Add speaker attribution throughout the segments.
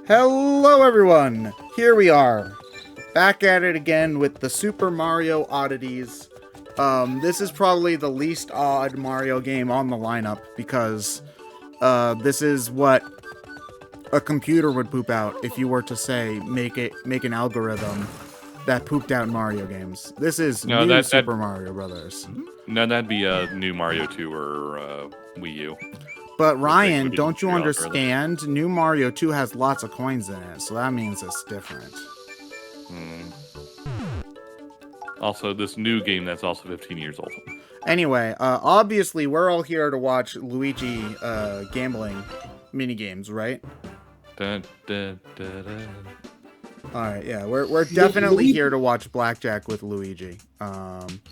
Speaker 1: Hello everyone! Here we are, back at it again with the Super Mario Oddities. This is probably the least odd Mario game on the lineup because this is what a computer would poop out if you were to say make an algorithm that pooped out Mario games. This is new Super Mario Brothers.
Speaker 2: No, that'd be a new Mario 2 or Wii U.
Speaker 1: But Ryan, don't you understand? New Mario 2 has lots of coins in it, so that means it's different.
Speaker 2: Also, this new game that's also 15 years old.
Speaker 1: Anyway, obviously we're all here to watch Luigi gambling minigames, right?
Speaker 2: Dun, dun, dun, dun.
Speaker 1: Alright, yeah, we're definitely here to watch Blackjack with Luigi.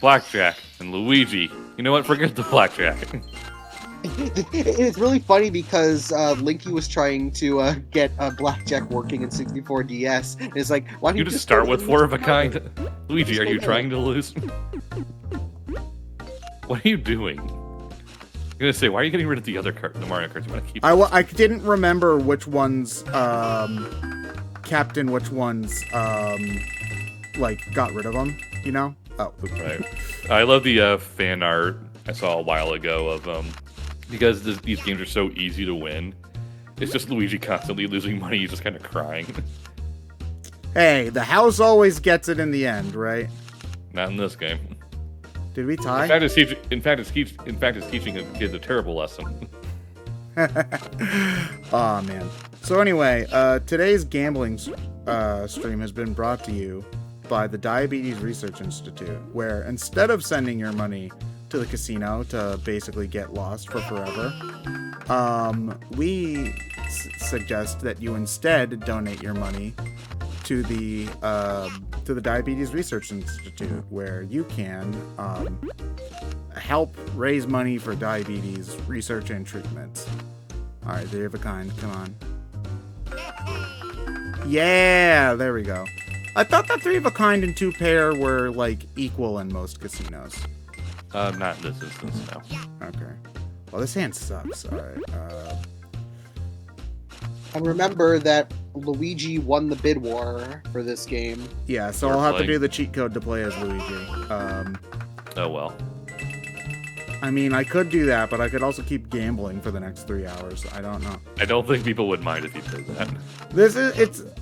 Speaker 2: Blackjack and Luigi. You know what? Forget the Blackjack.
Speaker 3: It's really funny because Linky was trying to get Blackjack working in 64 DS. And it's like, why don't
Speaker 2: you just start with 4 of a kind? Luigi, are you trying to lose? What are you doing? I'm gonna say, why are you getting rid of the other the Mario cards? You want to keep?
Speaker 1: I didn't remember which ones Captain, which ones like got rid of them. You know? Oh,
Speaker 2: right. I love the fan art I saw a while ago of because these games are so easy to win. It's just Luigi constantly losing money. He's just kind of crying.
Speaker 1: Hey, the house always gets it in the end, right?
Speaker 2: Not in this game.
Speaker 1: Did we tie?
Speaker 2: In fact, it's teaching kids a terrible lesson.
Speaker 1: Aw, man. So anyway, today's gambling stream has been brought to you by the Diabetes Research Institute, where instead of sending your money to the casino to basically get lost for forever, we suggest that you instead donate your money to the Diabetes Research Institute, where you can help raise money for diabetes research and treatment. All right, 3 of a kind, come on. Yeah, there we go. I thought that 3 of a kind and 2 pair were like equal in most casinos.
Speaker 2: Not in this instance, no.
Speaker 1: Okay. Well, this hand sucks. All right.
Speaker 3: And remember that Luigi won the bid war for this game.
Speaker 1: Yeah, so I'll have to do the cheat code to play as Luigi.
Speaker 2: Oh well.
Speaker 1: I mean, I could do that, but I could also keep gambling for the next 3 hours. I don't know.
Speaker 2: I don't think people would mind if you did that.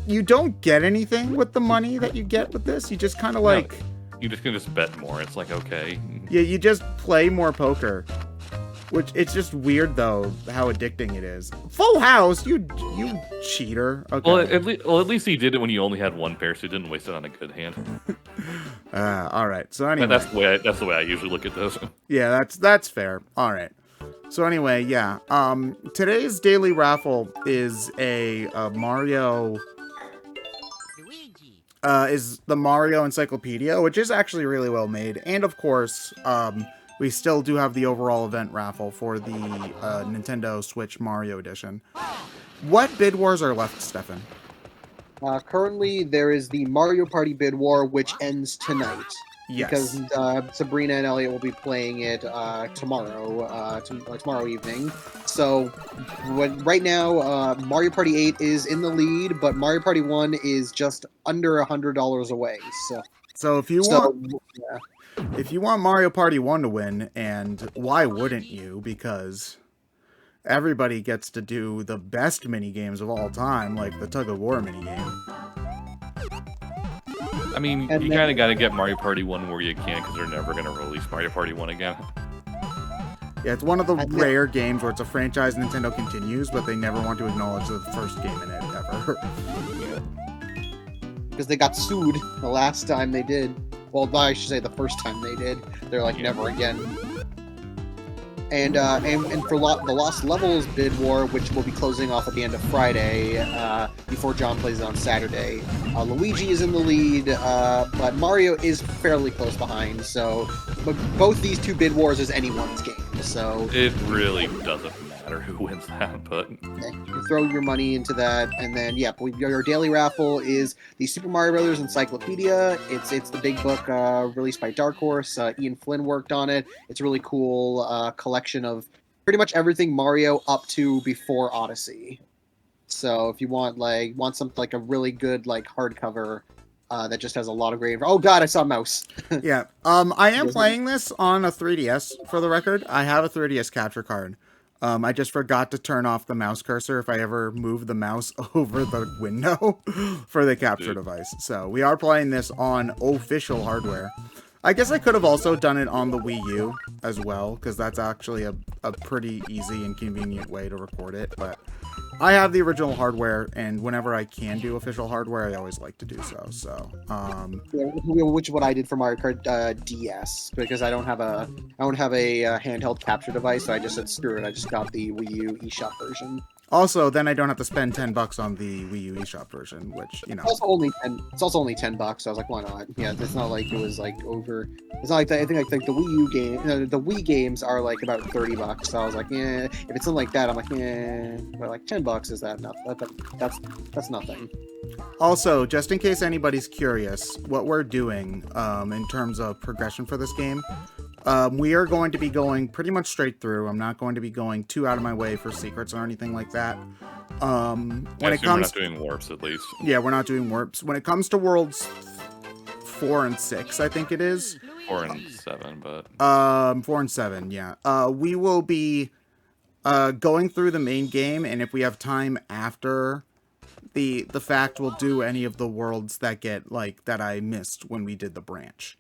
Speaker 1: You don't get anything with the money that you get with this. You just kind of like...
Speaker 2: No, you just can just bet more. It's like, okay.
Speaker 1: Yeah, you just play more poker. Which, it's just weird, though, how addicting it is. Full house? You cheater. Okay.
Speaker 2: Well, at least he did it when you only had 1 pair, so he didn't waste it on a good hand.
Speaker 1: All right. So anyway,
Speaker 2: that's the way I usually look at those.
Speaker 1: Yeah, that's fair. All right. So anyway, yeah. Today's daily raffle is a Mario. Is the Mario Encyclopedia, which is actually really well made, and of course, we still do have the overall event raffle for the Nintendo Switch Mario Edition. What bid wars are left, Stefan?
Speaker 3: Currently, there is the Mario Party bid war, which ends tonight.
Speaker 1: Yes.
Speaker 3: Because Sabrina and Elliot will be playing it tomorrow evening. So, right now, Mario Party 8 is in the lead, but Mario Party 1 is just under $100 away.
Speaker 1: So if you want Mario Party 1 to win, and why wouldn't you? Because everybody gets to do the best minigames of all time, like the tug-of-war minigame.
Speaker 2: I mean, you kind of got to get Mario Party 1 where you can, because they're never going to release Mario Party 1 again.
Speaker 1: Yeah, it's one of the rare games where it's a franchise Nintendo continues, but they never want to acknowledge the first game in it, ever.
Speaker 3: Because they got sued the last time they did. Well, I should say the first time they did. They're like, never again. And for the Lost Levels bid war, which will be closing off at the end of Friday, before John plays it on Saturday, Luigi is in the lead, but Mario is fairly close behind. So, but both these 2 bid wars is anyone's game. So
Speaker 2: it really doesn't matter who wins that, but
Speaker 3: you throw your money into that, and then your daily raffle is the Super Mario Brothers Encyclopedia. It's the big book released by Dark Horse. Ian Flynn worked on it. It's a really cool collection of pretty much everything Mario up to before Odyssey. So if you want something like a really good like hardcover that just has a lot of great. Oh God, I saw a mouse.
Speaker 1: Yeah. I am playing this on a 3DS for the record. I have a 3DS capture card. I just forgot to turn off the mouse cursor if I ever move the mouse over the window for the capture device. So we are playing this on official hardware. I guess I could have also done it on the Wii U as well, because that's actually a pretty easy and convenient way to record it. But I have the original hardware, and whenever I can do official hardware, I always like to do so. So,
Speaker 3: which is what I did for Mario Kart DS, because I don't have a handheld capture device, so I just said screw it. I just got the Wii U eShop version.
Speaker 1: Also, then I don't have to spend $10 on the Wii U eShop version, which, you know.
Speaker 3: It's also only $10, so I was like, why not? Yeah, it's not like it was like over. It's not like that. I think the Wii U game, the Wii games are like about $30. So I was like, yeah. If it's something like that, I'm like, yeah. But like $10 is that enough? That's nothing.
Speaker 1: Also, just in case anybody's curious, what we're doing in terms of progression for this game, we are going to be going pretty much straight through. I'm not going to be going too out of my way for secrets or anything like that. When it comes,
Speaker 2: we're not doing warps, at least.
Speaker 1: Yeah, we're not doing warps. When it comes to worlds 4 and 6, I think it is.
Speaker 2: 4 and 7, but
Speaker 1: 4 and 7, yeah. We will be going through the main game, and if we have time after the fact, we'll do any of the worlds that get that I missed when we did the branch.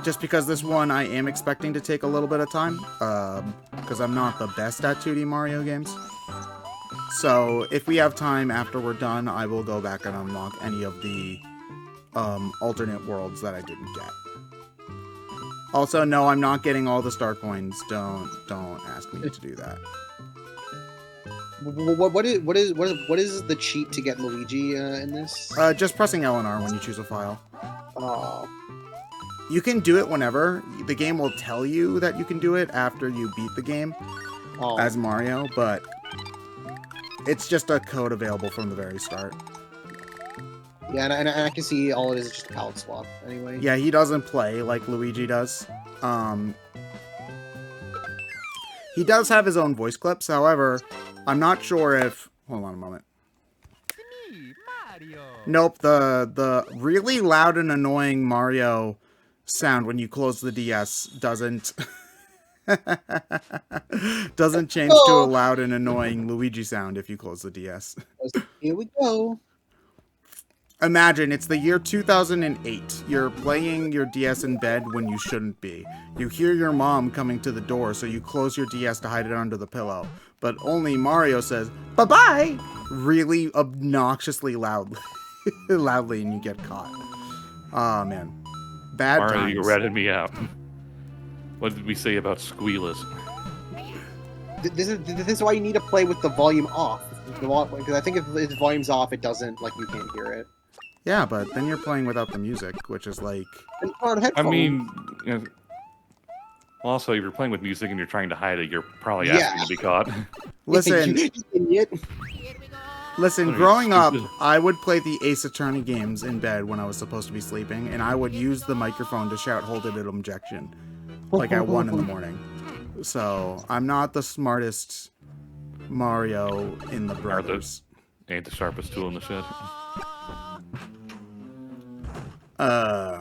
Speaker 1: Just because this one I am expecting to take a little bit of time, because I'm not the best at 2D Mario games. So if we have time after we're done, I will go back and unlock any of the alternate worlds that I didn't get. Also, no, I'm not getting all the star coins. Don't ask me to do that.
Speaker 3: What is the cheat to get Luigi in this?
Speaker 1: Just pressing L and R when you choose a file.
Speaker 3: Oh.
Speaker 1: You can do it whenever. The game will tell you that you can do it after you beat the game as Mario, but it's just a code available from the very start.
Speaker 3: Yeah, and I can see all it is just a palette swap anyway.
Speaker 1: Yeah, he doesn't play like Luigi does. He does have his own voice clips, however, I'm not sure if... Hold on a moment. Nope, the really loud and annoying Mario sound when you close the DS doesn't change to a loud and annoying Luigi sound if you close the DS.
Speaker 3: Here we go.
Speaker 1: Imagine it's the year 2008. You're playing your DS in bed when you shouldn't be. You hear your mom coming to the door, so you close your DS to hide it under the pillow. But only Mario says, "Bye-bye!" really obnoxiously loudly, and you get caught. Oh, man. Bad
Speaker 2: Mario,
Speaker 1: times.
Speaker 2: you ratted me out. What did we say about squealers?
Speaker 3: This is why you need to play with the volume off. Because I think if the volume's off, it doesn't, you can't hear it.
Speaker 1: Yeah, but then you're playing without the music, which is like...
Speaker 2: I mean, also, if you're playing with music and you're trying to hide it, you're probably asking to be caught.
Speaker 1: Listen,
Speaker 3: You idiot.
Speaker 1: Listen, growing up, I would play the Ace Attorney games in bed when I was supposed to be sleeping, and I would use the microphone to shout "Hold it at objection," at 1 in the morning. So, I'm not the smartest Mario in the brothers.
Speaker 2: Ain't the sharpest tool in the shed.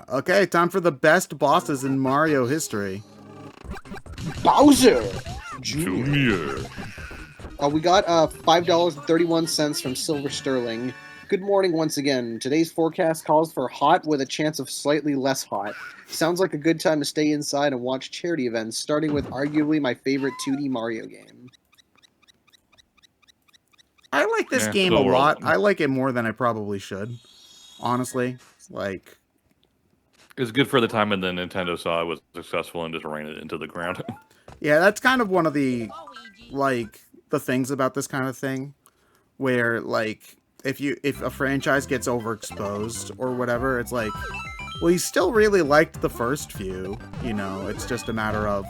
Speaker 1: Okay, time for the best bosses in Mario history.
Speaker 3: Bowser
Speaker 2: Junior.
Speaker 3: We got $5.31 from Silver Sterling. Good morning once again. Today's forecast calls for hot with a chance of slightly less hot. Sounds like a good time to stay inside and watch charity events, starting with arguably my favorite 2D Mario game.
Speaker 1: I like this game a lot. I like it more than I probably should. Honestly,
Speaker 2: It's good for the time, and then Nintendo saw it was successful and just ran it into the ground.
Speaker 1: Yeah, that's kind of one of the, the things about this kind of thing, where, if a franchise gets overexposed or whatever, it's like, well, you still really liked the first few, it's just a matter of,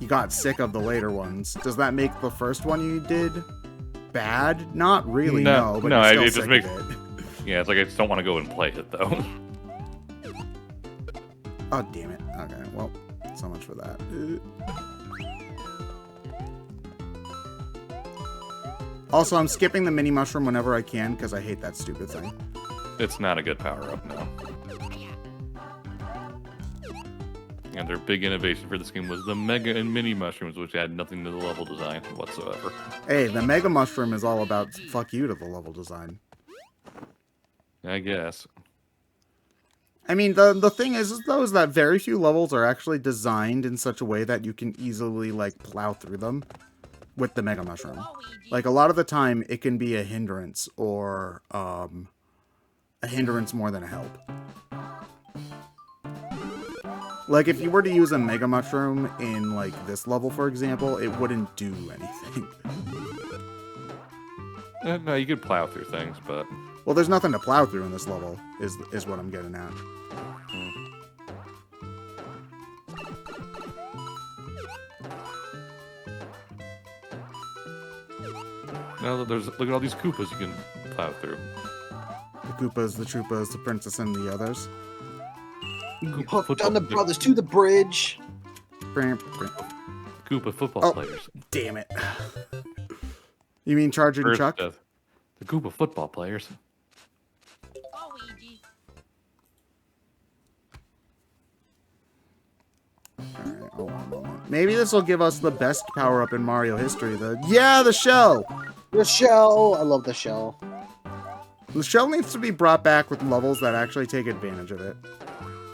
Speaker 1: you got sick of the later ones. Does that make the first one you did bad? Not really, no, but you're still
Speaker 2: it just
Speaker 1: sick
Speaker 2: makes...
Speaker 1: of it.
Speaker 2: Yeah, it's like I just don't want to go and play it, though.
Speaker 1: Oh, damn it. Okay, well, so much for that. Also, I'm skipping the mini mushroom whenever I can because I hate that stupid thing.
Speaker 2: It's not a good power-up, no. And their big innovation for this game was the Mega and Mini Mushrooms, which add nothing to the level design whatsoever.
Speaker 1: Hey, the Mega Mushroom is all about fuck you to the level design.
Speaker 2: I guess.
Speaker 1: I mean, the thing is though, is that very few levels are actually designed in such a way that you can easily, like, plow through them with the Mega Mushroom. Like, a lot of the time, it can be a hindrance, or, a hindrance more than a help. Like, if you were to use a Mega Mushroom in, like, this level, for example, it wouldn't do anything.
Speaker 2: No, you could plow through things, but...
Speaker 1: Well, there's nothing to plow through in this level, is what I'm getting at.
Speaker 2: Now look at all these Koopas you can plow through.
Speaker 1: The Koopas, the Troopas, the Princess, and the others.
Speaker 3: Hooked on the brothers to the bridge.
Speaker 2: Koopa football players.
Speaker 1: Damn it. You mean Charger and Chuck?
Speaker 2: The Koopa football players.
Speaker 1: Alright, hold on a moment. Maybe this will give us the best power-up in Mario history. The shell!
Speaker 3: The shell! I love the shell.
Speaker 1: The shell needs to be brought back with levels that actually take advantage of it.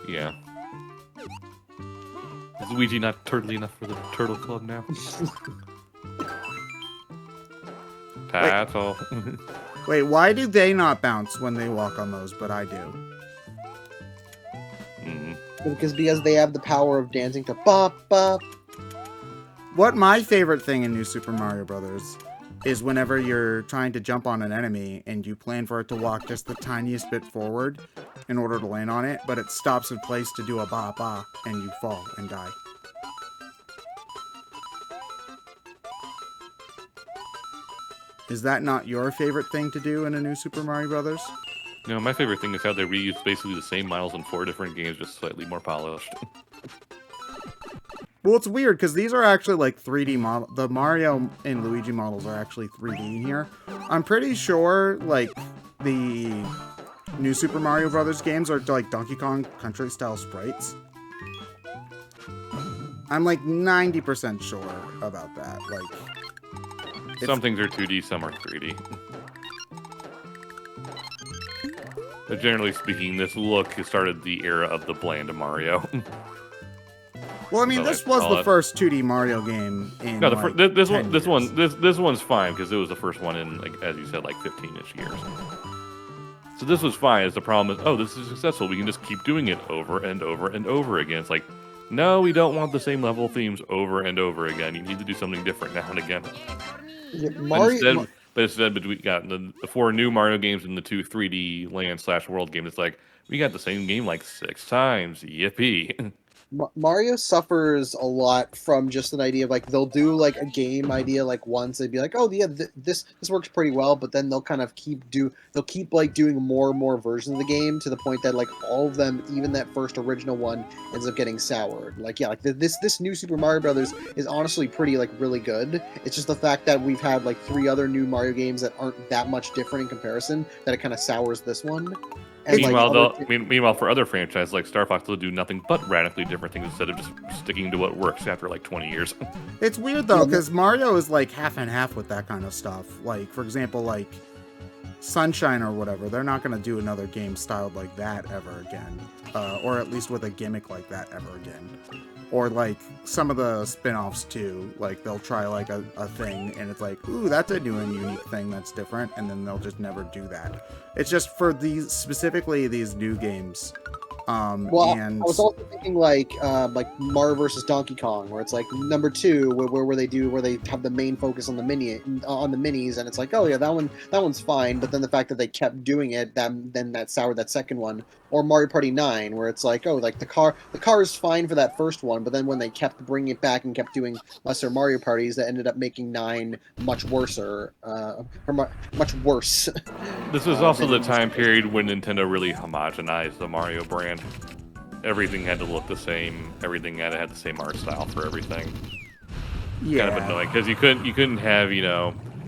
Speaker 2: Yeah. Is Luigi not turtly enough for the Turtle Club now? Tattle.
Speaker 1: Wait, why do they not bounce when they walk on those, but I do?
Speaker 3: Because they have the power of dancing to bop bop.
Speaker 1: What my favorite thing in New Super Mario Brothers is whenever you're trying to jump on an enemy and you plan for it to walk just the tiniest bit forward in order to land on it, but it stops in place to do a ba ba and you fall and die. Is that not your favorite thing to do in a New Super Mario Brothers?
Speaker 2: No, my favorite thing is how they reuse basically the same models in 4 different games, just slightly more polished.
Speaker 1: Well, it's weird, because these are actually, like, 3D models. The Mario and Luigi models are actually 3D in here. I'm pretty sure, like, the New Super Mario Brothers games are, like, Donkey Kong Country-style sprites. I'm, like, 90% sure about that. Like,
Speaker 2: some things are 2D, some are 3D. But generally speaking, this look started the era of the bland Mario.
Speaker 1: Well, I mean,
Speaker 2: So
Speaker 1: this
Speaker 2: I
Speaker 1: was
Speaker 2: call
Speaker 1: the
Speaker 2: it-
Speaker 1: first 2D Mario game in
Speaker 2: No,
Speaker 1: like,
Speaker 2: this
Speaker 1: 10 years.
Speaker 2: this one's fine because it was the first one in, like, as you said, like 15-ish years. So this was fine. As the problem is, oh, this is successful. We can just keep doing it over and over and over again. It's like, no, we don't want the same level themes over and over again. You need to do something different now and again.
Speaker 3: Yeah,
Speaker 2: But instead, we got the 4 new Mario games and the 2 3D land/world games. It's like, we got the same game like 6 times. Yippee.
Speaker 3: Mario suffers a lot from just an idea of, like, they'll do like a game idea like once, they'd be like, oh yeah, this works pretty well, but then they'll kind of keep like doing more and more versions of the game to the point that, like, all of them, even that first original one, ends up getting soured. Like, yeah, like this new Super Mario Brothers is honestly pretty, like, really good. It's just the fact that we've had like 3 other new Mario games that aren't that much different in comparison that it kind of sours this one. And,
Speaker 2: Meanwhile, for other franchises like Star Fox, they'll do nothing but radically different things instead of just sticking to what works after like 20 years.
Speaker 1: It's weird though, because Mario is like half and half with that kind of stuff. Like, for example, like Sunshine or whatever, they're not going to do another game styled like that ever again, or at least with a gimmick like that ever again. Or like some of the spin-offs too, like they'll try like a thing and it's like, ooh, that's a new and unique thing that's different, and then they'll just never do that. It's just for specifically these new games. And
Speaker 3: I was also thinking like Mario vs. Donkey Kong, where it's like number 2, where they have the main focus on the minis, and it's like, oh yeah, that one's fine, but then the fact that they kept doing it, then that soured that second one. Or Mario Party 9, where it's like, oh, like the car is fine for that first one, but then when they kept bringing it back and kept doing lesser Mario parties, that ended up making 9 much worse. Much worse.
Speaker 2: This was also the time period when Nintendo really homogenized the Mario brand. Everything had to look the same. Everything had to have the same art style for everything.
Speaker 1: yeah,
Speaker 2: Kind of annoying because you couldn't have,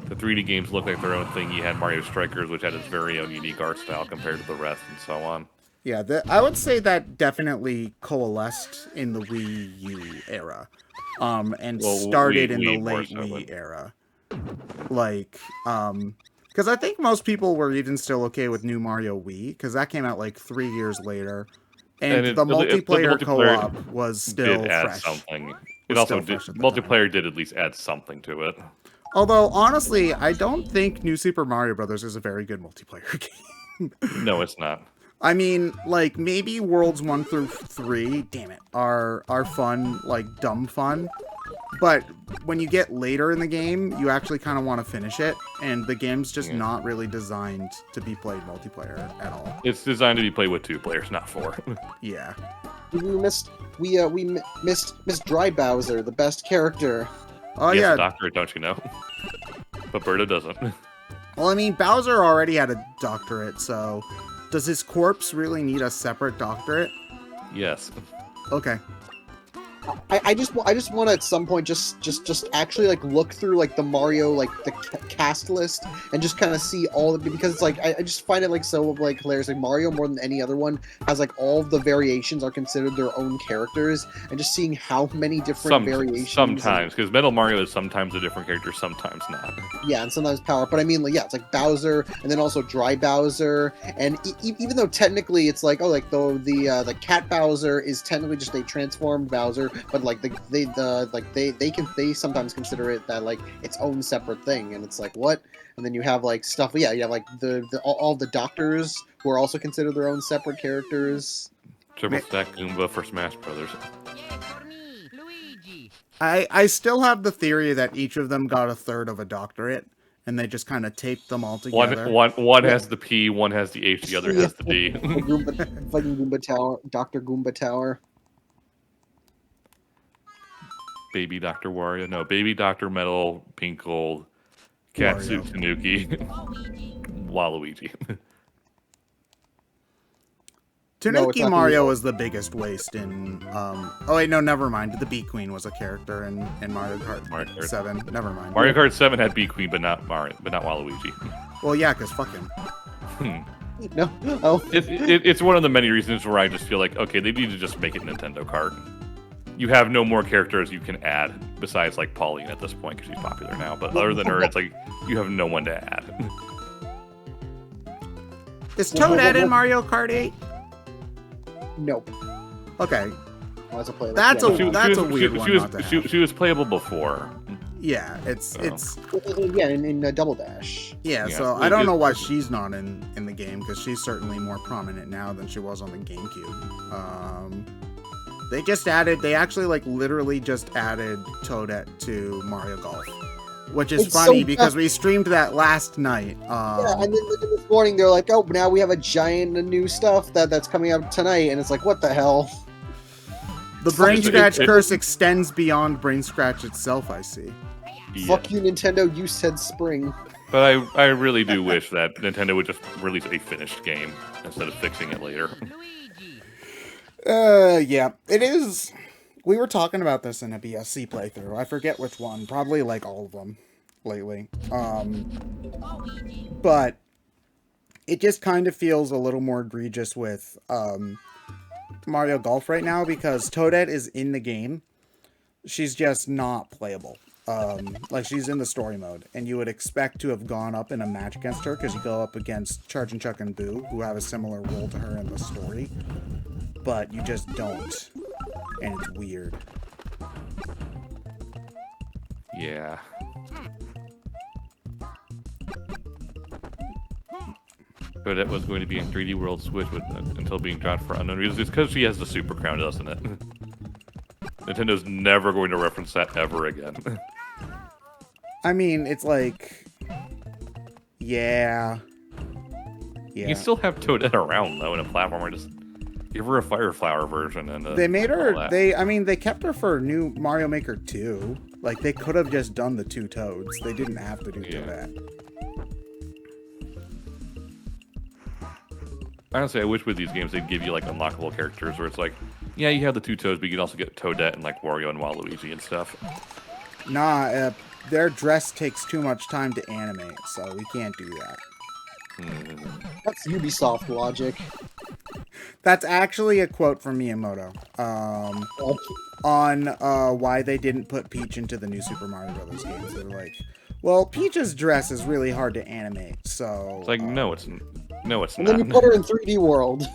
Speaker 2: The 3D games look like their own thing. You had Mario Strikers, which had its very own unique art style compared to the rest, and so on.
Speaker 1: Yeah, I would say that definitely coalesced in the Wii U era, and started in the late Wii era. Like, because I think most people were even still okay with New Mario Wii, because that came out like 3 years later, and the multiplayer co-op was still
Speaker 2: did add
Speaker 1: fresh.
Speaker 2: Something. It also did multiplayer did at least add something to it.
Speaker 1: Although honestly, I don't think New Super Mario Brothers is a very good multiplayer game.
Speaker 2: No, it's not.
Speaker 1: I mean, like, maybe Worlds 1 through 3, damn it, are fun, like, dumb fun. But when you get later in the game, you actually kind of want to finish it, and the game's just not really designed to be played multiplayer at all.
Speaker 2: It's designed to be played with 2 players, not 4.
Speaker 1: Yeah.
Speaker 3: We missed Dry Bowser, the best character.
Speaker 1: Oh
Speaker 2: he has
Speaker 1: yeah,
Speaker 2: a doctorate, don't you know? But Berta doesn't.
Speaker 1: Well, I mean, Bowser already had a doctorate, so does his corpse really need a separate doctorate?
Speaker 2: Yes.
Speaker 1: Okay.
Speaker 3: I just want to at some point just actually like look through like the Mario like the cast list and just kind of see all of it, because it's like I just find it like so like hilarious. Like Mario, more than any other one, has like all of the variations are considered their own characters, and just seeing how many different variations.
Speaker 2: Sometimes, because Metal Mario is sometimes a different character, sometimes not.
Speaker 3: Yeah, and sometimes Power. But I mean, like, yeah, it's like Bowser, and then also Dry Bowser, and even though technically it's like, oh, like the Cat Bowser is technically just a transformed Bowser. But like they sometimes consider it that like its own separate thing, and it's like what? And then you have like stuff, yeah, you have like all the doctors who are also considered their own separate characters.
Speaker 2: Triple stack Goomba for Smash Brothers.
Speaker 1: I still have the theory that each of them got a third of a doctorate, and they just kind of taped them all together.
Speaker 2: One has the P, one has the H, the other has the D.
Speaker 3: Fucking Goomba Tower, Dr. Goomba Tower.
Speaker 2: Baby Dr. Wario. No, Baby Dr. Metal, Pink Gold, Catsuit Tanuki, Waluigi.
Speaker 1: Tanuki Mario was the biggest waste in... oh wait, no, never mind. The Bee Queen was a character in Mario Kart 7. Never mind.
Speaker 2: Mario Kart 7 had Bee Queen, but not Waluigi.
Speaker 1: Well, yeah, because fuck him.
Speaker 3: No. Oh.
Speaker 2: It's one of the many reasons where I just feel like, okay, they need to just make it Nintendo Kart. You have no more characters you can add besides like Pauline at this point because she's popular now. But other than her, it's like you have no one to add.
Speaker 1: Is Toadette in Mario Kart 8?
Speaker 3: Nope.
Speaker 1: Okay.
Speaker 3: That's
Speaker 1: a weird one.
Speaker 2: She was playable before.
Speaker 1: Yeah, it's
Speaker 3: yeah in Double Dash.
Speaker 1: Yeah, so I don't know why she's not in the game, because she's certainly more prominent now than she was on the GameCube. They actually like literally just added Toadette to Mario Golf, which is funny because we streamed that last night.
Speaker 3: Yeah, and then this morning they're like, oh, now we have a giant new stuff that's coming out tonight, and it's like, what the hell?
Speaker 1: The Brain Scratch curse extends beyond Brain Scratch itself, I see.
Speaker 3: Yeah. Fuck you, Nintendo, you said spring.
Speaker 2: But I really do wish that Nintendo would just release a finished game instead of fixing it later.
Speaker 1: Yeah, it is. We were talking about this in a BSC playthrough. I forget which one. Probably like all of them lately. But it just kind of feels a little more egregious with Mario Golf right now because Toadette is in the game. She's just not playable. Like she's in the story mode, and you would expect to have gone up in a match against her because you go up against Chargin' Chuck and Boo, who have a similar role to her in the story. But you just don't, and it's weird.
Speaker 2: Yeah. But it was going to be in 3D World Switch until being dropped for unknown reasons. It's because she has the Super Crown, doesn't it? Nintendo Nintendo's never going to reference that ever again.
Speaker 1: I mean, it's like... Yeah.
Speaker 2: You can still have Toadette around, though, in a platformer. Just give her a Fire Flower version. And
Speaker 1: they made her... They kept her for new Mario Maker 2. Like, they could have just done the two Toads. They didn't have to do Toadette.
Speaker 2: Honestly, I wish with these games they'd give you, like, unlockable characters where it's like, yeah, you have the two Toads, but you can also get Toadette and, like, Wario and Waluigi and stuff.
Speaker 1: Nah, their dress takes too much time to animate, so we can't do that.
Speaker 3: That's Ubisoft logic.
Speaker 1: That's actually a quote from Miyamoto on why they didn't put Peach into the new Super Mario Brothers games. They're like, well, Peach's dress is really hard to animate, so...
Speaker 2: It's like, no, it's not.
Speaker 3: And then you put her in 3D World.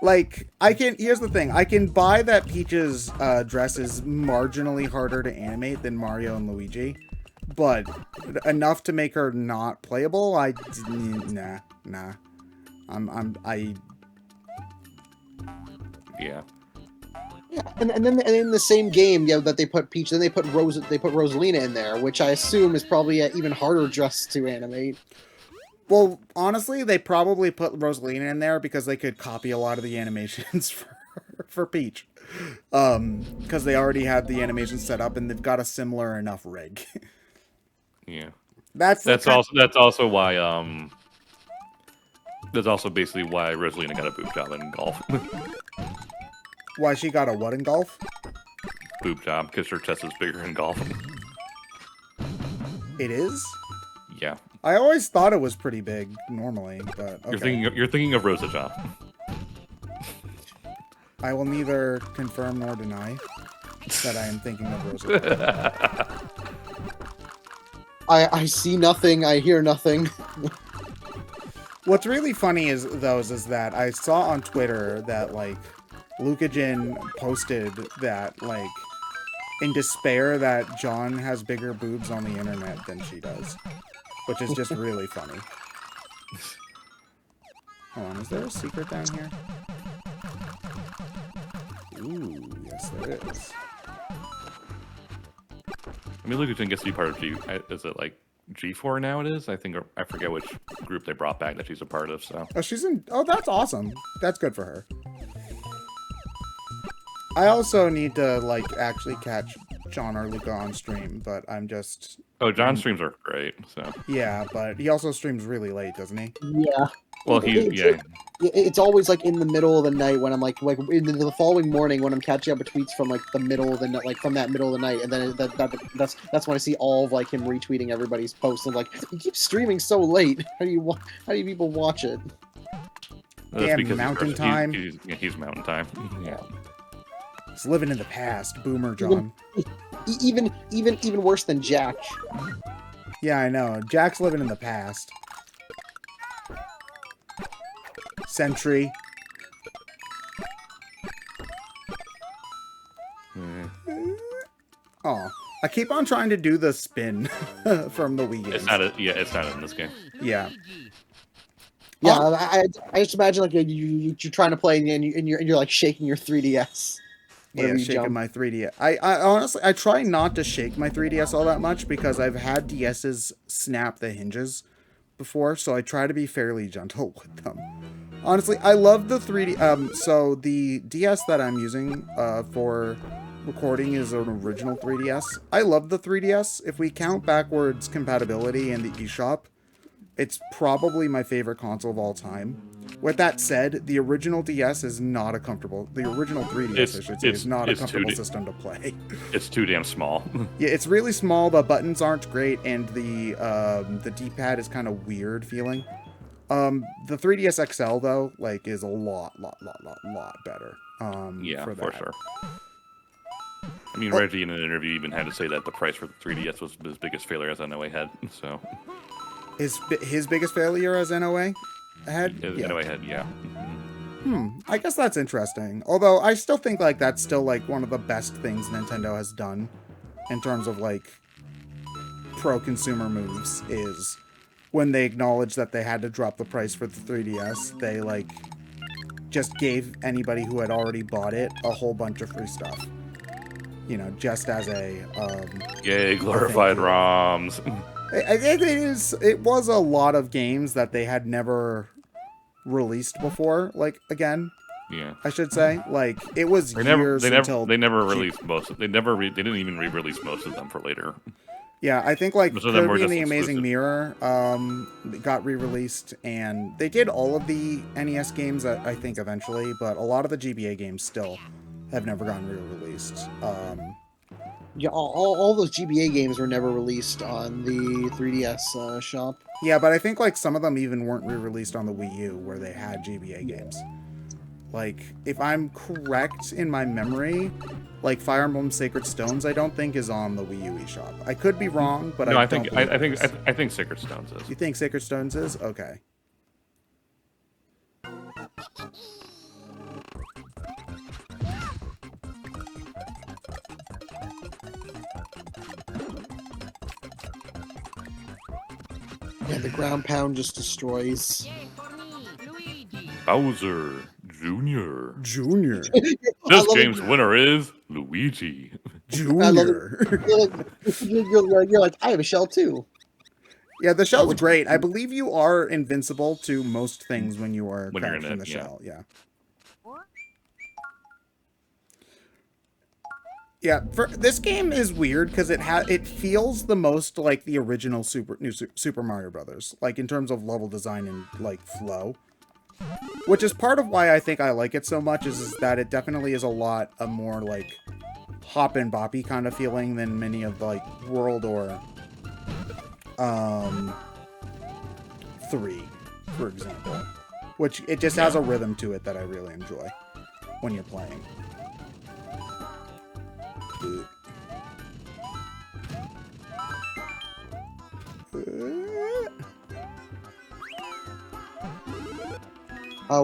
Speaker 1: Like, here's the thing. I can buy that Peach's dress is marginally harder to animate than Mario and Luigi, but enough to make her not playable, nah.
Speaker 2: Yeah.
Speaker 3: Yeah, and then in the same game, that they put Peach, then they put Rosalina in there, which I assume is probably an even harder dress to animate.
Speaker 1: Well, honestly, they probably put Rosalina in there because they could copy a lot of the animations for Peach. Because they already had the animation set up and they've got a similar enough rig.
Speaker 2: Yeah.
Speaker 1: That's
Speaker 2: also why that's also basically why Rosalina got a boob job in golf.
Speaker 1: Why she got a what in golf?
Speaker 2: Boob job, because her chest is bigger in golf.
Speaker 1: It is?
Speaker 2: Yeah.
Speaker 1: I always thought it was pretty big normally, but okay.
Speaker 2: You're thinking of Rosa job.
Speaker 1: I will neither confirm nor deny that I am thinking of Rosa.
Speaker 3: I see nothing, I hear nothing.
Speaker 1: What's really funny is that I saw on Twitter that, like, Lucajin posted that, like, in despair that John has bigger boobs on the internet than she does. Which is just really funny. Hold on, is there a secret down here? Ooh, yes there is.
Speaker 2: I mean, Lucas gets to be part of G. Is it like G4 now? It is. I think I forget which group they brought back that she's a part of. So.
Speaker 1: Oh, she's in. Oh, that's awesome. That's good for her. I also need to like actually catch John or Luca on stream, but I'm just.
Speaker 2: Oh, John's streams are great. So.
Speaker 1: Yeah, but he also streams really late, doesn't he?
Speaker 3: Yeah.
Speaker 2: Well,
Speaker 3: It's always like in the middle of the night when I'm like in the following morning when I'm catching up with tweets from like the middle of the night, like from that middle of the night, and then that's when I see all of like him retweeting everybody's posts and like, you keep streaming so late. How do you people watch it?
Speaker 1: Damn, Mountain Time.
Speaker 2: He's Mountain Time. Yeah.
Speaker 1: He's living in the past, Boomer John.
Speaker 3: Even worse than Jack.
Speaker 1: Yeah, I know. Jack's living in the past. Sentry. Oh, I keep on trying to do the spin from the Wii games.
Speaker 2: It's not in this game.
Speaker 1: Yeah.
Speaker 3: Yeah, I just imagine like you're trying to play and you're like shaking your 3DS.
Speaker 1: Yeah, shaking my 3DS. I honestly, I try not to shake my 3DS all that much because I've had DSs snap the hinges before, so I try to be fairly gentle with them. Honestly, I love the 3D. So the DS that I'm using for recording is an original 3DS. I love the 3DS. If we count backwards compatibility in the eShop, it's probably my favorite console of all time. With that said, the original DS is not a comfortable... The original 3DS, I should say, is not a comfortable system to play.
Speaker 2: It's too damn small.
Speaker 1: Yeah, it's really small, the buttons aren't great, and the D-pad is kind of weird feeling. The 3DS XL, though, like, is a lot better.
Speaker 2: Yeah,
Speaker 1: for
Speaker 2: sure. I mean, Reggie in an interview even had to say that the price for the 3DS was his biggest failure as NOA had, so...
Speaker 1: His biggest failure as NOA had?
Speaker 2: NOA had, yeah.
Speaker 1: I guess that's interesting. Although, I still think, like, that's still, like, one of the best things Nintendo has done in terms of, like, pro-consumer moves is when they acknowledged that they had to drop the price for the 3DS, they, like, just gave anybody who had already bought it a whole bunch of free stuff. You know, just as a,
Speaker 2: Yay, glorified ROMs.
Speaker 1: It was a lot of games that they had never released before, like, again.
Speaker 2: Yeah.
Speaker 1: I should say. Like, it was years until...
Speaker 2: They never released most of... They didn't even re-release most of them for later.
Speaker 1: Yeah, I think, like, Kirby and the Amazing
Speaker 2: exclusive.
Speaker 1: Mirror got re-released, and they did all of the NES games, I think, eventually, but a lot of the GBA games still have never gotten re-released.
Speaker 3: Yeah, all those GBA games were never released on the 3DS shop.
Speaker 1: Yeah, but I think like some of them even weren't re-released on the Wii U where they had GBA games. Like, if I'm correct in my memory, like Fire Emblem Sacred Stones, I don't think is on the Wii U eShop. I could be wrong, but
Speaker 2: No,
Speaker 1: I
Speaker 2: I
Speaker 1: don't
Speaker 2: think
Speaker 1: believe
Speaker 2: I
Speaker 1: it
Speaker 2: think
Speaker 1: is.
Speaker 2: I think Sacred Stones is.
Speaker 1: You think Sacred Stones is? Okay.
Speaker 3: Yeah, the ground pound just destroys.
Speaker 2: Bowser Jr.
Speaker 1: Junior.
Speaker 2: This game's winner is Luigi.
Speaker 3: I love
Speaker 1: Junior.
Speaker 3: you're like, I have a shell too.
Speaker 1: Yeah, the shell's great. I believe you are invincible to most things when you are
Speaker 2: When you're
Speaker 1: crouched
Speaker 2: in
Speaker 1: in
Speaker 2: it,
Speaker 1: the
Speaker 2: yeah.
Speaker 1: shell. Yeah. Yeah, this game is weird because it feels the most like the original Super Mario Brothers, like in terms of level design and like flow. Which is part of why I think I like it so much is that it definitely is a more like hop and boppy kind of feeling than many of the, like World or 3, for example. Which it just has a rhythm to it that I really enjoy when you're playing.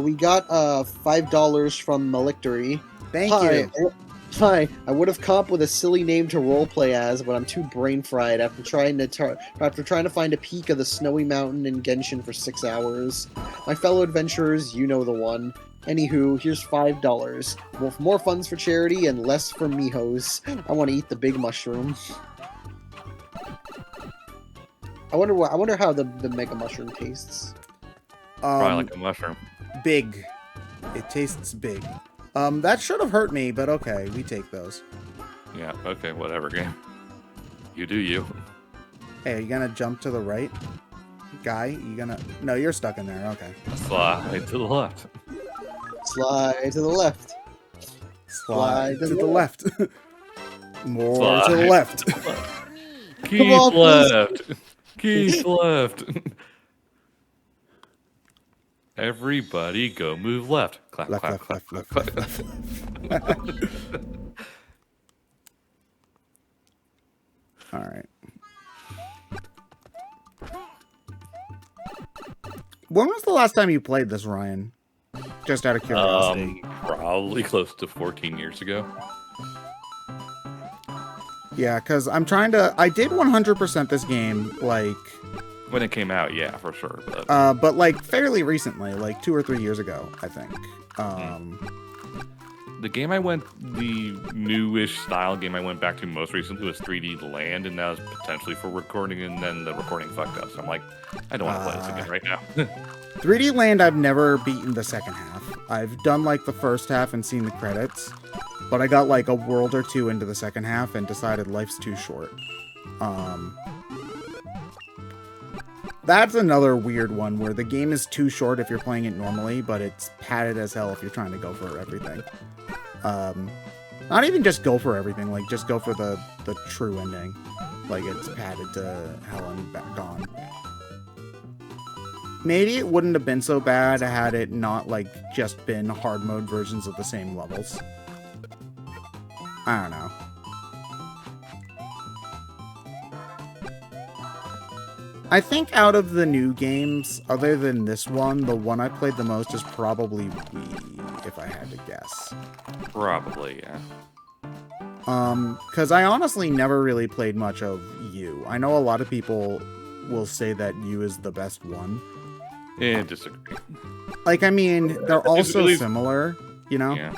Speaker 3: We got $5 from Malictory.
Speaker 1: Thank
Speaker 3: Hi.
Speaker 1: you.
Speaker 3: Hi, I would have come up with a silly name to roleplay as, but I'm too brain fried after trying to find a peak of the snowy mountain in Genshin for 6 hours. My fellow adventurers, you know the one. Anywho, here's $5. Well, more funds for charity and less for mihos. I want to eat the big mushroom. I wonder how the mega mushroom tastes.
Speaker 2: Probably like a mushroom.
Speaker 1: Big. It tastes big. That should have hurt me, but okay, we take those.
Speaker 2: Yeah, okay, whatever, game. You do you.
Speaker 1: Hey, are you gonna jump to the right? Guy, you gonna... No, you're stuck in there, okay.
Speaker 2: Slide to the left.
Speaker 3: Slide to the left.
Speaker 1: Slide to the left. More
Speaker 2: Slide
Speaker 1: to the left.
Speaker 2: Keep
Speaker 3: on,
Speaker 2: left. Keep left. Everybody go move left. Clap,
Speaker 1: Left,
Speaker 2: clap,
Speaker 1: left,
Speaker 2: clap,
Speaker 1: left,
Speaker 2: clap,
Speaker 1: left,
Speaker 2: clap.
Speaker 1: left, left. All right. When was the last time you played this, Ryan? Just out of curiosity.
Speaker 2: Probably close to 14 years ago.
Speaker 1: Yeah, because I'm trying to... I did 100% this game, like...
Speaker 2: When it came out, yeah, for sure. But
Speaker 1: but like fairly recently, like 2 or 3 years ago, I think.
Speaker 2: the newish style game I went back to most recently was 3D Land, and that was potentially for recording, and then the recording fucked up. So I'm like, I don't want to play this again right now.
Speaker 1: 3D Land, I've never beaten the second half. I've done like the first half and seen the credits, but I got like a world or two into the second half and decided life's too short. That's another weird one where the game is too short if you're playing it normally, but it's padded as hell if you're trying to go for everything. Not even just go for everything, like just go for the true ending. Like it's padded to hell and back on. Maybe it wouldn't have been so bad had it not like just been hard mode versions of the same levels. I don't know. I think out of the new games, other than this one, the one I played the most is probably Wii, if I had to guess.
Speaker 2: Probably, yeah.
Speaker 1: Because I honestly never really played much of U. I know a lot of people will say that U is the best one.
Speaker 2: Disagree.
Speaker 1: Like, I mean, they're all so
Speaker 2: least-
Speaker 1: similar, you know?
Speaker 2: Yeah.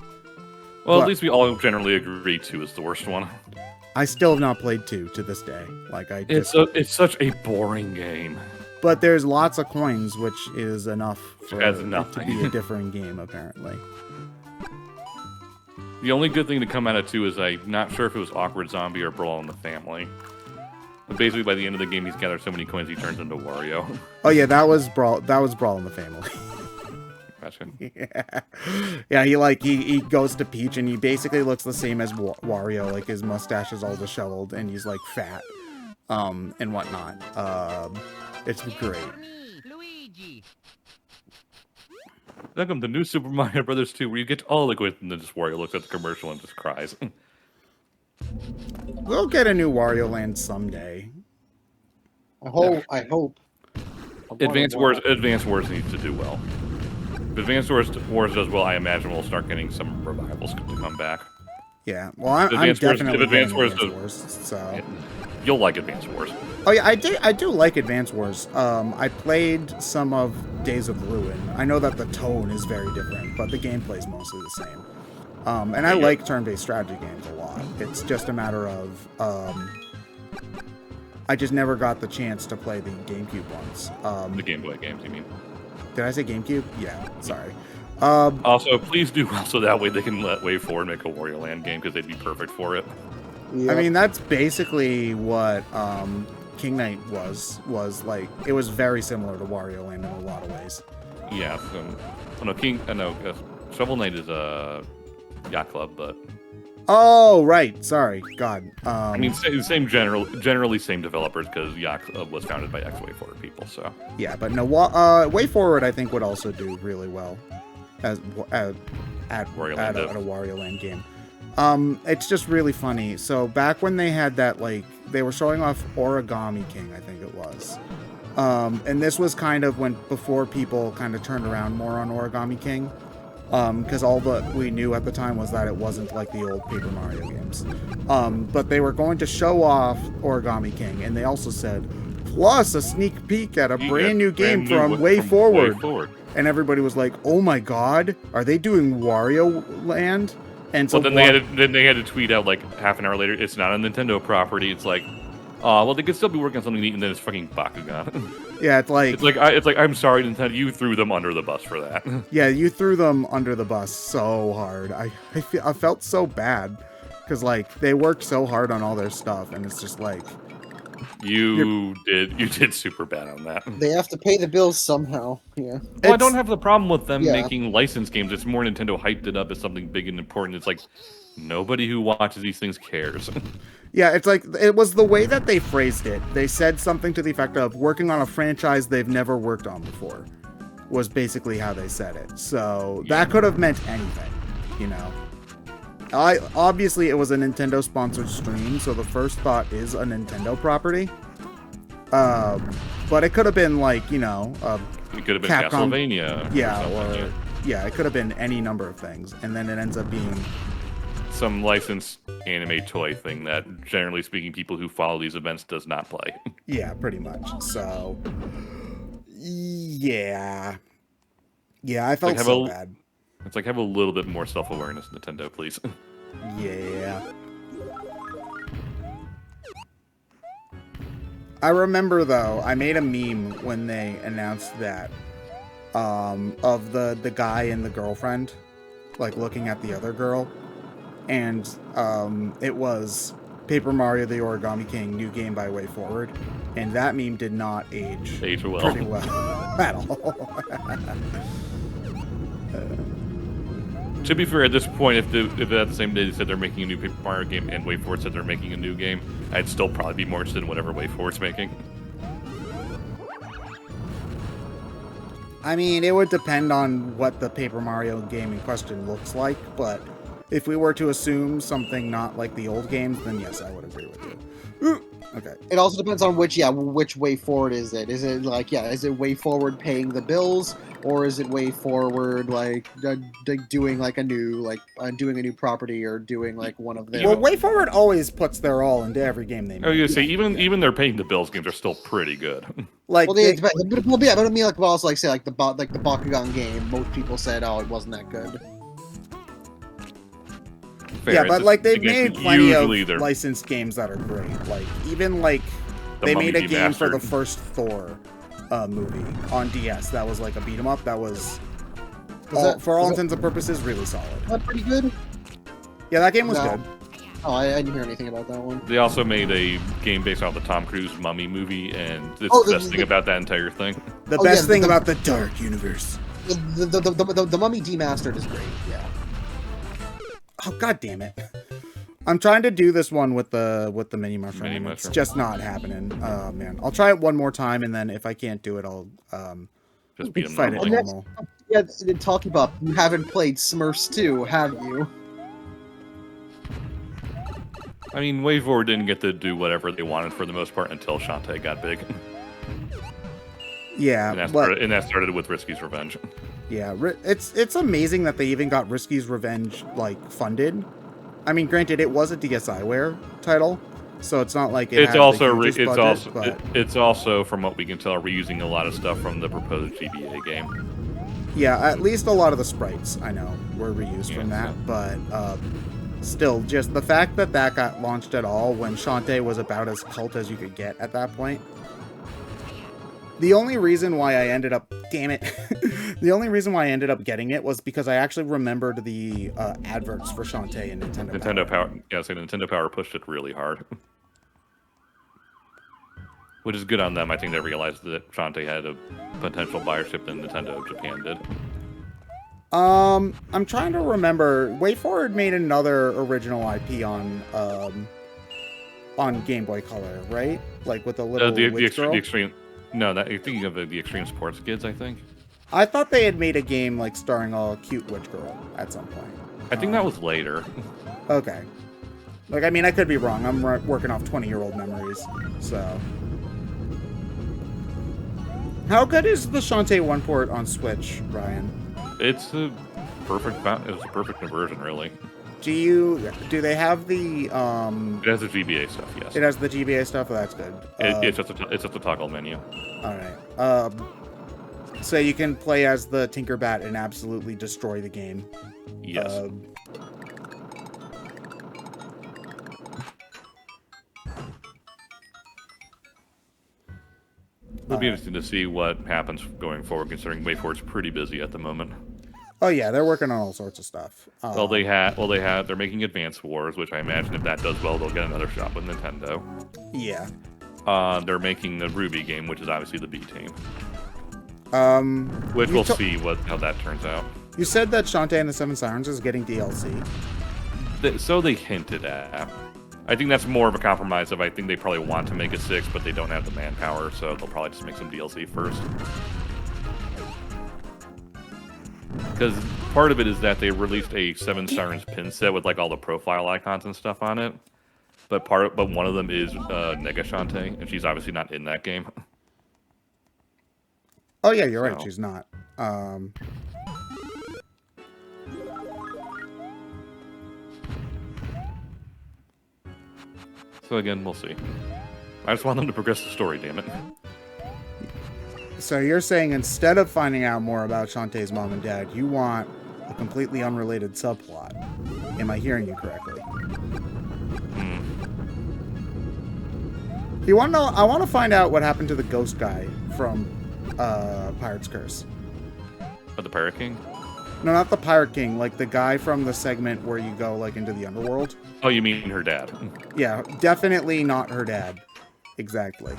Speaker 2: Well,
Speaker 1: But-
Speaker 2: at least we all generally agree 2 is the worst one.
Speaker 1: I still have not played 2 to this day. Like, I just...
Speaker 2: It's such a boring game.
Speaker 1: But there's lots of coins, which is enough for
Speaker 2: Adds
Speaker 1: it to
Speaker 2: nothing.
Speaker 1: be a different game, apparently.
Speaker 2: The only good thing to come out of 2 is I'm not sure if it was Awkward Zombie or Brawl in the Family. But basically, by the end of the game, he's gathered so many coins he turns into Wario.
Speaker 1: Oh yeah, that was Brawl in the Family.
Speaker 2: Gotcha.
Speaker 1: Yeah. He goes to Peach and he basically looks the same as Wario. Like his mustache is all disheveled and he's like fat, and whatnot. It's great.
Speaker 2: Welcome to New Super Mario Brothers 2, where you get all the good, and then just Wario looks at the commercial and just cries.
Speaker 1: We'll get a new Wario Land someday.
Speaker 3: I hope.
Speaker 2: Advance Wars needs to do well. If Advance Wars does well, I imagine we'll start getting some revivals to come back.
Speaker 1: Yeah, well, I'm definitely
Speaker 2: Advance
Speaker 1: Wars,
Speaker 2: Wars,
Speaker 1: so
Speaker 2: yeah, you'll like Advance Wars.
Speaker 1: Oh yeah, I do like Advance Wars. I played some of Days of Ruin. I know that the tone is very different, but the gameplay is mostly the same. And I like turn-based strategy games a lot. It's just a matter of I just never got the chance to play the GameCube ones.
Speaker 2: The Game Boy games, you mean?
Speaker 1: Did I say GameCube? Yeah, sorry.
Speaker 2: Also, please do so that way they can let WayForward make a Wario Land game because they'd be perfect for it.
Speaker 3: Yep.
Speaker 1: I mean, that's basically what King Knight was like. It was very similar to Wario Land in a lot of ways.
Speaker 2: Yeah. Shovel Knight is a yacht club, but
Speaker 1: Oh, right. Sorry. God.
Speaker 2: I mean, generally same developers because yacht club was founded by ex-WayForward people. So
Speaker 1: yeah, but no. WayForward, I think, would also do really well at a Wario Land game. It's just really funny. So back when they had that, like, they were showing off Origami King, I think it was. And this was kind of before people kind of turned around more on Origami King. Because all that we knew at the time was that it wasn't like the old Paper Mario games. But they were going to show off Origami King, and they also said, plus a sneak peek at a brand new game from WayForward. And everybody was like, oh my god, are they doing Wario Land? And so
Speaker 2: then they had to tweet out like half an hour later, it's not a Nintendo property. It's like, well, they could still be working on something neat, and then it's fucking Bakugan.
Speaker 1: Yeah, it's like
Speaker 2: I'm sorry, Nintendo, you threw them under the bus for that.
Speaker 1: Yeah, you threw them under the bus so hard. I felt so bad because like they worked so hard on all their stuff, and it's just like you did super bad on that.
Speaker 3: They have to pay the bills somehow. Yeah.
Speaker 2: Well, I don't have the problem with them making licensed games. It's more Nintendo hyped it up as something big and important. It's like nobody who watches these things cares.
Speaker 1: Yeah, it's like it was the way that they phrased it. They said something to the effect of working on a franchise they've never worked on before. Was basically how they said it. So that could have meant anything, you know. Obviously it was a Nintendo sponsored stream, so the first thought is a Nintendo property. But it could have been like, you know,
Speaker 2: it could have been
Speaker 1: Capcom,
Speaker 2: Castlevania.
Speaker 1: It could have been any number of things, and then it ends up being
Speaker 2: some licensed anime toy thing that, generally speaking, people who follow these events does not play.
Speaker 1: Yeah, pretty much. So, yeah, I felt so bad.
Speaker 2: It's like, have a little bit more self-awareness, Nintendo, please.
Speaker 1: Yeah. I remember, though, I made a meme when they announced that, of the guy and the girlfriend, like, looking at the other girl. And it was Paper Mario the Origami King, new game by WayForward. And that meme did not age
Speaker 2: well.
Speaker 1: Pretty well at all.
Speaker 2: To be fair, at this point, if at the same day they said they're making a new Paper Mario game and WayForward said they're making a new game, I'd still probably be more interested in whatever WayForward's making.
Speaker 1: I mean, it would depend on what the Paper Mario game in question looks like, but if we were to assume something not like the old games, then yes, I would agree with you. Ooh, okay.
Speaker 3: It also depends on which WayForward is it? Is it like, is it WayForward paying the bills, or is it WayForward like doing like a new doing a new property or doing like one of their?
Speaker 1: Well, WayForward always puts their all into every game they make.
Speaker 2: I was gonna say even their paying the bills games are still pretty good.
Speaker 1: Like,
Speaker 3: but I mean, like, also like say like the Bakugan game. Most people said, oh, it wasn't that good.
Speaker 2: Fair.
Speaker 1: Yeah, but like they've made plenty of
Speaker 2: they're...
Speaker 1: licensed games that are great. Like even like they made a game for the first Thor movie on DS. That was like a beat 'em up. That was for all intents and purposes really solid.
Speaker 3: That pretty good.
Speaker 1: Yeah, that game was good.
Speaker 3: Oh, I didn't hear anything about that one.
Speaker 2: They also made a game based on the Tom Cruise Mummy movie, and it's the best thing about that entire thing.
Speaker 1: The best thing about the Dark Universe.
Speaker 3: The Mummy Demastered is great. Yeah.
Speaker 1: Oh, god damn it. I'm trying to do this one with the mini mushroom,
Speaker 2: Mini
Speaker 1: and
Speaker 2: mushroom.
Speaker 1: it's just not happening. Oh man, I'll try it one more time, and then if I can't do it, I'll
Speaker 2: Just beat him
Speaker 1: fight it
Speaker 2: normally.
Speaker 1: normal.
Speaker 3: Yeah, talking about, you haven't played Smurfs 2, have you?
Speaker 2: I mean, WayForward didn't get to do whatever they wanted for the most part until Shantae got big.
Speaker 1: Yeah,
Speaker 2: And that started with Risky's Revenge.
Speaker 1: yeah, it's amazing that they even got Risky's Revenge like funded. I mean, granted, it was a DSiWare title, so it's not like
Speaker 2: It's
Speaker 1: had
Speaker 2: also
Speaker 1: the hugest budget, but
Speaker 2: it's also, from what we can tell, reusing a lot of stuff from the proposed GBA game.
Speaker 1: yeah, at least a lot of the sprites I know were reused from
Speaker 2: Yeah,
Speaker 1: that. But still, just the fact that that got launched at all when Shantae was about as cult as you could get at that point. The only reason why I ended up, damn it, the only reason why I ended up getting it was because I actually remembered the adverts for Shantae and Nintendo Power.
Speaker 2: Yeah, so Nintendo Power pushed it really hard. Which is good on them. I think they realized that Shantae had a potential buyership than Nintendo of Japan did.
Speaker 1: I'm trying to remember. WayForward made another original IP on Game Boy Color, right? Like with a little
Speaker 2: The
Speaker 1: witch girl?
Speaker 2: extreme. No, you're thinking of the Extreme Sports Kids, I think.
Speaker 1: I thought they had made a game like starring a cute witch girl at some point.
Speaker 2: I think that was later.
Speaker 1: Okay. Like, I mean, I could be wrong. I'm working off 20-year-old memories, so. How good is the Shantae 1 port on Switch, Ryan?
Speaker 2: It's a perfect conversion, really.
Speaker 1: Do they have the
Speaker 2: It has the GBA stuff, yes.
Speaker 1: It has the GBA stuff. That's good.
Speaker 2: It's just a toggle menu.
Speaker 1: All right. So you can play as the Tinkerbat and absolutely destroy the game.
Speaker 2: Yes. It'll be interesting to see what happens going forward, considering WayForward's pretty busy at the moment.
Speaker 1: Oh yeah, they're working on all sorts of stuff.
Speaker 2: They're making Advance Wars, which I imagine if that does well, they'll get another shot with Nintendo.
Speaker 1: Yeah.
Speaker 2: They're making the Ruby game, which is obviously the B team. Which we'll see how that turns out.
Speaker 1: You said that Shantae and the Seven Sirens is getting DLC.
Speaker 2: So they hinted at. I think that's more of a compromise of I think they probably want to make a 6, but they don't have the manpower, so they'll probably just make some DLC first. Because part of it is that they released a Seven Sirens pin set with like all the profile icons and stuff on it. But one of them is Nega Shantae, and she's obviously not in that game.
Speaker 1: Oh yeah, you're right. She's not.
Speaker 2: So again, we'll see. I just want them to progress the story, damn it.
Speaker 1: So you're saying instead of finding out more about Shantae's mom and dad, you want a completely unrelated subplot. Am I hearing you correctly? You want to know? I want to find out what happened to the ghost guy from Pirate's Curse.
Speaker 2: But the Pirate King?
Speaker 1: No, not the Pirate King. Like the guy from the segment where you go like into the underworld.
Speaker 2: Oh, you mean her dad?
Speaker 1: Yeah, definitely not her dad. Exactly.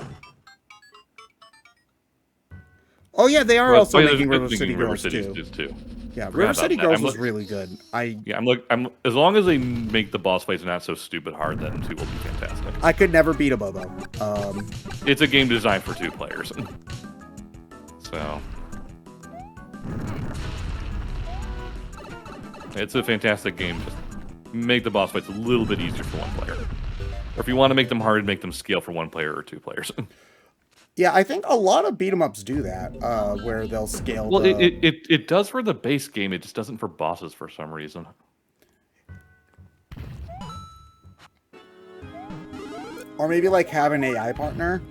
Speaker 1: Oh yeah, they are also making River City Girls too. Yeah, River City Girls was really good.
Speaker 2: I'm as long as they make the boss fights not so stupid hard, then 2 will be fantastic.
Speaker 1: I could never beat a Bobo.
Speaker 2: It's a game designed for 2 players. So it's a fantastic game. Just make the boss fights a little bit easier for 1 player. Or if you want to make them hard, make them scale for 1 player or 2 players.
Speaker 1: Yeah, I think a lot of beat 'em ups do that, where they'll scale.
Speaker 2: Well, it does for the base game. It just doesn't for bosses for some reason.
Speaker 1: Or maybe like have an AI partner,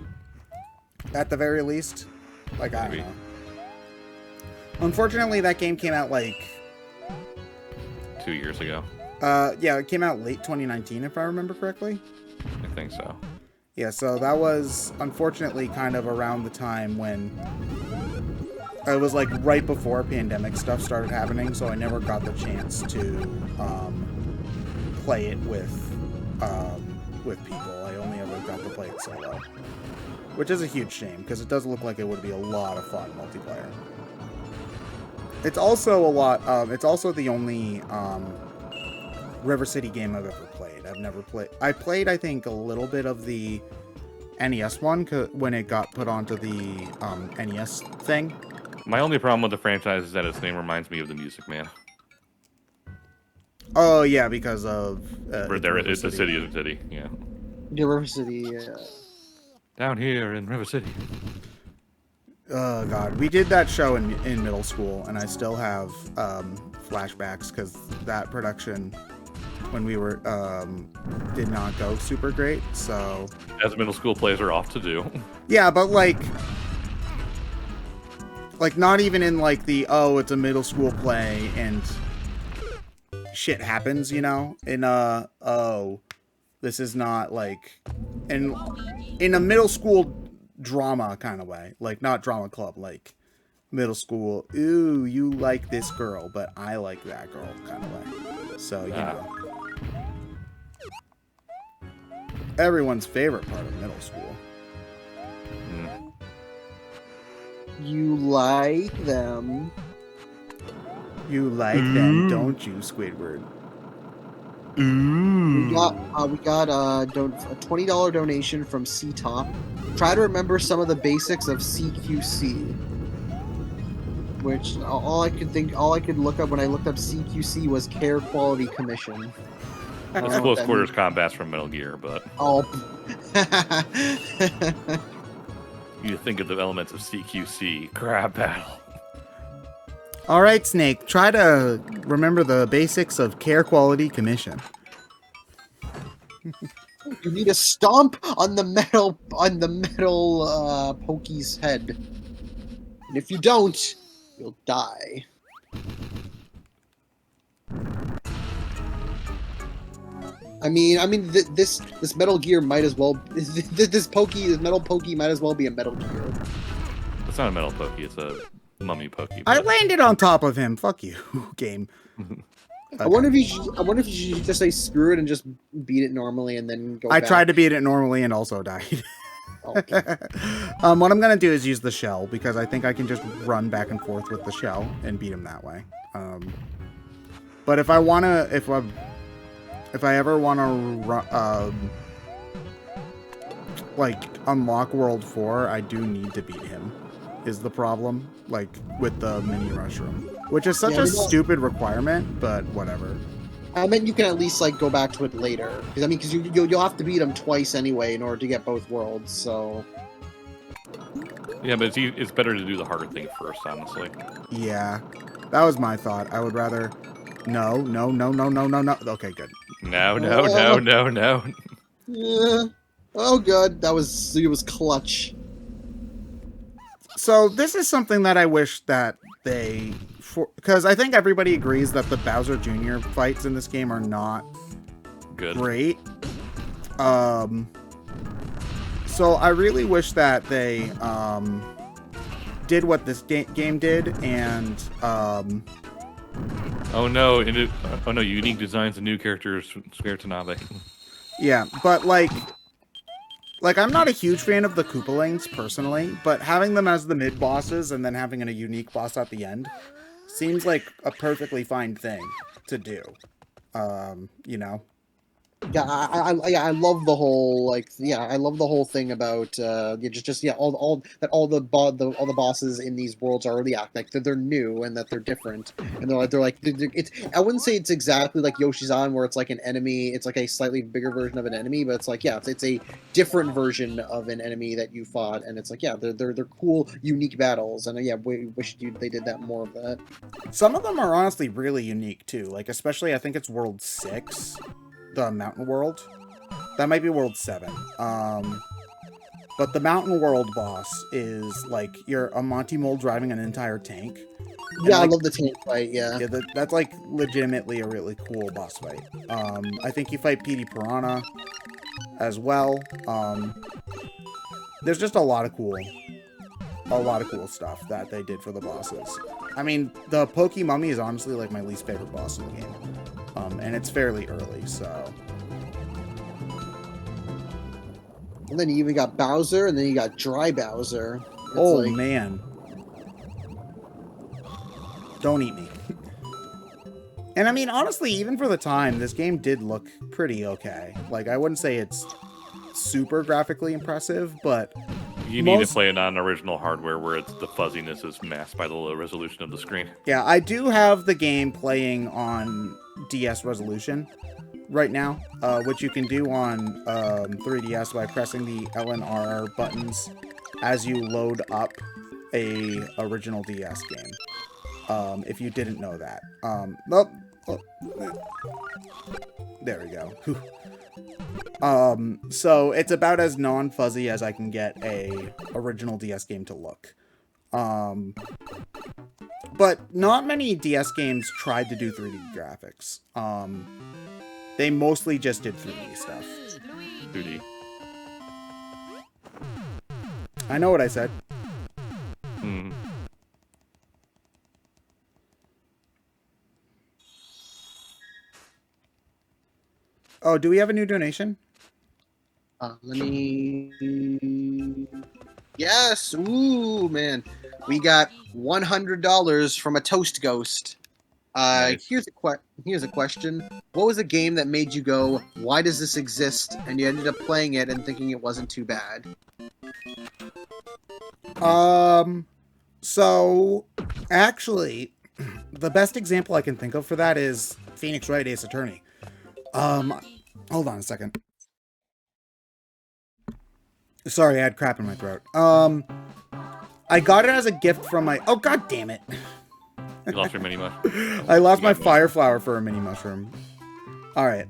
Speaker 1: at the very least. Like I don't know. Unfortunately, that game came out like
Speaker 2: 2 years ago.
Speaker 1: Yeah, it came out late 2019, if I remember correctly.
Speaker 2: I think so.
Speaker 1: Yeah, so that was unfortunately kind of around the time when it was like right before pandemic stuff started happening, so I never got the chance to play it with people. I only ever got to play it solo, which is a huge shame because it does look like it would be a lot of fun multiplayer. It's also a lot. It's also the only River City game I've ever played. I've never played. I played, I think, a little bit of the NES one when it got put onto the NES thing.
Speaker 2: My only problem with the franchise is that its name reminds me of the Music Man.
Speaker 1: Oh yeah, because of
Speaker 2: It's the city is a city, yeah.
Speaker 3: Yeah, River City.
Speaker 2: Down here in River City.
Speaker 1: Oh god, we did that show in middle school, and I still have flashbacks because that production, when we were did not go super great. So
Speaker 2: as middle school plays are off to do.
Speaker 1: Yeah, but like not even in like the it's a middle school play and shit happens, you know? In this is not like in a middle school drama kind of way, like not drama club, like middle school. Ooh, you like this girl, but I like that girl kind of way. So you know, everyone's favorite part of middle school.
Speaker 3: You like them.
Speaker 1: You like them, don't you, Squidward?
Speaker 3: We got a $20 donation from C-Top. Try to remember some of the basics of CQC. Which all I could look up when I looked up CQC was Care Quality Commission.
Speaker 2: It's close quarters combats from Metal Gear, but you think of the elements of CQC, crab battle.
Speaker 1: All right, Snake. Try to remember the basics of Care Quality Commission.
Speaker 3: You need to stomp on the metal Pokey's head, and if you don't, you'll die. I mean, this Metal Gear might as well this metal Pokey might as well be a Metal Gear.
Speaker 2: It's not a metal Pokey. It's a mummy Pokey.
Speaker 1: I landed on top of him. Fuck you, game. Okay.
Speaker 3: I wonder if you should just say screw it and just beat it normally and then go.
Speaker 1: I
Speaker 3: back.
Speaker 1: tried to beat it normally and also died.
Speaker 3: Okay.
Speaker 1: What I'm gonna do is use the shell because I think I can just run back and forth with the shell and beat him that way. But if I ever wanna like unlock World 4, I do need to beat him. Is the problem, like with the mini mushroom, which is such a stupid requirement, but whatever.
Speaker 3: I meant you can at least like go back to it later, because you'll have to beat him twice anyway in order to get both worlds. So
Speaker 2: yeah, but it's better to do the harder thing first, honestly.
Speaker 1: Yeah, that was my thought. I would rather. No. Okay, good.
Speaker 2: No.
Speaker 3: Yeah. Oh, good. It was clutch.
Speaker 1: So this is something that I wish that because I think everybody agrees that the Bowser Jr. fights in this game are not great. So I really wish that they did what this game did and
Speaker 2: oh no, unique designs and new characters scared Tanabe.
Speaker 1: Yeah, but like I'm not a huge fan of the Koopalings personally, but having them as the mid bosses and then having a unique boss at the end seems like a perfectly fine thing to do. You know.
Speaker 3: Yeah, I love the whole I love the whole thing about all the bosses in these worlds already act like they're new and that they're different, and it's I wouldn't say it's exactly like Yoshi's Island where it's like an enemy, it's like a slightly bigger version of an enemy, but it's like it's a different version of an enemy that you fought, and it's like they're cool unique battles, and we wish they did that more of that.
Speaker 1: Some of them are honestly really unique too, like especially I think it's World 6. The Mountain World. That might be World 7. But the Mountain World boss is like you're a Monty Mole driving an entire tank.
Speaker 3: Yeah, I love the tank fight, yeah.
Speaker 1: Yeah, that's like legitimately a really cool boss fight. I think you fight Petey Piranha as well. There's just a lot of cool stuff that they did for the bosses. I mean, the Pokey Mummy is honestly like my least favorite boss in the game. And it's fairly early, so.
Speaker 3: And then you even got Bowser, and then you got Dry Bowser.
Speaker 1: Man. Don't eat me. And I mean, honestly, even for the time, this game did look pretty okay. Like, I wouldn't say it's super graphically impressive, but
Speaker 2: You need to play it on original hardware where the fuzziness is masked by the low resolution of the screen.
Speaker 1: Yeah, I do have the game playing on DS resolution right now, which you can do on 3DS by pressing the L and R buttons as you load up a original DS game. If you didn't know that. There we go. So it's about as non-fuzzy as I can get a original DS game to look. But not many DS games tried to do 3D graphics. They mostly just did 3D stuff.
Speaker 2: 2D.
Speaker 1: I know what I said.
Speaker 2: Hmm.
Speaker 1: Oh, do we have a new donation?
Speaker 3: Let me. Yes. Ooh, man. We got $100 from a Toast Ghost.
Speaker 2: Nice.
Speaker 3: Here's a question. What was a game that made you go, "Why does this exist?" and you ended up playing it and thinking it wasn't too bad?
Speaker 1: So actually, the best example I can think of for that is Phoenix Wright Ace Attorney. Hold on a second. Sorry, I had crap in my throat. I got it as a gift from my... Oh, god damn it.
Speaker 2: You lost your mini mushroom.
Speaker 1: I lost my fire flower for a mini mushroom. Alright,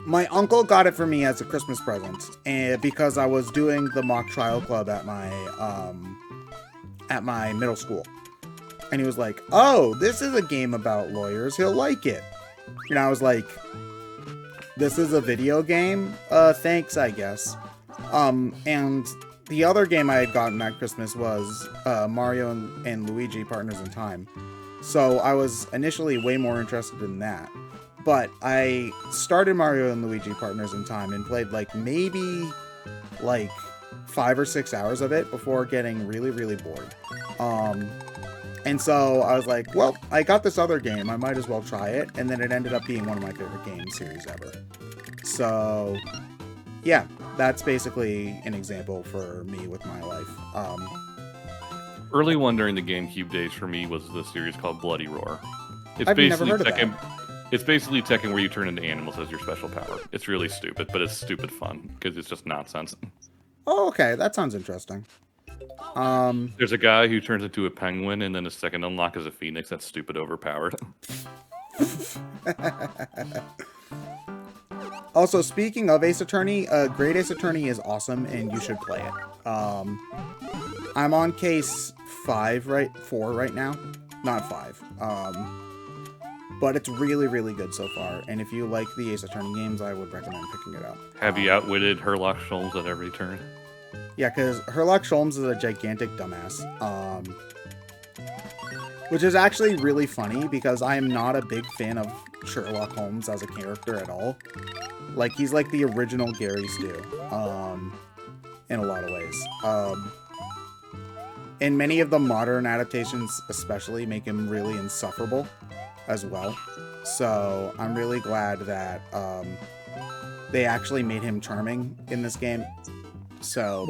Speaker 1: my uncle got it for me as a Christmas present, and because I was doing the mock trial club at my middle school. And he was like, "Oh, this is a game about lawyers. He'll like it." And I was like, "This is a video game? Thanks, I guess." And the other game I had gotten that Christmas was Mario and Luigi Partners in Time. So I was initially way more interested in that. But I started Mario and Luigi Partners in Time and played maybe 5 or 6 hours of it before getting really, really bored. And so I was like, well, I got this other game, I might as well try it. And then it ended up being one of my favorite game series ever. So yeah, that's basically an example for me with my life.
Speaker 2: Early one during the GameCube days for me was the series called Bloody Roar.
Speaker 1: I've never heard of that.
Speaker 2: It's basically Tekken where you turn into animals as your special power. It's really stupid, but it's stupid fun because it's just nonsense.
Speaker 1: Oh, okay, that sounds interesting.
Speaker 2: There's a guy who turns into a penguin, and then his second unlock is a phoenix. That's stupid overpowered.
Speaker 1: Also, speaking of Ace Attorney, Great Ace Attorney is awesome, and you should play it. I'm on case 4 right now. Not 5. But it's really, really good so far. And if you like the Ace Attorney games, I would recommend picking it up.
Speaker 2: Have you outwitted Herlock Sholmes at every turn?
Speaker 1: Yeah, because Herlock Sholmes is a gigantic dumbass. Which is actually really funny because I am not a big fan of Sherlock Holmes as a character at all. He's like the original Gary Stu, in a lot of ways. And many of the modern adaptations especially make him really insufferable as well. So I'm really glad that they actually made him charming in this game. So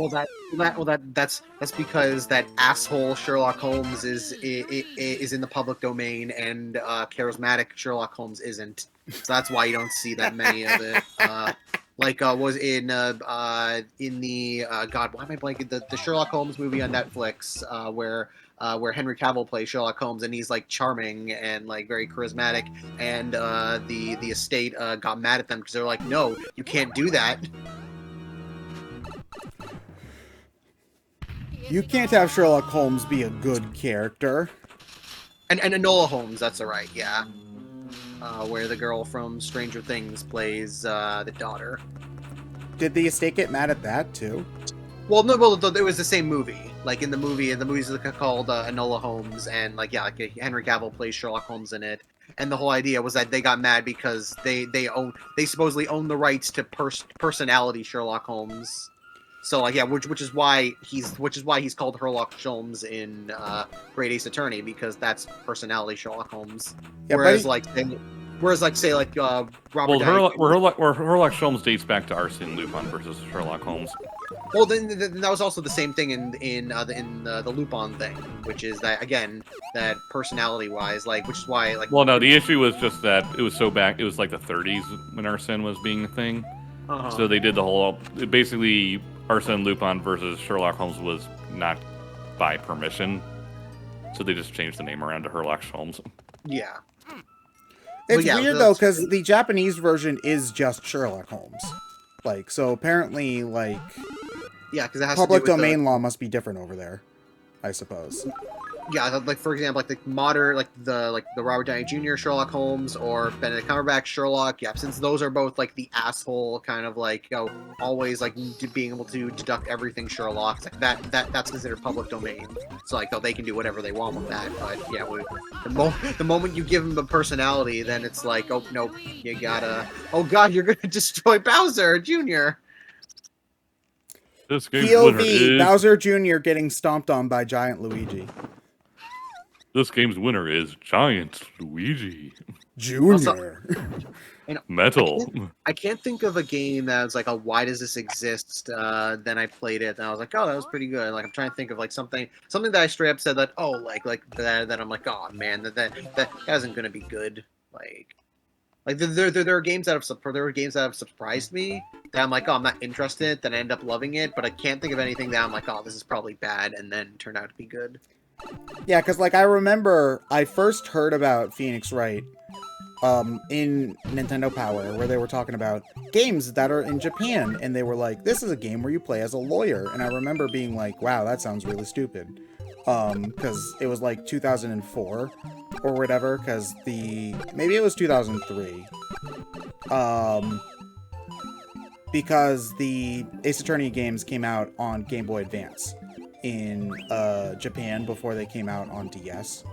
Speaker 3: that's because that asshole Sherlock Holmes is in the public domain and charismatic Sherlock Holmes isn't. So that's why you don't see that many of it. Was in the God, why am I blanking, the Sherlock Holmes movie on Netflix where Henry Cavill plays Sherlock Holmes and he's charming and very charismatic, and the estate got mad at them because they're like, "No, you can't do that."
Speaker 1: You can't have Sherlock Holmes be a good character.
Speaker 3: And Enola Holmes, that's right, yeah. Where the girl from Stranger Things plays the daughter.
Speaker 1: Did the estate get mad at that too?
Speaker 3: Well, no, it was the same movie. In the movie's called Enola Holmes, and Henry Cavill plays Sherlock Holmes in it. And the whole idea was that they got mad because they supposedly own the rights to personality Sherlock Holmes. So like yeah, which is why he's called Sherlock Holmes in Great Ace Attorney, because that's personality Sherlock Holmes.
Speaker 1: Yeah,
Speaker 3: Whereas
Speaker 1: but
Speaker 3: say Robert
Speaker 2: Well,
Speaker 3: Downey.
Speaker 2: Sherlock Holmes dates back to Arsene Lupin versus Sherlock Holmes.
Speaker 3: Well, then that was also the same thing in the Lupin thing, which is that again that personality wise, like which is why like.
Speaker 2: Well, no, the issue was just that it was so back. It was like the 30s when Arsene was being a thing. So they did the whole. Basically, Arsene Lupin versus Sherlock Holmes was not by permission. So they just changed the name around to Sherlock Holmes.
Speaker 3: Yeah.
Speaker 1: it's weird though, because the Japanese version is just Sherlock Holmes. Like, so apparently, like,
Speaker 3: yeah, because it has
Speaker 1: public
Speaker 3: to do with
Speaker 1: domain law must be different over there, I suppose.
Speaker 3: Yeah, like for example, like the modern, like the Robert Downey Jr. Sherlock Holmes or Benedict Cumberbatch Sherlock. Yeah, since those are both like the asshole kind of like always like being able to deduct everything Sherlock. It's like that's considered public domain. So like they can do whatever they want with that. But yeah, the moment you give them a personality, then it's like oh no, you gotta God, you're gonna destroy Bowser Jr.
Speaker 2: This game's winner
Speaker 1: POV,
Speaker 2: is
Speaker 1: Bowser Jr. getting stomped on by Giant Luigi.
Speaker 2: This game's winner is Giant Luigi.
Speaker 1: Junior.
Speaker 2: Metal.
Speaker 3: I can't think of a game that was like, "Oh, why does this exist?" Then I played it, and I was like, "Oh, that was pretty good." Like I'm trying to think of like something that I straight up said that, "Oh, like that." I'm like, "Oh man, that isn't gonna be good." Like there are games that have surprised me that I'm like, "Oh, I'm not interested." Then I end up loving it, but I can't think of anything that I'm like, "Oh, this is probably bad," and then turned out to be good.
Speaker 1: Yeah, because like I remember I first heard about Phoenix Wright in Nintendo Power, where they were talking about games that are in Japan, and they were like, this is a game where you play as a lawyer, and I remember being like, wow, that sounds really stupid, because it was like 2004 or whatever, because maybe it was 2003, because the Ace Attorney games came out on Game Boy Advance in Japan before they came out on DS.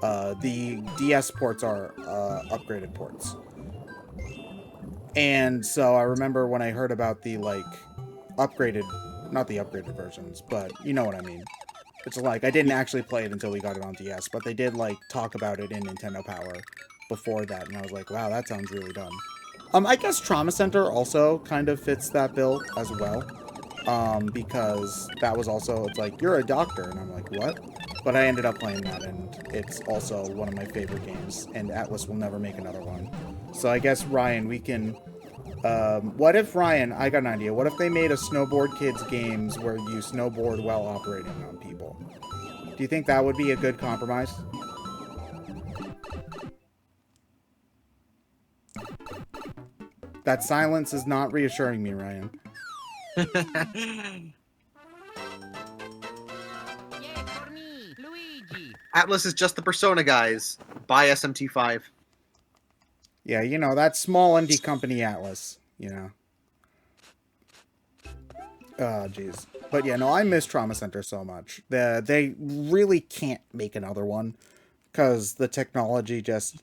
Speaker 1: The DS ports are upgraded ports. And so I remember when I heard about the, like, upgraded, not the upgraded versions, but you know what I mean. It's like, I didn't actually play it until we got it on DS, but they did, like, talk about it in Nintendo Power before that, and I was like, wow, that sounds really dumb. I guess Trauma Center also kind of fits that bill as well. Because that was also, it's like, you're a doctor, and I'm like, what? But I ended up playing that, and it's also one of my favorite games, and Atlas will never make another one. So I guess, Ryan, we can, what if, Ryan, I got an idea, what if they made a Snowboard Kids games where you snowboard while operating on people? Do you think that would be a good compromise? That silence is not reassuring me, Ryan.
Speaker 3: Atlas is just the Persona, guys. Buy SMT5.
Speaker 1: Yeah, you know, that small indie company Atlas, you know. Oh, jeez. But yeah, no, I miss Trauma Center so much. They really can't make another one, because the technology just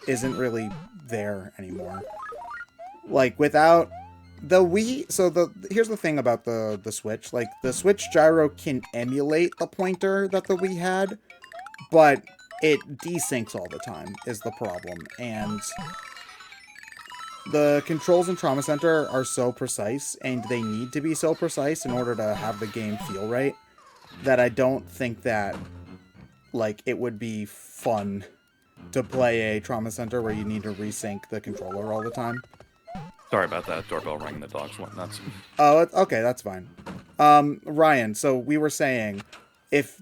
Speaker 1: isn't really there anymore. Like, without the Wii, so here's the thing about the Switch. Like, the Switch gyro can emulate the pointer that the Wii had, but it desyncs all the time, is the problem. And the controls in Trauma Center are so precise, and they need to be so precise in order to have the game feel right, that I don't think that, like, it would be fun to play a Trauma Center where you need to resync the controller all the time.
Speaker 2: Sorry about that. Doorbell rang. The dogs went nuts.
Speaker 1: Oh, okay, that's fine. Ryan, so we were saying, if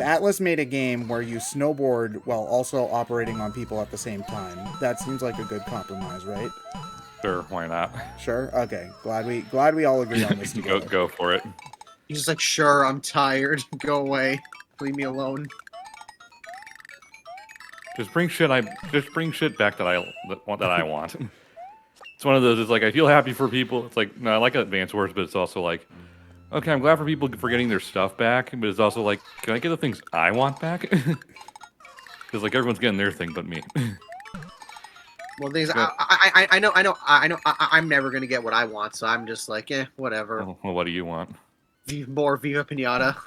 Speaker 1: Atlas made a game where you snowboard while also operating on people at the same time, that seems like a good compromise, right?
Speaker 2: Sure, why not?
Speaker 1: Sure. Okay. Glad we all agree on this together.
Speaker 2: Go for it.
Speaker 3: He's just like, sure, I'm tired. Go away. Leave me alone.
Speaker 2: Just bring shit back that I want. It's one of those. It's like I feel happy for people. It's like no, I like Advance Wars, but it's also like, okay, I'm glad for people for getting their stuff back. But it's also like, can I get the things I want back? Because like everyone's getting their thing, but me.
Speaker 3: Well, things
Speaker 2: Yeah.
Speaker 3: I'm never gonna get what I want, so I'm just like, whatever.
Speaker 2: Oh, well, what do you want?
Speaker 3: More Viva Pinata,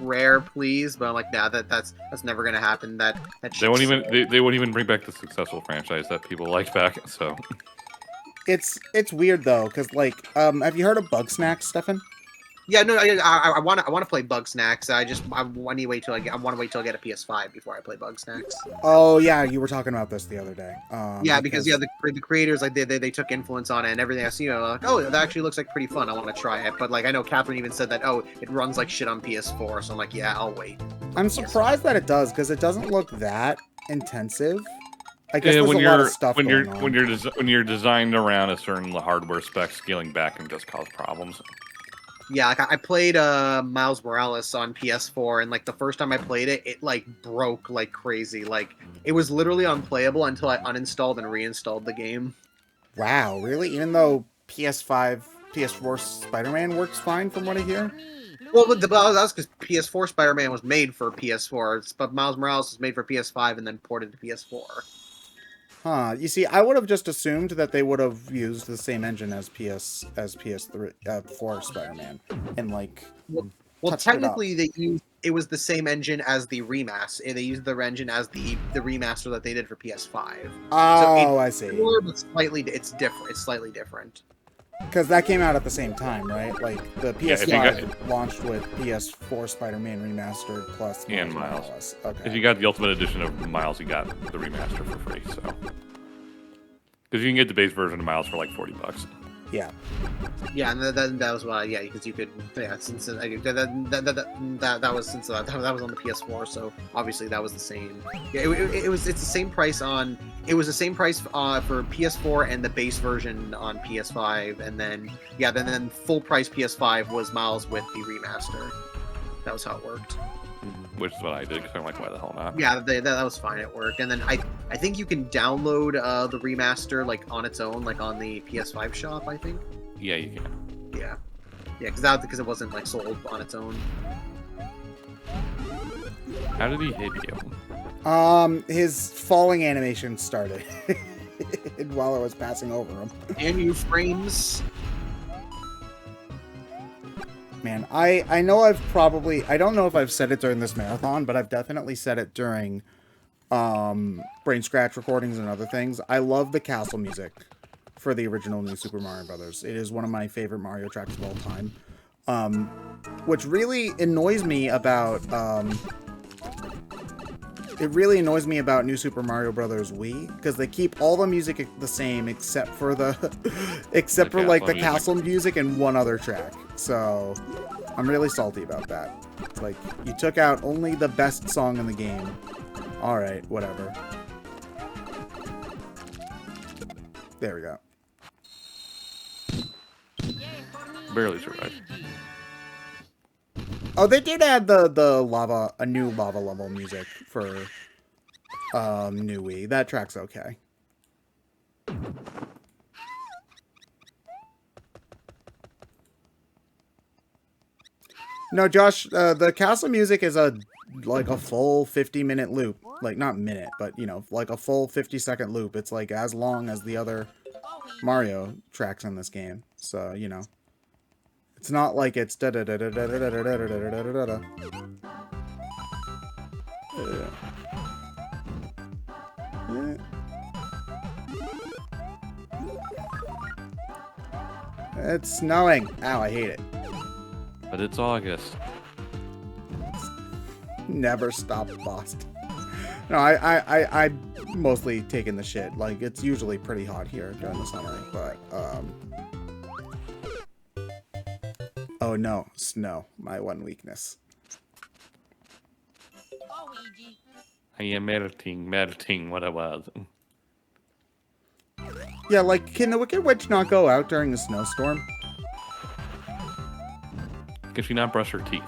Speaker 3: rare, please. But I'm like, nah, that's never gonna happen. That
Speaker 2: They won't
Speaker 3: shit's
Speaker 2: even they won't even bring back the successful franchise that people liked back. So
Speaker 1: It's weird though, because like, have you heard of Bug Snacks, Stefan?
Speaker 3: Yeah, no, I want to play Bug Snacks. I want to wait till I want to wait till I get a PS5 before I play Bug Snacks.
Speaker 1: Oh yeah, you were talking about this the other day.
Speaker 3: Yeah, because the creators like they took influence on it and everything. I see, like, oh, that actually looks like pretty fun. I want to try it. But like, I know Catherine even said that, oh, it runs like shit on PS4. So I'm like, yeah, I'll wait.
Speaker 1: I'm surprised that it does, because it doesn't look that intensive. I guess
Speaker 2: yeah,
Speaker 1: there's
Speaker 2: when
Speaker 1: a lot
Speaker 2: you're
Speaker 1: of stuff
Speaker 2: when
Speaker 1: going
Speaker 2: you're
Speaker 1: on.
Speaker 2: when you're designed around a certain hardware spec, scaling back can just cause problems.
Speaker 3: Yeah, like I played Miles Morales on PS4, and like the first time I played it, it like broke like crazy. Like it was literally unplayable until I uninstalled and reinstalled the game.
Speaker 1: Wow, really? Even though PS5, PS4 Spider-Man works fine from what I hear?
Speaker 3: Well, that was because PS4 Spider-Man was made for PS4, but Miles Morales was made for PS5 and then ported to PS4.
Speaker 1: Huh. You see, I would have just assumed that they would have used the same engine as PS3, 4 Spider-Man, and like.
Speaker 3: Well,
Speaker 1: touched it up.
Speaker 3: technically, it was the same engine as the remaster. They used the engine as the remaster that they did for PS5.
Speaker 1: Oh, I see.
Speaker 3: But it's different. It's slightly different.
Speaker 1: Because that came out at the same time, right? Like the
Speaker 2: Yeah, if
Speaker 1: PS5 launched with PS4 Spider-Man Remastered plus
Speaker 2: And Miles.
Speaker 1: Okay.
Speaker 2: If you got the Ultimate Edition of Miles, you got the remaster for free. So because you can get the base version of Miles for like $40.
Speaker 1: Yeah.
Speaker 3: Yeah, and that was why. Yeah, because you could. Yeah, since that was that was on the PS4, so obviously that was the same. Yeah, it's the same price on. It was the same price for PS4 and the base version on PS5, and then then full price PS5 was Miles with the remaster. That was how it worked.
Speaker 2: Which is what I did because I'm like, why the hell not?
Speaker 3: Yeah, that was fine at work. And then I think you can download the remaster like on its own, like on the PS5 shop. I think.
Speaker 2: Yeah, you can.
Speaker 3: Yeah, because it wasn't like sold on its own.
Speaker 2: How did he hit you?
Speaker 1: His falling animation started while I was passing over him.
Speaker 3: And new frames.
Speaker 1: Man, I know I don't know if I've said it during this marathon, but I've definitely said it during Brain Scratch recordings and other things. I love the castle music for the original New Super Mario Brothers. It is one of my favorite Mario tracks of all time. Which really annoys me about New Super Mario Brothers Wii, because they keep all the music the same except for the castle music and one other track. So I'm really salty about that. It's like, you took out only the best song in the game. All right, whatever. There we go.
Speaker 2: Barely survived.
Speaker 1: Oh, they did add a new lava level music for new Wii. That track's okay. No, Josh, the castle music is like a full 50-minute loop. Like, not minute, but, like a full 50-second loop. It's like as long as the other Mario tracks in this game. So, it's not like it's da da da da da da da da da da da da da. It's snowing. Ow, I hate it.
Speaker 2: But it's August.
Speaker 1: Never stop Boston. No, I mostly taking the shit. Like, it's usually pretty hot here during the summer, but oh no, snow, my one weakness.
Speaker 2: I am meditating what I was.
Speaker 1: Yeah, like, can the Wicked Witch not go out during a snowstorm?
Speaker 2: Can she not brush her teeth?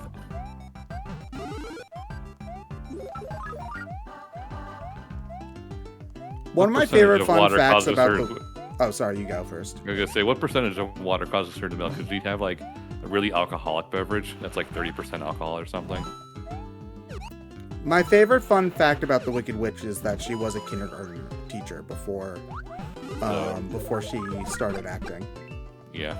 Speaker 1: One of my favorite fun facts about the... Oh, sorry, you go first.
Speaker 2: I was gonna say, what percentage of water causes her to melt? Because she'd have like a really alcoholic beverage that's like 30% alcohol or something.
Speaker 1: My favorite fun fact about the Wicked Witch is that she was a kindergarten teacher before before she started acting.
Speaker 2: Yeah.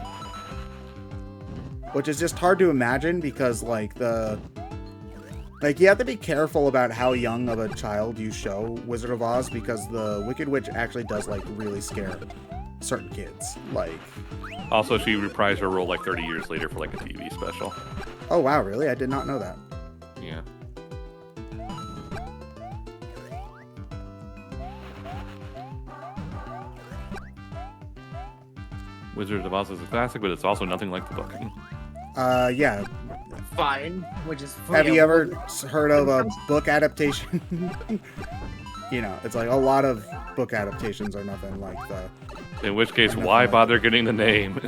Speaker 1: Which is just hard to imagine because, like, you have to be careful about how young of a child you show Wizard of Oz because the Wicked Witch actually does, like, really scare certain kids. Like...
Speaker 2: Also, she reprised her role like 30 years later for like a TV special.
Speaker 1: Oh, wow, really? I did not know that.
Speaker 2: Yeah. Wizard of Oz is a classic, but it's also nothing like the book.
Speaker 1: Yeah.
Speaker 3: Fine, which is
Speaker 1: Have you ever heard of a book adaptation? You know, it's like a lot of book adaptations are nothing like the...
Speaker 2: In which case, why bother getting the name?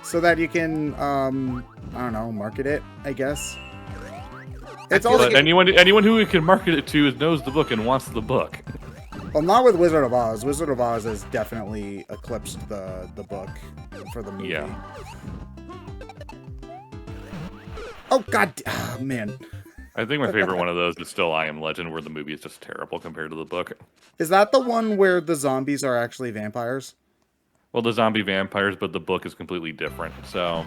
Speaker 1: So that you can, I don't know, market it, I guess. It's
Speaker 2: But
Speaker 1: also...
Speaker 2: anyone who we can market it to knows the book and wants the book.
Speaker 1: Well, not with Wizard of Oz. Wizard of Oz has definitely eclipsed the book for the movie.
Speaker 2: Yeah.
Speaker 1: Oh, God. Oh, man.
Speaker 2: I think my favorite one of those is still I Am Legend, where the movie is just terrible compared to the book.
Speaker 1: Is that the one where the zombies are actually vampires?
Speaker 2: Well, the zombie vampires, but the book is completely different. So,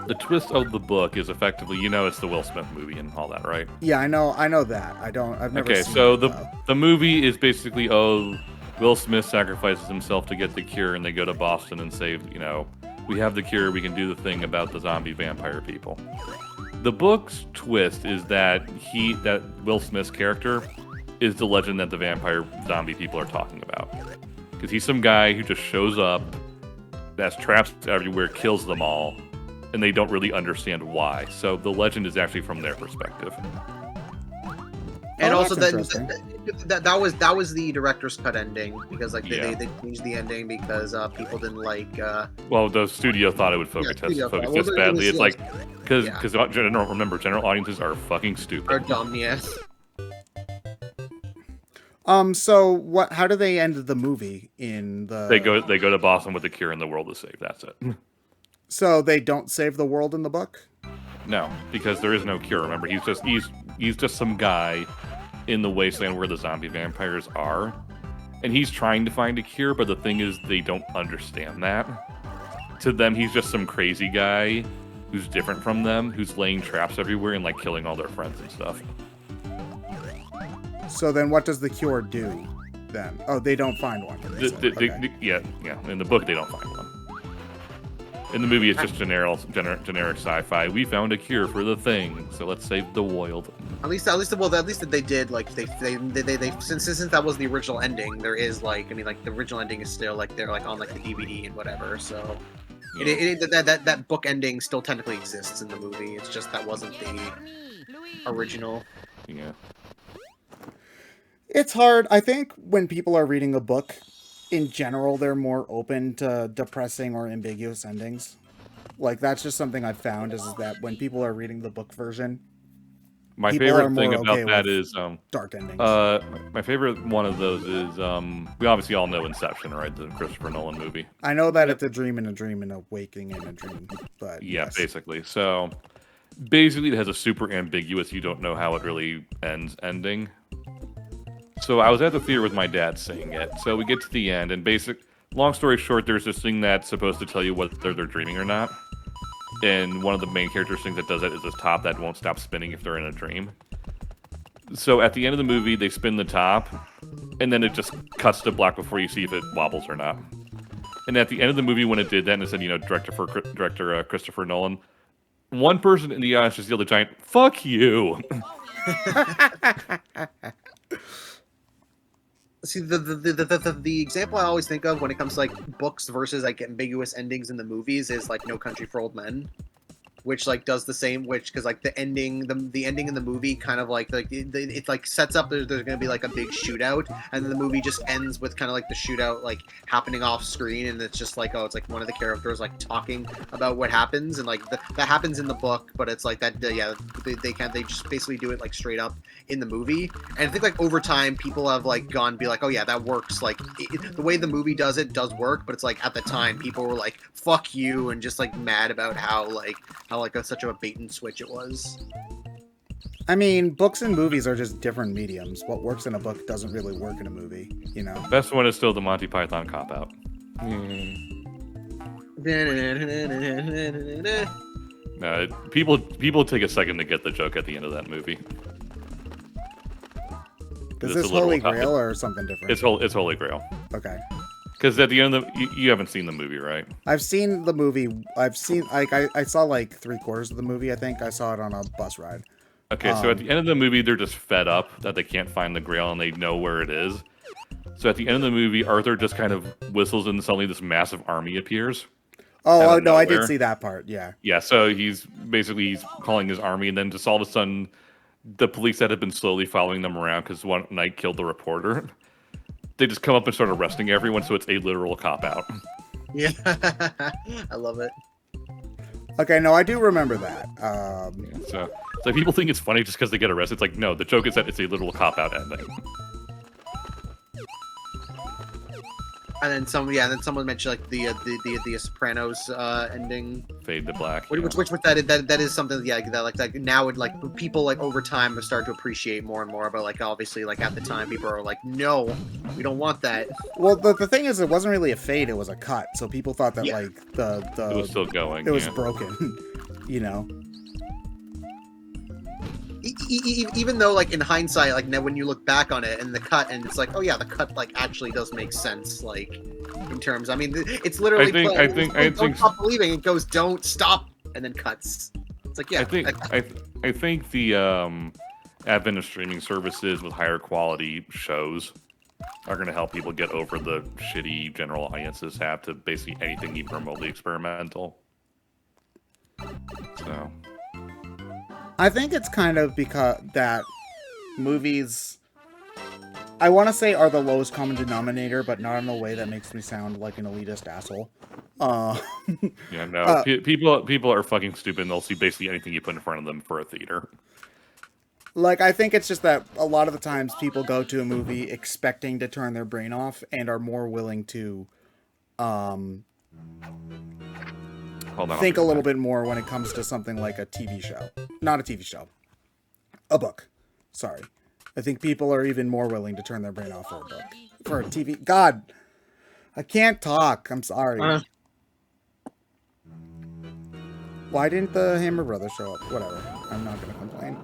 Speaker 2: the twist of the book is effectively, you know, it's the Will Smith movie and all that, right?
Speaker 1: Yeah, I know that. I've never
Speaker 2: Okay,
Speaker 1: seen
Speaker 2: so
Speaker 1: it,
Speaker 2: the movie is basically, Will Smith sacrifices himself to get the cure, and they go to Boston and say, you know, we have the cure, we can do the thing about the zombie vampire people. The book's twist is that Will Smith's character is the legend that the vampire zombie people are talking about. Because he's some guy who just shows up, that's traps everywhere, kills them all, and they don't really understand why. So the legend is actually from their perspective.
Speaker 3: And also
Speaker 1: that's
Speaker 3: that was the director's cut ending because like
Speaker 2: Yeah.
Speaker 3: they changed the ending because people didn't like.
Speaker 2: Well, the studio thought it would focus
Speaker 3: studio thought-
Speaker 2: just
Speaker 3: well,
Speaker 2: badly. It's like because
Speaker 3: Yeah.
Speaker 2: general audiences are fucking
Speaker 3: Or
Speaker 2: stupid.
Speaker 3: dumb, yes.
Speaker 1: So how do they end the movie in the...
Speaker 2: They go to Boston with the cure and the world is saved. That's it.
Speaker 1: So they don't save the world in the book?
Speaker 2: No, because there is no cure. Remember, he's just some guy in the wasteland where the zombie vampires are, and he's trying to find a cure. But the thing is, they don't understand that. To them, he's just some crazy guy who's different from them, who's laying traps everywhere and like killing all their friends and stuff.
Speaker 1: So then what does the cure do then? Oh, they don't find one. Okay.
Speaker 2: Yeah. In the book, they don't find one. In the movie, it's just generic sci-fi. We found a cure for the thing, so let's save the world.
Speaker 3: At least they did like they since that was the original ending. There is like the original ending is still like they're like on like the DVD and whatever. So
Speaker 2: Yeah.
Speaker 3: that book ending still technically exists in the movie. It's just that wasn't the original.
Speaker 2: Yeah.
Speaker 1: It's hard. I think when people are reading a book, in general, they're more open to depressing or ambiguous endings. Like, that's just something I've found, is that when people are reading the book version,
Speaker 2: My
Speaker 1: people are
Speaker 2: favorite thing
Speaker 1: more
Speaker 2: about
Speaker 1: okay
Speaker 2: that
Speaker 1: with
Speaker 2: is
Speaker 1: dark endings.
Speaker 2: my favorite one of those is we obviously all know Inception, right? The Christopher Nolan movie.
Speaker 1: I know that it's a dream and a waking in a dream, but
Speaker 2: Yeah,
Speaker 1: yes.
Speaker 2: basically. So basically it has a super ambiguous, you don't know how it really ends ending. So I was at the theater with my dad seeing it. So we get to the end, and long story short, there's this thing that's supposed to tell you whether they're dreaming or not. And one of the main characters' things that does that is this top that won't stop spinning if they're in a dream. So at the end of the movie, they spin the top, and then it just cuts to black before you see if it wobbles or not. And at the end of the movie, when it did that, and it said, director Christopher Nolan, one person in the audience just yelled a giant, "Fuck you!"
Speaker 3: See, the example I always think of when it comes to like books versus like ambiguous endings in the movies is like No Country for Old Men, which like does the same. Because like the ending in the movie kind of like it like sets up there's gonna be like a big shootout, and then the movie just ends with kind of like the shootout like happening off screen, and it's just like it's like one of the characters like talking about what happens, and like that happens in the book, but it's like that they just basically do it like straight up in the movie. And I think like over time people have like be like, oh yeah, that works, like the way the movie does it does work, but it's like at the time people were like fuck you and just like mad about how such a bait and switch it was.
Speaker 1: I mean, books and movies are just different mediums. What works in a book doesn't really work in a movie, you know?
Speaker 2: Best one is still the Monty Python cop-out. No, people take a second to get the joke at the end of that movie.
Speaker 1: Is this Holy Grail or something different?
Speaker 2: It's Holy Grail.
Speaker 1: Okay.
Speaker 2: Because at the end of you haven't seen the movie, right?
Speaker 1: I've seen the movie. I've seen I saw like 3/4 of the movie. I think I saw it on a bus ride.
Speaker 2: Okay, so at the end of the movie, they're just fed up that they can't find the Grail and they know where it is. So at the end of the movie, Arthur just kind of whistles and suddenly this massive army appears.
Speaker 1: Oh no, I did see that part. Yeah.
Speaker 2: Yeah, so he's calling his army, and then just all of a sudden, the police that had been slowly following them around because one night killed the reporter, they just come up and start arresting everyone. So it's a literal cop out.
Speaker 3: Yeah, I love it.
Speaker 1: Okay, no, I do remember that.
Speaker 2: So people think it's funny just because they get arrested. It's like, no, the joke is that it's a literal cop out ending.
Speaker 3: And then someone mentioned like the Sopranos ending.
Speaker 2: Fade to black.
Speaker 3: Which that is something that now would like people like over time have started to appreciate more and more, but like obviously like at the time people are like, no, we don't want that.
Speaker 1: Well, the thing is, it wasn't really a fade; it was a cut. So people thought that like
Speaker 2: it was still going.
Speaker 1: It was broken, you know.
Speaker 3: Even though, like in hindsight, like now when you look back on it and the cut, and it's like, oh yeah, the cut like actually does make sense. Like in terms, I mean, it's literally. I think don't stop believing. It goes, don't stop, and then cuts. It's like, yeah.
Speaker 2: I think the advent of streaming services with higher quality shows are going to help people get over the shitty general audiences have to basically anything even remotely experimental. So.
Speaker 1: I think it's kind of because that movies, I want to say, are the lowest common denominator, but not in a way that makes me sound like an elitist asshole.
Speaker 2: Yeah, no. People are fucking stupid and they'll see basically anything you put in front of them for a theater.
Speaker 1: Like, I think it's just that a lot of the times people go to a movie expecting to turn their brain off and are more willing to think a little bit more when it comes to something like a TV show. Not a TV show. A book. Sorry. I think people are even more willing to turn their brain off for a book. For a TV. God. I can't talk. I'm sorry. Why didn't the Hammer Brothers show up? Whatever. I'm not going to complain.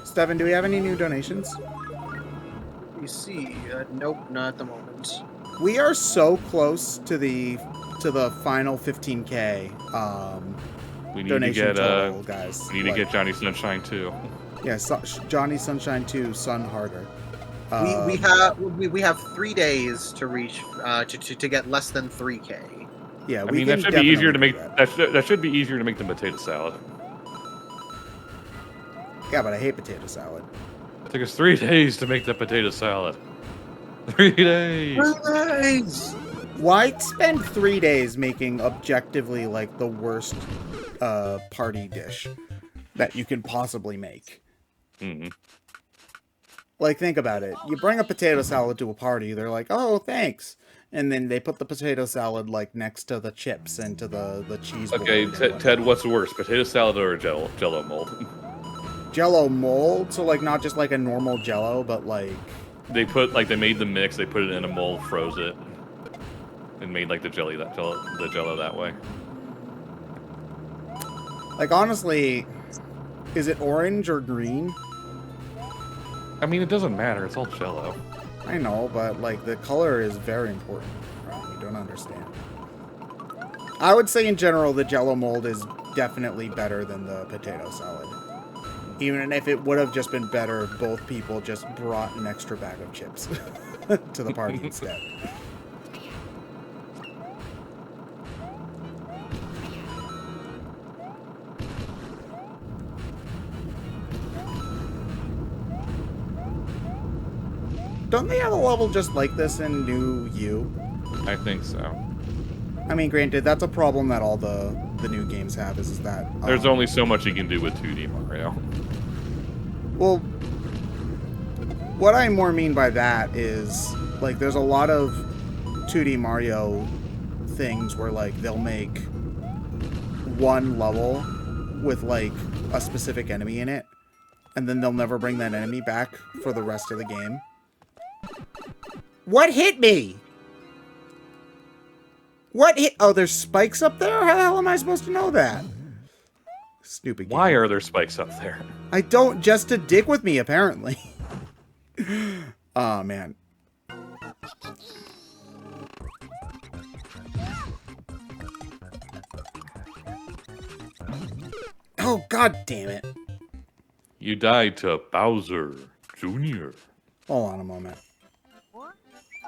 Speaker 1: Steven, do we have any new donations?
Speaker 3: Let me see. Nope, not at the moment.
Speaker 1: We are so close to the final 15K
Speaker 2: we need
Speaker 1: donation
Speaker 2: to get
Speaker 1: total, guys.
Speaker 2: We need to get Johnny Sunshine too.
Speaker 1: Yeah, Johnny Sunshine 2, Sun Harder.
Speaker 3: We have 3 days to reach to get less than 3K.
Speaker 1: Yeah,
Speaker 2: I mean that should be easier to make. That should be easier to make than potato salad.
Speaker 1: Yeah, but I hate potato salad.
Speaker 2: It took us 3 days to make the potato salad. 3 days.
Speaker 3: 3 days.
Speaker 1: Why spend 3 days making objectively like the worst party dish that you can possibly make?
Speaker 2: Mm-hmm.
Speaker 1: Like, think about it. You bring a potato salad to a party, they're like, "Oh, thanks," and then they put the potato salad like next to the chips and to the cheese.
Speaker 2: Okay, Ted, what's worse, potato salad or a Jello mold?
Speaker 1: Jello mold, so like not just like a normal Jello, but like
Speaker 2: they made the mix, they put it in a mold, froze it, and made like the Jello that way.
Speaker 1: Like, honestly, is it orange or green?
Speaker 2: I mean, it doesn't matter. It's all Jello.
Speaker 1: I know, but like the color is very important. Right? You don't understand. I would say in general the Jello mold is definitely better than the potato salad. Even if it would have just been better if both people just brought an extra bag of chips to the party instead. Don't they have a level just like this in New U?
Speaker 2: I think so.
Speaker 1: I mean, granted, that's a problem that all the new games have, is that...
Speaker 2: There's only so much you can do with 2D Mario.
Speaker 1: Well, what I more mean by that is, like, there's a lot of 2D Mario things where, like, they'll make one level with like a specific enemy in it, and then they'll never bring that enemy back for the rest of the game. What hit me? What hit? Oh, there's spikes up there? How the hell am I supposed to know that? Stupid game.
Speaker 2: Why are there spikes up there?
Speaker 1: I don't, just to dig with me, apparently. Oh, man. Oh, god damn it.
Speaker 2: You died to Bowser Jr.
Speaker 1: Hold on a moment.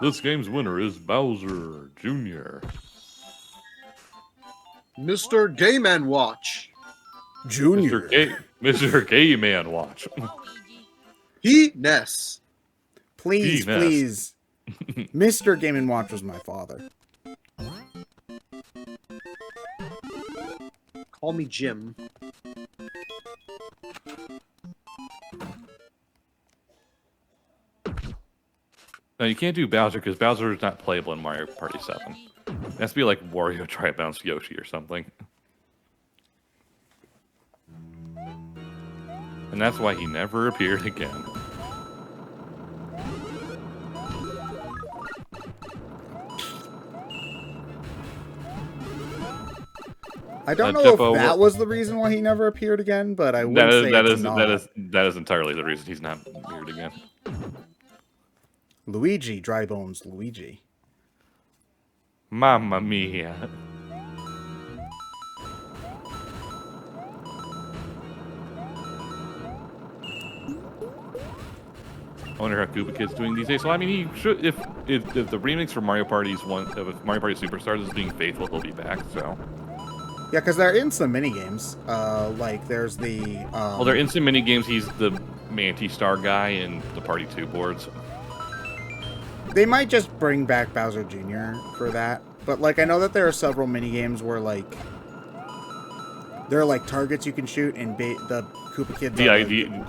Speaker 2: This game's winner is Bowser Jr.
Speaker 3: Mr. Gayman Watch.
Speaker 1: Junior.
Speaker 2: Mr. Gay Man Watch.
Speaker 3: He Ness.
Speaker 1: Please,
Speaker 2: Ness.
Speaker 1: please. Mr. Game & Watch was my father.
Speaker 3: Call me Jim.
Speaker 2: No, you can't do Bowser because Bowser is not playable in Mario Party 7. It has to be like Wario Try Bounce Yoshi or something. And that's why he never appeared again.
Speaker 1: I don't know if that was the reason why he never appeared again, but I wouldn't say it's not.
Speaker 2: That is entirely the reason he's not appeared again.
Speaker 1: Luigi, Dry Bones Luigi.
Speaker 2: Mamma mia. I wonder how Koopa Kid's doing these days. So I mean, he should if the remix for Mario Party's if Mario Party Superstars is being faithful, he'll be back. So
Speaker 1: yeah, because they're in some mini games. Like there's the.
Speaker 2: Well, they're in some mini games. He's the Manti Star guy in the Party 2 boards.
Speaker 1: They might just bring back Bowser Jr. for that, but like I know that there are several mini games where like there are like targets you can shoot, and the Koopa Kid.
Speaker 2: The item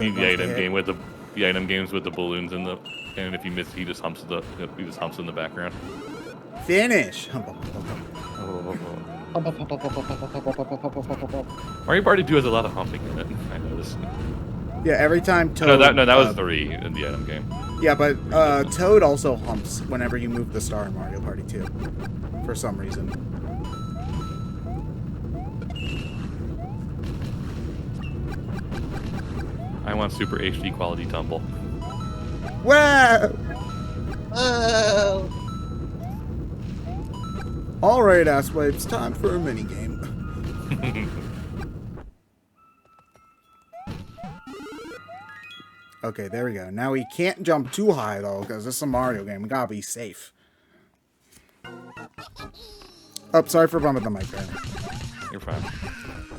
Speaker 2: game with the item games with the balloons and if you miss, he just humps in the background.
Speaker 1: Finish.
Speaker 2: Mario Party 2 has a lot of humping in it. I noticed.
Speaker 1: Yeah, every time Toad.
Speaker 2: No, that was 3 in the item game.
Speaker 1: Yeah, but Toad also humps whenever you move the star in Mario Party 2, for some reason.
Speaker 2: I want Super HD quality tumble.
Speaker 1: Wow!
Speaker 3: Oh.
Speaker 1: Alright, asswipes, time for a minigame. Okay, there we go. Now we can't jump too high, though, because this is a Mario game. We gotta be safe. Oh, sorry for bumping the mic there.
Speaker 2: You're fine.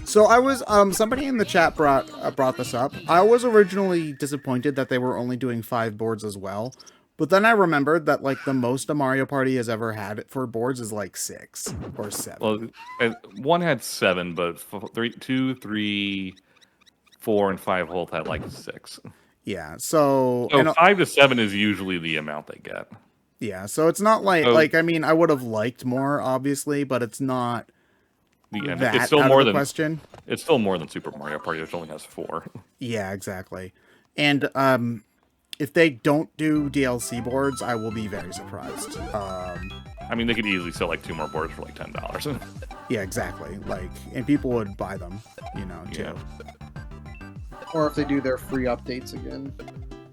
Speaker 1: So I was, somebody in the chat brought this up. I was originally disappointed that they were only doing 5 boards as well. But then I remembered that, like, the most a Mario Party has ever had for boards is, like, 6 or 7.
Speaker 2: Well, one had 7, but 2, 3, 4, and 5 both had, like, 6.
Speaker 1: Yeah, so...
Speaker 2: So 5 to 7 is usually the amount they get.
Speaker 1: Yeah, so it's not like, I mean, I would have liked more, obviously, but it's not
Speaker 2: it's still
Speaker 1: out
Speaker 2: more
Speaker 1: of the
Speaker 2: than
Speaker 1: question.
Speaker 2: It's still more than Super Mario Party, which only has 4.
Speaker 1: Yeah, exactly. And, if they don't do DLC boards, I will be very surprised.
Speaker 2: I mean, they could easily sell, like, 2 more boards for, like, $10.
Speaker 1: Yeah, exactly. Like, and people would buy them, too.
Speaker 2: Yeah.
Speaker 3: Or if they do their free updates again.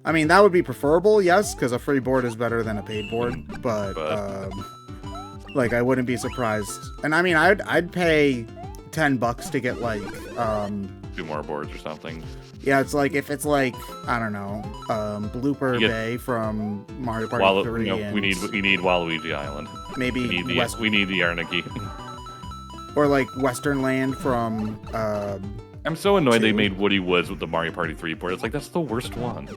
Speaker 1: I mean, that would be preferable, yes, because a free board is better than a paid board. But like, I wouldn't be surprised. And I mean, I'd pay $10 to get like
Speaker 2: 2 more boards or something.
Speaker 1: Yeah, it's like if it's like I don't know, Blooper Bay from Mario Party 3.
Speaker 2: We need Waluigi Island.
Speaker 1: Maybe
Speaker 2: we need the Arnaki.
Speaker 1: Or like Western Land from.
Speaker 2: I'm so annoyed they made Woody Woods with the Mario Party 3 board. It's like, that's the worst one.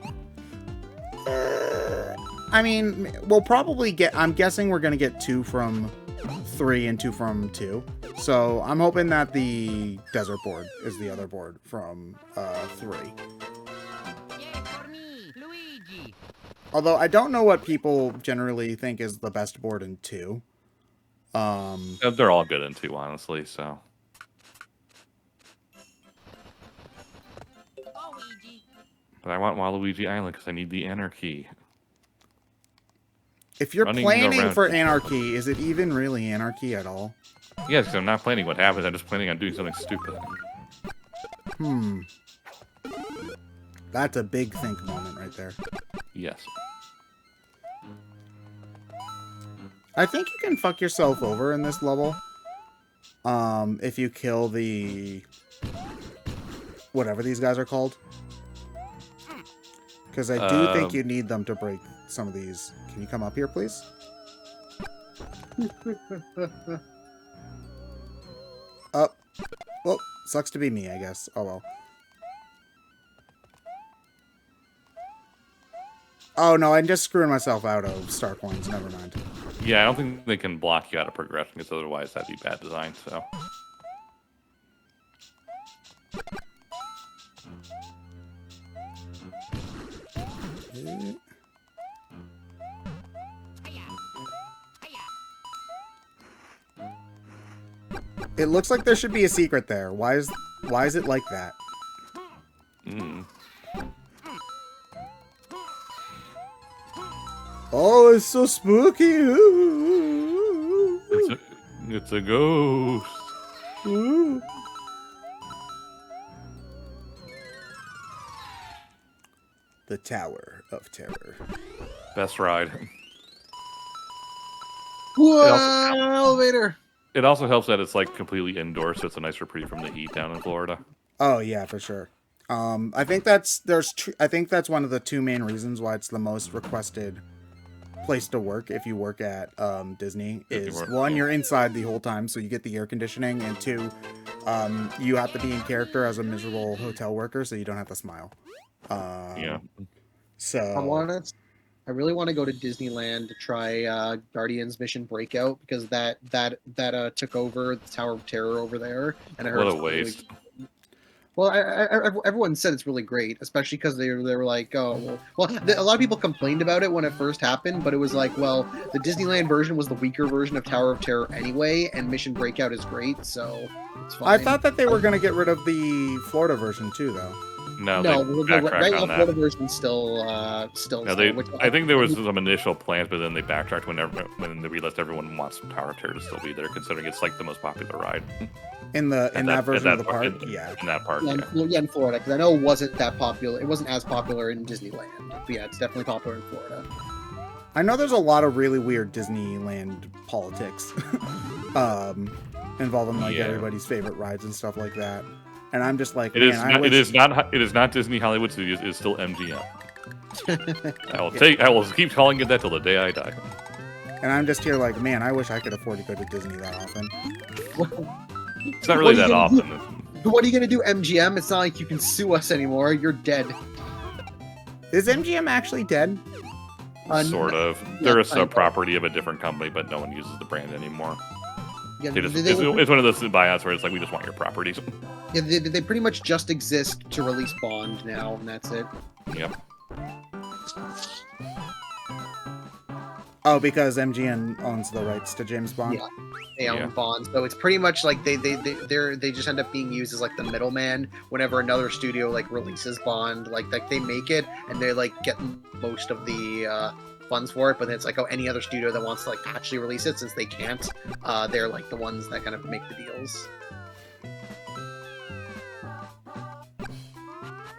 Speaker 1: I mean, we'll probably get... I'm guessing we're going to get 2 from 3 and 2 from 2. So I'm hoping that the desert board is the other board from 3. Although I don't know what people generally think is the best board in 2.
Speaker 2: They're all good in 2, honestly, so... But I want Waluigi Island because I need the anarchy.
Speaker 1: If you're
Speaker 2: Running
Speaker 1: planning
Speaker 2: around.
Speaker 1: for anarchy, is it even really anarchy at all?
Speaker 2: Yes, because I'm not planning what happens. I'm just planning on doing something stupid.
Speaker 1: That's a big think moment right there.
Speaker 2: Yes.
Speaker 1: I think you can fuck yourself over in this level. If you kill the... whatever these guys are called. Because I do think you need them to break some of these. Can you come up here, please? Oh. Well, sucks to be me, I guess. Oh, well. Oh, no, I'm just screwing myself out of star coins. Never mind.
Speaker 2: Yeah, I don't think they can block you out of progression because otherwise that'd be bad design, so...
Speaker 1: It looks like there should be a secret there. Why is it like that? Oh, it's so spooky. Ooh.
Speaker 2: It's a ghost.
Speaker 1: Ooh. The Tower of Terror.
Speaker 2: Best ride.
Speaker 3: Whoa, elevator!
Speaker 2: It also helps that it's like completely indoors, so it's a nice reprieve from the heat down in Florida.
Speaker 1: Oh yeah, for sure. I think that's one of the two main reasons why it's the most requested place to work if you work at Disney. Is one, you're inside the whole time, so you get the air conditioning, and two, you have to be in character as a miserable hotel worker, so you don't have to smile.
Speaker 2: Yeah.
Speaker 1: So
Speaker 3: I really want to go to Disneyland to try Guardians Mission Breakout because that took over the Tower of Terror over there, and I heard
Speaker 2: What a
Speaker 3: it's really
Speaker 2: waste.
Speaker 3: well, everyone said it's really great, especially because they were like, oh, well, a lot of people complained about it when it first happened, but it was like, well, the Disneyland version was the weaker version of Tower of Terror anyway, and Mission Breakout is great, so it's fine.
Speaker 1: I thought that they were going to get rid of the Florida version too, though.
Speaker 2: No,
Speaker 3: No,
Speaker 2: they
Speaker 3: right
Speaker 2: backtracked
Speaker 3: now
Speaker 2: on
Speaker 3: Florida
Speaker 2: that.
Speaker 3: version still.
Speaker 2: No, I think there was some initial plans, but then they backtracked when they realized everyone wants Tower of Terror to still be there, considering it's like the most popular ride.
Speaker 1: In that version of the park,
Speaker 2: yeah. In that park,
Speaker 3: yeah, in Florida, because I know it wasn't that popular. It wasn't as popular in Disneyland. But yeah, it's definitely popular in Florida.
Speaker 1: I know there's a lot of really weird Disneyland politics involving like everybody's favorite rides and stuff like that. And I'm just like,
Speaker 2: it is not Disney Hollywood Studios. It is still MGM. I will keep calling it that till the day I die.
Speaker 1: And I'm just here like, man, I wish I could afford to go to Disney that often.
Speaker 2: It's not really that often.
Speaker 3: What are you gonna do, MGM? It's not like you can sue us anymore. You're dead.
Speaker 1: Is MGM actually dead?
Speaker 2: Sort of. They're a sub-property of a different company, but no one uses the brand anymore.
Speaker 3: Yeah,
Speaker 2: it's one of those buyouts where it's like, we just want your properties.
Speaker 3: Yeah, they pretty much just exist to release Bond now, and that's it.
Speaker 2: Yep.
Speaker 1: Oh, because MGM owns the rights to James Bond?
Speaker 3: Yeah, they own Bond. So it's pretty much like they just end up being used as like the middleman whenever another studio like releases Bond. Like they make it, and they like get most of the funds for it, but then it's like, oh, any other studio that wants to like actually release it, since they can't, they're like the ones that kind of make the deals.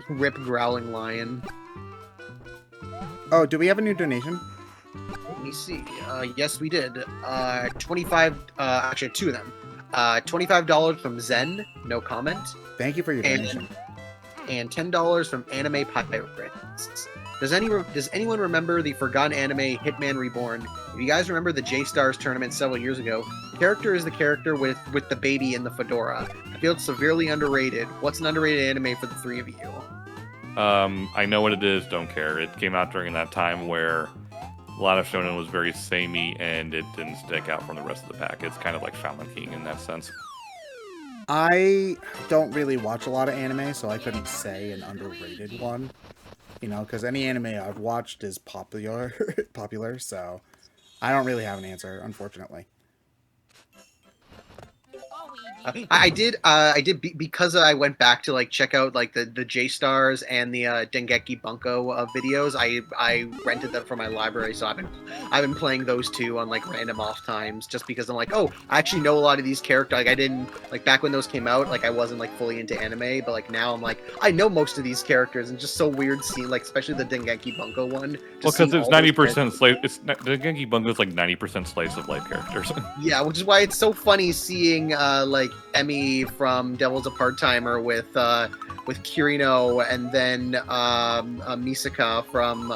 Speaker 3: Rip Growling Lion.
Speaker 1: Oh, do we have a new donation?
Speaker 3: Let me see. Yes, we did. 25. Actually, two of them. $25 from Zen. No comment.
Speaker 1: Thank you for your donation.
Speaker 3: And $10 from Anime Pirates. Does anyone remember the forgotten anime Hitman Reborn? If you guys remember the J-Stars tournament several years ago, the character is the character with the baby in the fedora. I feel it's severely underrated. What's an underrated anime for the three of you?
Speaker 2: I know what it is. Don't care. It came out during that time where a lot of shonen was very samey, and it didn't stick out from the rest of the pack. It's kind of like Shaman King in that sense.
Speaker 1: I don't really watch a lot of anime, so I couldn't say an underrated one. You know, because any anime I've watched is popular, so I don't really have an answer, unfortunately.
Speaker 3: Because I went back to like check out like the J Stars and the Dengeki Bunko videos. I rented them from my library, so I've been playing those two on like random off times, just because I'm like, oh, I actually know a lot of these characters. Like I didn't like back when those came out, like I wasn't like fully into anime, but like now I'm like I know most of these characters, and just so weird seeing like especially the Dengeki Bunko one.
Speaker 2: Well, because it's 90% slice. The Genki Bungo is like 90% slice of life characters.
Speaker 3: Yeah, which is why it's so funny seeing like Emmy from Devil's a Part-Timer with Kirino, and then Misaka from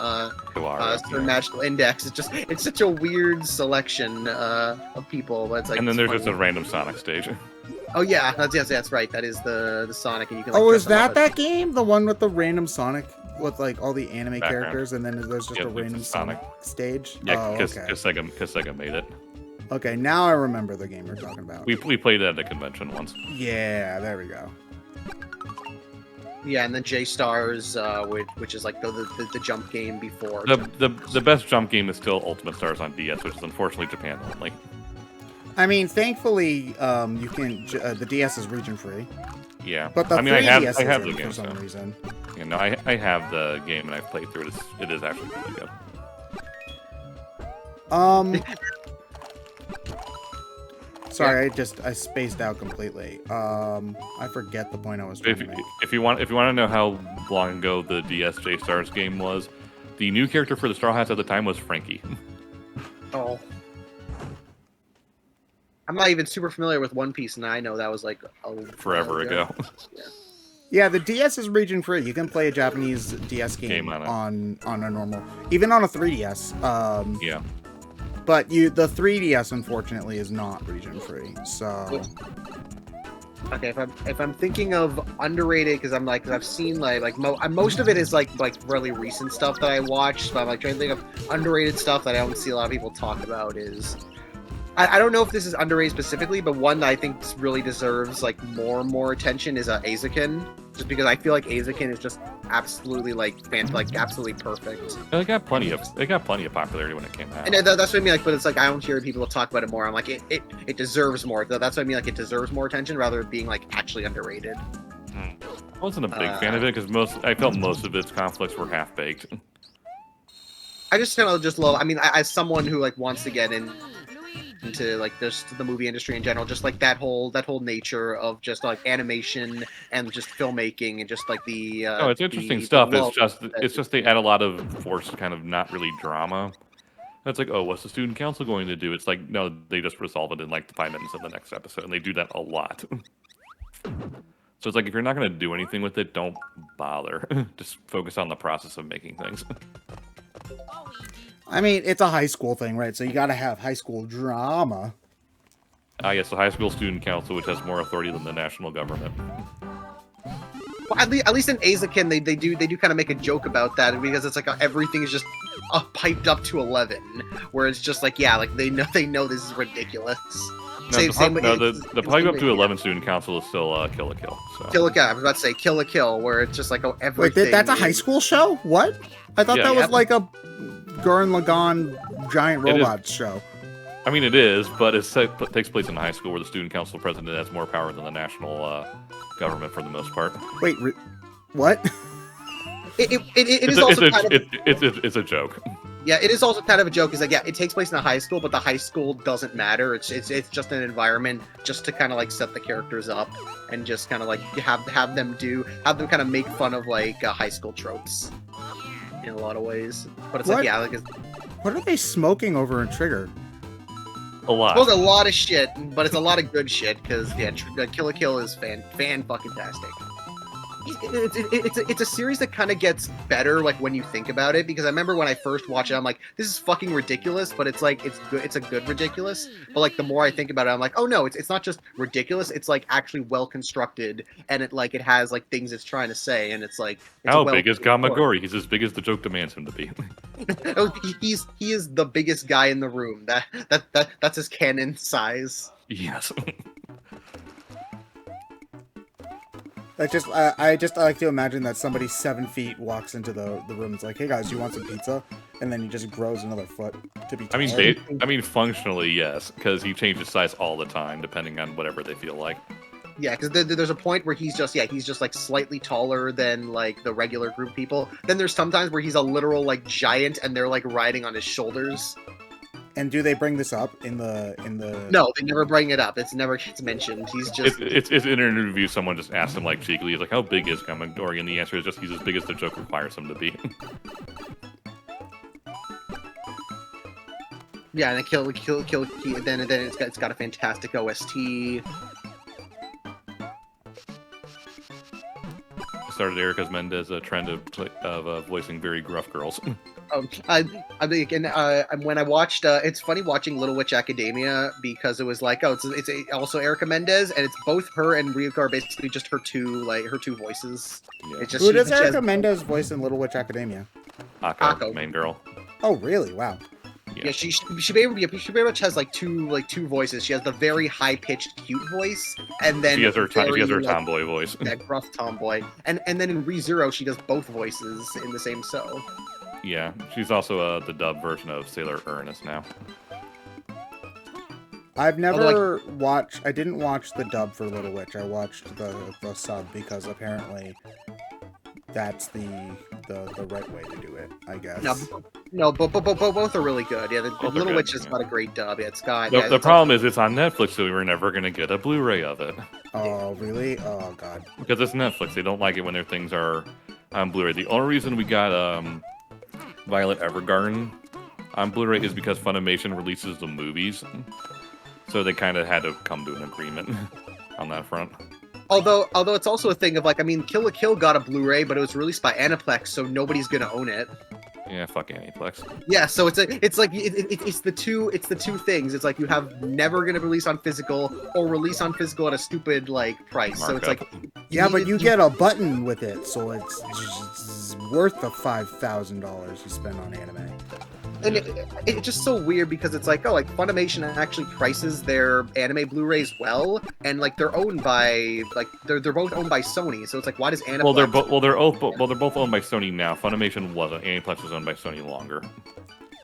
Speaker 3: Certain Magical Index. It's such a weird selection of people. But it's like,
Speaker 2: and then there's
Speaker 3: funny.
Speaker 2: just a random Sonic stage.
Speaker 3: Oh yeah, that's right. That is the Sonic, and you can. Like,
Speaker 1: oh, is that game? The one with the random Sonic with like all the anime
Speaker 2: Background.
Speaker 1: characters, and then there's just a random Sonic stage.
Speaker 2: Yeah, because
Speaker 1: okay.
Speaker 2: Sega made it.
Speaker 1: Okay, now I remember the game you're talking about.
Speaker 2: We played it at a convention once.
Speaker 1: Yeah, there we go.
Speaker 3: Yeah, and then J Stars, which is like the jump game before.
Speaker 2: The best jump game is still Ultimate Stars on DS, which is unfortunately Japan only.
Speaker 1: I mean, thankfully, you can. The DS is region free.
Speaker 2: Yeah,
Speaker 1: But the 3DS
Speaker 2: I have the
Speaker 1: isn't
Speaker 2: game
Speaker 1: for some
Speaker 2: so.
Speaker 1: reason.
Speaker 2: You know, I have the game and I've played through it. It is actually really good.
Speaker 1: Sorry, I spaced out completely. I forget the point I was trying to make.
Speaker 2: If you want to know how long ago the DS J Stars game was, the new character for the Straw Hats at the time was Frankie.
Speaker 3: Oh. I'm not even super familiar with One Piece, and I know that was like
Speaker 2: Forever ago.
Speaker 3: Yeah.
Speaker 1: Yeah, the DS is region free. You can play a Japanese DS game on a normal, even on a 3DS.
Speaker 2: Yeah.
Speaker 1: But the 3DS unfortunately is not region free. So.
Speaker 3: Okay, if I'm thinking of underrated, because I've seen like most of it is like really recent stuff that I watched, but I'm like trying to think of underrated stuff that I don't see a lot of people talk about is. I don't know if this is underrated specifically, but one that I think really deserves like more attention is Azakin, just because I feel like Azakin is just absolutely absolutely perfect.
Speaker 2: It got plenty of popularity when it came out.
Speaker 3: And that's what I mean. Like, but it's like I don't hear people talk about it more. I'm like it deserves more. That's what I mean. Like it deserves more attention rather than being like actually underrated.
Speaker 2: I wasn't a big fan of it because I felt most of its conflicts were half baked.
Speaker 3: I just kind of just love. I mean, as someone who like wants to get into like just the movie industry in general, just like that whole nature of just like animation and just filmmaking and just like the
Speaker 2: it's interesting stuff. It's just they add a lot of forced kind of not really drama. It's like, oh, what's the student council going to do? It's like, no, they just resolve it in like 5 minutes of the next episode, and they do that a lot. So it's like, if you're not going to do anything with it, don't bother. Just focus on the process of making things.
Speaker 1: I mean, it's a high school thing, right? So you got to have high school drama.
Speaker 2: Yes, the high school student council, which has more authority than the national government.
Speaker 3: Well, at least in Azakin, they do kind of make a joke about that, because it's like everything is just piped up to 11, where it's just like, yeah, like they know this is ridiculous.
Speaker 2: The pipe up to 11 student council is still Kill la Kill. So.
Speaker 3: Kill la Kill. I was about to say Kill la Kill, where it's just like everything.
Speaker 1: Wait, that's a high school show? What? I thought that was like a Gurren Lagann giant robots show.
Speaker 2: I mean, it is, but it takes place in a high school where the student council president has more power than the national government for the most part.
Speaker 1: Wait, what?
Speaker 2: It's a joke.
Speaker 3: Yeah, it is also kind of a joke. Is like, yeah, it takes place in a high school, but the high school doesn't matter. It's just an environment just to kind of like set the characters up and just kind of like have them kind of make fun of like high school tropes in a lot of ways. But it's like, yeah, like
Speaker 1: what are they smoking over in Trigger?
Speaker 2: A lot.
Speaker 3: Smoke a lot of shit, but it's a lot of good shit because yeah, Kill la Kill is fan fucking tastic. It's a series that kind of gets better like when you think about it, because I remember when I first watched it, I'm like, this is fucking ridiculous, but it's like it's good, it's a good ridiculous. But like the more I think about it, I'm like, oh no, it's not just ridiculous, it's like actually well constructed, and it has like things it's trying to say, and it's like
Speaker 2: how big is Gamagori? He's as big as the joke demands him to be.
Speaker 3: he is the biggest guy in the room. That's his canon size.
Speaker 2: Yes.
Speaker 1: I just like to imagine that somebody 7 feet walks into the room. It's like, hey guys, you want some pizza? And then he just grows another foot to be taller.
Speaker 2: I mean, functionally, yes, because he changes size all the time, depending on whatever they feel like.
Speaker 3: Yeah, because there's a point where he's just like slightly taller than like the regular group people. Then there's sometimes where he's a literal like giant, and they're like riding on his shoulders.
Speaker 1: And do they bring this up in the?
Speaker 3: No, they never bring it up. It's never mentioned. He's just.
Speaker 2: It's in an interview. Someone just asked him like cheekily, he's like, "How big is Commodore?" And the answer is just he's as big as the joke requires him to be.
Speaker 3: Yeah, and then it's got a fantastic OST.
Speaker 2: Started Erica Mendez a trend of voicing very gruff girls.
Speaker 3: When I watched, it's funny watching Little Witch Academia because it was like, it's also Erica Mendez, and it's both her and Ryuko are basically just her two voices.
Speaker 2: Yeah.
Speaker 3: It's just,
Speaker 1: who does Erica Mendez voice in Little Witch Academia?
Speaker 2: Akko, main girl.
Speaker 1: Oh, really? Wow.
Speaker 3: Yeah, she very much has like two voices. She has the very high pitched cute voice, and then
Speaker 2: she has her tomboy voice.
Speaker 3: That gruff tomboy, and then in ReZero she does both voices in the same show.
Speaker 2: Yeah, she's also the dub version of Sailor Ernest now.
Speaker 1: I've never watched. I didn't watch the dub for Little Witch. I watched the sub because apparently that's the right way to do it, I guess.
Speaker 3: No, but both are really good. Yeah, the Little Witch has got a great dub. Yeah, it's got.
Speaker 2: The problem is it's on Netflix, so we were never gonna get a Blu-ray of it.
Speaker 1: Oh, really? Oh, God.
Speaker 2: Because it's Netflix. They don't like it when their things are on Blu-ray. The only reason we got Violet Evergarden on Blu-ray is because Funimation releases the movies, so they kind of had to come to an agreement on that front.
Speaker 3: Although it's also a thing of like, I mean, Kill la Kill got a Blu-ray, but it was released by Aniplex, so nobody's gonna own it.
Speaker 2: Yeah, fuck Aniplex.
Speaker 3: Yeah, so it's the two things. It's like you have never gonna release on physical or release on physical at a stupid like price.
Speaker 2: Markup.
Speaker 3: So it's like
Speaker 1: but you get a button with it, so it's worth the $5,000 you spend on anime.
Speaker 3: And it's just so weird because it's like, Funimation actually prices their anime Blu-rays well, and like they're owned by they're both owned by Sony, so it's like, why does Aniplex?
Speaker 2: Well, they're both owned by Sony now. Funimation wasn't. Aniplex was owned by Sony longer.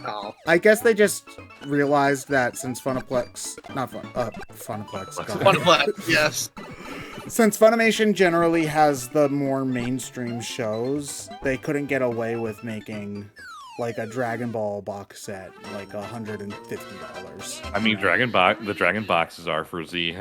Speaker 3: Oh.
Speaker 1: I guess they just realized that since Funiplex,
Speaker 3: Yes.
Speaker 1: Since Funimation generally has the more mainstream shows, they couldn't get away with making like a Dragon Ball box set, like $150.
Speaker 2: I mean, the Dragon boxes are for Z.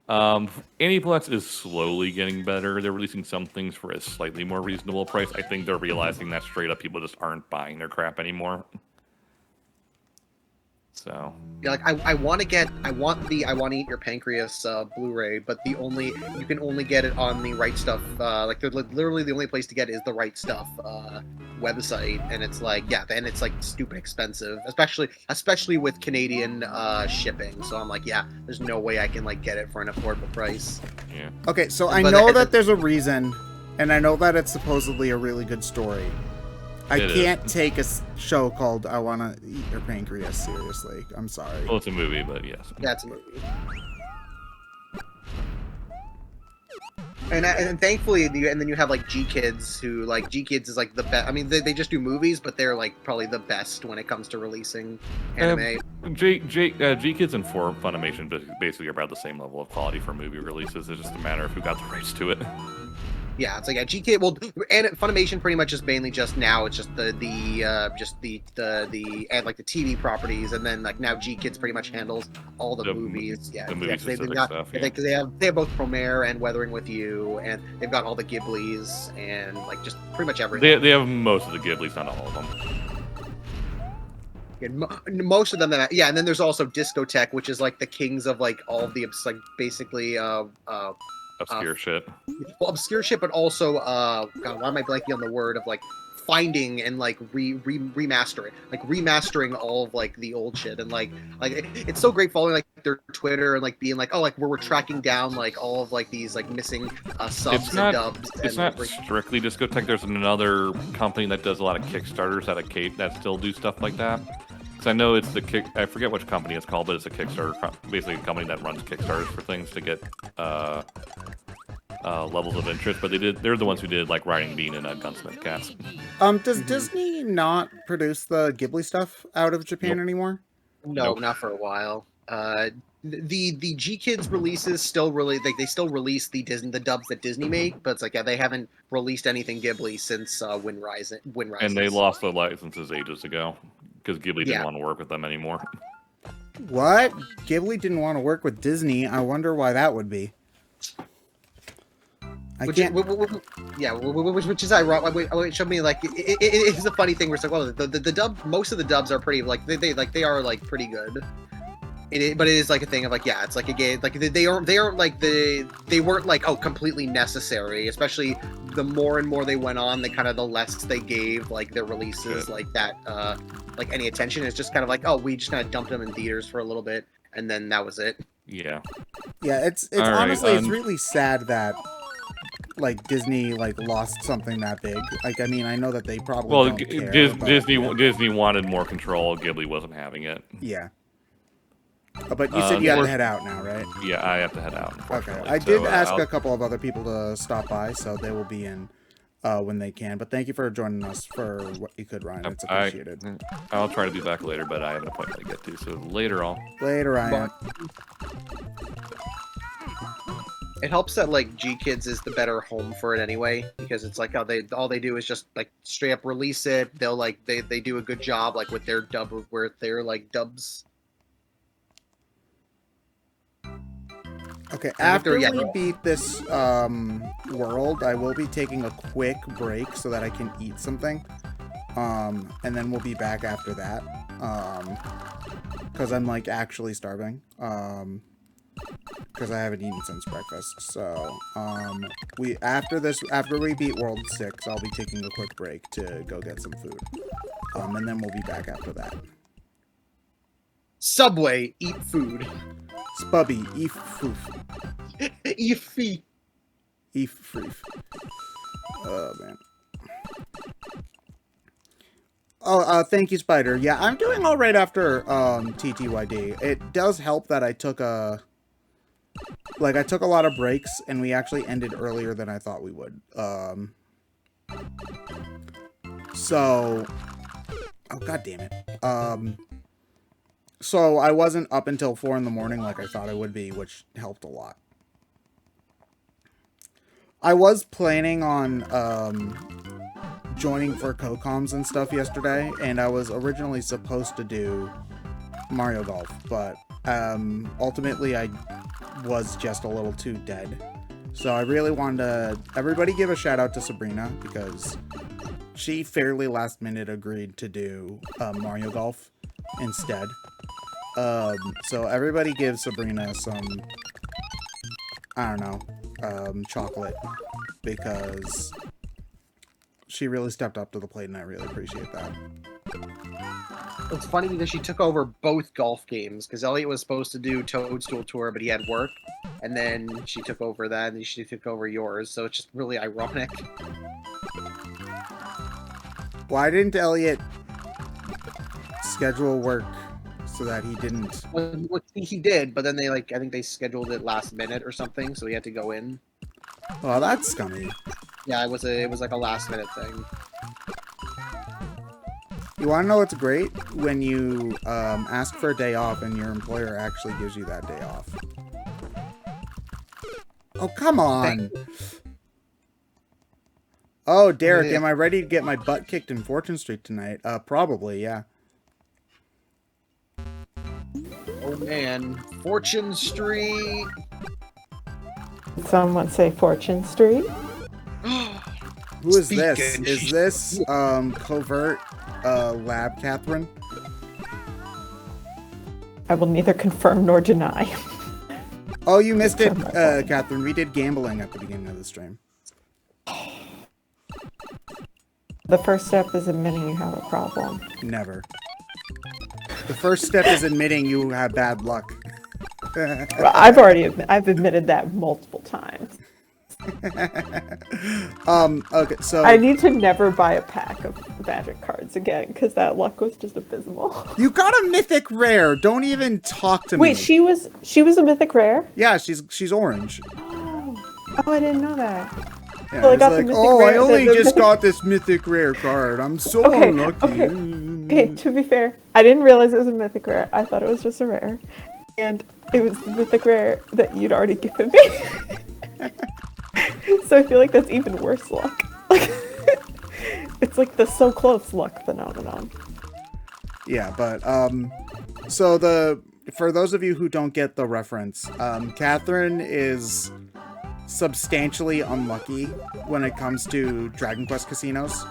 Speaker 2: Aniplex is slowly getting better. They're releasing some things for a slightly more reasonable price. I think they're realizing that straight up people just aren't buying their crap anymore. So
Speaker 3: yeah, like I want to Eat Your Pancreas Blu-ray, but you can only get it on the Right Stuff. Literally the only place to get it is the Right Stuff website, and it's like, yeah, then it's like stupid expensive, especially with Canadian shipping. So I'm like, yeah, there's no way I can like get it for an affordable price.
Speaker 2: yeah.
Speaker 1: Okay, so I know that there's a reason, and I know that it's supposedly a really good story. I can't take a show called I Wanna Eat Your Pancreas seriously. I'm sorry.
Speaker 2: Well, it's a movie, but yes.
Speaker 3: Yeah, it's a movie. And thankfully, and then you have like G Kids, who like G Kids is like the best. I mean, they just do movies, but they're like probably the best when it comes to releasing anime.
Speaker 2: G Kids and Funimation basically are about the same level of quality for movie releases. It's just a matter of who got the rights to it.
Speaker 3: Yeah, it's like G Kid. Well, and Funimation pretty much is mainly just now. It's just the and like the TV properties, and then like now G Kids pretty much handles all the movies. Yeah,
Speaker 2: the movie specific stuff. Yeah.
Speaker 3: Because they have both Promare and Weathering with You, and they've got all the Ghiblis and like just pretty much everything.
Speaker 2: They have most of the Ghiblis, not all of them.
Speaker 3: Yeah, most of them. And then there's also Discotheque, which is like the kings of like all of the like basically
Speaker 2: obscure shit.
Speaker 3: Well, obscure shit, but also, God, why am I blanking on the word of like finding and like remastering all of like the old shit, and like it's so great following like their Twitter and like being like, oh, like we're tracking down like all of like these like missing subs and dubs.
Speaker 2: It's not strictly Discotheque. There's another company that does a lot of Kickstarters that still do stuff like that. So I know it's I forget which company it's called, but it's a Kickstarter, basically a company that runs Kickstarters for things to get levels of interest. But they're the ones who did like Riding Bean and Gunsmith Cats.
Speaker 1: Does Disney not produce the Ghibli stuff out of Japan
Speaker 2: Nope.
Speaker 1: anymore?
Speaker 3: No,
Speaker 2: Nope.
Speaker 3: not for a while. The G Kids releases still really they still release the dubs that Disney make, but it's like they haven't released anything Ghibli since Wind Rises.
Speaker 2: And they lost the licenses ages ago because Ghibli didn't want to work with them anymore.
Speaker 1: What? Ghibli didn't want to work with Disney. I wonder why that would be.
Speaker 3: Which is ironic. It showed me like it's a funny thing where it's like, well, the dub, most of the dubs are pretty like they are like pretty good. But it is like a thing of like, yeah, it's like a game, like they weren't like completely necessary, especially the more and more they went on, the less they gave like their releases like that like any attention. It's just kind of like, oh, we just kind of dumped them in theaters for a little bit and then that was it.
Speaker 2: Yeah.
Speaker 1: Yeah, it's
Speaker 2: All
Speaker 1: honestly
Speaker 2: right,
Speaker 1: it's really sad that like Disney like lost something that big. Like, I mean, I know that they probably don't care,
Speaker 2: Disney wanted more control. Ghibli wasn't having it.
Speaker 1: Yeah. But you said you have to head out now, right?
Speaker 2: Yeah, I have to head out.
Speaker 1: Okay. I did ask a couple of other people to stop by, so they will be in when they can. But thank you for joining us for what you could, Ryan. It's appreciated.
Speaker 2: I'll try to be back later, but I have an appointment to get to. So later,
Speaker 1: Later, Ryan.
Speaker 3: It helps that like G Kids is the better home for it anyway, because it's like all they do is just like straight up release it. They'll like they do a good job like with their dubs.
Speaker 1: Okay, after we beat this world, I will be taking a quick break so that I can eat something. And then we'll be back after that. Because I'm like actually starving. Because I haven't eaten since breakfast. So, after we beat World 6, I'll be taking a quick break to go get some food. And then we'll be back after that.
Speaker 3: Subway, eat food.
Speaker 1: Spubby, eat foof.
Speaker 3: Eat fee.
Speaker 1: Eat froof. Oh, man. Oh, thank you, Spider. Yeah, I'm doing all right after TTYD. It does help that I took a lot of breaks, and we actually ended earlier than I thought we would. So, oh, god damn it. So I wasn't up until 4 in the morning like I thought I would be, which helped a lot. I was planning on joining for co-coms and stuff yesterday, and I was originally supposed to do Mario Golf, but ultimately I was just a little too dead. So I really wanted to everybody give a shout out to Sabrina, because she fairly last minute agreed to do Mario Golf instead. So everybody give Sabrina some, I don't know, chocolate, because she really stepped up to the plate, and I really appreciate that.
Speaker 3: It's funny because she took over both golf games, because Elliot was supposed to do Toadstool Tour, but he had work, and then she took over that, and she took over yours, so it's just really ironic.
Speaker 1: Why didn't Elliot schedule work so that he didn't?
Speaker 3: Well, he did, but then they I think they scheduled it last minute or something, so he had to go in.
Speaker 1: Oh, that's scummy.
Speaker 3: Yeah, it was like a last minute thing.
Speaker 1: You want to know what's great? When you ask for a day off and your employer actually gives you that day off. Oh, come on. Oh, Derek, am I ready to get my butt kicked in Fortune Street tonight? Probably, yeah.
Speaker 3: Oh man, Fortune Street.
Speaker 4: Someone say Fortune Street.
Speaker 1: Who is this? Is this covert lab Catherine?
Speaker 4: I will neither confirm nor deny.
Speaker 1: Oh, you missed it, Catherine. We did gambling at the beginning of the stream.
Speaker 4: The first step is admitting you have a problem.
Speaker 1: Never. The first step is admitting you have bad luck.
Speaker 4: I've admitted that multiple times.
Speaker 1: Okay, so
Speaker 4: I need to never buy a pack of magic cards again, because that luck was just abysmal.
Speaker 1: You got a mythic rare. Don't even talk to me.
Speaker 4: Wait, she was a mythic rare?
Speaker 1: Yeah, she's orange.
Speaker 4: Oh, I didn't know that.
Speaker 1: Yeah,
Speaker 4: Well, I
Speaker 1: it's
Speaker 4: got the
Speaker 1: like,
Speaker 4: mythic
Speaker 1: oh, I
Speaker 4: rare-
Speaker 1: only
Speaker 4: the
Speaker 1: just
Speaker 4: mythic-
Speaker 1: got this mythic rare card. I'm so
Speaker 4: Okay,
Speaker 1: unlucky.
Speaker 4: Okay, to be fair, I didn't realize it was a mythic rare. I thought it was just a rare. And it was the mythic rare that you'd already given me. So I feel like that's even worse luck. Like, it's like the so close luck phenomenon.
Speaker 1: Yeah, but so for those of you who don't get the reference, Catherine is substantially unlucky when it comes to Dragon Quest casinos.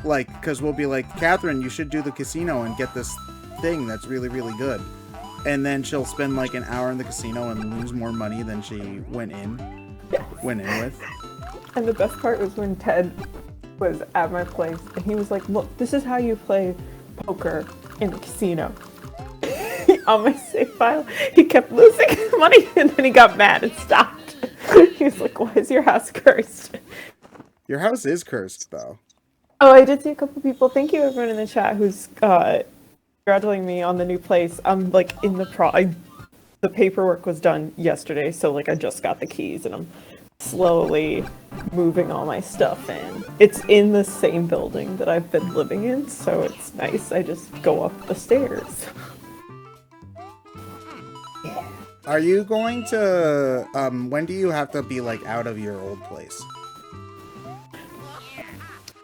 Speaker 1: Like, because we'll be like, Catherine, you should do the casino and get this thing that's really, really good. And then she'll spend like an hour in the casino and lose more money than she went in with.
Speaker 4: And the best part was when Ted was at my place and he was like, look, this is how you play poker in the casino. On my save file, he kept losing money and then he got mad and stopped. He was like, why is your house cursed?
Speaker 1: Your house is cursed, though.
Speaker 4: Oh, I did see a couple people. Thank you everyone in the chat who's congratulating me on the new place. I'm like in the paperwork was done yesterday, so like I just got the keys and I'm slowly moving all my stuff in. It's in the same building that I've been living in, so it's nice. I just go up the stairs.
Speaker 1: Are you going to, when do you have to be, like, out of your old place?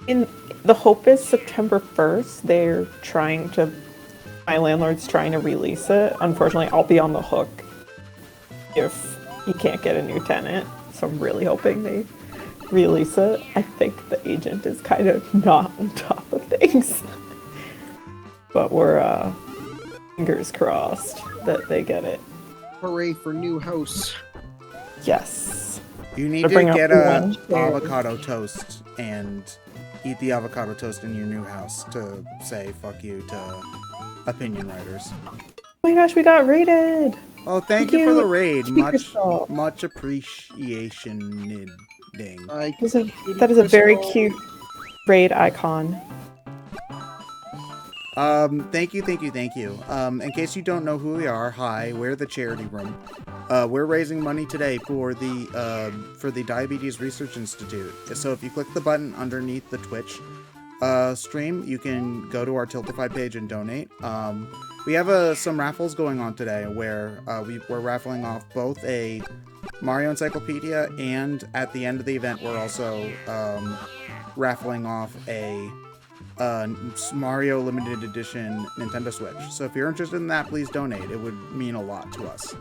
Speaker 4: The hope is September 1st. My landlord's trying to release it. Unfortunately, I'll be on the hook if he can't get a new tenant. So I'm really hoping they release it. I think the agent is kind of not on top of things. But we're, fingers crossed that they get it.
Speaker 3: Hooray for new house.
Speaker 4: Yes.
Speaker 1: You need
Speaker 4: To
Speaker 1: to
Speaker 4: bring up
Speaker 1: get
Speaker 4: one
Speaker 1: a
Speaker 4: chair.
Speaker 1: avocado toast and eat the avocado toast in your new house to say fuck you to opinion writers.
Speaker 4: Oh my gosh, we got raided!
Speaker 1: Oh, thank
Speaker 4: Thank
Speaker 1: you for
Speaker 4: you.
Speaker 1: the raid.
Speaker 4: Speaker
Speaker 1: Much
Speaker 4: salt.
Speaker 1: much appreciation.
Speaker 4: That is a very cute raid icon.
Speaker 1: Thank you. In case you don't know who we are, hi, we're the charity room. We're raising money today for the Diabetes Research Institute. So if you click the button underneath the Twitch stream, you can go to our Tiltify page and donate. We have some raffles going on today where we're raffling off both a Mario Encyclopedia, and at the end of the event, we're also raffling off a Mario Limited Edition Nintendo Switch. So if you're interested in that, please donate. It would mean a lot to us.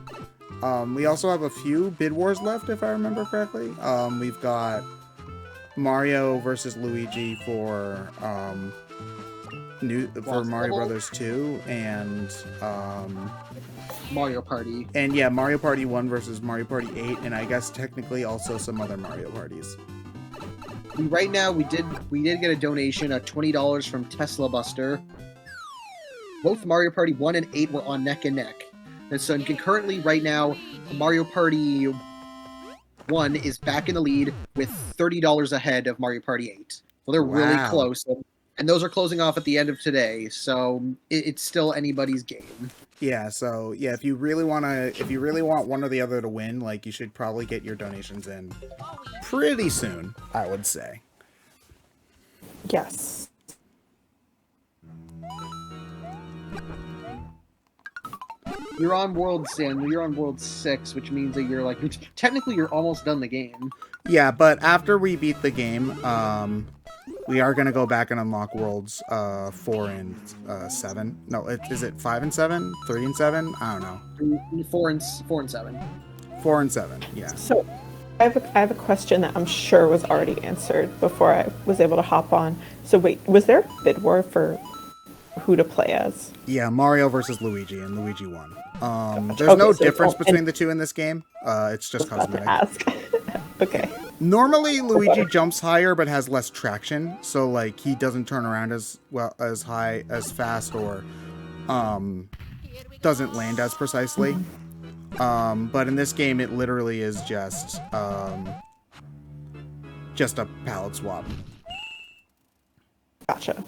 Speaker 1: We also have a few bid wars left, if I remember correctly. We've got Mario versus Luigi for Mario Brothers 2 and
Speaker 3: Mario Party.
Speaker 1: And yeah, Mario Party 1 versus Mario Party 8, and I guess technically also some other Mario parties.
Speaker 3: Right now, we did get a donation of $20 from Tesla Buster. Both Mario Party 1 and 8 were on neck and neck. And so concurrently, right now, Mario Party 1 is back in the lead with $30 ahead of Mario Party 8. So they're really
Speaker 1: Wow.
Speaker 3: close. And those are closing off at the end of today, so it's still anybody's game.
Speaker 1: Yeah, so yeah, if you really want one or the other to win, like, you should probably get your donations in pretty soon, I would say.
Speaker 4: Yes.
Speaker 3: You're on World 6, which means that you're like technically you're almost done the game.
Speaker 1: Yeah, but after we beat the game, we are gonna go back and unlock worlds 4 and 7. No, is it 5 and 7? 3 and 7? I don't know.
Speaker 3: 4 and 7.
Speaker 1: 4 and 7. Yeah.
Speaker 4: So I have a question that I'm sure was already answered before I was able to hop on. So wait, was there a bid war for who to play as?
Speaker 1: Yeah, Mario versus Luigi, and Luigi won. There's
Speaker 4: Okay,
Speaker 1: no
Speaker 4: so
Speaker 1: difference
Speaker 4: it's all-
Speaker 1: between the two in this game. It's just
Speaker 4: I was about
Speaker 1: cosmetic.
Speaker 4: to ask. Okay.
Speaker 1: Normally, Luigi jumps higher but has less traction, so like he doesn't turn around as high, as fast, or doesn't land as precisely. But in this game, it literally is just a palette swap.
Speaker 4: Gotcha.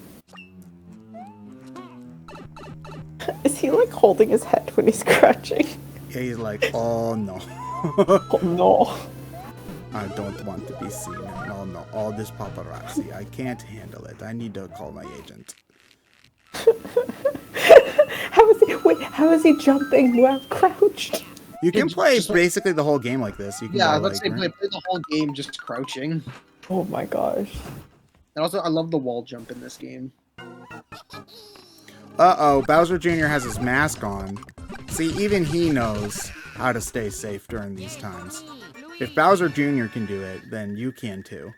Speaker 4: Is he like holding his head when he's crouching?
Speaker 1: Yeah, he's like, oh no.
Speaker 4: Oh no.
Speaker 1: I don't want to be seen. No, no, all this paparazzi. I can't handle it. I need to call my agent.
Speaker 4: How is he jumping while crouched?
Speaker 1: You can
Speaker 3: It's
Speaker 1: play
Speaker 3: just like-
Speaker 1: basically the whole game like this. You can
Speaker 3: Yeah,
Speaker 1: go,
Speaker 3: let's say
Speaker 1: like,
Speaker 3: play the whole game just crouching.
Speaker 4: Oh my gosh.
Speaker 3: And also, I love the wall jump in this game.
Speaker 1: uh-oh, Bowser Jr. has his mask on. See, even he knows how to stay safe during these times. If Bowser Jr. can do it, then you can too.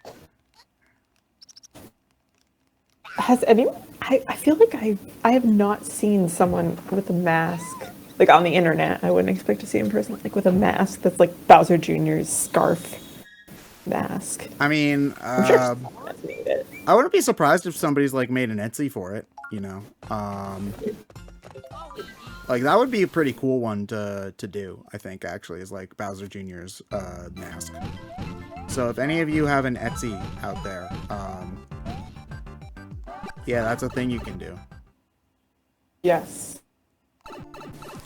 Speaker 4: Has anyone... I feel like I have not seen someone with a mask, like on the internet. I wouldn't expect to see in person, like with a mask that's like Bowser Jr.'s scarf mask.
Speaker 1: I mean,
Speaker 4: I'm sure someone has made it.
Speaker 1: I wouldn't be surprised if somebody's like made an Etsy for it, you know. Like that would be a pretty cool one to do, I think, actually, is like Bowser Jr.'s mask. So if any of you have an Etsy out there, yeah, that's a thing you can do.
Speaker 4: Yes.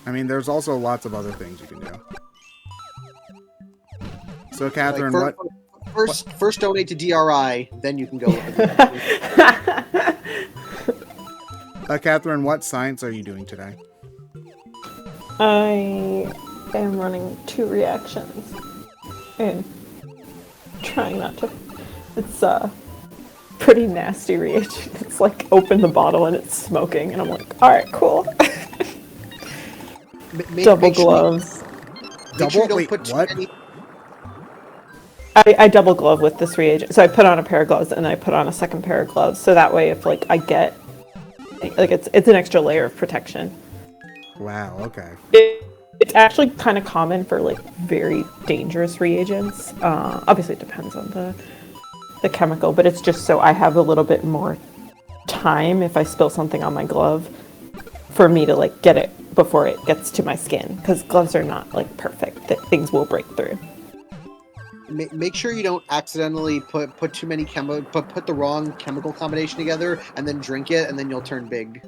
Speaker 1: I mean, there's also lots of other things you can do. So, Catherine,
Speaker 3: Like,
Speaker 1: what?
Speaker 3: First donate to DRI, then you can go with it.
Speaker 1: Catherine, what science are you doing today?
Speaker 4: I am running 2 reactions and trying not to. It's pretty nasty reagent. It's like open the bottle and it's smoking, and I'm like, all right, cool. Double gloves.
Speaker 3: Make sure you don't
Speaker 1: Wait,
Speaker 3: put too
Speaker 1: what?
Speaker 3: many.
Speaker 4: I double glove with this reagent, so I put on a pair of gloves and I put on a second pair of gloves, so that way if like I get like it's an extra layer of protection.
Speaker 1: Wow, okay.
Speaker 4: It's actually kind of common for like very dangerous reagents. Obviously, it depends on the chemical, but it's just so I have a little bit more time if I spill something on my glove for me to like get it before it gets to my skin, because gloves are not like perfect. That things will break through.
Speaker 3: Make sure you don't accidentally put too many put the wrong chemical combination together and then drink it, and then you'll turn big.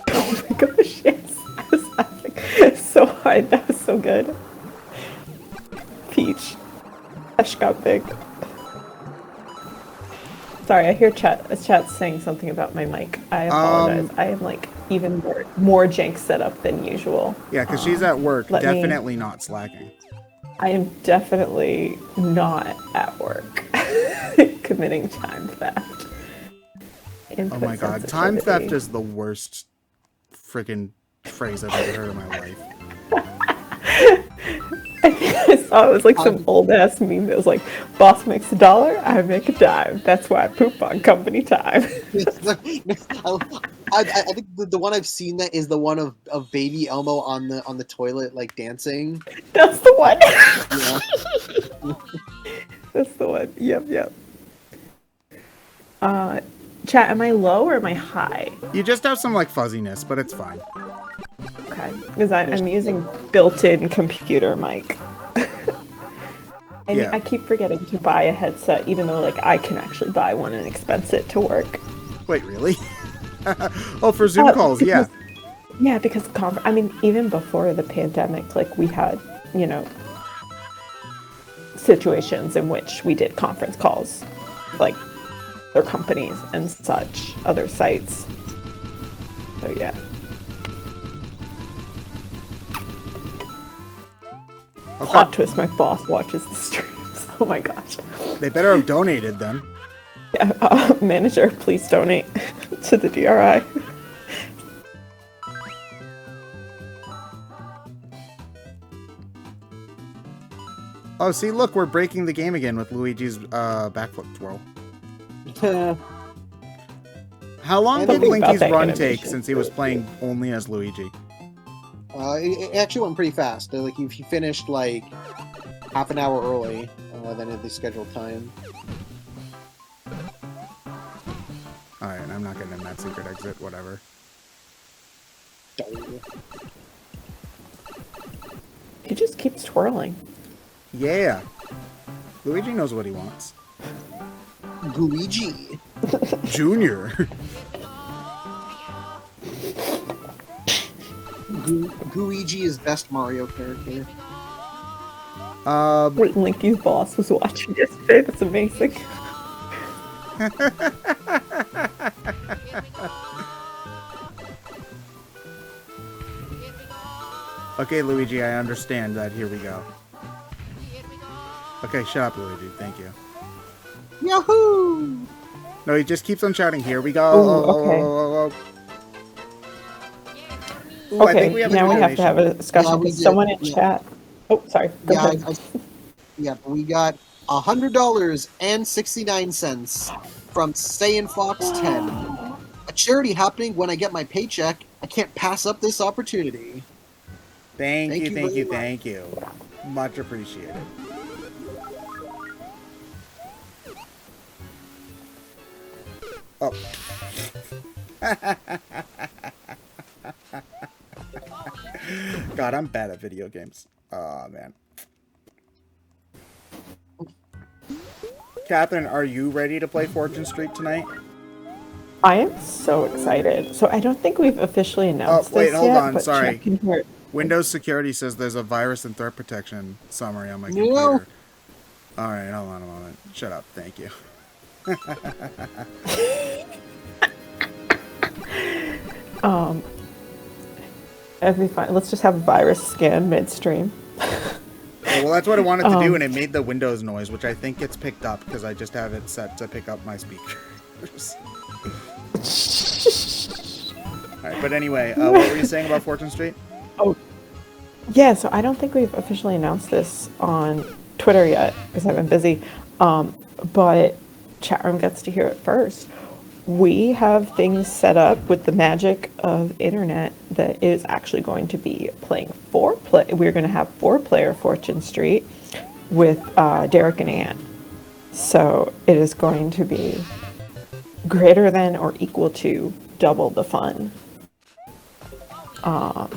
Speaker 4: Oh my gosh, yes. I was laughing so hard. That was so good. Peach. Ash got big. Sorry, I hear chat saying something about my mic. I apologize. I am like even more jank set up than usual.
Speaker 1: Yeah, because she's at work,
Speaker 4: let me-
Speaker 1: definitely not slacking.
Speaker 4: I am definitely not at work committing time theft.
Speaker 1: Oh my god, time theft is the worst freaking phrase I've ever heard in my life.
Speaker 4: I think I saw it was like some old ass meme that was like, boss makes $1, I make a dime. That's why I poop on company time.
Speaker 3: I think the one I've seen that is the one of baby Elmo on the toilet like dancing.
Speaker 4: That's the one.
Speaker 3: Yeah.
Speaker 4: That's the one. Yep. Chat, am I low or am I high?
Speaker 1: You just have some like fuzziness, but it's fine.
Speaker 4: Okay, because I'm using built-in computer mic.
Speaker 1: Yeah.
Speaker 4: I keep forgetting to buy a headset, even though like I can actually buy one and expense it to work.
Speaker 1: Wait, really? Oh, for Zoom calls, yeah.
Speaker 4: Yeah, because I mean, even before the pandemic, like we had, you know, situations in which we did conference calls, like other companies and such, other sites. So yeah.
Speaker 1: Okay.
Speaker 4: Plot twist, my boss watches the streams. Oh my gosh.
Speaker 1: They better have donated then.
Speaker 4: Yeah, manager, please donate to the DRI.
Speaker 1: Oh, see, look, we're breaking the game again with Luigi's backflip twirl. How long did
Speaker 4: Something about
Speaker 1: Blinky's
Speaker 4: that
Speaker 1: run take
Speaker 4: animation.
Speaker 1: since he was playing only as Luigi?
Speaker 3: It actually went pretty fast. Like if you finished like half an hour early than at the scheduled time.
Speaker 1: Alright, I'm not getting in that secret exit, whatever.
Speaker 4: He just keeps twirling.
Speaker 1: Yeah. Luigi knows what he wants.
Speaker 3: Luigi.
Speaker 1: Junior.
Speaker 3: Luigi is best Mario character.
Speaker 4: Wait, Linky's boss was watching yesterday. That's amazing.
Speaker 1: Okay, Luigi, I understand that. Here we go. Okay, shut up, Luigi. Thank you.
Speaker 3: Yahoo!
Speaker 1: No, he just keeps on shouting, here we go.
Speaker 4: Ooh, okay.
Speaker 1: Ooh, I
Speaker 4: Okay,
Speaker 1: think we have a
Speaker 4: now we
Speaker 1: new
Speaker 4: have to have a discussion
Speaker 3: Yeah, we
Speaker 4: because
Speaker 3: did,
Speaker 4: someone in
Speaker 3: yeah.
Speaker 4: chat. Oh, sorry. Go
Speaker 3: Yeah,
Speaker 4: ahead.
Speaker 3: but we got $100.69 from Saiyan Fox 10. A charity happening when I get my paycheck. I can't pass up this opportunity.
Speaker 1: Thank you,
Speaker 3: very much.
Speaker 1: thank you. Much appreciated. Oh. God, I'm bad at video games. Oh, man. Catherine, are you ready to play Fortune Street tonight?
Speaker 4: I am so excited. So I don't think we've officially announced
Speaker 1: wait,
Speaker 4: this
Speaker 1: hold
Speaker 4: yet,
Speaker 1: on,
Speaker 4: but
Speaker 1: sorry.
Speaker 4: chat can hear it.
Speaker 1: Windows Security says there's a virus and threat protection summary on my
Speaker 3: No.
Speaker 1: computer. Alright, hold on a moment. Shut up, thank you.
Speaker 4: That'd be fine. Let's just have a virus scan midstream.
Speaker 1: Well, that's what I wanted to do, and it made the Windows noise, which I think gets picked up because I just have it set to pick up my speakers. Alright, but anyway, what were you saying about Fortune Street?
Speaker 4: Oh, yeah. So I don't think we've officially announced this on Twitter yet because I've been busy. But chat room gets to hear it first. We have things set up with the magic of internet that is actually going to be playing We're going to have 4-player Fortune Street with Derek and Ann. So it is going to be greater than or equal to double the fun. And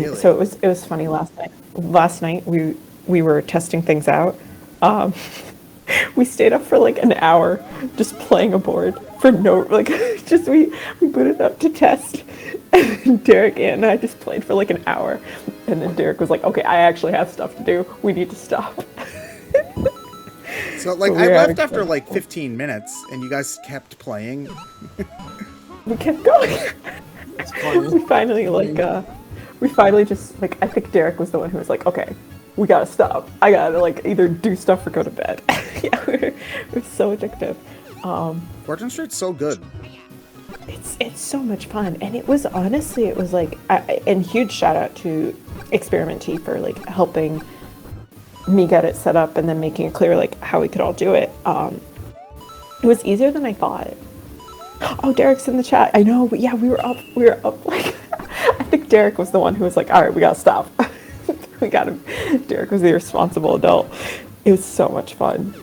Speaker 1: Really?
Speaker 4: so it was funny last night. Last night we were testing things out. We stayed up for like an hour just playing a board for just we booted up to test. And Derek and I just played for like an hour. And then Derek was like, okay, I actually have stuff to do. We need to stop.
Speaker 1: So, like,
Speaker 4: But
Speaker 1: I
Speaker 4: we're
Speaker 1: left
Speaker 4: having
Speaker 1: after
Speaker 4: fun.
Speaker 1: like 15 minutes, and you guys kept playing.
Speaker 4: We kept going.
Speaker 3: It's funny.
Speaker 4: we finally just like I think Derek was the one who was like, okay, we gotta stop. I gotta like either do stuff or go to bed. Yeah, we're so addictive.
Speaker 1: Fortune Street's so good.
Speaker 4: It's so much fun, and it was like and huge shout out to Experiment T for like helping me get it set up and then making it clear like how we could all do it. It was easier than I thought. Oh, Derek's in the chat. I know, but yeah, we were up like I think Derek was the one who was like, all right, we gotta stop. We got him. Derek was the responsible adult. It was so much fun.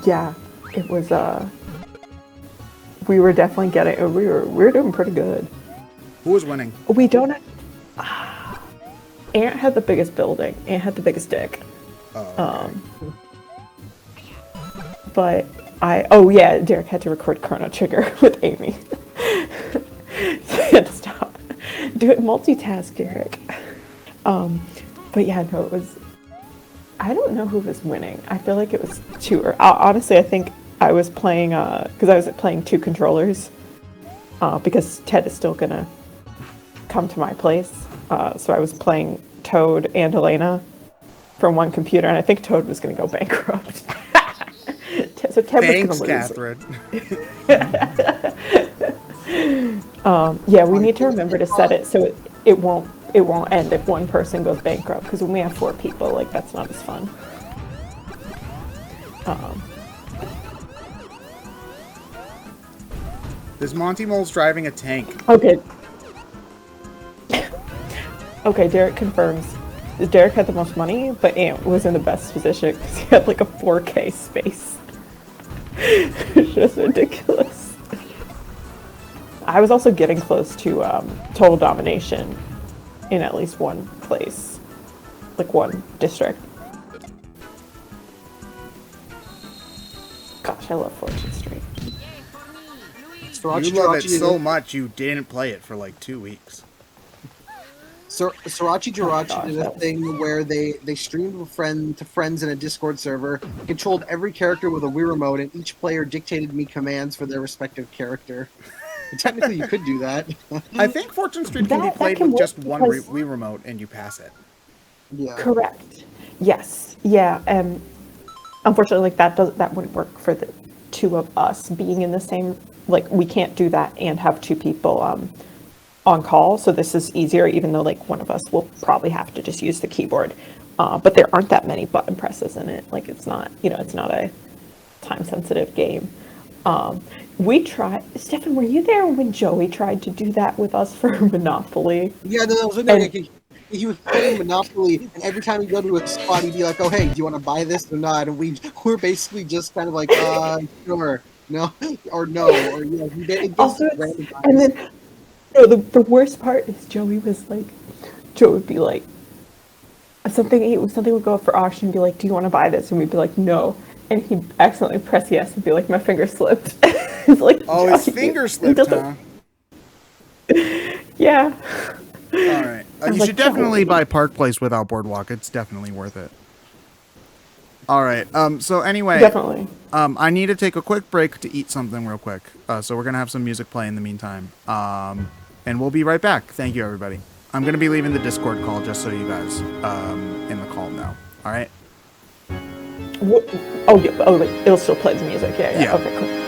Speaker 4: Yeah, it was we were definitely getting we were doing pretty good.
Speaker 1: Who was winning?
Speaker 4: We don't Ant had the biggest building. Ant had the biggest dick.
Speaker 1: Oh, okay.
Speaker 4: But Derek had to record Chrono Trigger with Amy. So I had to stop. Do it multitask, Derek. But yeah, no, it was. I don't know who was winning. I feel like it was honestly, I think I was playing because I was playing 2 controllers. Because Ted is still gonna come to my place. So I was playing Toad and Elena from one computer, and I think Toad was gonna go bankrupt. So Ted
Speaker 1: Thanks,
Speaker 4: was gonna lose.
Speaker 1: Catherine.
Speaker 4: Yeah, we need to remember to set it so it won't end if one person goes bankrupt, because when we have 4 people, like, that's not as fun.
Speaker 1: This Monty Mole's driving a tank.
Speaker 4: Okay. Okay, Derek confirms. Derek had the most money, but Ant was in the best position because he had like a 4K space. It's just ridiculous. I was also getting close to total domination in at least one place, like one district. Gosh, gosh, I love Fortune Street.
Speaker 3: Sriracha
Speaker 1: You love it
Speaker 3: Jirachi
Speaker 1: so much you didn't play it for like 2 weeks.
Speaker 3: Sriracha Jirachi
Speaker 4: gosh,
Speaker 3: did a
Speaker 4: that was-
Speaker 3: thing where they streamed to friends in a Discord server, controlled every character with a Wii remote, and each player dictated me commands for their respective character. Technically, you could do that.
Speaker 1: I think Fortune Street can be
Speaker 4: That
Speaker 1: played
Speaker 4: can
Speaker 1: with
Speaker 4: work
Speaker 1: just one
Speaker 4: because-
Speaker 1: Wii remote and you pass it.
Speaker 3: Yeah.
Speaker 4: Correct. Yes. Yeah. Unfortunately, like that wouldn't work for the two of us being in the same. Like, we can't do that and have two people on call. So this is easier, even though like one of us will probably have to just use the keyboard. But there aren't that many button presses in it. Like, it's not, it's not a time-sensitive game. We tried. Stefan, were you there when Joey tried to do that with us for Monopoly?
Speaker 3: Yeah, he was playing Monopoly, and every time he'd go to a spot, he'd be like, "Oh, hey, do you want to buy this or not?" And we're basically just kind of like, sure, no, or no, or yeah. It
Speaker 4: Also,
Speaker 3: just randomized.
Speaker 4: and then the worst part is Joey would be like, something would go up for auction and be like, "Do you want to buy this?" And we'd be like, "No." And he'd accidentally press yes and be like, "My finger slipped." It's like,
Speaker 1: Oh, his
Speaker 4: Joey,
Speaker 1: finger
Speaker 4: he
Speaker 1: slipped,
Speaker 4: doesn't-
Speaker 1: huh?
Speaker 4: Yeah.
Speaker 1: Alright.
Speaker 4: I was
Speaker 1: You
Speaker 4: like,
Speaker 1: should definitely
Speaker 4: Joey.
Speaker 1: buy Park Place without Boardwalk. It's definitely worth it. Alright, so anyway,
Speaker 4: Definitely.
Speaker 1: I need to take a quick break to eat something real quick. So we're going to have some music play in the meantime. And we'll be right back. Thank you, everybody. I'm going to be leaving the Discord call just so you guys in the call know. Alright?
Speaker 4: Oh, yeah. Oh, wait, it'll still play the music. Yeah.
Speaker 1: Yeah.
Speaker 4: Okay, cool.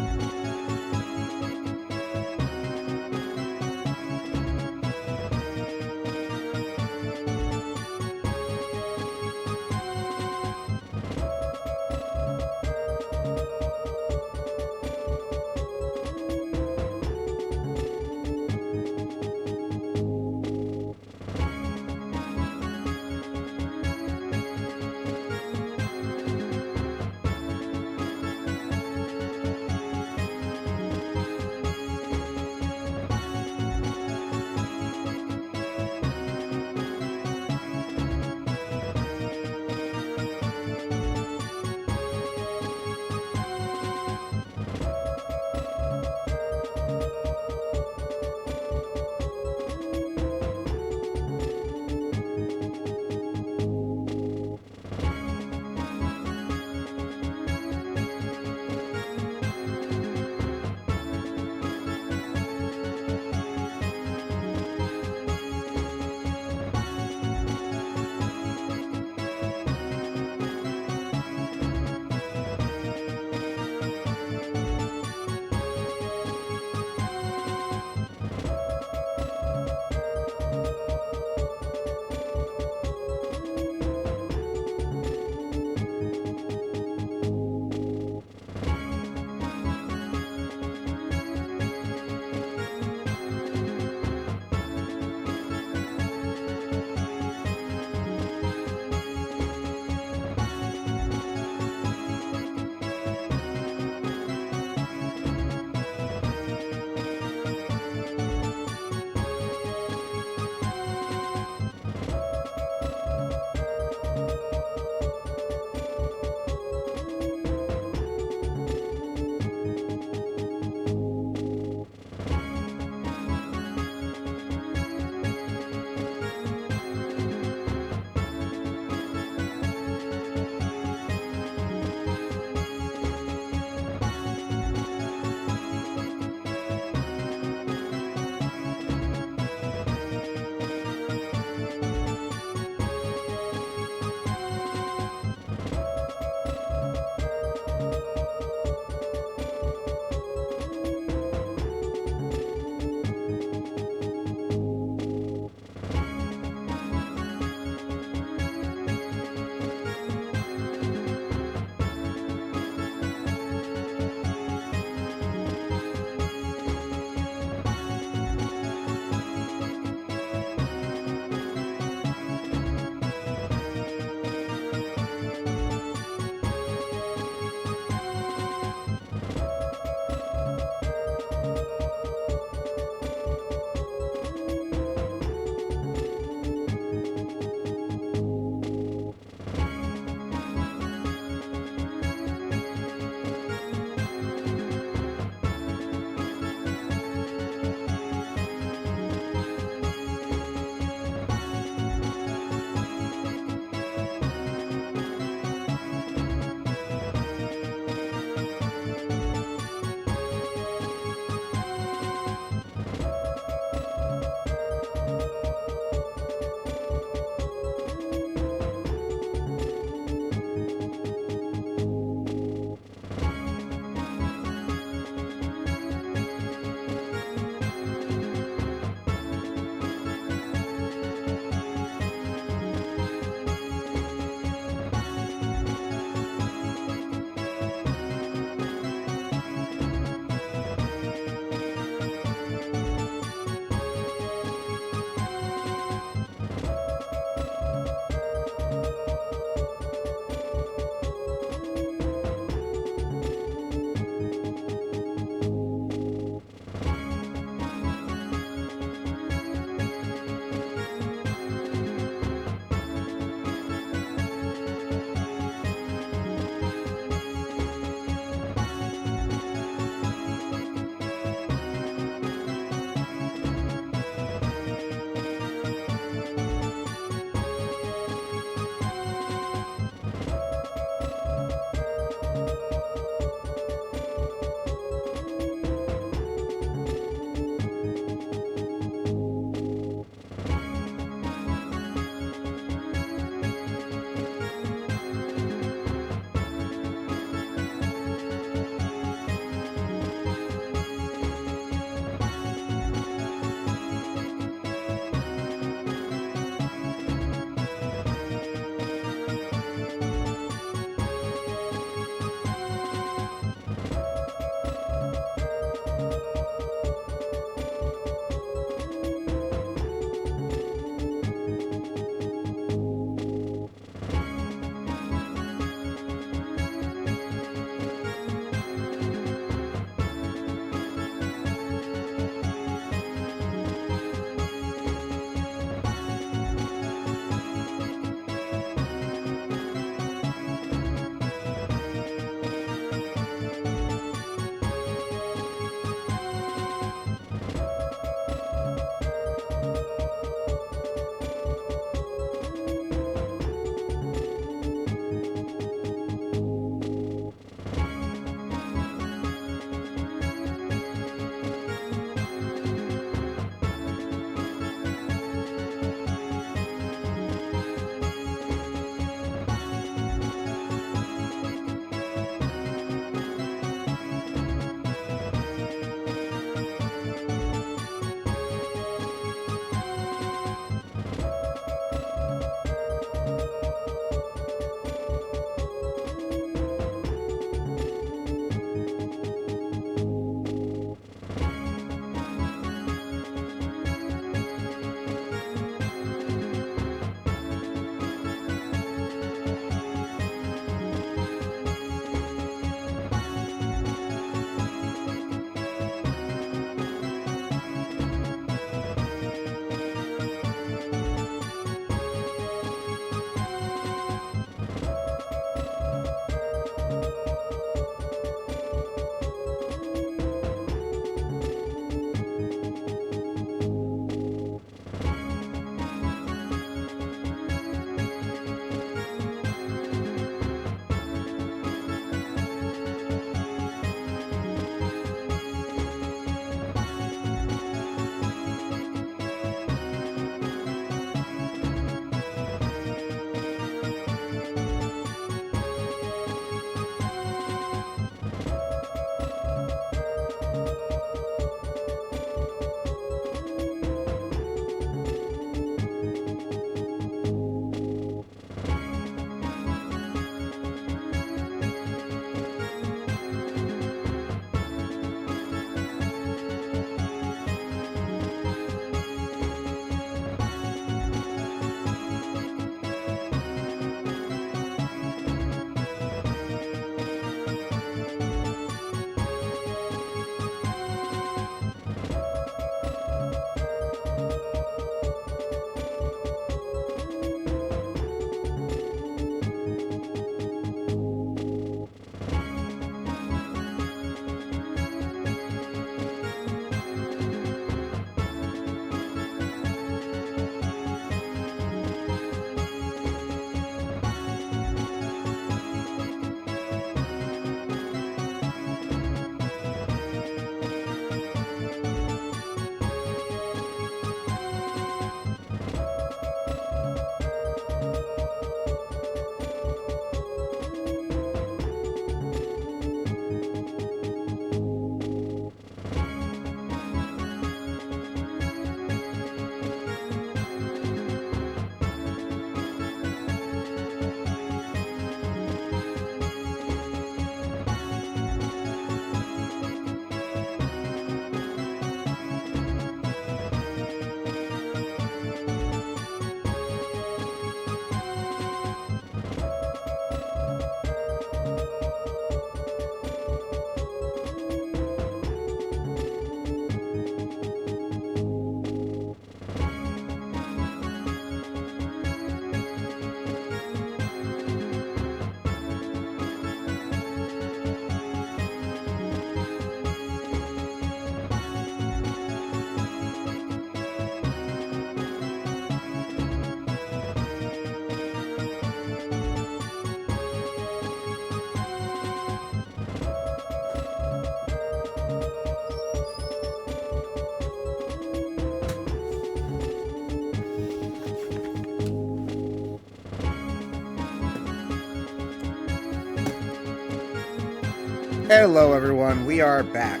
Speaker 1: Hello, everyone. We are back.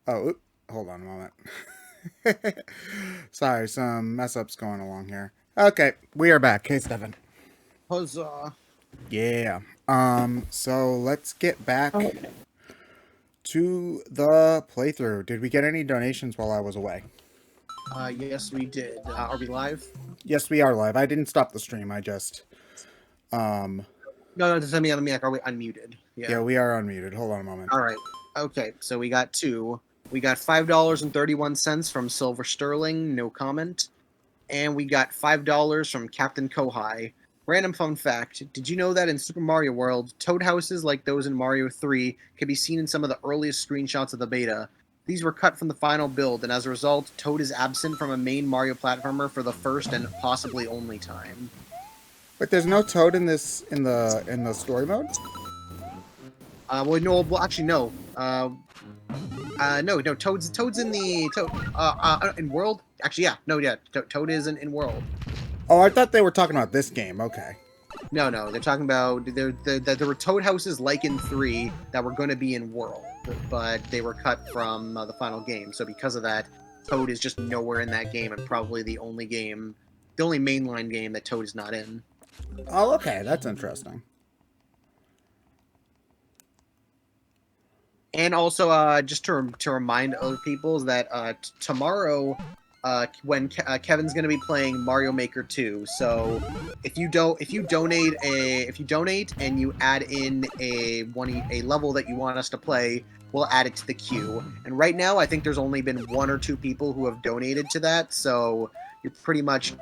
Speaker 1: Oh, hold on a moment. Sorry, some mess ups going along here. Okay, we are back. Hey, Stefan.
Speaker 3: Huzzah!
Speaker 1: Yeah. So let's get back
Speaker 4: Okay.
Speaker 1: to the playthrough. Did we get any donations while I was away?
Speaker 3: Yes, we did. Are we live?
Speaker 1: Yes, we are live. I didn't stop the stream. I just,
Speaker 3: No, just let me are we unmuted?
Speaker 1: yeah, we are unmuted. Hold on a moment.
Speaker 3: All right. Okay, so we got two. We got $5.31 from Silver Sterling, no comment. And we got $5 from Captain Kohai. Random fun fact, did you know that in Super Mario World, toad houses like those in Mario 3 can be seen in some of the earliest screenshots of the beta? These were cut from the final build, and as a result, Toad is absent from a main Mario platformer for the first and possibly only time.
Speaker 1: But there's no Toad in this in the story mode.
Speaker 3: Well, no. Well, actually, no. No. Toad's in the in World. Actually, yeah. No, yeah. Toad isn't in World.
Speaker 1: Oh, I thought they were talking about this game. Okay.
Speaker 3: No. They're talking about there were Toad houses like in 3 that were going to be in World, but they were cut from the final game. So because of that, Toad is just nowhere in that game, and probably the only mainline game that Toad is not in.
Speaker 1: Oh, okay. That's interesting.
Speaker 3: And also, just to remind other people is that tomorrow, when Kevin's going to be playing Mario Maker 2, so if you donate and you add in a level that you want us to play, we'll add it to the queue. And right now, I think there's only been 1 or 2 people who have donated to that, so you're pretty much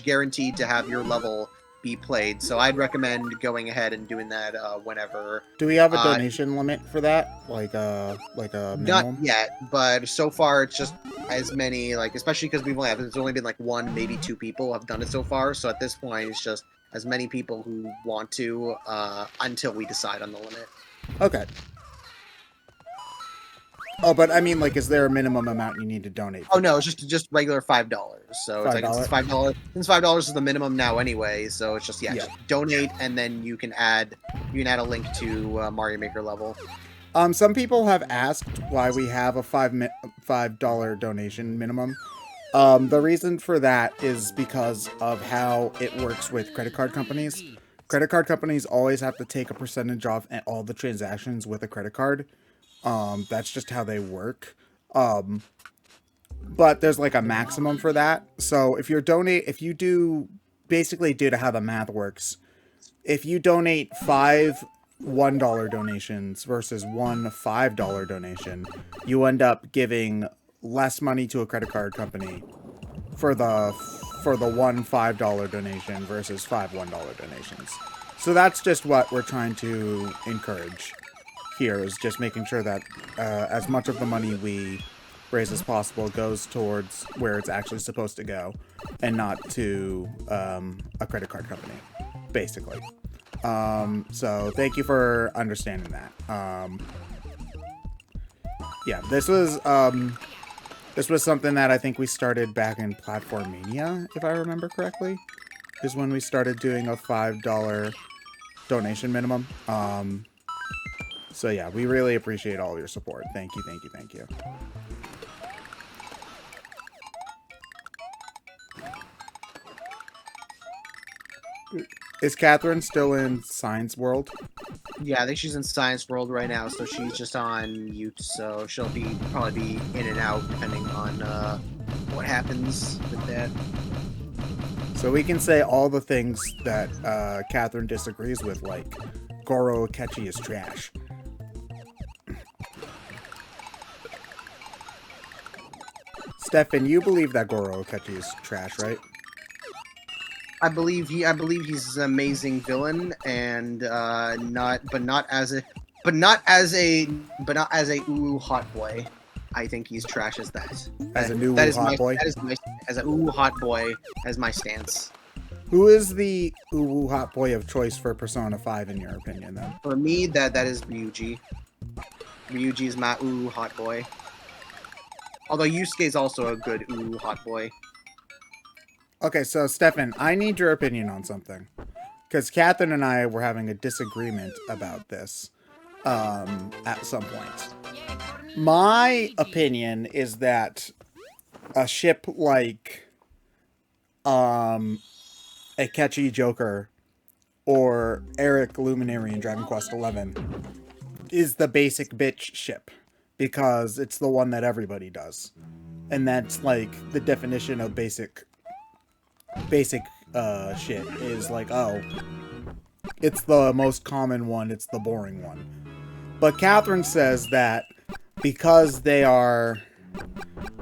Speaker 3: guaranteed to have your level be played. So I'd recommend going ahead and doing that whenever.
Speaker 1: Do we have a donation limit for that? Like a minimum?
Speaker 3: Not yet, but so far it's just as many, like, especially because there's only been like 1, maybe 2 people have done it so far. So at this point, it's just as many people who want to until we decide on the limit.
Speaker 1: Okay. Oh, but I mean, like, is there a minimum amount you need to donate?
Speaker 3: Oh no, it's just regular $5. So it's like it's $5. Since $5 is the minimum now anyway, so it's just just donate, and then you can add a link to Mario Maker level.
Speaker 1: Some people have asked why we have a $5 donation minimum. The reason for that is because of how it works with credit card companies. Credit card companies always have to take a percentage off all the transactions with a credit card. That's just how they work. But there's like a maximum for that. So if you do to how the math works, if you donate 5 $1 donations versus 1 $5 donation, you end up giving less money to a credit card company for the 1 $5 donation versus 5 $1 donations. So that's just what we're trying to encourage here, is just making sure that as much of the money we raise as possible goes towards where it's actually supposed to go, and not to a credit card company, basically. So thank you for understanding that. Yeah, this was something that I think we started back in Platform Mania, if I remember correctly, is when we started doing a $5 donation minimum. So yeah, we really appreciate all of your support. Thank you. Is Catherine still in Science World?
Speaker 3: Yeah, I think she's in Science World right now, so she's just on mute, so she'll probably be in and out depending on what happens with that.
Speaker 1: So we can say all the things that Catherine disagrees with, like Goro Akechi is trash. Stefan, you believe that Goro Akechi is trash, right?
Speaker 3: I believe he's an amazing villain, and not as a ooh hot boy. I think he's trash as that.
Speaker 1: As a new hot boy?
Speaker 3: As a ooh hot boy, as my stance.
Speaker 1: Who is the ooh hot boy of choice for Persona 5 in your opinion, then?
Speaker 3: For me, that is Ryuji. Ryuji is my ooh hot boy. Although Yusuke is also a good ooh hot boy.
Speaker 1: Okay, so Stefan, I need your opinion on something. because Catherine and I were having a disagreement about this at some point. My opinion is that a ship like Akechi Joker or Eric Luminary in Dragon Quest XI is the basic bitch ship because it's the one that everybody does, and that's like the definition of basic shit is like, oh, it's the most common one, it's the boring one. But Catherine says that because they are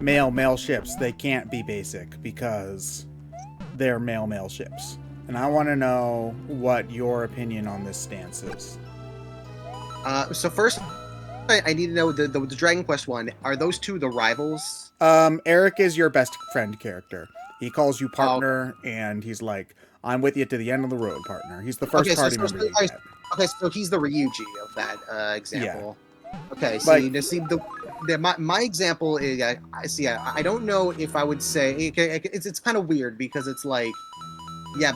Speaker 1: male ships, they can't be basic because they're male ships. And I want to know what your opinion on this stance is.
Speaker 3: So first, I need to know the Dragon Quest one. Are those two the rivals?
Speaker 1: Eric is your best friend character. He calls you partner, and he's like, I'm with you to the end of the road, partner. He's the first party member you get.
Speaker 3: Okay, so he's the Ryuji of that example. Yeah. Okay, so
Speaker 1: like,
Speaker 3: you just see my example is I don't know if I would say it's kind of weird because it's like, yeah,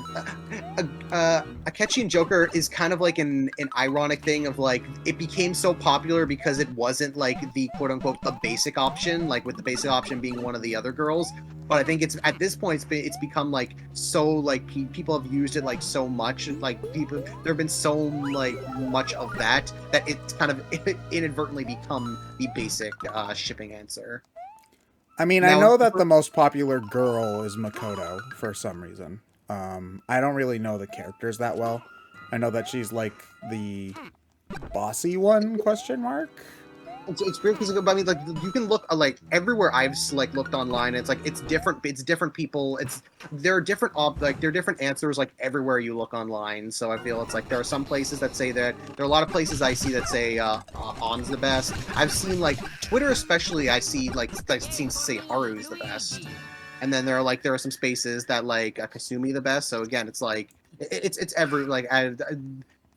Speaker 3: Akechi and Joker is kind of like an ironic thing of like, it became so popular because it wasn't like the quote unquote the basic option, like with the basic option being one of the other girls. But I think it's at this point it's become like so like people have used it like so much, like there have been so like much of that it's kind of inadvertently become the basic shipping answer.
Speaker 1: I mean, now, I know that the most popular girl is Makoto for some reason. I don't really know the characters that well. I know that she's like the bossy one, question mark?
Speaker 3: It's weird because I mean, like, you can look like everywhere I've like looked online. It's like it's different people. There are different answers like everywhere you look online. So I feel it's like there are some places that say that. There are a lot of places I see that say On's the best. I've seen like Twitter especially. I see like seems to say Haru's the best. And then there are some spaces that like Kasumi the best. So again, it's like it's every like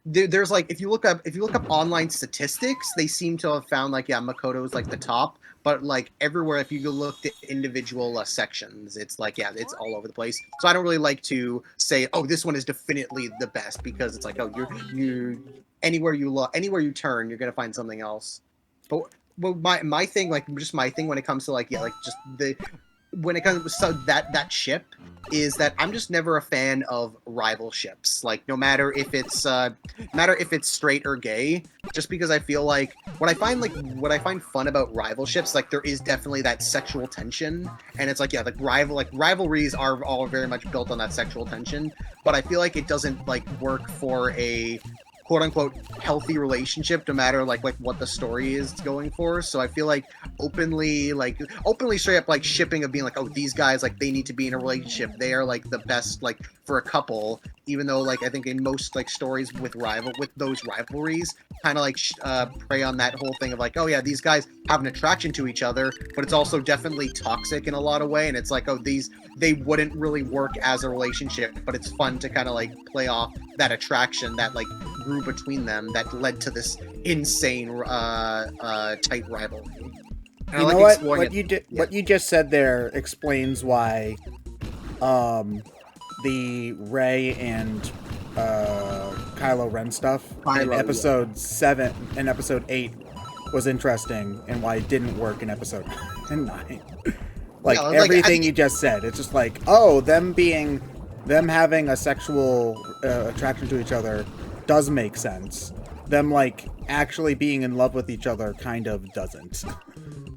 Speaker 3: there's like if you look up online statistics, they seem to have found like Makoto is like the top, but like everywhere if you look at individual sections, it's like it's all over the place. So I don't really like to say this one is definitely the best because it's like you anywhere you turn, you're gonna find something else. But my thing when it comes to like just when it comes to that ship is that I'm just never a fan of rival ships. Like no matter if it's straight or gay, just because I feel like what I find fun about rival ships, like there is definitely that sexual tension, and it's like rivalries are all very much built on that sexual tension, but I feel like it doesn't like work for a quote-unquote healthy relationship no matter like what the story is going for. So I feel like openly straight up like shipping of being like, these guys like they need to be in a relationship, they are like the best like for a couple, even though like I think in most like stories with those rivalries kind of like prey on that whole thing of like, these guys have an attraction to each other, but it's also definitely toxic in a lot of way, and it's like they wouldn't really work as a relationship, but it's fun to kind of like play off that attraction that like grew between them that led to this insane tight rivalry. And
Speaker 1: you know what? What you just said there explains why the Rey and Kylo Ren stuff in episode 7 and episode 8 was interesting, and why it didn't work in episode 9. Like everything you just said, it's just like, them having a sexual attraction to each other does make sense. Them like actually being in love with each other kind of doesn't.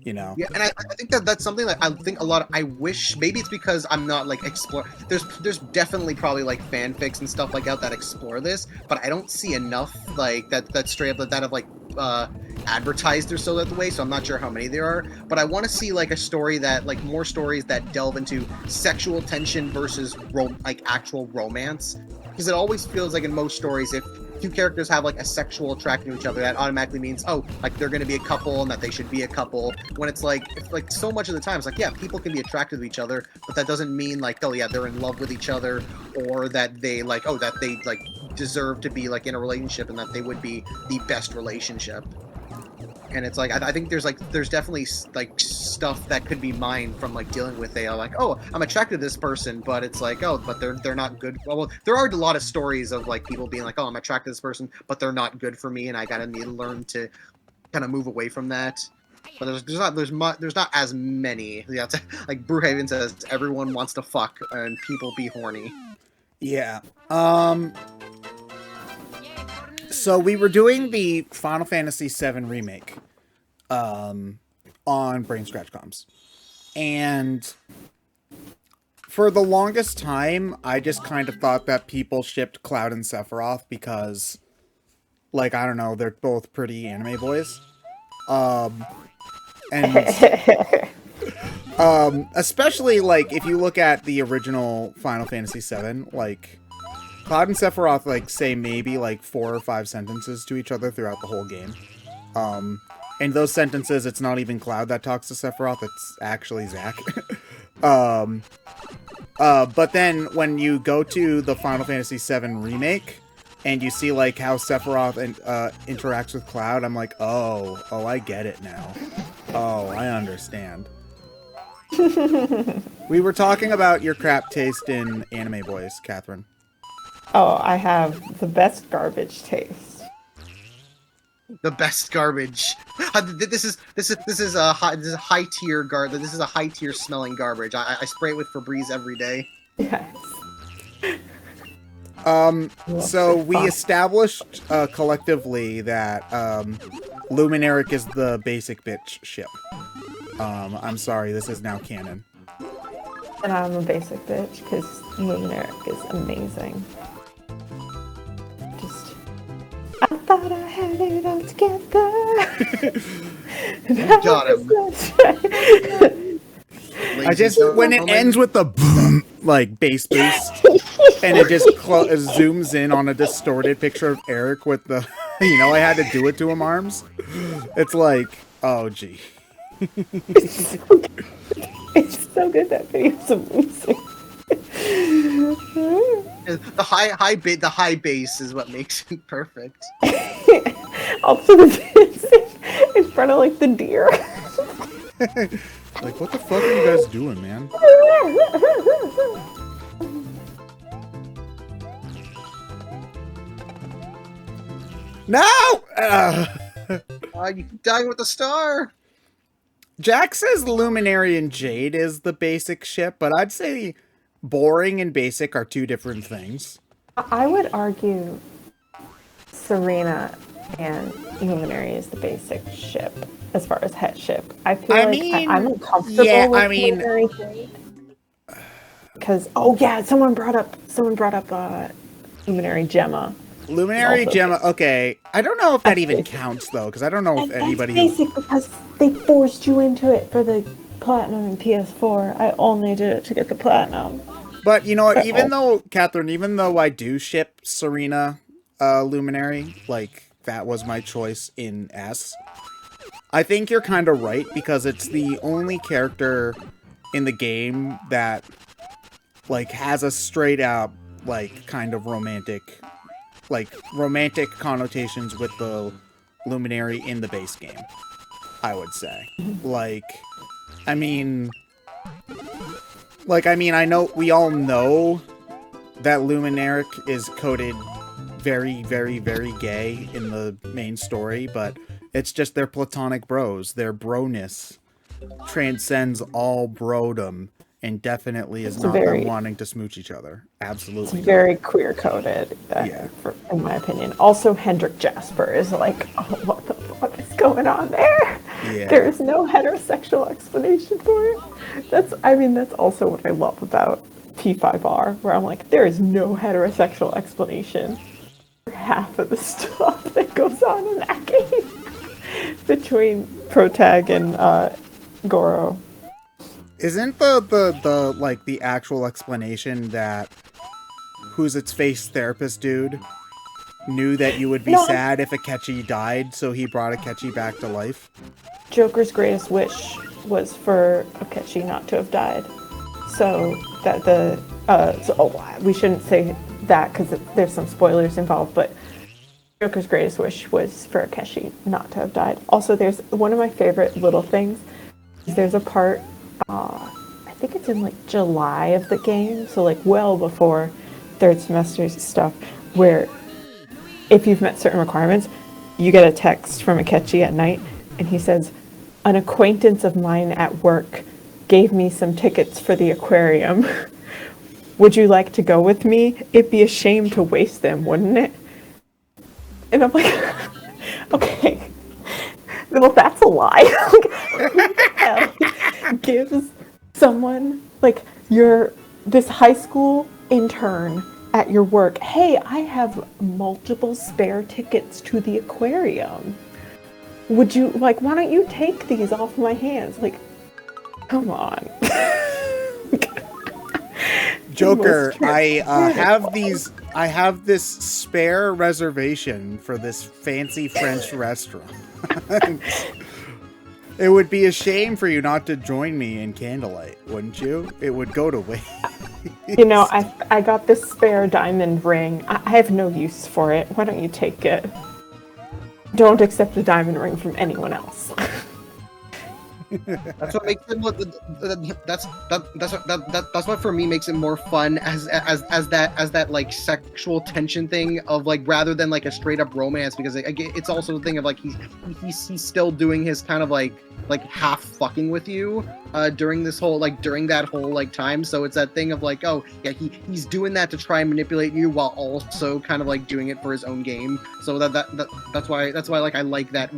Speaker 1: You know?
Speaker 3: Yeah, and I think that's something that I think a lot of, I wish, maybe it's because I'm not like there's definitely probably like fanfics and stuff like that explore this, but I don't see enough like that straight up that have like advertised or so that way, so I'm not sure how many there are, but I want to see like a story that like more stories that delve into sexual tension versus actual romance, because it always feels like in most stories if two characters have like a sexual attraction to each other, that automatically means like they're going to be a couple and that they should be a couple, when it's like so much of the time it's like people can be attracted to each other, but that doesn't mean like they're in love with each other, or that they like that they like deserve to be like in a relationship and that they would be the best relationship. And it's like I think there's definitely like stuff that could be mined from like dealing with AI. Like, oh, I'm attracted to this person, but it's like, oh, but they're not good. Well, there are a lot of stories of like people being like, oh, I'm attracted to this person, but they're not good for me, and I gotta need to learn to kind of move away from that. But there's not as many. Yeah, like Brewhaven says, everyone wants to fuck and people be horny.
Speaker 1: Yeah. So we were doing the Final Fantasy VII remake on Brain Scratch Comms. And for the longest time, I just kind of thought that people shipped Cloud and Sephiroth because, like, I don't know, they're both pretty anime boys. Especially, like, if you look at the original Final Fantasy VII, like, Cloud and Sephiroth, like, say maybe, like, 4 or 5 sentences to each other throughout the whole game. And those sentences, it's not even Cloud that talks to Sephiroth, it's actually Zack. But then, when you go to the Final Fantasy VII Remake, and you see, like, how Sephiroth interacts with Cloud, I'm like, oh, I get it now. Oh, I understand. We were talking about your crap taste in anime boys, Catherine.
Speaker 4: Oh, I have the best garbage taste.
Speaker 3: The best garbage. This is a high tier garbage. This is a high tier smelling garbage. I spray it with Febreze every day.
Speaker 4: Yes.
Speaker 1: So we established collectively that Luminaric is the basic bitch ship. I'm sorry, this is now canon.
Speaker 4: And I'm a basic bitch because Luminaric is amazing. I thought I had it all together.
Speaker 3: Got him.
Speaker 1: I just, when it ends with the boom, like bass boost, and it just zooms in on a distorted picture of Eric with the, I had to do it to him arms. It's like, oh gee.
Speaker 4: It's so good, that video's amazing.
Speaker 3: The high bass is what makes it perfect.
Speaker 4: Also, the dancing in front of like the deer.
Speaker 1: Like, what the fuck are you guys doing, man? No!
Speaker 3: You dying with a star.
Speaker 1: Jack says Luminary and Jade is the basic ship, but I'd say boring and basic are two different things.
Speaker 4: I would argue Serena and Luminary is the basic ship as far as head ship. I feel I'm uncomfortable with Luminary Jade. Because someone brought up Luminary Gemma.
Speaker 1: Luminary Gemma, okay. I don't know if that even counts though, because I don't know if anybody.
Speaker 4: That's basic because they forced you into it for the platinum and PS4. I only did it to get the platinum.
Speaker 1: But you know what? Even though I do ship Serena Luminary, like that was my choice in S, I think you're kind of right because it's the only character in the game that like has a straight up like kind of romantic connotations with the Luminary in the base game, I would say. I know we all know that Luminaric is coded very, very, very gay in the main story, but it's just their platonic bros. Their broness transcends all brodom and definitely is not them wanting to smooch each other. Absolutely.
Speaker 4: It's very queer coded, in my opinion. Also, Hendrik Jasper is like, oh, what the fuck is going on there? Yeah. There is no heterosexual explanation for it. That's also what I love about P5R, where I'm like, there is no heterosexual explanation for half of the stuff that goes on in that game between Protag and Goro.
Speaker 1: Isn't the actual explanation that who's its face therapist dude knew that you would be sad if Akechi died, so he brought Akechi back to life?
Speaker 4: Joker's greatest wish was for Akechi not to have died. So that we shouldn't say that because there's some spoilers involved, but Joker's greatest wish was for Akechi not to have died. Also, there's one of my favorite little things. There's a part, I think it's in like July of the game, so like well before third semester stuff, where if you've met certain requirements, you get a text from Akechi at night, and he says, "An acquaintance of mine at work gave me some tickets for the aquarium. Would you like to go with me? It'd be a shame to waste them, wouldn't it?" And I'm like, okay, well, that's a lie. Like, who the hell gives someone, like, this high school intern at your work, "Hey, I have multiple spare tickets to the aquarium. Would you, like, why don't you take these off my hands?" Like, come on.
Speaker 1: Joker, I have this spare reservation for this fancy French restaurant. It would be a shame for you not to join me in candlelight, wouldn't you? It would go to waste.
Speaker 4: You know, I got this spare diamond ring. I have no use for it. Why don't you take it? Don't accept a diamond ring from anyone else.
Speaker 3: That's what makes it. That's what for me makes it more fun as that like sexual tension thing of like rather than like a straight up romance, because it's also the thing of like he's still doing his kind of like half fucking with you during that whole like time. So it's that thing of like, oh yeah, he's doing that to try and manipulate you while also kind of like doing it for his own game. So that's why like I like that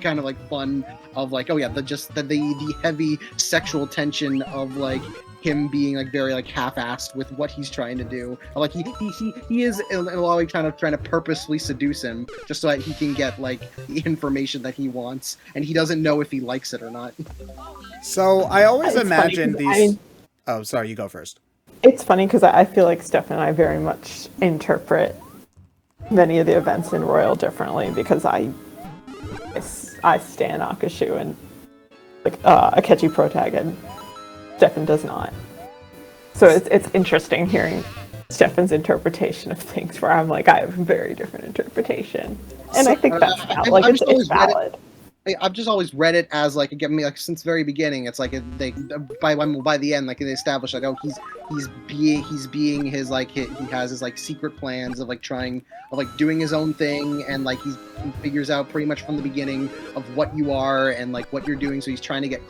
Speaker 3: kind of like fun of like, oh yeah, the heavy sexual tension of like him being like very like half-assed with what he's trying to do. Like he is in a lot of ways trying to purposely seduce him just so that he can get like the information that he wants, and he doesn't know if he likes it or not.
Speaker 1: So I always
Speaker 4: It's
Speaker 1: imagine
Speaker 4: funny,
Speaker 1: these. Oh, sorry, you go first.
Speaker 4: It's funny because I feel like Steph and I very much interpret many of the events in Royal differently, because I stan Akashu and like Akechi protag, and Stefan does not. So it's interesting hearing Stefan's interpretation of things, where I'm like, I have a very different interpretation, and I think that's valid. Like it's valid.
Speaker 3: I've just always read it as like, again, like since the very beginning, it's like by the end, like they establish like, oh, he's being his like he has his like secret plans of like trying of like doing his own thing, and like he figures out pretty much from the beginning of what you are and like what you're doing. So he's trying to get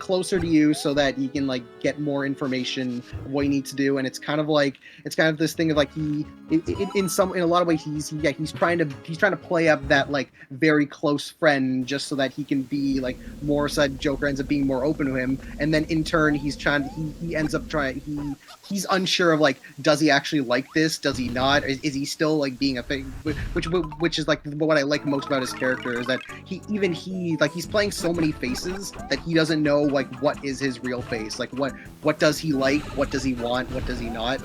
Speaker 3: closer to you so that he can like get more information of what you need to do. And it's kind of this thing of like in a lot of ways he's trying to play up that like very close friend just so that he can be like more, so that Joker ends up being more open to him, and then in turn he ends up he's unsure of like, does he actually like this, does he not, is he still like being a thing, which is like what I like most about his character, is that he's playing so many faces that he doesn't know like what is his real face, like what does he like, what does he want, what does he not.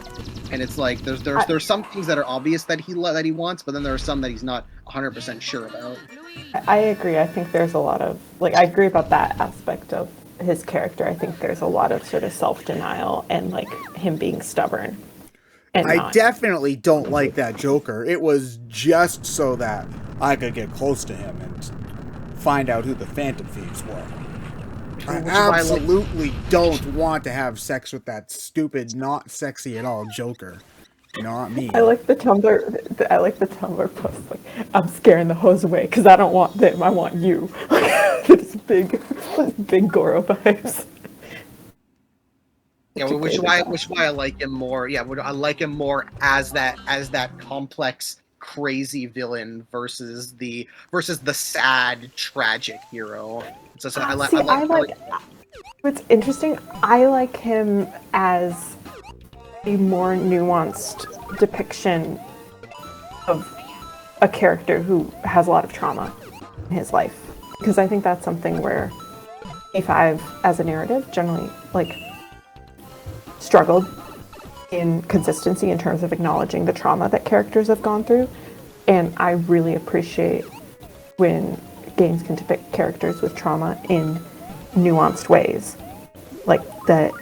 Speaker 3: And it's like there's some things that are obvious that he wants, but then there are some that he's not 100% sure about.
Speaker 4: I agree. I think there's a lot of like, I agree about that aspect of his character. I think there's a lot of sort of self-denial and like him being stubborn. And
Speaker 1: I definitely don't like that Joker. It was just so that I could get close to him and find out who the Phantom Thieves were. I absolutely don't want to have sex with that stupid, not sexy at all Joker. Not me.
Speaker 4: I like the Tumblr post, like, I'm scaring the hoes away because I don't want them, I want you. It's big Goro vibes.
Speaker 3: Yeah, which is why I like him more. Yeah, I like him more as that complex, crazy villain versus the sad, tragic hero. So I like.
Speaker 4: What's interesting, I like him as a more nuanced depiction of a character who has a lot of trauma in his life, because I think that's something where A5 as a narrative generally like struggled in consistency in terms of acknowledging the trauma that characters have gone through, and I really appreciate when games can depict characters with trauma in nuanced ways, like that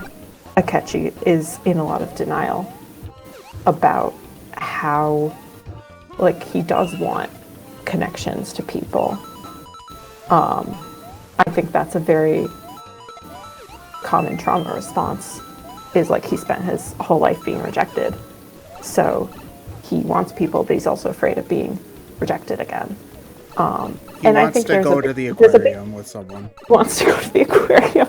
Speaker 4: Akechi is in a lot of denial about how like he does want connections to people. I think that's a very common trauma response, is like he spent his whole life being rejected. So he wants people, but he's also afraid of being rejected again.
Speaker 1: He
Speaker 4: and I
Speaker 1: wants
Speaker 4: think
Speaker 1: to
Speaker 4: there's
Speaker 1: go
Speaker 4: a
Speaker 1: to
Speaker 4: big-
Speaker 1: the
Speaker 4: there's a big-
Speaker 1: aquarium with someone.
Speaker 4: wants to go to the aquarium.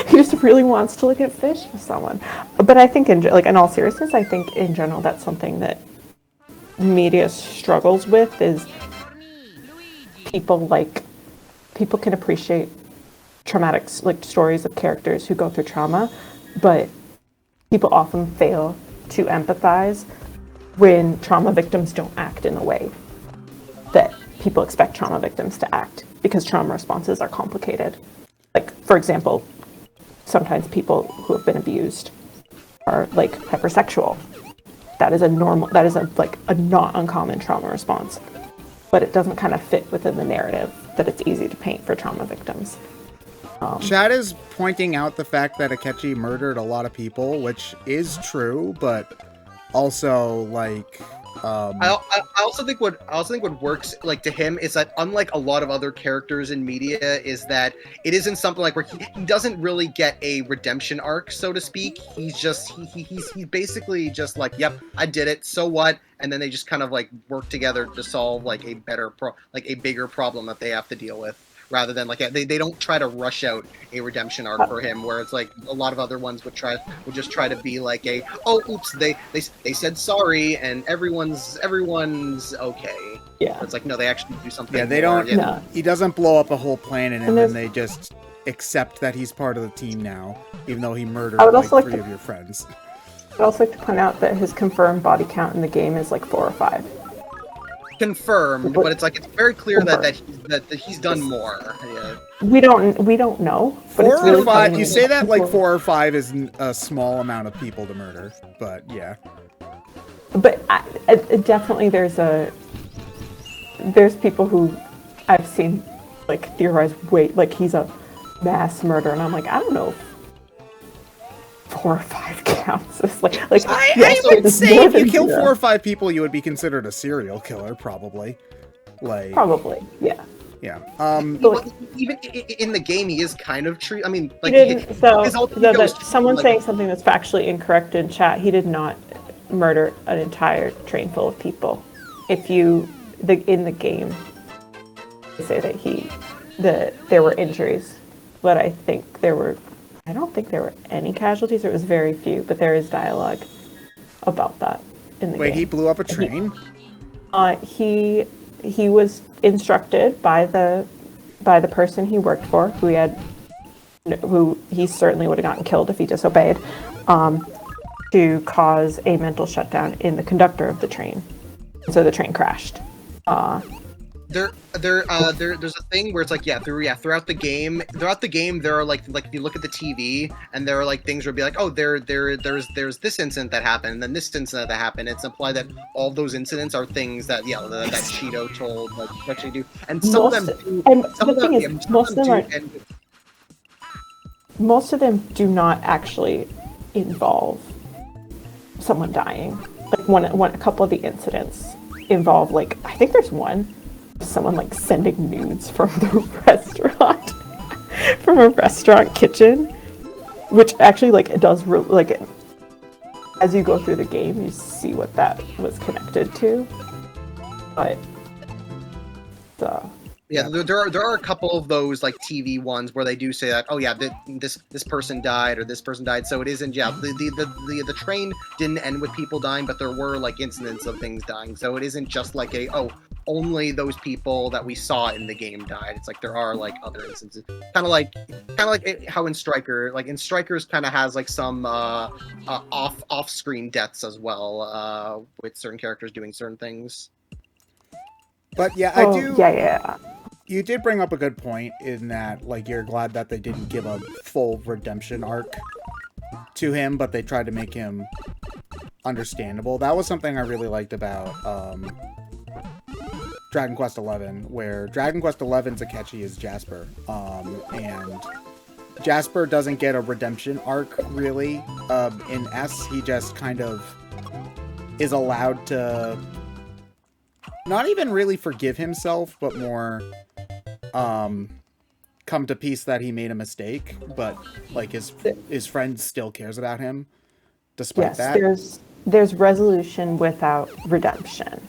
Speaker 4: He just really wants to look at fish with someone. But I think, in all seriousness, I think in general that's something that media struggles with, is people can appreciate traumatic like stories of characters who go through trauma, but people often fail to empathize when trauma victims don't act in the way that people expect trauma victims to act, because trauma responses are complicated. Like, for example, sometimes people who have been abused are like hypersexual. That is a not uncommon trauma response, but it doesn't kind of fit within the narrative that it's easy to paint for trauma victims.
Speaker 1: Chad is pointing out the fact that Akechi murdered a lot of people, which is true, but also like
Speaker 3: I also think what works like to him is that, unlike a lot of other characters in media, is that it isn't something like where he doesn't really get a redemption arc, so to speak. He's basically just like, yep, I did it, so what? And then they just kind of like work together to solve like a bigger problem that they have to deal with, rather than like they don't try to rush out a redemption arc for him, where it's like a lot of other ones would just try to be like oops, they said sorry and everyone's okay.
Speaker 4: Yeah.
Speaker 3: It's like, no, they actually do something.
Speaker 1: yeah, they
Speaker 3: more.
Speaker 1: don't.
Speaker 4: No.
Speaker 1: He doesn't blow up a whole planet and then
Speaker 4: there's-
Speaker 1: they just accept that he's part of the team now, even though he murdered
Speaker 4: I would
Speaker 1: like
Speaker 4: also like
Speaker 1: 3
Speaker 4: to-
Speaker 1: of your friends.
Speaker 4: I'd also like to point out that his confirmed body count in the game is like 4 or 5.
Speaker 3: Confirmed, but it's like it's very clear that he's done more. Yeah.
Speaker 4: We don't know. But
Speaker 1: 4
Speaker 4: it's really
Speaker 1: or 5.
Speaker 4: funny
Speaker 1: You say that like
Speaker 4: people-
Speaker 1: 4 or 5 is a small amount of people to murder, but yeah.
Speaker 4: But definitely there's people who I've seen like theorize, wait, like he's a mass murderer, and I'm like, I don't know if 4 or 5 counts. It's like
Speaker 1: I
Speaker 4: yes,
Speaker 1: would
Speaker 4: it's
Speaker 1: say
Speaker 4: more
Speaker 1: if you
Speaker 4: than
Speaker 1: kill
Speaker 4: 0.
Speaker 1: 4 or 5 people, you would be considered a serial killer, probably. Like,
Speaker 4: Probably, yeah.
Speaker 1: yeah.
Speaker 4: But
Speaker 3: Even in the game, he is kind of treated. I mean,
Speaker 4: he
Speaker 3: like
Speaker 4: didn't. So
Speaker 3: his ultimate
Speaker 4: but
Speaker 3: goes
Speaker 4: someone
Speaker 3: like-
Speaker 4: saying something that's factually incorrect in chat. He did not murder an entire train full of people. If you in the game, they say that there were injuries, but I don't think there were any casualties. It was very few, but there is dialogue about that in the
Speaker 1: Wait,
Speaker 4: game.
Speaker 1: he blew up a train?
Speaker 4: He was instructed by the person he worked for, who he certainly would have gotten killed if he disobeyed, to cause a mental shutdown in the conductor of the train. So the train crashed.
Speaker 3: There's a thing where it's like throughout the game there are like if you look at the TV and there are like things where it'd be like, oh, there's this incident that happened and then this incident that happened. It's implied that all those incidents are things that that Cheeto told like actually do, and some of them do.
Speaker 4: And
Speaker 3: Some
Speaker 4: the
Speaker 3: of
Speaker 4: thing
Speaker 3: them,
Speaker 4: is, most of them
Speaker 3: do
Speaker 4: are.
Speaker 3: end with-
Speaker 4: Most of them do not actually involve someone dying. Like a couple of the incidents involve, like, I think there's one, someone like sending nudes from the restaurant, from a restaurant kitchen, which actually like it does as you go through the game, you see what that was connected to. But
Speaker 3: Yeah, there are a couple of those like TV ones where they do say that, oh yeah, this person died or this person died. So it isn't, yeah, the train didn't end with people dying, but there were like incidents of things dying. So it isn't just like only those people that we saw in the game died. It's like there are like other instances, kind of like how in Strikers kind of has like some off-screen deaths as well, with certain characters doing certain things.
Speaker 1: But yeah, I do.
Speaker 4: Yeah.
Speaker 1: You did bring up a good point in that, like, you're glad that they didn't give a full redemption arc to him, but they tried to make him understandable. That was something I really liked about Dragon Quest XI, where Dragon Quest XI's Akechi is Jasper, and Jasper doesn't get a redemption arc really in S. He just kind of is allowed to not even really forgive himself, but more come to peace that he made a mistake, but like his friend still cares about him despite
Speaker 4: Yes,
Speaker 1: that.
Speaker 4: there's resolution without redemption.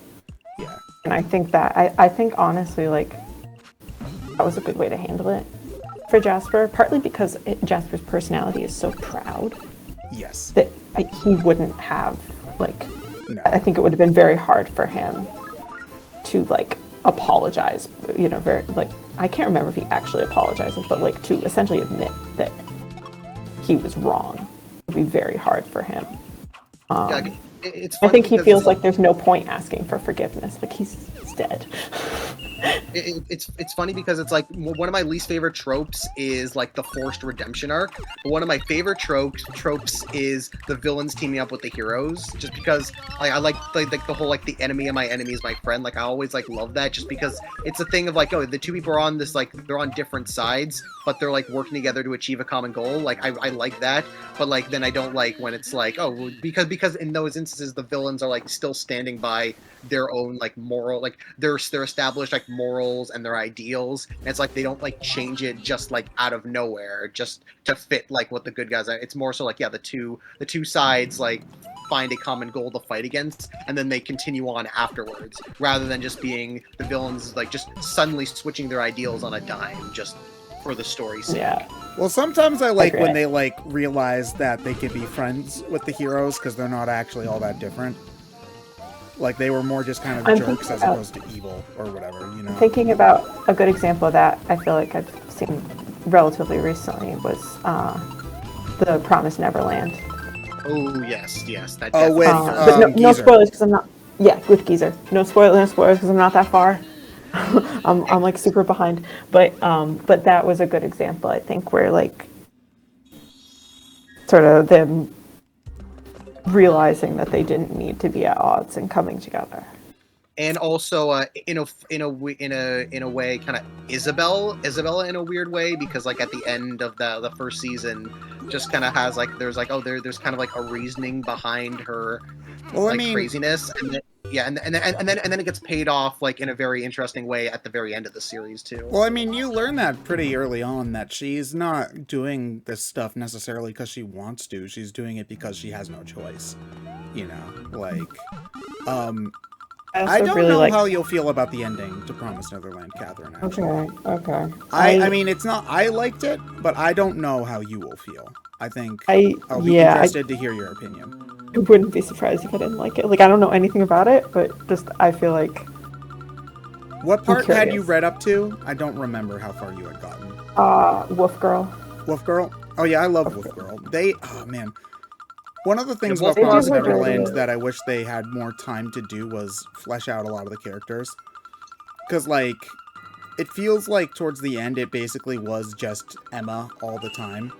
Speaker 1: Yeah.
Speaker 4: And I think that I think honestly, like, that was a good way to handle it for Jasper, partly because Jasper's personality is so proud
Speaker 1: Yes.
Speaker 4: that he wouldn't have, like,
Speaker 1: No.
Speaker 4: I think it would have been very hard for him to, like, apologize, you know, very, like, I can't remember if he actually apologized, but, like, to essentially admit that he was wrong would be very hard for him.
Speaker 3: It's
Speaker 4: I
Speaker 3: funny
Speaker 4: think he
Speaker 3: because
Speaker 4: feels like there's no point asking for forgiveness, like he's dead.
Speaker 3: it's funny because it's like one of my least favorite tropes is like the forced redemption arc, but one of my favorite tropes is the villains teaming up with the heroes, just because I like the whole like the enemy of my enemy is my friend. Like I always like love that, just because it's a thing of like, oh, the two people are on this, like they're on different sides, but they're like working together to achieve a common goal. Like I like that, but like then I don't like when it's like, oh, because in those instances the villains are like still standing by their own like moral, like they're established like morals and their ideals, and it's like they don't like change it just like out of nowhere just to fit like what the good guys are. It's more so like, yeah, the two sides like find a common goal to fight against, and then they continue on afterwards, rather than just being the villains like just suddenly switching their ideals on a dime just for the story's sake.
Speaker 4: Yeah.
Speaker 1: Well, sometimes I like when
Speaker 4: Agree.
Speaker 1: they like realize that they can be friends with the heroes because they're not actually all that different. Like they were more just kind of
Speaker 4: I'm
Speaker 1: jerks
Speaker 4: thinking
Speaker 1: as
Speaker 4: about-
Speaker 1: opposed to evil or whatever, you know.
Speaker 4: Thinking about a good example of that, I feel like I've seen relatively recently was the Promised Neverland.
Speaker 3: Oh yes, that.
Speaker 1: Oh, with
Speaker 4: But no
Speaker 1: Geezer.
Speaker 4: spoilers because I'm not. Yeah, with Geezer. No spoilers because I'm not that far. I'm like super behind. But that was a good example, I think, where like sort of them realizing that they didn't need to be at odds and coming together.
Speaker 3: And also, in a way, kind of Isabella in a weird way, because like at the end of the first season, just kind of has like there's kind of like a reasoning behind her,
Speaker 1: Well,
Speaker 3: like
Speaker 1: I mean,
Speaker 3: craziness, and then, yeah, and then it gets paid off like in a very interesting way at the very end of the series too.
Speaker 1: well, I mean, you learn that pretty early on that she's not doing this stuff necessarily because she wants to. She's doing it because she has no choice. You know, like, I
Speaker 4: also
Speaker 1: don't
Speaker 4: really
Speaker 1: know
Speaker 4: like.
Speaker 1: how you'll feel about the ending to Promised Neverland, Catherine. Actually.
Speaker 4: Okay.
Speaker 1: I mean, it's not. I liked it, but I don't know how you will feel. I think
Speaker 4: I
Speaker 1: I'll be
Speaker 4: yeah,
Speaker 1: interested to hear your opinion.
Speaker 4: I wouldn't be surprised if I didn't like it. Like I don't know anything about it, but just I feel like
Speaker 1: What part had you
Speaker 4: curious.
Speaker 1: read up to? I don't remember how far you had gotten.
Speaker 4: Wolf Girl.
Speaker 1: Wolf Girl? Oh yeah, I love Wolf Girl. Oh man. One of the things
Speaker 3: Wolf
Speaker 1: about
Speaker 3: Girl
Speaker 1: Promised
Speaker 4: is really
Speaker 1: Neverland
Speaker 4: good.
Speaker 1: that I wish they had more time to do was flesh out a lot of the characters. Because, like, it feels like towards the end it basically was just Emma all the time.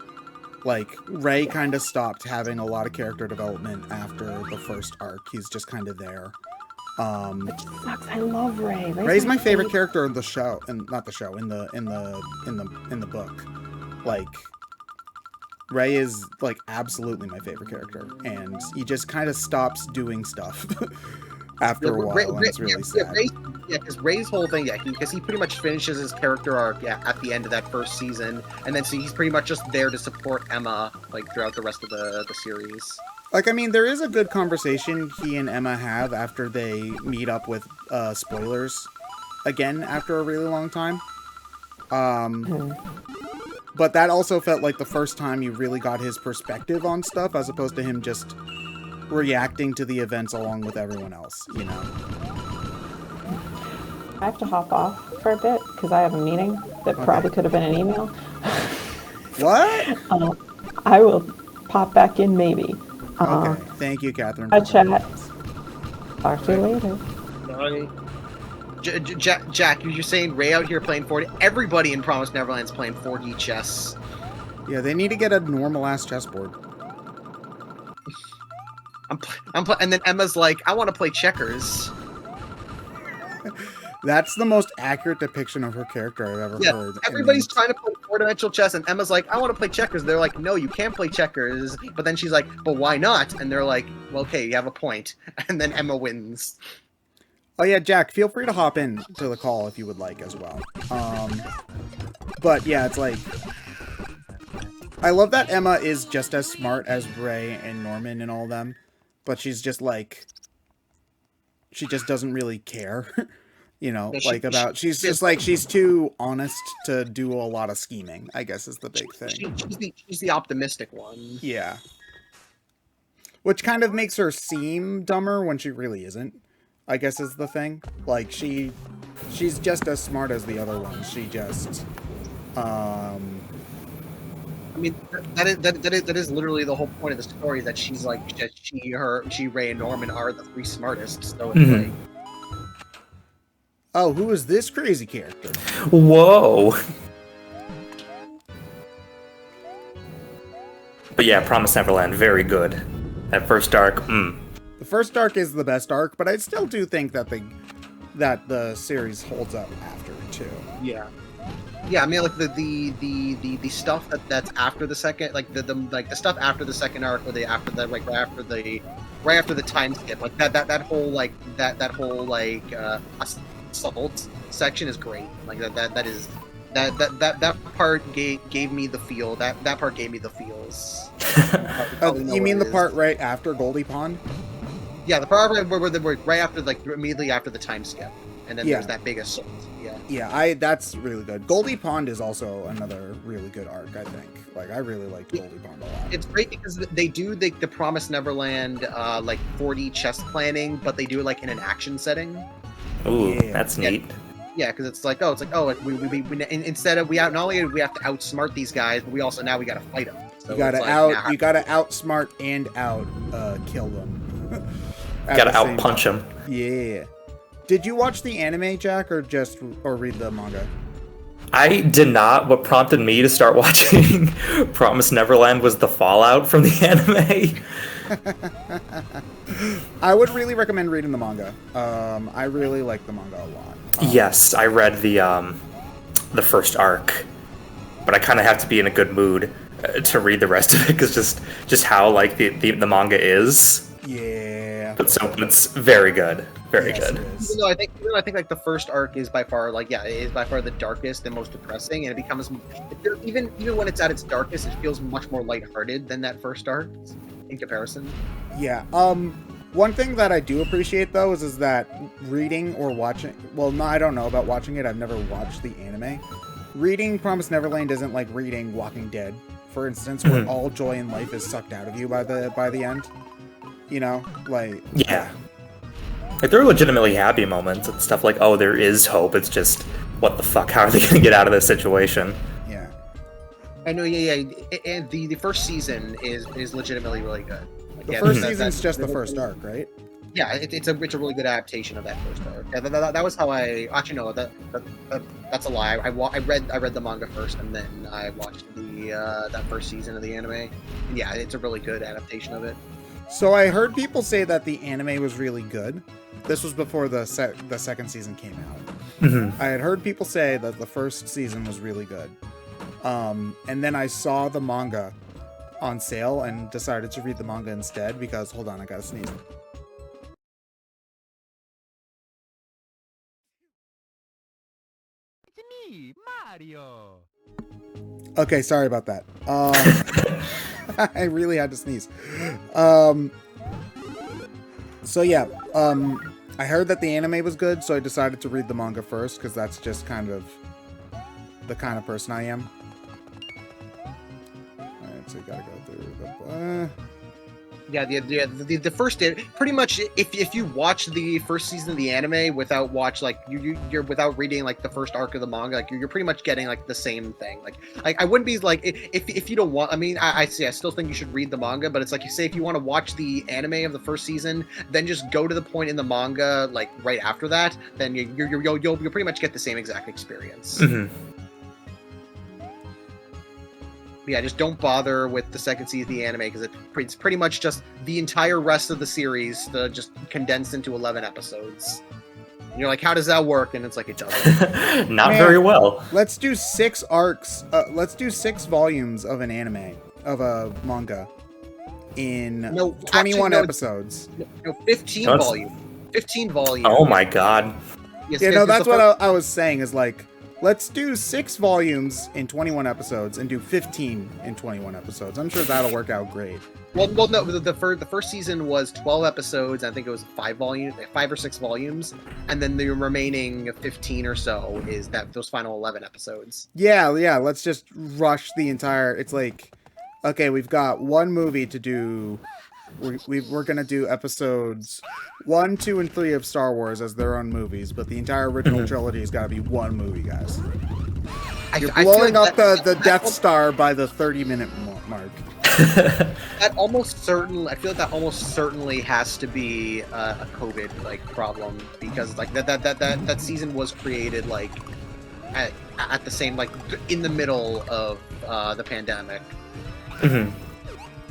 Speaker 1: Like, Ray kind of stopped having a lot of character development after the first arc. He's just kind of there.
Speaker 4: Which sucks. I love Ray.
Speaker 1: Ray's my favorite character in the show, and not the show, in the book. Like, Ray is like absolutely my favorite character, and he just kind of stops doing stuff after a while, and it's really sad.
Speaker 3: Because Ray's whole thing, because he pretty much finishes his character arc at the end of that first season, and then so he's pretty much just there to support Emma like throughout the rest of the series.
Speaker 1: Like, I mean, there is a good conversation he and Emma have after they meet up with spoilers again after a really long time. But that also felt like the first time you really got his perspective on stuff, as opposed to him just reacting to the events along with everyone else, you know?
Speaker 4: I have to hop off for a bit because I have a meeting that probably could have been an email.
Speaker 1: What?
Speaker 4: I will pop back in maybe.
Speaker 1: Okay. Thank you, Catherine.
Speaker 4: I chat. Talk to you later.
Speaker 3: Jack, you're saying Ray out here playing 4D? Everybody in Promised Neverland's playing 4D chess.
Speaker 1: Yeah, they need to get a normal-ass chessboard.
Speaker 3: And then Emma's like, I want to play checkers.
Speaker 1: That's the most accurate depiction of her character I've ever heard.
Speaker 3: Everybody's trying to play four-dimensional chess, and Emma's like, I want to play checkers. They're like, no, you can't play checkers. But then she's like, but why not? And they're like, well, okay, you have a point. And then Emma wins.
Speaker 1: Oh yeah, Jack, feel free to hop in to the call if you would like as well. But yeah, it's like I love that Emma is just as smart as Ray and Norman and all them, but she's just like she just doesn't really care. You know,
Speaker 3: Yeah,
Speaker 1: like about she's just like she's too honest to do a lot of scheming, I guess is the big thing.
Speaker 3: She's the optimistic one.
Speaker 1: Yeah. Which kind of makes her seem dumber when she really isn't, I guess is the thing. Like she's just as smart as the other ones. She just
Speaker 3: I mean, that is literally the whole point of the story. That she's like that she, Ray, and Norman are the three smartest. So it's like,
Speaker 1: oh, who is this crazy character?
Speaker 5: Whoa. But yeah, Promise Neverland, very good. That first arc,
Speaker 1: The first arc is the best arc, but I still do think that the series holds up after too.
Speaker 3: yeah. I mean, like the stuff that's after the second, like the stuff after the second arc, or right after the time skip, like that whole assault section is great. Like that part gave me the feel. That part gave me the feels.
Speaker 1: You mean the part right after Goldie Pond?
Speaker 3: Yeah, the part where right after, like immediately after the time skip, and then
Speaker 1: Yeah.
Speaker 3: there's that big assault. Yeah.
Speaker 1: Yeah, that's really good. Goldie Pond is also another really good arc, I think. Like, I really liked Goldie Pond a lot.
Speaker 3: It's great because they do the Promise Neverland like 4D chess planning, but they do it like in an action setting.
Speaker 5: ooh,
Speaker 1: Yeah.
Speaker 5: that's neat.
Speaker 3: Yeah, because it's like instead of not only we have to outsmart these guys, but we also now we got to fight them. So
Speaker 1: You gotta
Speaker 3: it's like,
Speaker 1: you gotta outsmart and kill them. At
Speaker 5: Gotta
Speaker 1: the same
Speaker 5: outpunch
Speaker 1: time.
Speaker 5: him.
Speaker 1: Yeah. Did you watch the anime, Jack, or read the manga?
Speaker 5: I did not. What prompted me to start watching Promise Neverland was the fallout from the anime.
Speaker 1: I would really recommend reading the manga. I really like the manga a lot.
Speaker 5: Yes, I read the first arc, but I kind of have to be in a good mood to read the rest of it because just how like the manga is.
Speaker 1: Yeah.
Speaker 5: But it's very good, very
Speaker 1: Yes,
Speaker 5: good.
Speaker 1: it is.
Speaker 3: Even though I think like the first arc is by far the darkest and most depressing, and it becomes even when it's at its darkest, it feels much more lighthearted than that first arc in comparison.
Speaker 1: Yeah. One thing that I do appreciate though is that reading or watching. Well, no, I don't know about watching it. I've never watched the anime. Reading Promise Neverland isn't like reading Walking Dead, for instance, where all joy in life is sucked out of you by the end. You know, like
Speaker 5: Yeah. Like there are legitimately happy moments and stuff like, oh, there is hope. It's just, what the fuck? How are they gonna get out of this situation?
Speaker 1: yeah.
Speaker 3: I know, yeah. And the first season is legitimately really good. Like,
Speaker 1: The
Speaker 3: yeah,
Speaker 1: first
Speaker 3: that-
Speaker 1: season's
Speaker 3: that-
Speaker 1: just the first arc, right?
Speaker 3: Yeah, it's a really good adaptation of that first arc. Yeah, that was how I actually no that's a lie. I read the manga first and then I watched that first season of the anime. And yeah, it's a really good adaptation of it.
Speaker 1: So I heard people say that the anime was really good. This was before the second season came out. I had heard people say that the first season was really good. And then I saw the manga on sale and decided to read the manga instead because, hold on, I gotta sneeze.
Speaker 6: It's me, Mario.
Speaker 1: Okay, sorry about that. I really had to sneeze. So yeah, I heard that the anime was good, so I decided to read the manga first because that's just kind of the kind of person I am. Alright, so you gotta go through the.
Speaker 3: Yeah, the first pretty much if you watch the first season of the anime without you're without reading like the first arc of the manga, like you're pretty much getting like the same thing. Like I wouldn't be like if you don't want. I mean, I still think you should read the manga, but it's like you say if you want to watch the anime of the first season, then just go to the point in the manga like right after that. Then you'll pretty much get the same exact experience. Yeah, just don't bother with the second season of the anime because it's pretty much just the entire rest of the series just condensed into 11 episodes. And you're like, how does that work? And it's like, it doesn't.
Speaker 5: Not
Speaker 1: Man.
Speaker 5: very well.
Speaker 1: Let's do 6 arcs. Let's do 6 volumes of an anime, of a manga, in
Speaker 3: No,
Speaker 1: 21
Speaker 3: actually, no,
Speaker 1: episodes.
Speaker 3: No, 15
Speaker 5: That's-
Speaker 3: volumes. 15 volumes.
Speaker 5: Oh my god.
Speaker 3: Yes,
Speaker 1: You
Speaker 3: yes,
Speaker 1: know,
Speaker 3: yes,
Speaker 1: that's
Speaker 3: the
Speaker 1: what I was saying is like, let's do 6 volumes in 21 episodes and do 15 in 21 episodes. I'm sure that'll work out great.
Speaker 3: Well, no, the first season was 12 episodes. I think it was 5 or 6 volumes, and then the remaining 15 or so is those final 11 episodes.
Speaker 1: Yeah, let's just rush the entire... It's like, okay, we've got one movie to do. We're going to do episodes 1, 2, and 3 of Star Wars as their own movies, but the entire original trilogy has got to be one movie, guys. You're blowing up the Death Star by the 30-minute mark.
Speaker 3: That almost certainly, I feel like that almost certainly has to be a COVID problem, because that season was created at the same in the middle of the pandemic.
Speaker 5: Mhm.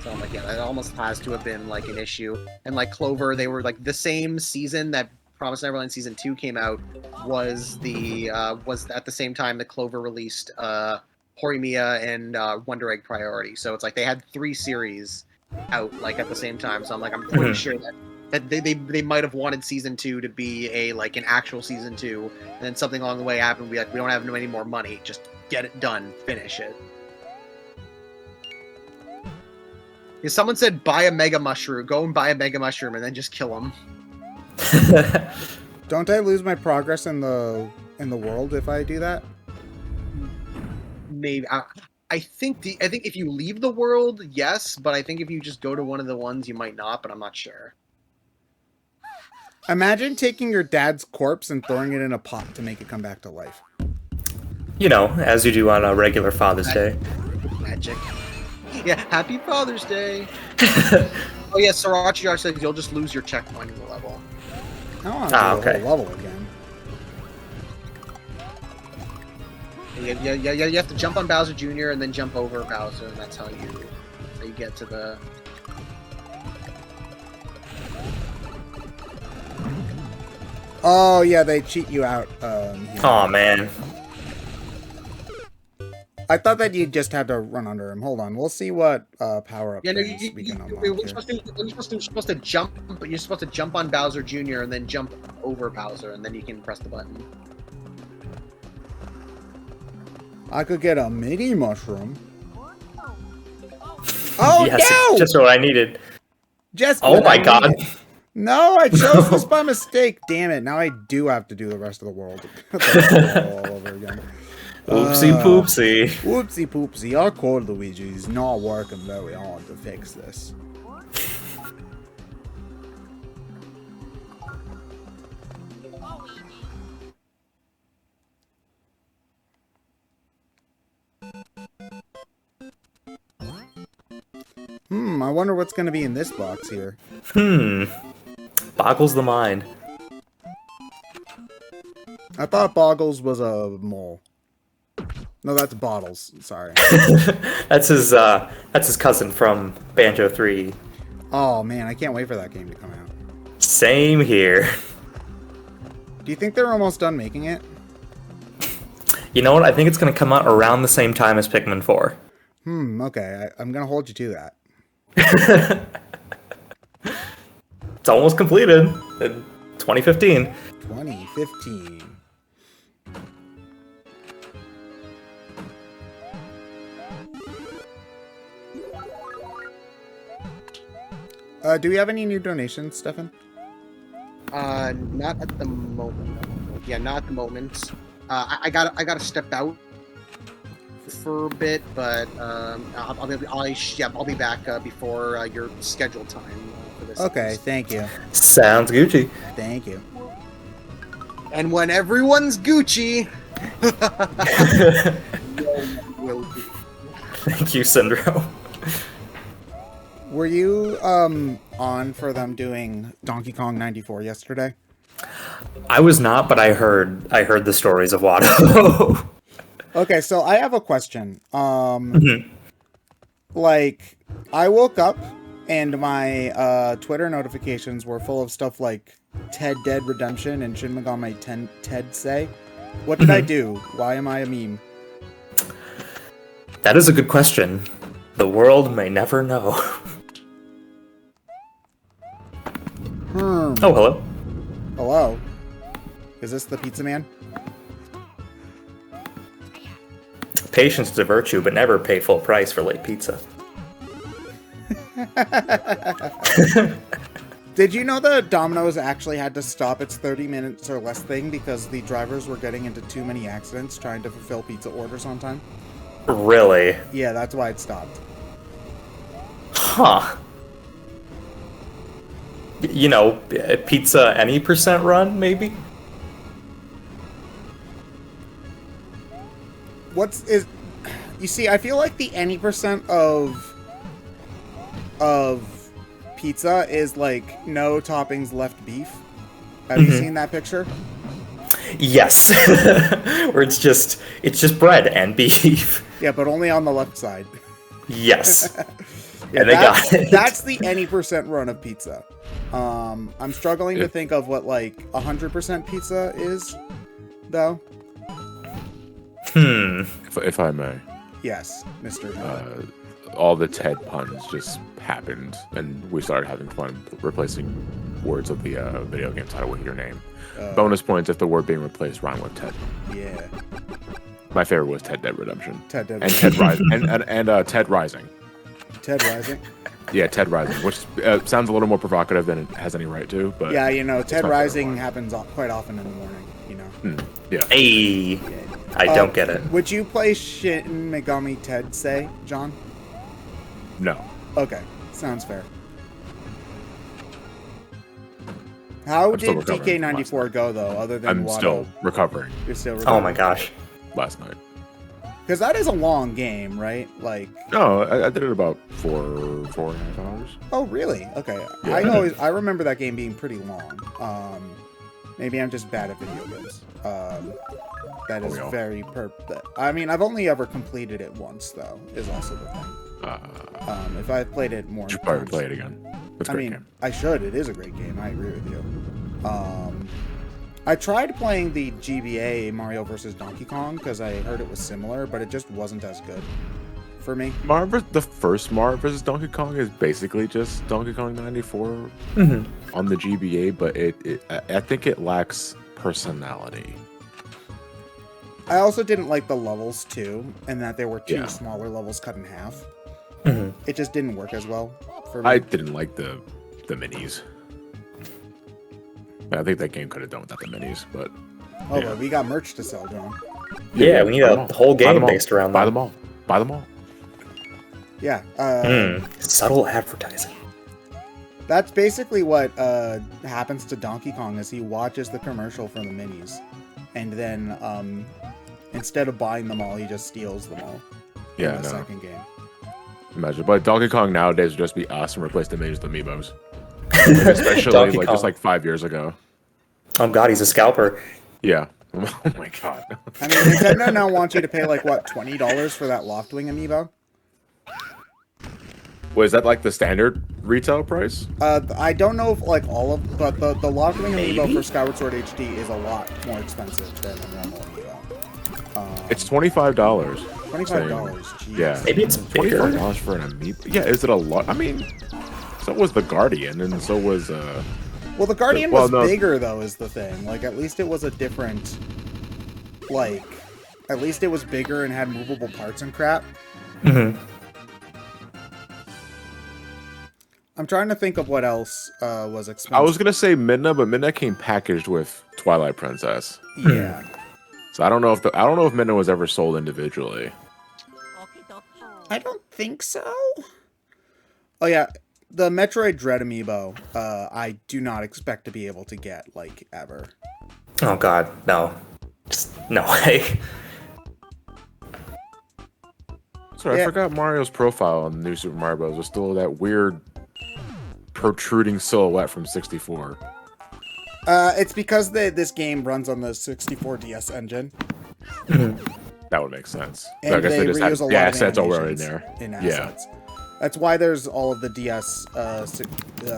Speaker 3: So I'm like, yeah, that almost has to have been an issue. And Clover, they were the same season that Promised Neverland season 2 came out was at the same time that Clover released Horimiya and Wonder Egg Priority. So it's they had 3 series out at the same time. So I'm pretty sure that they might have wanted season 2 to be an actual season 2, and then something along the way happened. We don't have any more money. Just get it done, finish it. If someone said buy a mega mushroom, go and buy a mega mushroom, and then just kill them.
Speaker 1: Don't I lose my progress in the world if I do that?
Speaker 3: Maybe I think if you leave the world, yes, but I think if you just go to one of the ones, you might not. But I'm not sure.
Speaker 1: Imagine taking your dad's corpse and throwing it in a pot to make it come back to life.
Speaker 5: You know, as you do on a regular Father's Day.
Speaker 3: Magic. Yeah, happy Father's Day. Oh yeah, Sriracha Jar says you'll just lose your checkpoint in the level.
Speaker 1: I don't want to do the whole level again.
Speaker 3: Yeah, you have to jump on Bowser Jr. and then jump over Bowser, and that's how you get to the...
Speaker 1: Oh yeah, they cheat you out. Here.
Speaker 5: Oh man.
Speaker 1: I thought that you just had to run under him. Hold on, we'll see what power-up
Speaker 3: Yeah, no,
Speaker 1: things we can unlock
Speaker 3: you're
Speaker 1: here.
Speaker 3: supposed to jump, but you're supposed to jump on Bowser Jr. and then jump over Bowser, and then you can press the button.
Speaker 1: I could get a mini mushroom. Oh
Speaker 5: Yes,
Speaker 1: no!
Speaker 5: just what I needed.
Speaker 1: Just
Speaker 5: Oh
Speaker 1: what
Speaker 5: my
Speaker 1: I
Speaker 5: god.
Speaker 1: needed. No, I chose this by mistake. Damn it! Now I do have to do the rest of the world all over again.
Speaker 5: Oopsie poopsie.
Speaker 1: Whoopsie poopsie, our code Luigi is not working very hard to fix this. I wonder what's going to be in this box here.
Speaker 5: Boggles the mind.
Speaker 1: I thought Boggles was a mole. No, that's Bottles. Sorry.
Speaker 5: That's his cousin from Banjo 3.
Speaker 1: Oh man, I can't wait for that game to come out.
Speaker 5: Same here.
Speaker 1: Do you think they're almost done making it?
Speaker 5: You know what? I think it's going to come out around the same time as Pikmin 4.
Speaker 1: Okay. I'm going to hold you to that.
Speaker 5: It's almost completed in 2015.
Speaker 1: 2015. Do we have any new donations, Stefan?
Speaker 3: Not at the moment. Yeah, not at the moment. I gotta step out for a bit, but I'll be back before your scheduled time for this.
Speaker 1: Okay,
Speaker 3: episode.
Speaker 1: thank you.
Speaker 5: Sounds Gucci.
Speaker 1: Thank you.
Speaker 3: And when everyone's Gucci, will be.
Speaker 5: Thank you, Syndrome.
Speaker 1: Were you on for them doing Donkey Kong 94 yesterday?
Speaker 5: I was not, but I heard the stories of Watto.
Speaker 1: Okay, so I have a question. Like, I woke up and my Twitter notifications were full of stuff like Ted Dead Redemption and Shin Megami Ted Say. What did I do? Why am I a meme?
Speaker 5: That is a good question. The world may never know. Oh, hello.
Speaker 1: Hello? Is this the pizza man?
Speaker 5: Patience is a virtue, but never pay full price for late pizza.
Speaker 1: Did you know that Domino's actually had to stop its 30 minutes or less thing because the drivers were getting into too many accidents trying to fulfill pizza orders on time?
Speaker 5: Really?
Speaker 1: Yeah, that's why it stopped.
Speaker 5: Huh. You know, pizza any percent run, maybe?
Speaker 1: You see, I feel like the any percent of pizza is like no toppings left beef. Have you seen that picture?
Speaker 5: Yes. Where it's just bread and beef.
Speaker 1: Yeah, but only on the left side.
Speaker 5: Yes.
Speaker 1: Yeah,
Speaker 5: and they got it.
Speaker 1: That's the any percent run of pizza. I'm struggling to think of what like 100% pizza is, though.
Speaker 2: If I may.
Speaker 1: Yes, Mr.
Speaker 2: All the Ted puns just happened, and we started having fun replacing words of the video game title with your name. Bonus points if the word being replaced rhyme with Ted.
Speaker 1: Yeah.
Speaker 2: My favorite was Ted Dead Redemption.
Speaker 1: Ted Dead
Speaker 2: And Ted Rising. and Ted Rising.
Speaker 1: Ted Rising.
Speaker 2: Yeah, Ted Rising, which sounds a little more provocative than it has any right to. But
Speaker 1: yeah, you know, Ted
Speaker 2: my
Speaker 1: Rising
Speaker 2: favorite
Speaker 1: happens quite often in the morning. You know.
Speaker 2: Yeah.
Speaker 5: Hey. I don't get it.
Speaker 1: Would you play Shin Megami Tensei, John?
Speaker 2: No.
Speaker 1: Okay, sounds fair. How
Speaker 2: I'm still
Speaker 1: did
Speaker 2: recovering from last
Speaker 1: DK94 go though? Other than
Speaker 2: I'm
Speaker 1: Watto?
Speaker 2: still recovering.
Speaker 1: You're still recovering.
Speaker 5: Oh my gosh.
Speaker 2: Last night.
Speaker 1: Because that is a long game, right? Like.
Speaker 2: No, I did it about 4.5 hours.
Speaker 1: Oh really? Okay.
Speaker 2: Yeah.
Speaker 1: I remember that game being pretty long. Maybe I'm just bad at video games. That is very I mean, I've only ever completed it once though. Is also the thing. If I played it more,
Speaker 2: You should probably play it again. It's a great game.
Speaker 1: I should. It is a great game. I agree with you. I tried playing the GBA Mario vs. Donkey Kong because I heard it was similar, but it just wasn't as good for me.
Speaker 2: The first Mario vs. Donkey Kong is basically just Donkey Kong 94 on the GBA, but I think it lacks personality.
Speaker 1: I also didn't like the levels too, and that there were two
Speaker 2: Yeah.
Speaker 1: smaller levels cut in half. It just didn't work as well for me.
Speaker 2: I didn't like the minis. I think that game could have done without the minis, but
Speaker 1: Oh, but we got merch to sell, John.
Speaker 5: Yeah, we need
Speaker 2: buy
Speaker 5: a
Speaker 2: them all.
Speaker 5: whole
Speaker 2: Buy
Speaker 5: game
Speaker 2: them all.
Speaker 5: based around
Speaker 2: Buy
Speaker 5: that.
Speaker 2: them all. Buy them all.
Speaker 1: Yeah.
Speaker 5: Subtle advertising.
Speaker 1: That's basically what happens to Donkey Kong is he watches the commercial for the minis, and then instead of buying them all, he just steals them all.
Speaker 2: Yeah,
Speaker 1: in the
Speaker 2: no.
Speaker 1: second game.
Speaker 2: Imagine, but Donkey Kong nowadays would just be us and replace the minis with amiibos. Especially
Speaker 5: Donkey
Speaker 2: like
Speaker 5: Kong.
Speaker 2: just like 5 years ago.
Speaker 5: Oh god, he's a scalper.
Speaker 2: Yeah. Oh my god.
Speaker 1: I mean, Nintendo now wants you to pay like what, $20 for that Loftwing amiibo?
Speaker 2: Was that like the standard retail price?
Speaker 1: I don't know if like all of, but the Loftwing amiibo
Speaker 5: Maybe?
Speaker 1: for Skyward Sword HD is a lot more expensive than a normal amiibo.
Speaker 2: It's $25.
Speaker 1: $25. Jeez.
Speaker 2: Yeah.
Speaker 5: Maybe it's bigger.
Speaker 2: $25 for an amiibo. Yeah, is it a lot? I mean, so was the Guardian, and so was
Speaker 1: Well, the Guardian
Speaker 2: Well,
Speaker 1: was
Speaker 2: no.
Speaker 1: bigger though, is the thing. Like, at least it was a different, like, at least it was bigger and had movable parts and crap. I'm trying to think of what else was expensive.
Speaker 2: I was gonna say Midna, but Midna came packaged with Twilight Princess.
Speaker 1: Yeah.
Speaker 2: So I don't know if Midna was ever sold individually.
Speaker 1: I don't think so. Oh yeah, the Metroid Dread amiibo, I do not expect to be able to get, like, ever.
Speaker 5: Oh god, no. Just no way.
Speaker 2: Sorry,
Speaker 1: Yeah.
Speaker 2: I forgot Mario's profile on the new Super Mario Bros. Was still that weird protruding silhouette from 64.
Speaker 1: It's because this game runs on the 64 DS engine.
Speaker 2: That would make sense.
Speaker 1: And
Speaker 2: So I guess
Speaker 1: they
Speaker 2: they just
Speaker 1: reuse
Speaker 2: had
Speaker 1: a
Speaker 2: the
Speaker 1: lot of
Speaker 2: assets already
Speaker 1: animations
Speaker 2: there.
Speaker 1: in
Speaker 2: Yeah.
Speaker 1: assets. That's why there's all of the DS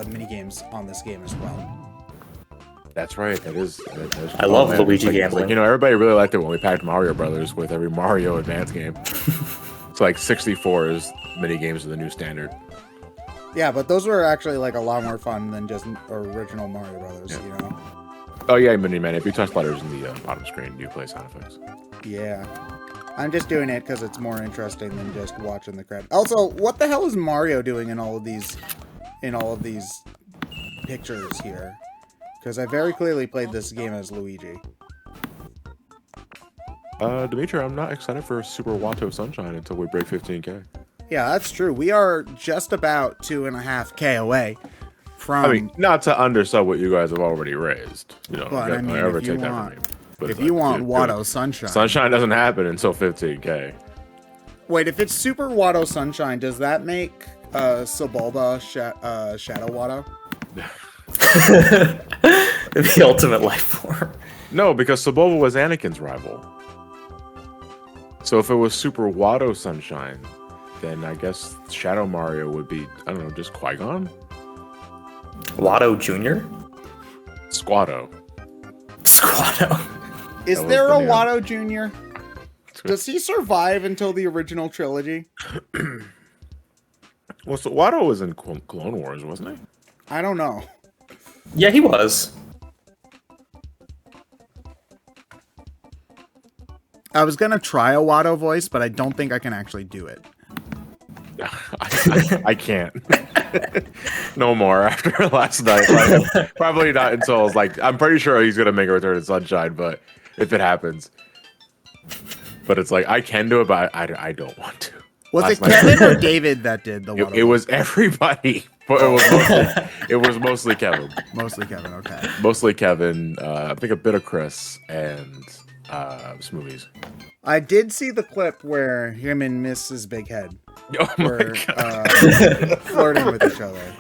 Speaker 1: mini games on this game as well.
Speaker 2: That's right. That is.
Speaker 5: I love
Speaker 2: man,
Speaker 5: Luigi
Speaker 2: it's
Speaker 5: gambling.
Speaker 2: Like, you know, everybody really liked it when we packed Mario Brothers with every Mario Advance game. It's like 64 is mini games of the new standard.
Speaker 1: Yeah, but those were actually like a lot more fun than just original Mario Brothers,
Speaker 2: Yeah.
Speaker 1: you know?
Speaker 7: Oh yeah, Mini Man. If you touch letters in the bottom screen, you play sound effects.
Speaker 1: Yeah. I'm just doing it because it's more interesting than just watching the credits. Also, what the hell is Mario doing in all of these pictures here? Because I very clearly played this game as Luigi.
Speaker 7: Dimitri, I'm not excited for Super Watto Sunshine until we break 15K.
Speaker 1: Yeah, that's true. We are just about 2.5K away from...
Speaker 7: I mean, not to undersell what you guys have already raised. You know,
Speaker 1: But, I mean,
Speaker 7: ever
Speaker 1: if you
Speaker 7: take that
Speaker 1: want-
Speaker 7: from me. But
Speaker 1: if
Speaker 7: it's
Speaker 1: you
Speaker 7: like,
Speaker 1: want
Speaker 7: dude,
Speaker 1: Watto Sunshine...
Speaker 7: Sunshine doesn't happen until 15K.
Speaker 1: Wait, if it's Super Watto Sunshine, does that make Sebulba Shadow Watto?
Speaker 5: The ultimate life form.
Speaker 7: No, because Sebulba was Anakin's rival. So if it was Super Watto Sunshine, then I guess Shadow Mario would be, I don't know, just Qui-Gon?
Speaker 5: Watto Jr.?
Speaker 7: Squatto.
Speaker 5: Squatto.
Speaker 1: Is
Speaker 7: That was
Speaker 1: there
Speaker 7: the
Speaker 1: a
Speaker 7: name.
Speaker 1: Watto Jr.? Does he survive until the original trilogy?
Speaker 7: Well, so Watto was in Clone Wars, wasn't he?
Speaker 1: I don't know.
Speaker 5: Yeah, he was.
Speaker 1: I was gonna try a Watto voice, but I don't think I can actually do it.
Speaker 7: I can't. No more after last night. Like, probably not until like I'm pretty sure he's gonna make a return to Sunshine, but if it happens. But it's like I can do it, but I don't want to.
Speaker 1: Was it
Speaker 7: Last night-
Speaker 1: Kevin or David that did the Watto
Speaker 7: It was everybody, but it was mostly Kevin.
Speaker 1: Mostly Kevin, okay.
Speaker 7: Mostly Kevin. I think a bit of Chris and Smoothies.
Speaker 1: I did see the clip where him and Mrs. Big Head
Speaker 7: Oh my
Speaker 1: were
Speaker 7: god!
Speaker 1: flirting with each other.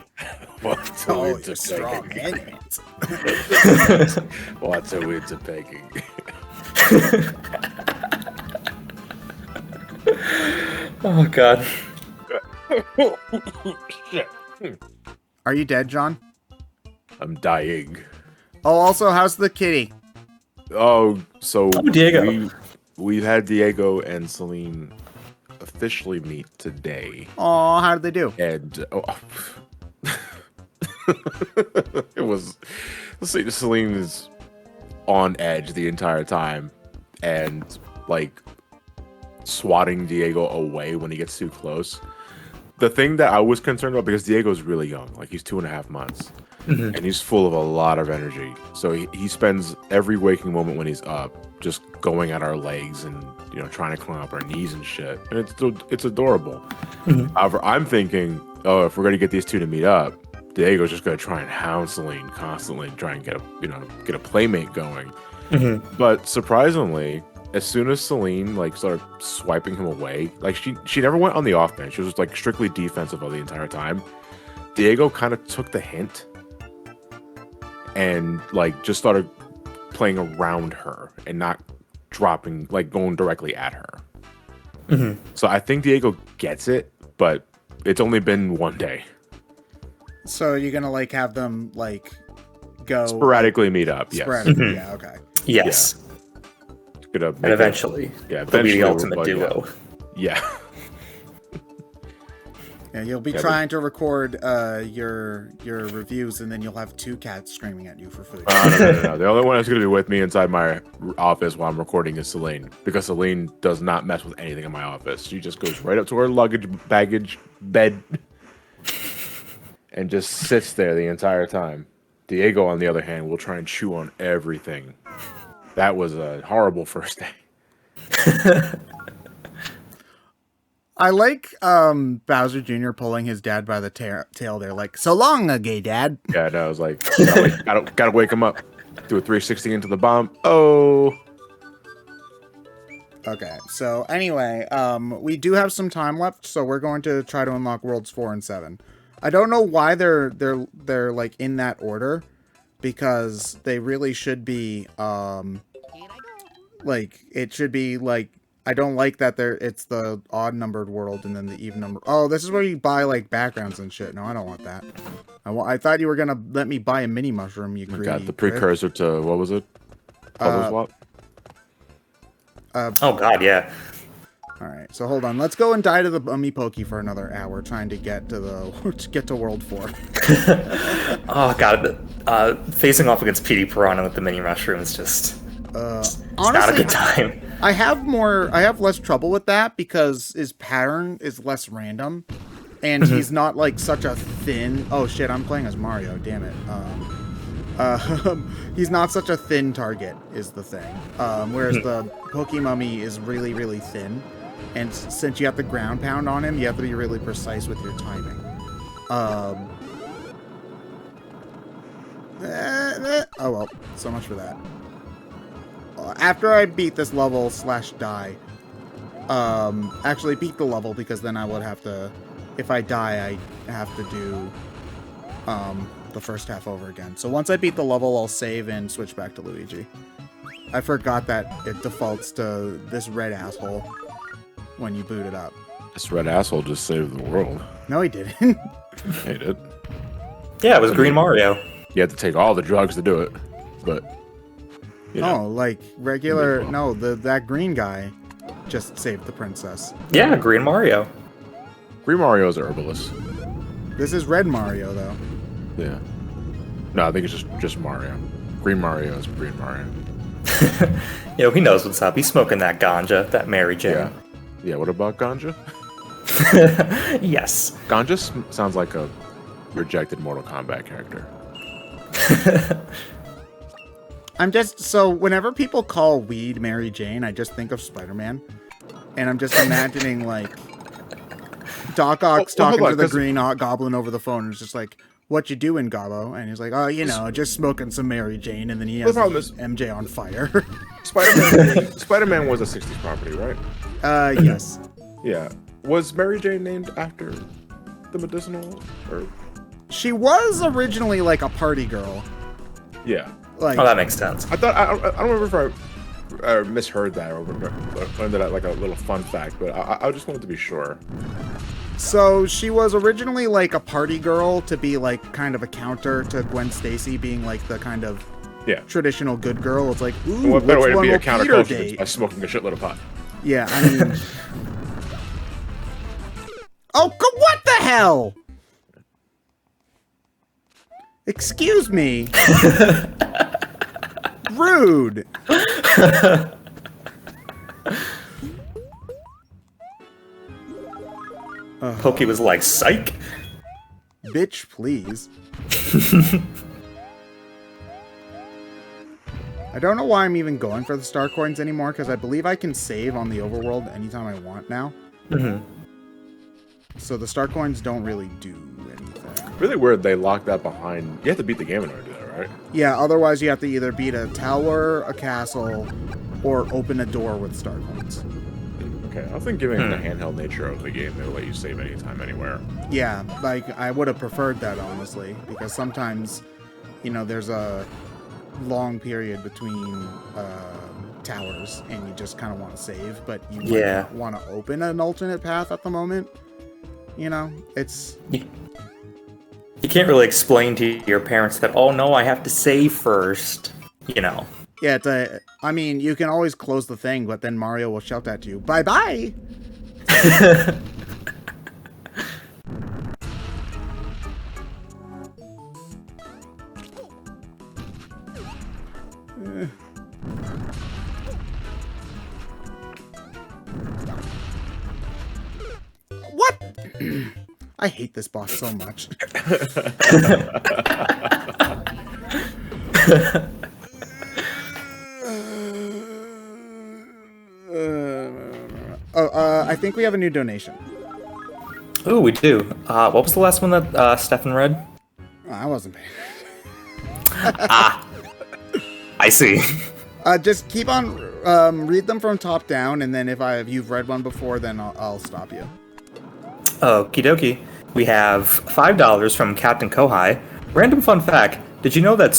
Speaker 7: What's
Speaker 1: Oh,
Speaker 7: a
Speaker 1: you're
Speaker 7: winter
Speaker 1: strong
Speaker 7: pegging?
Speaker 1: in it.
Speaker 7: What's a winter pegging?
Speaker 5: Oh, God.
Speaker 7: Shit.
Speaker 1: Are you dead, John?
Speaker 7: I'm dying.
Speaker 1: Oh, also, how's the kitty?
Speaker 7: Oh, so
Speaker 5: Diego.
Speaker 7: We've had Diego and Celine officially meet today,
Speaker 1: Oh, how did they do?
Speaker 7: and it was. Let's see, Celine is on edge the entire time, and like swatting Diego away when he gets too close. The thing that I was concerned about, because Diego's really young, like he's 2.5 months, and he's full of a lot of energy. So he spends every waking moment when he's up just going at our legs and trying to climb up our knees and shit. And it's adorable. However, I'm thinking, oh, if we're gonna get these two to meet up, Diego's just gonna try and hound Celine constantly, and try and get a playmate going. But surprisingly, as soon as Celine like started swiping him away, like she never went on the offense. She was just like strictly defensive all the entire time. Diego kind of took the hint and like just started playing around her and not dropping, like going directly at her. So I think Diego gets it, but it's only been one day.
Speaker 1: So you're gonna like have them like go
Speaker 7: Sporadically meet up, yes.
Speaker 1: sporadically, yeah, okay.
Speaker 5: Yes.
Speaker 7: Gonna
Speaker 5: And
Speaker 7: make it-
Speaker 5: eventually,
Speaker 7: yeah,
Speaker 5: they'll be the
Speaker 7: eventually,
Speaker 5: ultimate
Speaker 7: but,
Speaker 5: duo.
Speaker 7: Yeah.
Speaker 1: Yeah, you'll be
Speaker 7: Yeah,
Speaker 1: trying to record your reviews, and then you'll have two cats screaming at you for food.
Speaker 7: No. The only one that's going to be with me inside my office while I'm recording is Celine, because Celine does not mess with anything in my office. She just goes right up to her baggage bed and just sits there the entire time. Diego, on the other hand, will try and chew on everything. That was a horrible first day.
Speaker 1: I like Bowser Jr. pulling his dad by the tail there, like, so long, gay dad.
Speaker 7: Yeah, no, I was like, gotta wake him up. Do a 360 into the bomb. Oh.
Speaker 1: Okay, so anyway, we do have some time left, so we're going to try to unlock worlds 4 and 7. I don't know why they're like in that order, because they really should be like it should be like, I don't like that it's the odd numbered world and then the even number. Oh, this is where you buy like backgrounds and shit. No, I don't want that. I thought you were gonna let me buy a mini mushroom. You greedy
Speaker 7: Got the
Speaker 1: prick.
Speaker 7: precursor to, what was it? Puzzle swap?
Speaker 5: Oh God, yeah.
Speaker 1: All right, so hold on. Let's go and die to the Mummy Pokey for another hour, trying to get to World 4.
Speaker 5: Oh god, facing off against PD Piranha with the mini mushroom is just it's not a good time.
Speaker 1: I have less trouble with that because his pattern is less random, and he's not like such a thin. Oh shit! I'm playing as Mario. Damn it. He's not such a thin target is the thing. Whereas the Pokemummy is really, really thin. And since you have to ground pound on him, you have to be really precise with your timing. Oh well, so much for that. After I beat this level / die, actually beat the level because then I would have to, if I die, I have to do the first half over again. So once I beat the level, I'll save and switch back to Luigi. I forgot that it defaults to this red asshole when you boot it up.
Speaker 7: This red asshole just saved the world.
Speaker 1: No, he didn't.
Speaker 7: He did.
Speaker 5: Yeah, it was Green Mario.
Speaker 7: You had to take all the drugs to do it, but you know.
Speaker 1: No, like regular. No, that green guy just saved the princess.
Speaker 5: Yeah, Green Mario.
Speaker 7: Green Mario is a herbalist.
Speaker 1: This is Red Mario, though.
Speaker 7: Yeah. No, I think it's just Mario. Green Mario is Green Mario.
Speaker 5: Yo, he knows what's up. He's smoking that ganja, that Mary Jane.
Speaker 7: Yeah. Yeah, what about Ganja?
Speaker 5: Yes.
Speaker 7: Ganja sounds like a rejected Mortal Kombat character.
Speaker 1: I'm just, so whenever people call weed Mary Jane, I just think of Spider-Man. And I'm just imagining, like, Doc Ock's talking to the Green Goblin over the phone, and it's just like, what you doing, Gobbo? And he's like, oh, you know, just smoking some Mary Jane, and then he has MJ on fire.
Speaker 7: Spider-Man was a 60s property, right?
Speaker 1: Yes.
Speaker 7: Yeah. Was Mary Jane named after the medicinal herb?
Speaker 1: She was originally like a party girl.
Speaker 7: Yeah.
Speaker 1: Like,
Speaker 5: Oh, that makes sense.
Speaker 7: I don't remember if I misheard that or learned that like a little fun fact, but I just wanted to be sure.
Speaker 1: So she was originally like a party girl to be like kind of a counter to Gwen Stacy being like the kind of traditional good girl. It's like, ooh,
Speaker 7: What better way to be a
Speaker 1: Peter
Speaker 7: counterculture
Speaker 1: date?
Speaker 7: than by smoking a shitload of pot?
Speaker 1: Yeah, I mean... Oh, what the hell? Excuse me. Rude.
Speaker 5: Pokey was like, psych.
Speaker 1: Bitch, please. I don't know why I'm even going for the star coins anymore, because I believe I can save on the overworld anytime I want now.
Speaker 5: Mm-hmm.
Speaker 1: So the star coins don't really do anything.
Speaker 7: Really weird they locked that behind. You have to beat the game in order to do that, right?
Speaker 1: Yeah, otherwise you have to either beat a tower, a castle, or open a door with star coins.
Speaker 7: Okay, I think given the handheld nature of the game, they'll let you save anytime, anywhere.
Speaker 1: Yeah, like, I would have preferred that, honestly, because sometimes, you know, there's a long period between towers, and you just kind of want to save, but you might want to open an alternate path at the moment. You know, it's...
Speaker 5: You can't really explain to your parents that, oh no, I have to save first, you know.
Speaker 1: Yeah, I mean, you can always close the thing, but then Mario will shout at you, bye-bye! What? I hate this boss so much. I think we have a new donation.
Speaker 5: Ooh, we do. What was the last one that Stefan read?
Speaker 1: I wasn't paying.
Speaker 5: I see.
Speaker 1: Just keep on read them from top down, and then if you've read one before, then I'll stop you.
Speaker 5: Okie dokie. We have $5 from Captain Kohai. Random fun fact: did you know that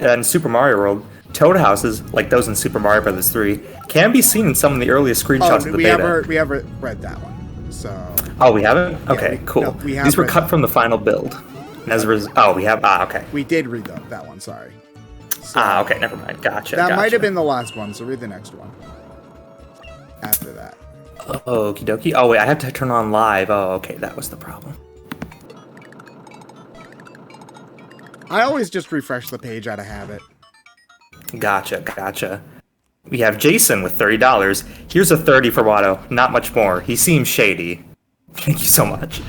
Speaker 5: in Super Mario World, Toad houses, like those in Super Mario Bros. 3, can be seen in some of the earliest screenshots of the beta?
Speaker 1: We haven't read that one. So.
Speaker 5: Oh, we haven't? Okay, cool.
Speaker 1: No,
Speaker 5: These were cut from the final build. And as a result, we have. Okay.
Speaker 1: We did read that one. Sorry. So,
Speaker 5: okay. Never mind. Gotcha.
Speaker 1: That might have been the last one. So read the next one. After that.
Speaker 5: Okie dokie. Oh, wait, I have to turn on live. Oh, okay, that was the problem.
Speaker 1: I always just refresh the page out of habit.
Speaker 5: Gotcha. We have Jason with $30. Here's a 30 for Watto. Not much more. He seems shady. Thank you so much.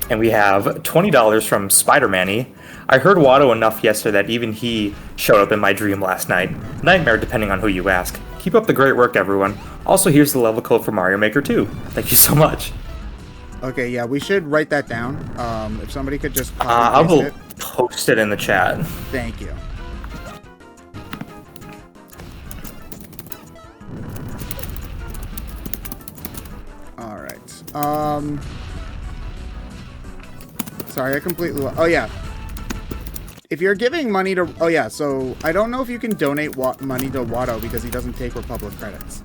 Speaker 5: And we have $20 from Spider-Man-y. I heard Watto enough yesterday that even he showed up in my dream last night. Nightmare depending on who you ask. Keep up the great work, everyone. Also, here's the level code for Mario Maker 2. Thank you so much.
Speaker 1: Okay, yeah, we should write that down. If somebody could just
Speaker 5: I
Speaker 1: copy paste
Speaker 5: will
Speaker 1: it.
Speaker 5: post it in the chat.
Speaker 1: Thank you. All right. Sorry, I completely. Oh yeah. If you're giving money to, oh yeah. So I don't know if you can donate money to Watto because he doesn't take Republic credits.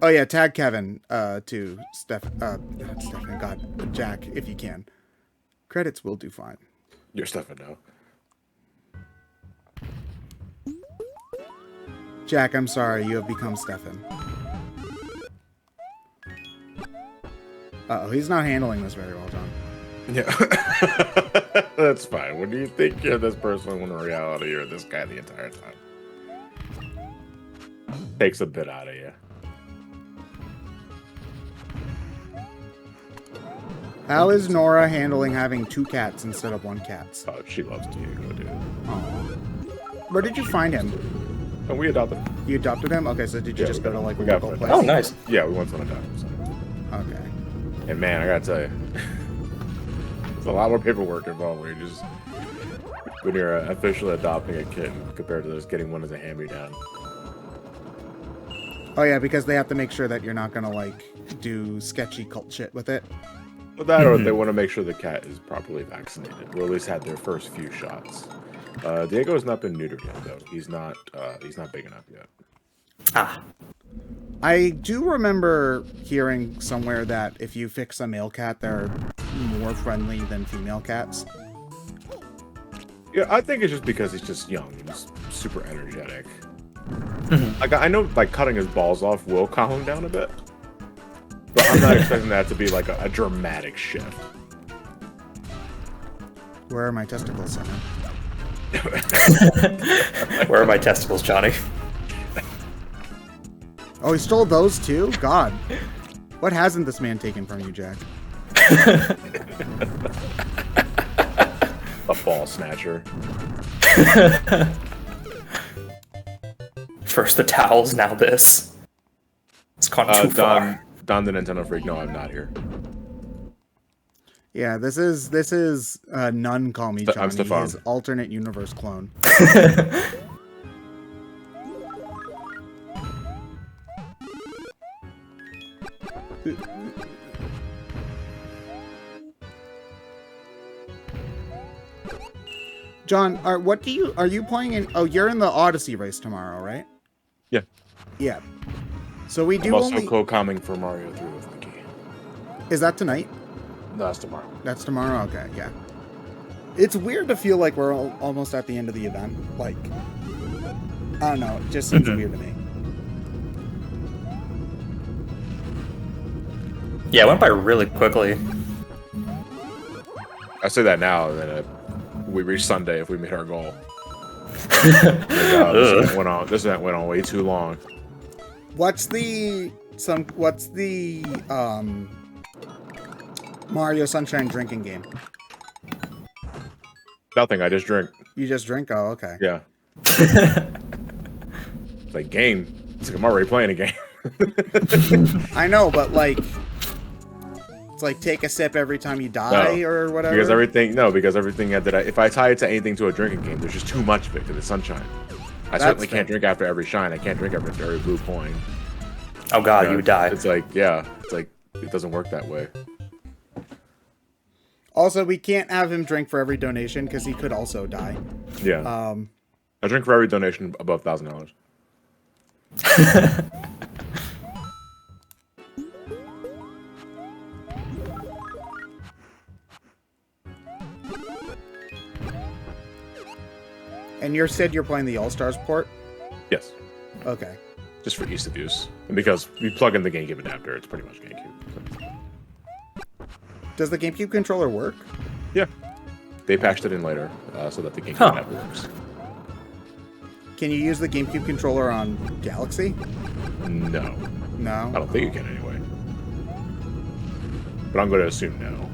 Speaker 1: Oh yeah, tag Kevin to not Stefan, God, Jack, if you can. Credits will do fine.
Speaker 7: You're Stefan now.
Speaker 1: Jack, I'm sorry, you have become Stefan. Uh-oh, he's not handling this very well, John.
Speaker 7: Yeah. That's fine. When do you think you're this person when in reality you're this guy the entire time? Takes a bit out of you.
Speaker 1: How is Nora handling having 2 cats instead of 1 cat?
Speaker 7: Oh, she loves Diego, dude.
Speaker 1: Oh. Where did you find him?
Speaker 7: And we adopted him.
Speaker 1: You adopted him? Okay, so did you
Speaker 7: Yeah,
Speaker 1: just go to like a
Speaker 7: we got
Speaker 1: local
Speaker 7: it.
Speaker 1: place?
Speaker 5: Oh, nice.
Speaker 7: Yeah, we went to an adoption center.
Speaker 1: Okay.
Speaker 7: And man, I gotta tell you, there's a lot more paperwork involved when you're officially adopting a kitten compared to just getting one as a hand-me-down.
Speaker 1: Oh yeah, because they have to make sure that you're not gonna like do sketchy cult shit with it.
Speaker 7: But that or they want to make sure the cat is properly vaccinated, or at least had their first few shots. Diego has not been neutered yet, though. He's not big enough yet.
Speaker 5: Ah.
Speaker 1: I do remember hearing somewhere that if you fix a male cat, they're more friendly than female cats.
Speaker 7: Yeah, I think it's just because he's just young and he's super energetic. Like I know, like cutting his balls off will calm him down a bit, but I'm not expecting that to be like a dramatic shift.
Speaker 1: Where are my testicles, Simon?
Speaker 5: Where are my testicles, Johnny?
Speaker 1: Oh, he stole those too? God. What hasn't this man taken from you, Jack?
Speaker 7: A ball snatcher.
Speaker 5: First the towels, now this. It's gone too far.
Speaker 7: Don the Nintendo Freak. No, I'm not here.
Speaker 1: Yeah, this is None Call Me
Speaker 7: I'm
Speaker 1: Johnny,
Speaker 7: Stefan.
Speaker 1: his alternate universe clone. John, are you playing in? Oh, you're in the Odyssey race tomorrow, right?
Speaker 7: Yeah.
Speaker 1: Yeah. So we do
Speaker 7: I'm also
Speaker 1: only.
Speaker 7: co-commenting for Mario 3 with Mickey.
Speaker 1: Is that tonight?
Speaker 7: No, that's tomorrow.
Speaker 1: That's tomorrow. Okay, yeah. It's weird to feel like we're almost at the end of the event. Like, I don't know. It just seems weird to me.
Speaker 5: Yeah, it went by really quickly.
Speaker 7: I say that now, and then we reach Sunday if we meet our goal. This event went on way too long.
Speaker 1: What's the Mario Sunshine drinking game?
Speaker 7: Nothing. I just drink.
Speaker 1: You just drink? Oh, okay.
Speaker 7: Yeah. It's like game. It's like I'm already playing a game.
Speaker 1: I know, but like, it's like take a sip every time you die or whatever.
Speaker 7: Because everything if I tie it to anything to a drinking game, there's just too much of it because it's Sunshine. I certainly can't drink after every shine. I can't drink after every blue coin.
Speaker 5: Oh god, you would die.
Speaker 7: It's like it doesn't work that way.
Speaker 1: Also, we can't have him drink for every donation because he could also die.
Speaker 7: Yeah. I drink for every donation above $1,000.
Speaker 1: And you said you're playing the All Stars port?
Speaker 7: Yes,
Speaker 1: Okay.
Speaker 7: just for ease of use. And because we plug in the GameCube adapter, it's pretty much GameCube.
Speaker 1: Does the GameCube controller work?
Speaker 7: Yeah. They patched it in later so that the GameCube
Speaker 5: Huh.
Speaker 7: adapter works.
Speaker 1: Can you use the GameCube controller on Galaxy?
Speaker 7: No.
Speaker 1: No?
Speaker 7: I don't think you can anyway. But I'm going to assume no.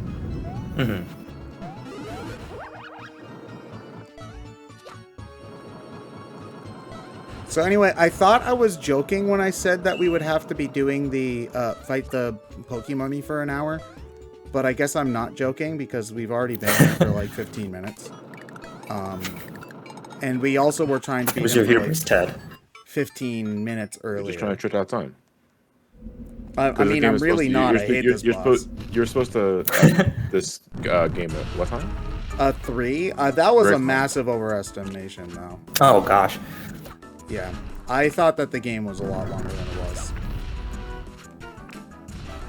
Speaker 5: Mhm.
Speaker 1: So anyway, I thought I was joking when I said that we would have to be doing the fight the Pokemon for an hour, but I guess I'm not joking because we've already been here for like 15 minutes. And we also were trying to be
Speaker 5: Who's your
Speaker 1: done for,
Speaker 5: hubris, Ted?
Speaker 1: 15 minutes
Speaker 7: You're
Speaker 1: earlier.
Speaker 7: just trying to trick out time.
Speaker 1: I
Speaker 7: 'Cause the
Speaker 1: mean,
Speaker 7: game
Speaker 1: I'm
Speaker 7: is
Speaker 1: really
Speaker 7: supposed
Speaker 1: not.
Speaker 7: to-
Speaker 1: I hate this boss.
Speaker 7: You're supposed to this game at what time?
Speaker 1: 3. That was
Speaker 7: Very
Speaker 1: a
Speaker 7: fun.
Speaker 1: massive overestimation, though.
Speaker 5: Oh gosh.
Speaker 1: Yeah. I thought that the game was a lot longer than it was.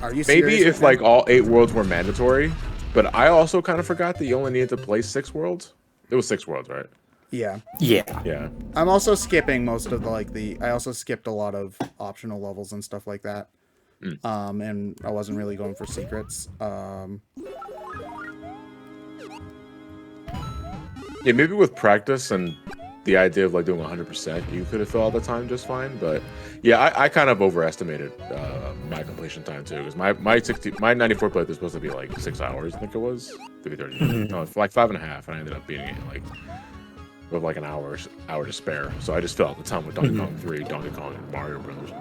Speaker 1: Are you serious?
Speaker 7: Maybe if
Speaker 1: right
Speaker 7: like all 8 worlds were mandatory, but I also kind of forgot that you only needed to play 6 worlds. It was 6 worlds, right?
Speaker 1: now? Yeah.
Speaker 5: Yeah.
Speaker 7: Yeah.
Speaker 1: I'm also skipping most of I also skipped a lot of optional levels and stuff like that. And I wasn't really going for secrets.
Speaker 7: Yeah, maybe with practice and the idea of like doing 100%, you could have filled all the time just fine. But yeah, I kind of overestimated my completion time too, because my 94 playthrough was supposed to be like 6 hours, I think it was. Maybe 30. No, it's like 5.5, and I ended up beating it like with like an hour to spare. So I just filled the time with Donkey Kong 3, Donkey Kong, and Mario Brothers.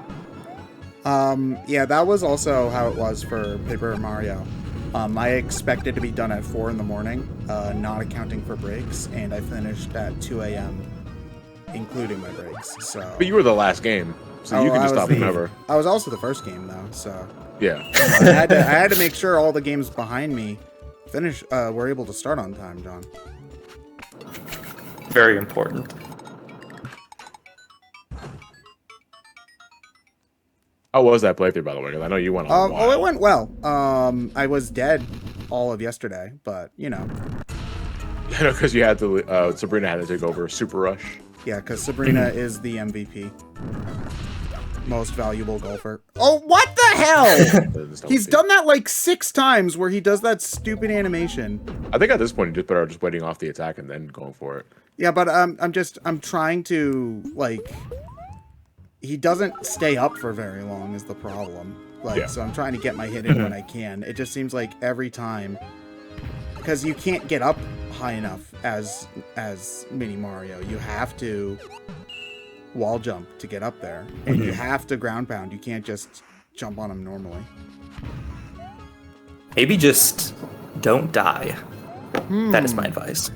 Speaker 1: Yeah, that was also how it was for Paper Mario. I expected to be done at 4 in the morning, not accounting for breaks, and I finished at 2 a.m., including my breaks. So.
Speaker 7: But you were the last game, so you can just stop whenever.
Speaker 1: I was also the first game though, so
Speaker 7: Yeah.
Speaker 1: I had to make sure all the games behind me were able to start on time, John.
Speaker 5: Very important.
Speaker 7: How was that playthrough, by the way? Because I know you went on a while.
Speaker 1: Oh, it went well. I was dead all of yesterday, but you know.
Speaker 7: I know, because you had to, Sabrina had to take over Super Rush.
Speaker 1: Yeah, because Sabrina is the MVP. Most valuable golfer. Oh, what the hell? He's done that like 6 times where he does that stupid animation.
Speaker 7: I think at this point, you just better just waiting off the attack and then going for it.
Speaker 1: Yeah, but I'm trying to, like, he doesn't stay up for very long is the problem. Like,
Speaker 7: Yeah.
Speaker 1: so I'm trying to get my hit in when I can. It just seems like every time, because you can't get up high enough as Mini Mario. You have to wall jump to get up there, and you have to ground pound. You can't just jump on him normally.
Speaker 5: Maybe just don't die. That is my advice.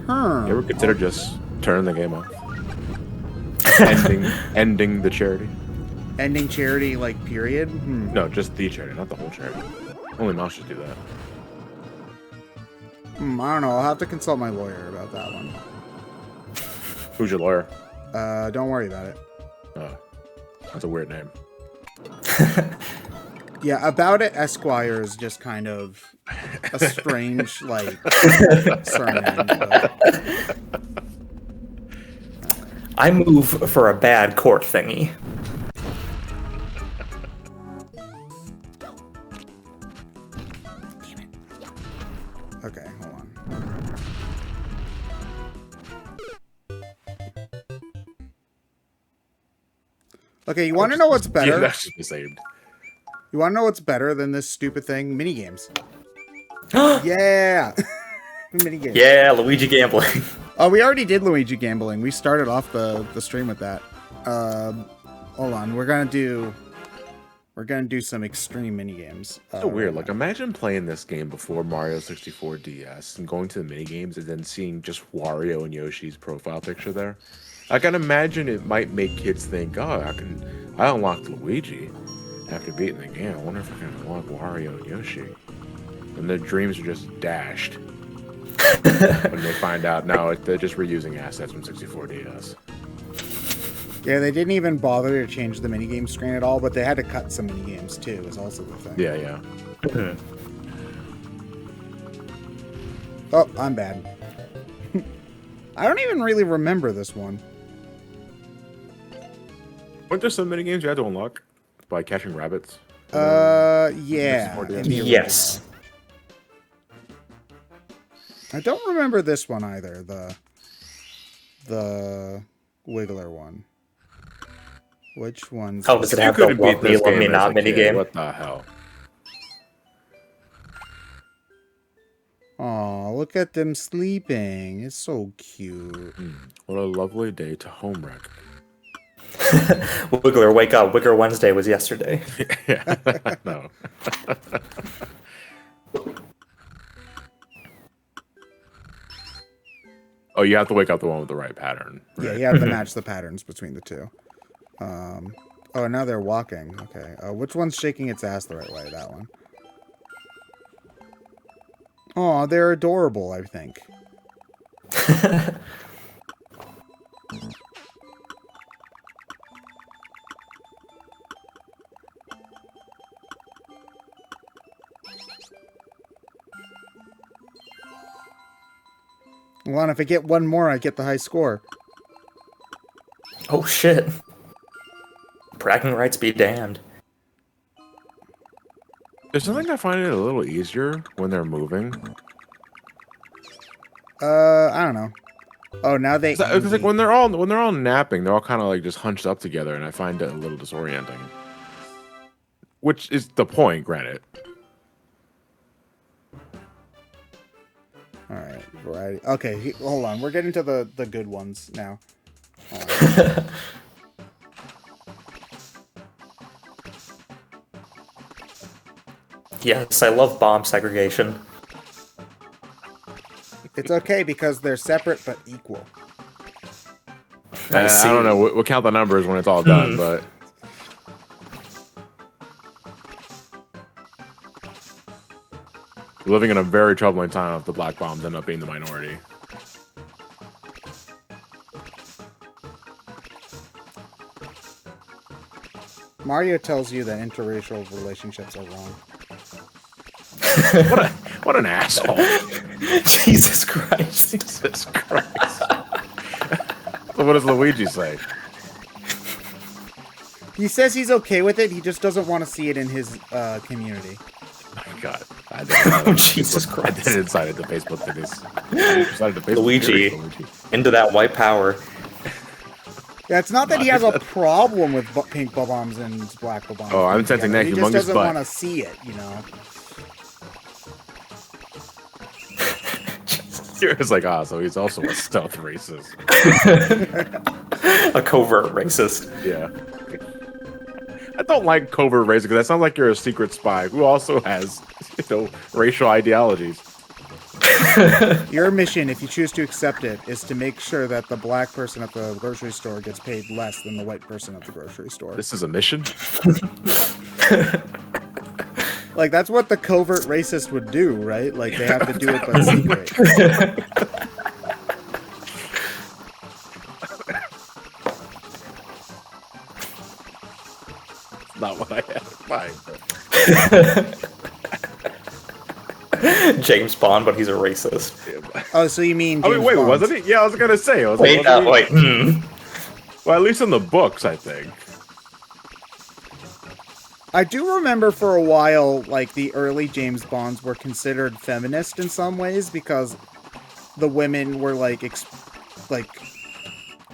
Speaker 7: You ever consider just turning the game off? ending the charity?
Speaker 1: Ending charity, like, period?
Speaker 7: No, just the charity, not the whole charity. Only Mouse should do that.
Speaker 1: I don't know. I'll have to consult my lawyer about that one.
Speaker 7: Who's your lawyer?
Speaker 1: Don't worry about it.
Speaker 7: That's a weird name.
Speaker 1: Yeah, About It Esquire is just kind of a strange, like, surname. But...
Speaker 5: I move for a bad court thingy.
Speaker 1: Okay, hold on. Okay, you want to know what's
Speaker 7: Yeah,
Speaker 1: better?
Speaker 7: that's just saved.
Speaker 1: You want to know what's better than this stupid thing? Minigames. Yeah! Minigames.
Speaker 5: Yeah, Luigi gambling.
Speaker 1: Oh, we already did Luigi Gambling. We started off the stream with that. Hold on. We're gonna do some extreme minigames.
Speaker 7: So weird. Like, imagine playing this game before Mario 64 DS and going to the minigames and then seeing just Wario and Yoshi's profile picture there. I can imagine it might make kids think, oh, I unlocked Luigi after beating the game. I wonder if I can unlock Wario and Yoshi. And their dreams are just dashed when they find out, no, they're just reusing assets from 64 DS.
Speaker 1: Yeah, they didn't even bother to change the minigame screen at all, but they had to cut some minigames too, is also the thing.
Speaker 7: Yeah, yeah.
Speaker 1: Oh, I'm bad. I don't even really remember this one.
Speaker 7: Weren't there some mini games you had to unlock by catching rabbits?
Speaker 1: Yeah.
Speaker 7: More
Speaker 1: in
Speaker 7: to
Speaker 1: the
Speaker 7: it.
Speaker 5: Yes.
Speaker 1: I don't remember this one either. The Wiggler one. Which one's?
Speaker 5: Oh, does it
Speaker 7: You
Speaker 5: have the
Speaker 7: couldn't beat
Speaker 5: love me,
Speaker 7: this
Speaker 5: love me
Speaker 7: game as
Speaker 5: not
Speaker 7: a
Speaker 5: mini
Speaker 7: kid.
Speaker 5: game?
Speaker 7: What the hell?
Speaker 1: Oh, look at them sleeping. It's so cute.
Speaker 7: What a lovely day to home wreck.
Speaker 5: Wiggler, wake up. Wiggler Wednesday was yesterday.
Speaker 7: Yeah, no. Oh, you have to wake up the one with the right pattern.
Speaker 1: Yeah,
Speaker 7: Right?
Speaker 1: you have to match the patterns between the two. Oh, now they're walking. Okay. Which one's shaking its ass the right way? That one. Oh, they're adorable, I think. Well, and if I get one more, I get the high score.
Speaker 5: Oh shit. Bragging rights be damned.
Speaker 7: There's something I find it a little easier when they're moving.
Speaker 1: I don't know. Oh, now they.
Speaker 7: It's like when they're all napping, they're all kind of like just hunched up together, and I find it a little disorienting. Which is the point, granted.
Speaker 1: All right, variety. Okay, hold on. We're getting to the good ones now.
Speaker 5: Yes, I love bomb segregation.
Speaker 1: It's okay because they're separate but equal.
Speaker 5: I see.
Speaker 7: I don't know. We'll count the numbers when it's all done, but we're living in a very troubling time if the black bombs end up being the minority.
Speaker 1: Mario tells you that interracial relationships are wrong.
Speaker 7: What an asshole!
Speaker 5: Jesus Christ.
Speaker 7: Jesus Christ! So what does Luigi say?
Speaker 1: He says he's okay with it. He just doesn't want to see it in his community.
Speaker 7: My God, I didn't
Speaker 5: Oh, Jesus
Speaker 7: I
Speaker 5: Christ.
Speaker 7: didn't sign it to Facebook for this. I decided to Facebook
Speaker 5: Luigi.
Speaker 7: Luigi.
Speaker 5: Into that white power.
Speaker 1: Yeah, it's not that he has a problem with pink bombs and black bombs.
Speaker 7: Oh, I'm sensing that
Speaker 1: He
Speaker 7: humongous
Speaker 1: just doesn't
Speaker 7: butt.
Speaker 1: want to see it, you know.
Speaker 7: You're just like, so he's also a stealth racist.
Speaker 5: A covert racist.
Speaker 7: Yeah. I don't like covert racist because that sounds like you're a secret spy who also has, racial ideologies.
Speaker 1: Your mission, if you choose to accept it, is to make sure that the black person at the grocery store gets paid less than the white person at the grocery store.
Speaker 7: This is a mission?
Speaker 1: Like, that's what the covert racist would do, right? Like, they have to do it but secret.
Speaker 7: Not what I had in mind.
Speaker 5: James Bond, but he's a racist.
Speaker 1: Oh, so you mean
Speaker 7: Oh,
Speaker 1: James
Speaker 7: wait,
Speaker 1: Bond.
Speaker 7: wasn't it? Yeah, I was gonna say.
Speaker 5: Wait, wait.
Speaker 7: Well, at least in the books, I think.
Speaker 1: I do remember for a while, like, the early James Bonds were considered feminist in some ways because the women were, like,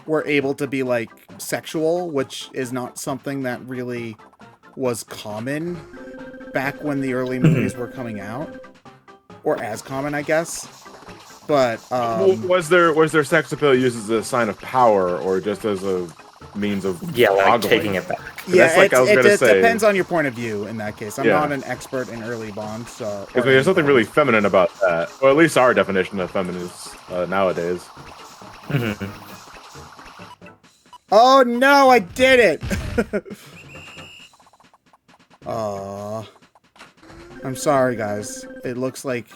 Speaker 1: were able to be, like, sexual, which is not something that really was common back when the early movies were coming out. Or as common, I guess. But,
Speaker 7: Was their sex appeal used as a sign of power or just as a means of ogling?
Speaker 5: Taking it back.
Speaker 1: yeah,
Speaker 7: That's like I was gonna say.
Speaker 1: depends on your point of view in that case. I'm
Speaker 7: Yeah.
Speaker 1: not an expert in early Bonds, so...
Speaker 7: Because there's something really feminine about that. Or at least our definition of feminist nowadays.
Speaker 1: Oh no, I did it! Aww. I'm sorry, guys. It looks like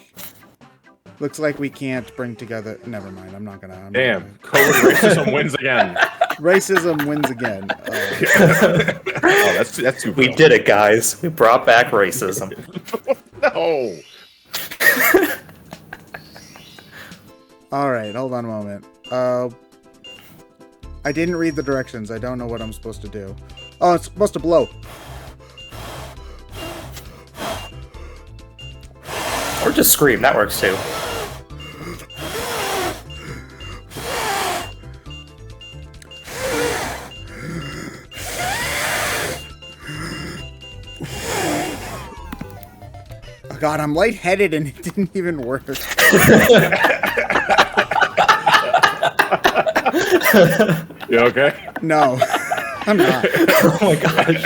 Speaker 1: we can't bring together. Never mind. I'm not gonna.
Speaker 7: Damn, covert racism wins again.
Speaker 1: Racism wins again.
Speaker 7: Oh, that's too.
Speaker 5: We did it, guys. We brought back racism.
Speaker 7: No.
Speaker 1: All right, hold on a moment. I didn't read the directions. I don't know what I'm supposed to do. Oh, it's supposed to blow.
Speaker 5: Or just scream. That works too.
Speaker 1: Oh God, I'm lightheaded and it didn't even work.
Speaker 7: You okay?
Speaker 1: No, I'm not.
Speaker 5: Oh my gosh.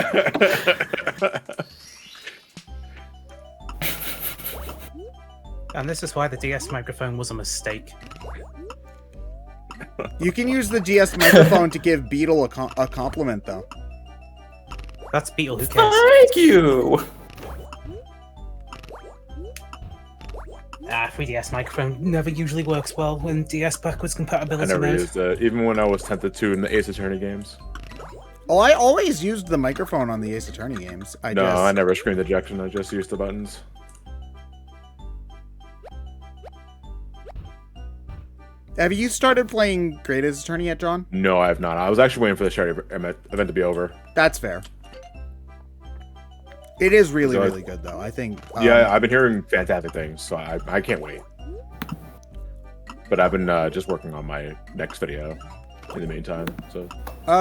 Speaker 8: And this is why the DS microphone was a mistake.
Speaker 1: You can use the GS microphone to give Beetle a compliment, though.
Speaker 8: That's Beetle, who cares?
Speaker 5: Thank you.
Speaker 8: 3DS microphone never usually works well when DS backwards
Speaker 7: I
Speaker 8: compatibility
Speaker 7: never
Speaker 8: mode.
Speaker 7: used it, even when I was tempted to in the Ace Attorney games.
Speaker 1: Oh, I always used the microphone on the Ace Attorney games.
Speaker 7: I never screamed ejection. I just used the buttons.
Speaker 1: Have you started playing Great Ace Attorney yet, John?
Speaker 7: No, I have not. I was actually waiting for the charity event to be over.
Speaker 1: That's fair. It is really,
Speaker 7: So
Speaker 1: really good, though. I think.
Speaker 7: Yeah, I've been hearing fantastic things, so I can't wait. But I've been just working on my next video in the meantime. So.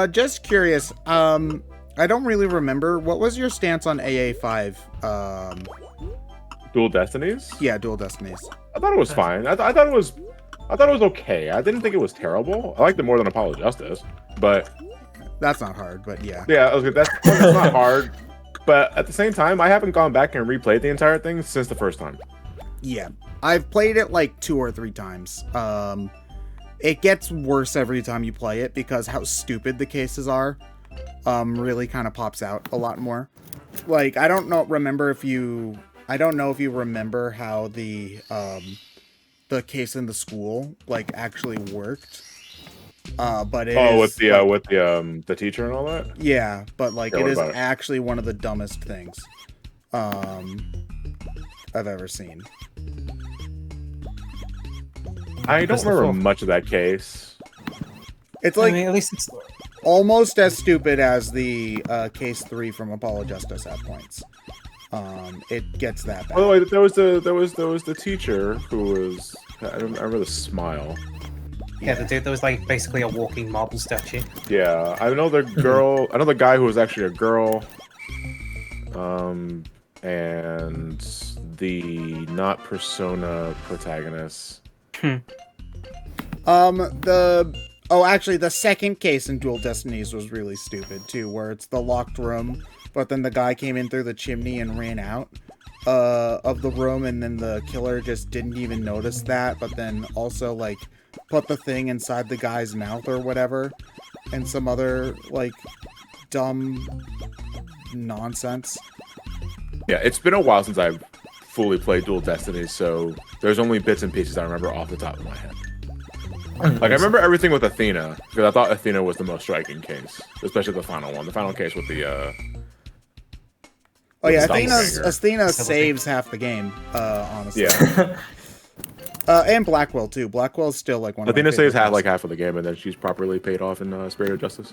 Speaker 1: Just curious. I don't really remember. What was your stance on AA5?
Speaker 7: Dual Destinies?
Speaker 1: Yeah, Dual Destinies.
Speaker 7: I thought it was fine. I thought it was okay. I didn't think it was terrible. I liked it more than Apollo Justice, but
Speaker 1: That's not hard, but yeah.
Speaker 7: yeah, that's not hard. But at the same time, I haven't gone back and replayed the entire thing since the first time.
Speaker 1: Yeah. I've played it like 2 or 3 times. It gets worse every time you play it because how stupid the cases are really kind of pops out a lot more. Like, I don't know if you remember how the case in the school like actually worked. But it is,
Speaker 7: with the teacher and all that.
Speaker 1: yeah, but like
Speaker 7: Yeah,
Speaker 1: it
Speaker 7: what
Speaker 1: is
Speaker 7: about it?
Speaker 1: actually one of the dumbest things I've ever seen.
Speaker 7: I don't
Speaker 8: That's the
Speaker 7: remember
Speaker 8: fourth.
Speaker 7: much of that case.
Speaker 1: It's like
Speaker 8: I mean, at least it's
Speaker 1: almost as stupid as the case 3 from Apollo Justice at points. It gets that bad.
Speaker 7: By the way, there was the teacher who was I remember the smile.
Speaker 8: yeah, the dude that was like basically a walking marble statue.
Speaker 7: Yeah, I know the girl. I know the guy who was actually a girl. And the not Persona protagonist.
Speaker 1: Actually, the second case in Dual Destinies was really stupid too, where it's the locked room, but then the guy came in through the chimney and ran out of the room, and then the killer just didn't even notice that, but then also like put the thing inside the guy's mouth or whatever, and some other like dumb nonsense.
Speaker 7: Yeah, it's been a while since I've fully played Dual Destinies, so there's only bits and pieces I remember off the top of my head. Like, I remember everything with Athena, because I thought Athena was the most striking case, especially the final one. The final case with the,
Speaker 1: Oh yeah,
Speaker 7: Doppelganger.
Speaker 1: Athena saves half the game, honestly.
Speaker 7: Yeah.
Speaker 1: And Blackwell too. Blackwell's still like one of
Speaker 7: Athena
Speaker 1: my favorite
Speaker 7: saves
Speaker 1: kills.
Speaker 7: half of the game, and then she's properly paid off in Spirit of Justice.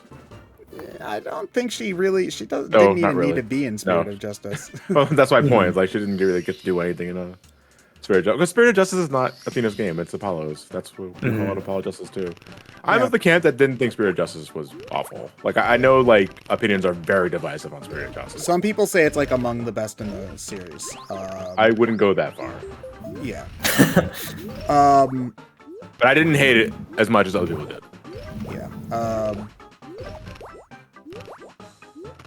Speaker 1: I don't think she didn't
Speaker 7: not
Speaker 1: even
Speaker 7: really.
Speaker 1: need to be in Spirit
Speaker 7: No.
Speaker 1: of Justice.
Speaker 7: Well, that's my point. It's like, she didn't really get to do anything in Spirit of Justice. Because Spirit of Justice is not Athena's game, it's Apollo's. That's what we call it, Apollo Justice too. I'm
Speaker 1: Yeah.
Speaker 7: of the camp that didn't think Spirit of Justice was awful. Like, I know, like, opinions are very divisive on Spirit of Justice.
Speaker 1: Some people say it's like among the best in the series.
Speaker 7: I wouldn't go that far.
Speaker 1: Yeah.
Speaker 7: But I didn't hate it as much as other people did.
Speaker 1: Yeah.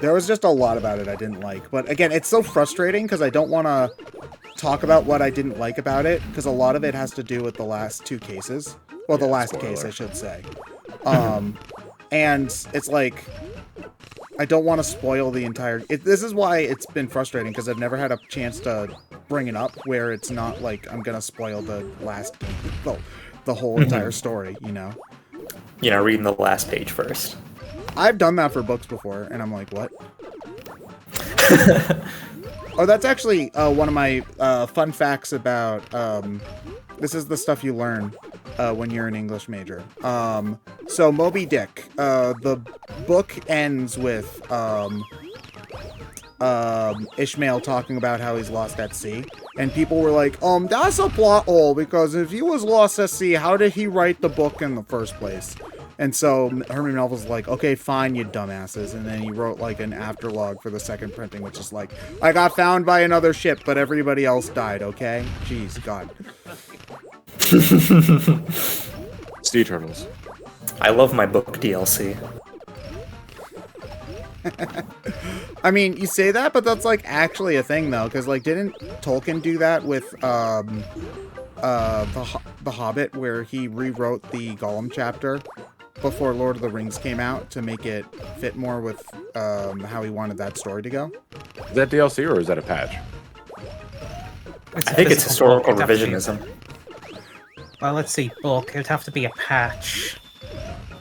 Speaker 1: There was just a lot about it I didn't like. But again, it's so frustrating because I don't want to talk about what I didn't like about it, because a lot of it has to do with the last 2 cases. Well, the last
Speaker 7: spoiler.
Speaker 1: case, I should say. And it's like, I don't want to spoil the entire... This is why it's been frustrating, because I've never had a chance to bring it up where it's not like I'm going to spoil the last game, the whole entire story, you know?
Speaker 5: You know, reading the last page first.
Speaker 1: I've done that for books before, and I'm like, what? Oh, that's actually one of my fun facts about... this is the stuff you learn when you're an English major. So Moby Dick, the book ends with Ishmael talking about how he's lost at sea, and people were like, that's a plot hole, because if he was lost at sea, how did he write the book in the first place? And so Herman Melville's like, okay, fine, you dumbasses. And then he wrote like an afterlog for the second printing, which is like, I got found by another ship, but everybody else died, okay? Jeez, God.
Speaker 7: Sea Turtles.
Speaker 5: I love my book DLC.
Speaker 1: I mean, you say that, but that's like actually a thing though, because like, didn't Tolkien do that with the Hobbit, where he rewrote the Gollum chapter before Lord of the Rings came out to make it fit more with how he wanted that story to go?
Speaker 7: Is that DLC or is that a patch?
Speaker 5: I think it's historical revisionism.
Speaker 8: Well, let's see, book. It would have to be a patch.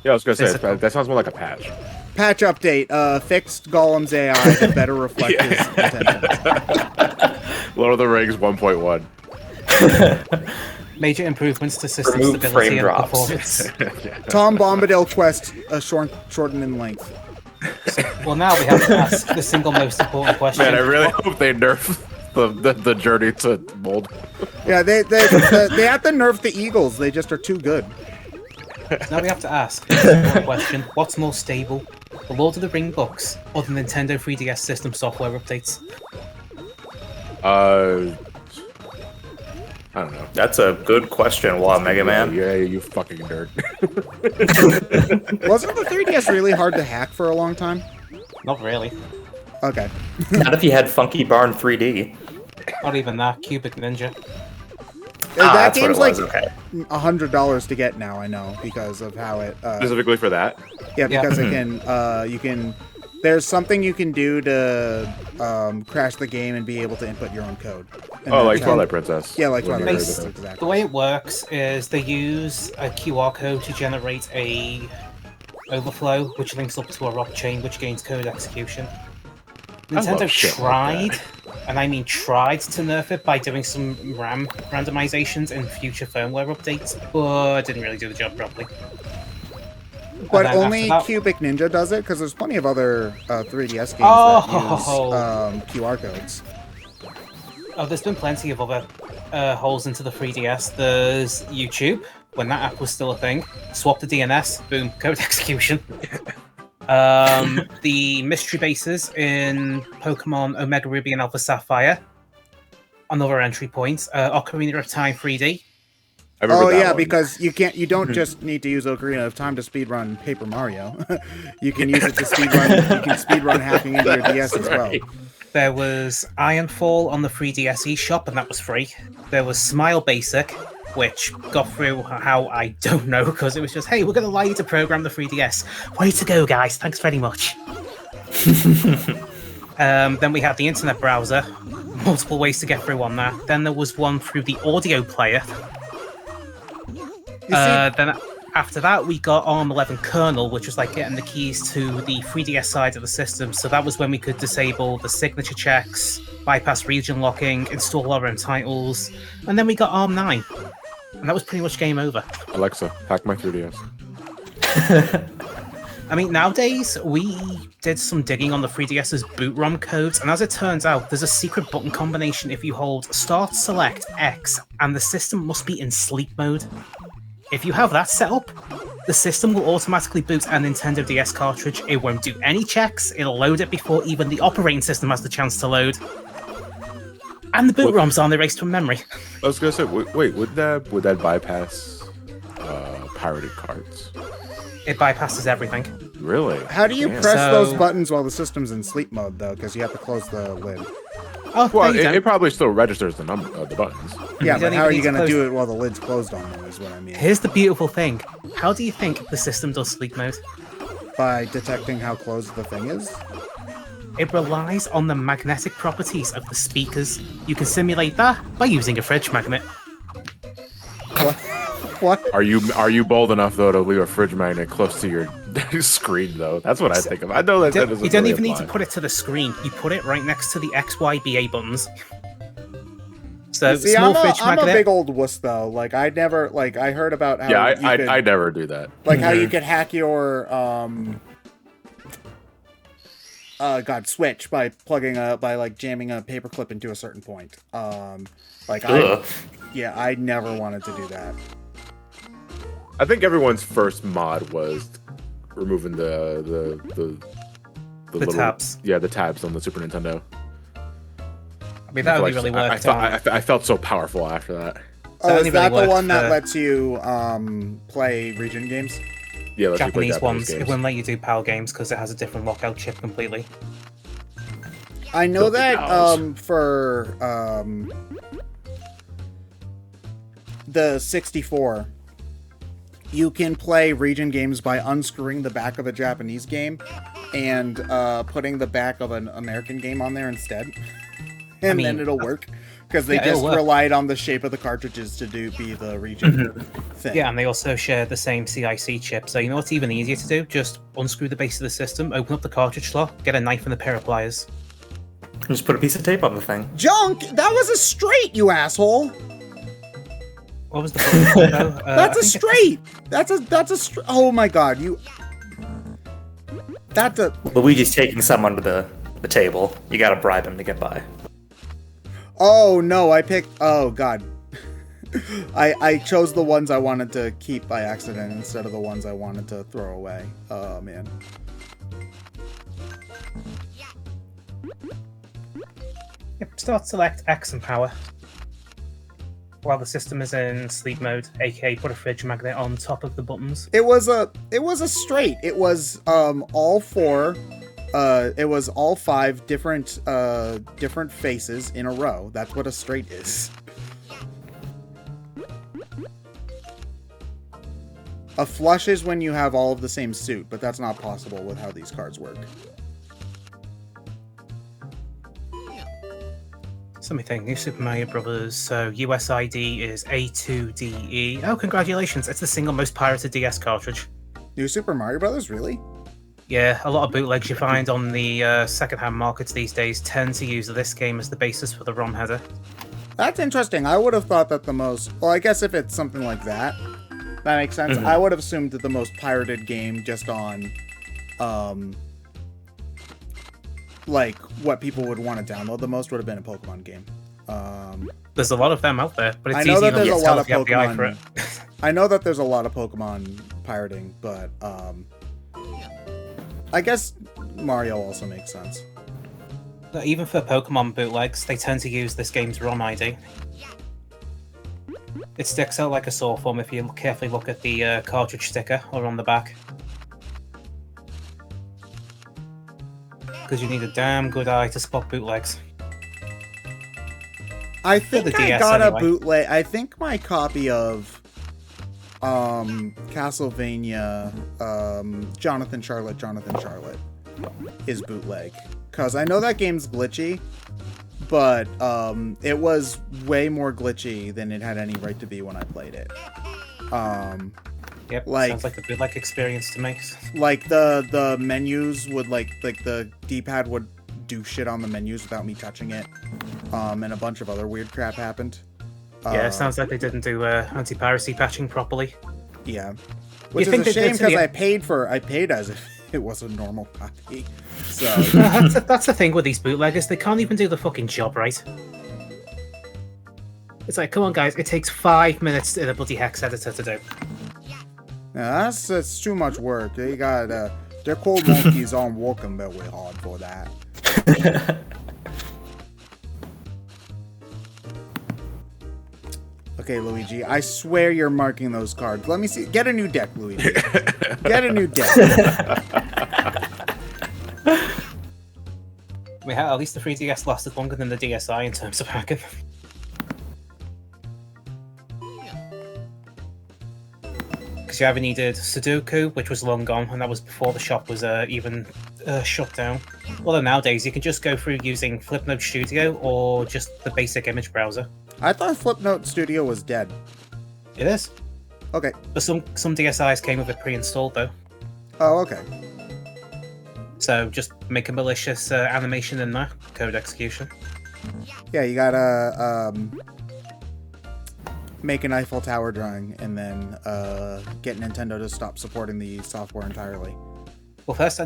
Speaker 7: Yeah, I was gonna say
Speaker 8: Physical.
Speaker 7: that sounds more like a patch.
Speaker 1: Patch update, fixed Gollum's AI to better reflect his intentions.
Speaker 7: Lord of the Rings 1.1.
Speaker 8: Major improvements to system
Speaker 5: Remove
Speaker 8: stability
Speaker 5: frame
Speaker 8: and
Speaker 5: drops.
Speaker 8: performance.
Speaker 1: Tom Bombadil quest shortened in length.
Speaker 8: Well, now we have to ask the single most important question.
Speaker 7: Man, I really hope they nerf the journey to mold.
Speaker 1: Yeah, they have to nerf the Eagles. They just are too good.
Speaker 8: Now we have to ask the important question: what's more stable, the Lord of the Ring books or the Nintendo 3DS system software updates?
Speaker 7: I don't know.
Speaker 5: That's a good question, Mega Man.
Speaker 7: Yeah, you fucking nerd.
Speaker 1: Wasn't the 3DS really hard to hack for a long time?
Speaker 8: Not really.
Speaker 1: Okay.
Speaker 5: Not if you had Funky Barn 3D.
Speaker 8: Not even that. Cubic Ninja.
Speaker 1: That
Speaker 5: that's what
Speaker 1: game's
Speaker 5: it
Speaker 1: like
Speaker 5: was, okay.
Speaker 1: $100 to get now, I know, because of how it...
Speaker 7: Specifically for that?
Speaker 1: Yeah, because
Speaker 8: Yeah.
Speaker 1: it can, you can... There's something you can do to crash the game and be able to input your own code. And
Speaker 7: Oh, like
Speaker 1: that's how-
Speaker 7: Twilight Princess.
Speaker 1: Yeah, like
Speaker 7: When
Speaker 1: Twilight
Speaker 7: you're-
Speaker 1: Princess,
Speaker 8: The
Speaker 1: exactly.
Speaker 8: way it works is they use a QR code to generate a overflow, which links up to a rock chain, which gains code execution.
Speaker 7: love
Speaker 8: Nintendo
Speaker 7: shit like
Speaker 8: tried, and I mean tried, to nerf it by doing some RAM randomizations in future firmware updates, but didn't really do the job properly.
Speaker 1: But
Speaker 8: And then
Speaker 1: only
Speaker 8: after that-
Speaker 1: Cubic Ninja does it, because there's plenty of other 3DS games
Speaker 8: Oh.
Speaker 1: that use QR codes.
Speaker 8: Oh, there's been plenty of other holes into the 3DS. There's YouTube, when that app was still a thing. Swap the DNS, boom, code execution. The mystery bases in Pokemon Omega Ruby and Alpha Sapphire. Another entry point. Ocarina of Time 3D.
Speaker 7: I remember
Speaker 1: Oh
Speaker 7: that
Speaker 1: yeah,
Speaker 7: one.
Speaker 1: because you don't just need to use Ocarina of Time to speedrun Paper Mario. You can use it to speedrun. You can speedrun hacking into your DS as well.
Speaker 8: There was Ironfall on the 3DS eShop, and that was free. There was Smile Basic, which got through how I don't know, because it was just, hey, we're going to allow you to program the 3DS. Way to go, guys. Thanks very much. Then we had the internet browser. Multiple ways to get through on that. Then there was one through the audio player.
Speaker 1: You see,
Speaker 8: Then after that, we got ARM 11 kernel, which was like getting the keys to the 3DS side of the system. So that was when we could disable the signature checks, bypass region locking, install our own titles, and then we got ARM 9. And that was pretty much game over.
Speaker 7: Alexa, hack my 3DS.
Speaker 8: I mean, nowadays, we did some digging on the 3DS's boot ROM codes, and as it turns out, there's a secret button combination if you hold Start, Select, X, and the system must be in sleep mode. If you have that set up, the system will automatically boot a Nintendo DS cartridge. It won't do any checks, it'll load it before even the operating system has the chance to load. And the boot ROMs aren't erased from memory.
Speaker 7: I was gonna say, wait, would that bypass pirated cards?
Speaker 8: It bypasses everything.
Speaker 7: Really?
Speaker 1: how do you
Speaker 7: Damn.
Speaker 1: press those
Speaker 8: So-
Speaker 1: buttons while the system's in sleep mode though? Because you have to close the lid.
Speaker 8: Oh,
Speaker 7: Well,
Speaker 8: there you go.
Speaker 7: it probably still registers the number of the buttons.
Speaker 1: Yeah,
Speaker 8: You
Speaker 1: but
Speaker 8: don't
Speaker 1: how are
Speaker 8: even
Speaker 1: you
Speaker 8: need to
Speaker 1: gonna
Speaker 8: close-
Speaker 1: do it while the lid's closed on them? Is what I mean.
Speaker 8: Here's the beautiful thing. How do you think the system does sleep mode?
Speaker 1: By detecting how closed the thing is.
Speaker 8: It relies on the magnetic properties of the speakers. You can simulate that by using a fridge magnet.
Speaker 1: What?
Speaker 7: Are you bold enough though to leave a fridge magnet close to your screen though? That's what I think of. I know that doesn't
Speaker 8: You don't
Speaker 7: really
Speaker 8: even need to
Speaker 7: apply.
Speaker 8: put it to the screen. You put it right next to the X, Y, B, A buttons. So
Speaker 1: See,
Speaker 8: small
Speaker 1: I'm
Speaker 8: fridge
Speaker 1: a
Speaker 8: magnet.
Speaker 1: big old wuss though. Like I never like I heard about how
Speaker 7: Yeah,
Speaker 1: you could,
Speaker 7: I never do that.
Speaker 1: like how you could hack your switch by like jamming a paperclip into a certain point.
Speaker 5: Ugh.
Speaker 1: I never wanted to do that.
Speaker 7: I think everyone's first mod was removing the little
Speaker 8: tabs.
Speaker 7: Yeah, the tabs on the Super Nintendo.
Speaker 8: I mean, that only really worked on...
Speaker 7: I felt so powerful after that.
Speaker 1: Oh,
Speaker 8: only
Speaker 1: is that
Speaker 8: really
Speaker 1: the one
Speaker 8: worked
Speaker 1: that
Speaker 8: for
Speaker 1: lets you play region games?
Speaker 7: Yeah, let's play
Speaker 8: Japanese ones.
Speaker 7: games.
Speaker 8: It wouldn't let you do PAL games because it has a different lockout chip completely.
Speaker 1: I know
Speaker 7: Filthy
Speaker 1: that
Speaker 7: cows.
Speaker 1: for the 64, you can play region games by unscrewing the back of a Japanese game and putting the back of an American game on there instead. And then it'll work. Because they just relied on the shape of the cartridges to be the region thing.
Speaker 8: Yeah, and they also share the same CIC chip. So you know what's even easier to do? Just unscrew the base of the system, open up the cartridge slot, get a knife and a pair of pliers.
Speaker 5: Just put a piece of tape on the thing.
Speaker 1: Junk! That was a straight, you asshole!
Speaker 8: What was the button though?
Speaker 1: That's a straight! That's a straight. Oh my god, you... That's a...
Speaker 5: Luigi's taking some under the table. You gotta bribe him to get by.
Speaker 1: Oh no, I picked... Oh god. I chose the ones I wanted to keep by accident instead of the ones I wanted to throw away. Oh man.
Speaker 8: Yep, start select X and power. While the system is in sleep mode, aka put a fridge magnet on top of the buttons.
Speaker 1: It was a straight. It was all four. It was all five different faces in a row. That's what a straight is. A flush is when you have all of the same suit, but that's not possible with how these cards work.
Speaker 8: So let me think. New Super Mario Brothers. So USID is A2DE. Oh, congratulations! It's the single most pirated DS cartridge.
Speaker 1: New Super Mario Brothers, really?
Speaker 8: Yeah, a lot of bootlegs you find on the second-hand markets these days tend to use this game as the basis for the ROM header.
Speaker 1: That's interesting. I would have thought that the most... Well, I guess if it's something like that, that makes sense. I would have assumed that the most pirated game just on, like, what people would want to download the most would have been a Pokemon game.
Speaker 8: There's a lot of them out there, but it's
Speaker 1: I know
Speaker 8: easy
Speaker 1: that
Speaker 8: enough
Speaker 1: there's
Speaker 8: to
Speaker 1: a
Speaker 8: tell
Speaker 1: lot
Speaker 8: if you
Speaker 1: of
Speaker 8: have the eye for it.
Speaker 1: Pokemon... I know that there's a lot of Pokemon pirating, but, I guess Mario also makes sense.
Speaker 8: But even for Pokemon bootlegs, they tend to use this game's ROM ID. It sticks out like a sore thumb if you carefully look at the cartridge sticker or on the back. Because you need a damn good eye to spot bootlegs.
Speaker 1: I think
Speaker 8: the
Speaker 1: I
Speaker 8: DS
Speaker 1: got a
Speaker 8: anyway.
Speaker 1: bootleg. I think my copy of Castlevania Jonathan Charlotte is bootleg, because I know that game's glitchy, but it was way more glitchy than it had any right to be when I played it.
Speaker 8: Yep,
Speaker 1: Like-
Speaker 8: sounds like a bootleg experience to me.
Speaker 1: Like the menus would like the D-pad would do shit on the menus without me touching it, and a bunch of other weird crap happened.
Speaker 8: Yeah, it sounds like they didn't do anti-piracy patching properly.
Speaker 1: Yeah, which
Speaker 8: think
Speaker 1: is a
Speaker 8: they did
Speaker 1: shame
Speaker 8: to the-
Speaker 1: because I paid as if it was a normal copy. So
Speaker 8: That's the thing with these bootleggers, they can't even do the fucking job right. It's like, come on guys, it takes 5 minutes in a bloody hex editor to do.
Speaker 1: yeah, that's too much work. They got their cold monkeys aren't working very hard for that. Okay, Luigi, I swear you're marking those cards. Let me see. Get a new deck, Luigi. Get a new deck.
Speaker 8: At least the 3DS lasted longer than the DSi in terms of hacking. Because you either needed Sudoku, which was long gone, and that was before the shop was even shut down. Although nowadays you can just go through using Flipnote Studio or just the basic image browser.
Speaker 1: I thought Flipnote Studio was dead.
Speaker 8: It is.
Speaker 1: Okay.
Speaker 8: But some DSIs came with it pre-installed though.
Speaker 1: Oh, okay.
Speaker 8: So just make a malicious animation in there, code execution.
Speaker 1: Yeah, you gotta make an Eiffel Tower drawing and then get Nintendo to stop supporting the software entirely.
Speaker 8: Well, first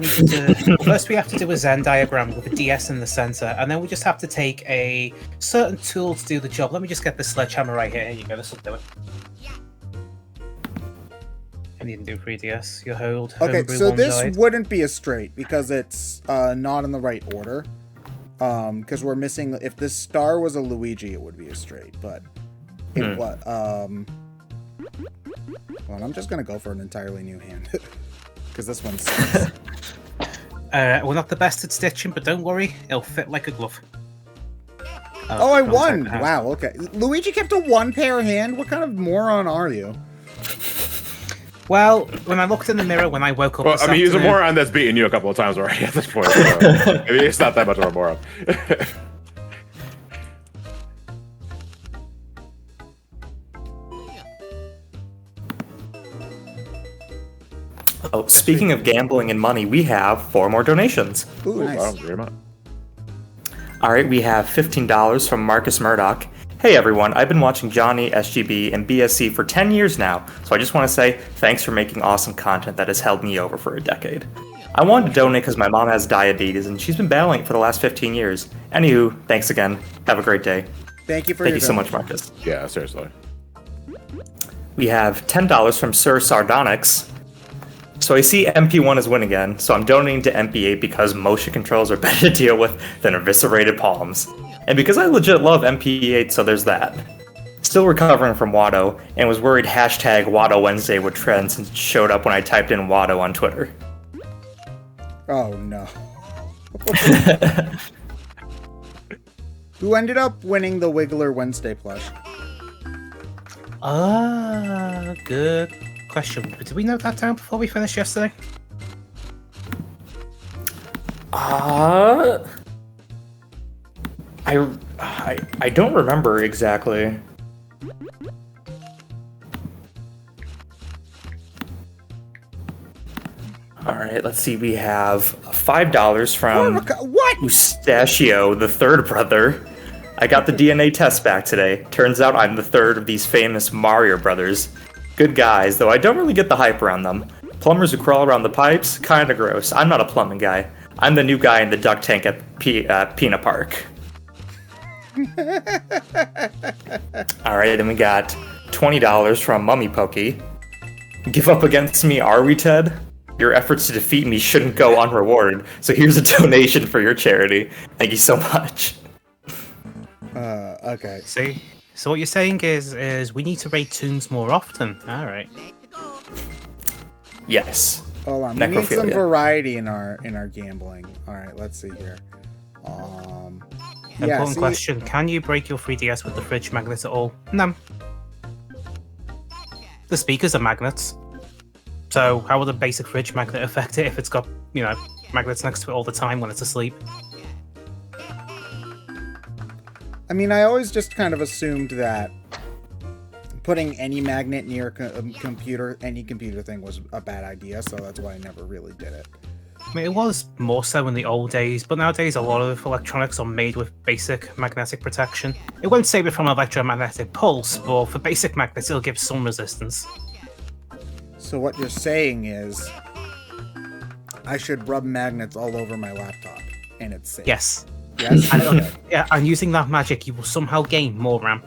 Speaker 8: we have to do a Zen diagram with a DS in the center, and then we just have to take a certain tool to do the job. Let me just get this sledgehammer right here. Here you go. This will do it. I need to do 3DS. Your hold.
Speaker 1: Okay,
Speaker 8: homebrew
Speaker 1: so
Speaker 8: one
Speaker 1: this
Speaker 8: died.
Speaker 1: wouldn't be a straight because it's not in the right order. Because we're missing. If this star was a Luigi, it would be a straight, but it what? Well, I'm just gonna go for an entirely new hand because this one sucks.
Speaker 8: We're not the best at stitching, but don't worry, it'll fit like a glove.
Speaker 1: Oh, I
Speaker 8: don't
Speaker 1: won!
Speaker 8: take the hand.
Speaker 1: Wow. Okay, Luigi kept a one-pair hand. What kind of moron are you?
Speaker 8: Well, when I looked in the mirror when I woke up
Speaker 7: Well,
Speaker 8: this
Speaker 7: I mean, he's a
Speaker 8: afternoon-
Speaker 7: moron that's beaten you a couple of times already at this point. So maybe it's not that much of a moron.
Speaker 5: Oh, speaking of gambling and money, we have 4 more donations.
Speaker 1: Ooh, nice.
Speaker 7: Wow, very much.
Speaker 5: All right, we have $15 from Marcus Murdoch. Hey everyone, I've been watching Johnny, SGB, and BSC for 10 years now, so I just want to say thanks for making awesome content that has held me over for a decade. I wanted to donate because my mom has diabetes and she's been battling it for the last 15 years. Anywho, thanks again. Have a great day.
Speaker 1: Thank you for
Speaker 5: Thank
Speaker 1: your
Speaker 5: you so much,
Speaker 1: donation.
Speaker 5: Marcus.
Speaker 7: Yeah, seriously.
Speaker 5: We have $10 from Sir Sardonyx. So I see MP1 is win again, so I'm donating to MP8 because motion controls are better to deal with than eviscerated palms. And because I legit love MP8, so there's that. Still recovering from Watto, and was worried hashtag Watto Wednesday would trend since it showed up when I typed in Watto on Twitter.
Speaker 1: Oh no. Who ended up winning the Wiggler Wednesday plush?
Speaker 8: Good question. Did we note that down before we finished yesterday?
Speaker 5: I don't remember exactly. All right, let's see. We have $5 from
Speaker 1: What?
Speaker 5: Mustachio, the third brother. I got the DNA test back today. Turns out I'm the third of these famous Mario brothers. Good guys, though I don't really get the hype around them. Plumbers who crawl around the pipes? Kinda gross. I'm not a plumbing guy. I'm the new guy in the duck tank at Pina Park. Alright, then we got $20 from Mummy Pokey. Give up against me, are we, Ted? Your efforts to defeat me shouldn't go unrewarded, so here's a donation for your charity. Thank you so much.
Speaker 1: Okay.
Speaker 8: See? So what you're saying is we need to raid tombs more often. Alright.
Speaker 5: Yes.
Speaker 1: Hold on. We need some
Speaker 5: Necrophilia.
Speaker 1: variety in our gambling. All right, let's see here. Yeah,
Speaker 8: Important
Speaker 1: see,
Speaker 8: question. Can you break your 3DS with the fridge magnet at all? No. The speakers are magnets. So how would a basic fridge magnet affect it if it's got, magnets next to it all the time when it's asleep?
Speaker 1: I mean, I always just kind of assumed that putting any magnet near any computer thing was a bad idea, so that's why I never really did it.
Speaker 8: I mean, it was more so in the old days, but nowadays a lot of electronics are made with basic magnetic protection. It won't save it from electromagnetic pulse, but for basic magnets it'll give some resistance.
Speaker 1: So what you're saying is I should rub magnets all over my laptop, and it's safe.
Speaker 8: Yes.
Speaker 1: Yes? Okay.
Speaker 8: Yeah, and using that magic you will somehow gain more RAM.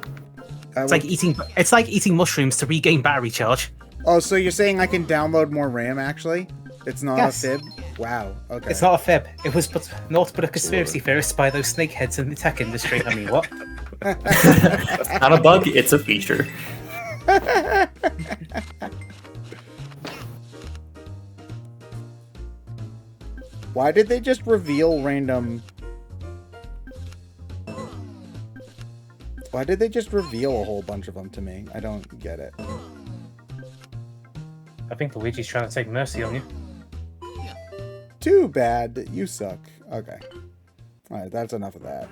Speaker 8: It's like eating mushrooms to regain battery charge.
Speaker 1: Oh, so you're saying I can download more RAM, actually? It's not
Speaker 8: Yes.
Speaker 1: a fib? Wow, okay.
Speaker 8: It's not a fib. It was not but a conspiracy theorist by those snakeheads in the tech industry. I mean, what?
Speaker 5: It's not a bug, it's a feature.
Speaker 1: Why did they just reveal random... Why did they just reveal a whole bunch of them to me? I don't get it.
Speaker 8: I think Luigi's trying to take mercy on you.
Speaker 1: Too bad. You suck. Okay. Alright, that's enough of that.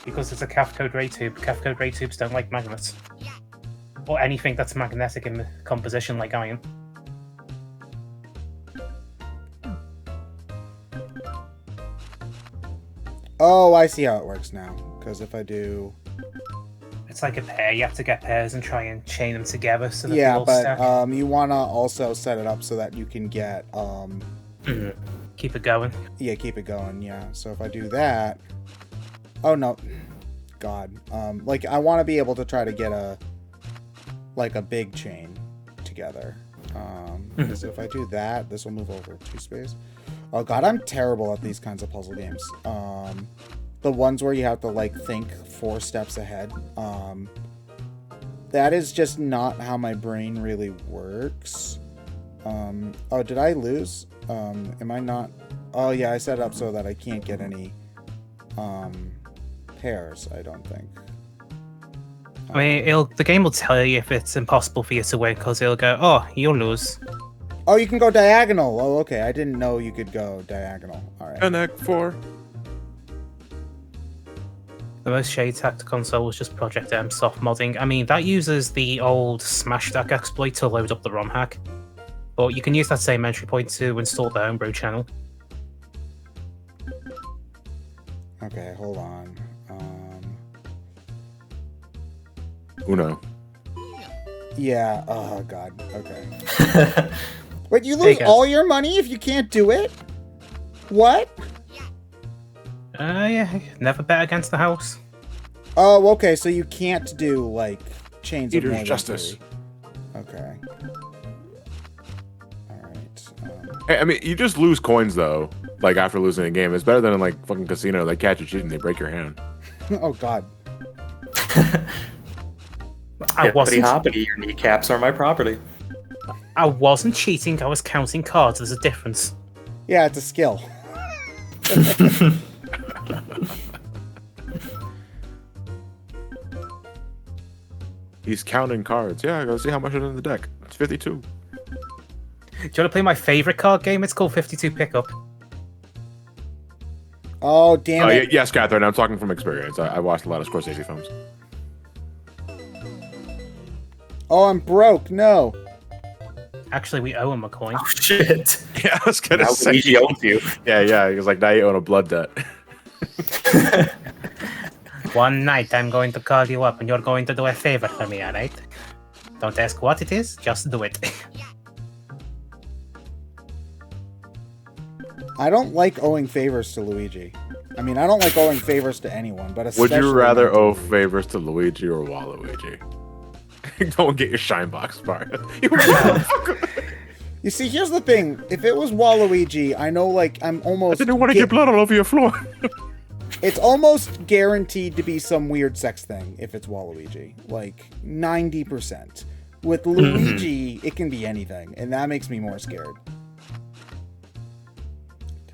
Speaker 8: Because it's a Cathode ray tube. Cathode ray tubes don't like magnets. Or anything that's magnetic in composition like iron.
Speaker 1: Oh, I see how it works now. Because if I do...
Speaker 8: It's like a pair. You have to get pairs and try and chain them together so that they
Speaker 1: Yeah,
Speaker 8: all
Speaker 1: but
Speaker 8: stack.
Speaker 1: you want to also set it up so that you can get...
Speaker 8: Keep it going.
Speaker 1: Yeah, keep it going, yeah. So if I do that... Oh, no. God. Like, I want to be able to try to get a big chain together. So if I do that, this will move over 2 space. Oh, God, I'm terrible at these kinds of puzzle games. The ones where you have to, like, think 4 steps ahead. That is just not how my brain really works. Oh, did I lose? Am I not... Oh, yeah, I set it up so that I can't get any, pairs, I don't think.
Speaker 8: I mean, the game will tell you if it's impossible for you to win, because it'll go, oh, you'll lose.
Speaker 1: Oh, you can go diagonal! Oh, okay, I didn't know you could go diagonal. Alright.
Speaker 7: Connect 4.
Speaker 8: The most shady tactic console was just Project M soft modding. I mean, that uses the old Smash Stack exploit to load up the ROM hack. But you can use that same entry point to install the homebrew channel.
Speaker 1: Okay, hold on.
Speaker 7: Uno.
Speaker 1: Yeah, oh god, okay. Wait, you
Speaker 8: There you
Speaker 1: lose
Speaker 8: go.
Speaker 1: all your money if you can't do it? What?
Speaker 8: Yeah, never bet against the house.
Speaker 1: Oh, okay, so you can't do, like, chains of
Speaker 7: Eater's
Speaker 1: more than
Speaker 7: justice.
Speaker 1: 3. Okay. Alright.
Speaker 7: Hey, I mean, you just lose coins though. Like after losing a game, it's better than in like fucking casino. They catch you cheating, they break your hand.
Speaker 1: Oh god.
Speaker 8: I
Speaker 5: Hippity
Speaker 8: wasn't.
Speaker 5: hoppity, your kneecaps are my property.
Speaker 8: I wasn't cheating. I was counting cards. There's a difference.
Speaker 1: Yeah, it's a skill.
Speaker 7: He's counting cards. Yeah, go see how much is in the deck. It's 52.
Speaker 8: Do you want to play my favorite card game? It's called 52 Pickup.
Speaker 1: Oh, damn
Speaker 7: Oh,
Speaker 1: it.
Speaker 7: yes, Catherine. I'm talking from experience. I watched a lot of Scorsese films.
Speaker 1: Oh, I'm broke. No.
Speaker 8: Actually, we owe him a coin.
Speaker 5: Oh shit!
Speaker 7: Yeah, I was gonna
Speaker 5: Now
Speaker 7: say.
Speaker 5: Luigi owns you.
Speaker 7: Yeah. He was like, now you own a blood debt.
Speaker 8: One night, I'm going to call you up, and you're going to do a favor for me, alright? Don't ask what it is, just do it.
Speaker 1: I don't like owing favors to Luigi. I mean, I don't like owing favors to anyone, but especially...
Speaker 7: Would you rather
Speaker 1: not to
Speaker 7: owe
Speaker 1: Luigi.
Speaker 7: favors to Luigi or Waluigi? Don't get your shine box, Mario.
Speaker 1: You see, here's the thing. If it was Waluigi, I know, like, I'm
Speaker 7: I
Speaker 1: almost...
Speaker 7: didn't want to get blood all over your floor.
Speaker 1: It's almost guaranteed to be some weird sex thing if it's Waluigi. Like, 90%. With Luigi, it can be anything, and that makes me more scared.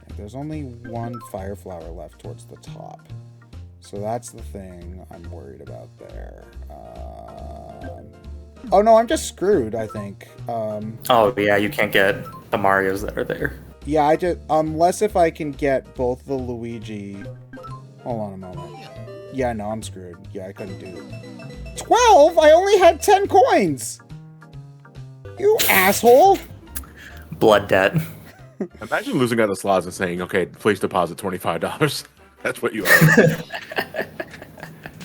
Speaker 1: Okay, there's only one fire flower left towards the top. So that's the thing I'm worried about there. Oh no, I'm just screwed, I think.
Speaker 5: Oh yeah, you can't get the Marios that are there.
Speaker 1: Yeah, I just... Unless if I can get both the Luigi... Hold on a moment. Yeah, no, I'm screwed. Yeah, I couldn't do it. 12? I only had 10 coins! You asshole!
Speaker 5: Blood debt.
Speaker 7: Imagine losing out the slots and saying, okay, please deposit $25. That's what you owe.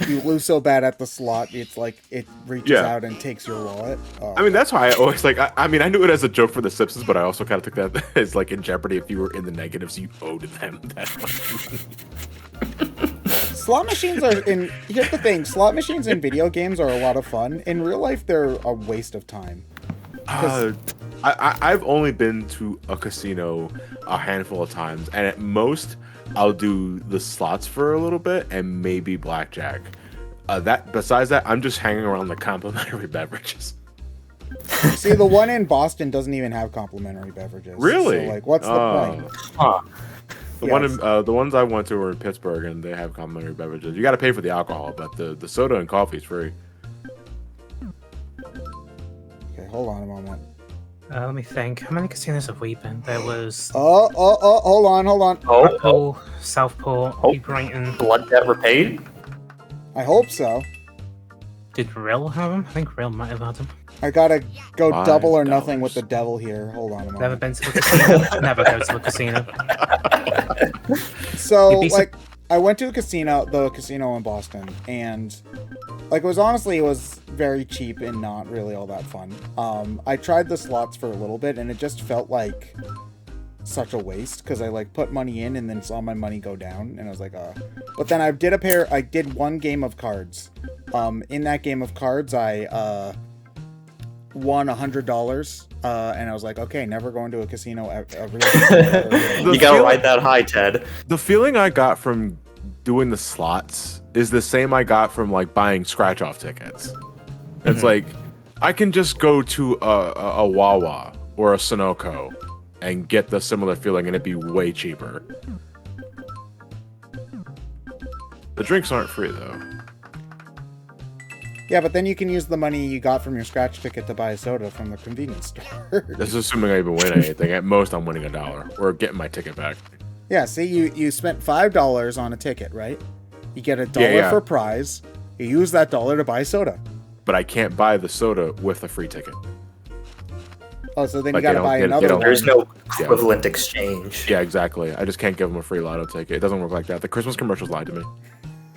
Speaker 1: You lose so bad at the slot, it's like it reaches
Speaker 7: Yeah.
Speaker 1: out and takes your wallet. Oh.
Speaker 7: I mean, that's why I always like. I mean, I knew it as a joke for The Simpsons, but I also kind of took that as like in jeopardy. If you were in the negatives, you owed them that much.
Speaker 1: Slot machines are in... Here's the thing. Slot machines in video games are a lot of fun. In real life, they're a waste of time.
Speaker 7: I've only been to a casino a handful of times, and at most, I'll do the slots for a little bit and maybe blackjack. Besides that, I'm just hanging around the complimentary beverages.
Speaker 1: See, the one in Boston doesn't even have complimentary beverages.
Speaker 7: Really?
Speaker 1: So, like, what's the point?
Speaker 5: Huh.
Speaker 7: The ones I went to were in Pittsburgh, and they have complimentary beverages. You got to pay for the alcohol, but the soda and coffee is free.
Speaker 1: Okay, hold on a moment.
Speaker 8: Let me think. How many casinos have we been? There was
Speaker 1: Oh, hold on.
Speaker 5: Oh,
Speaker 8: Liverpool, Southport,
Speaker 5: Oh.
Speaker 8: Brighton.
Speaker 5: blood debt repaid?
Speaker 1: I hope so.
Speaker 8: Did Rill have them? I think Rill might have had them.
Speaker 1: I gotta go
Speaker 7: $5.
Speaker 1: double or nothing with the devil here. Hold on a
Speaker 8: Never
Speaker 1: moment.
Speaker 8: been to a casino. Never go to a casino.
Speaker 1: So,
Speaker 8: You'd be
Speaker 1: like, I went to the casino in Boston, and like it was very cheap and not really all that fun. I tried the slots for a little bit, and it just felt like such a waste because I like put money in and then saw my money go down, and I was like, But then I did one game of cards. In that game of cards, I won $100, and I was like, okay, never going to a casino ever.
Speaker 5: You gotta ride that high, Ted.
Speaker 7: The feeling I got from doing the slots is the same I got from like buying scratch-off tickets. It's like I can just go to a Wawa or a Sunoco and get the similar feeling, and it'd be way cheaper. The drinks aren't free though.
Speaker 1: Yeah, but then you can use the money you got from your scratch ticket to buy a soda from the convenience store.
Speaker 7: This is assuming I even win anything. At most, I'm winning $1 or getting my ticket back.
Speaker 1: Yeah, see, you spent $5 on a ticket, right? You get $1
Speaker 7: Yeah.
Speaker 1: for prize. You use that $1 to buy soda.
Speaker 7: But I can't buy the soda with a free ticket.
Speaker 1: Oh, so then
Speaker 7: Like,
Speaker 1: you gotta
Speaker 7: they
Speaker 1: buy
Speaker 7: don't- they
Speaker 1: another
Speaker 7: don't-
Speaker 1: one.
Speaker 5: There's no equivalent exchange.
Speaker 7: Yeah, exactly. I just can't give them a free lotto ticket. It doesn't work like that. The Christmas commercials lied to me.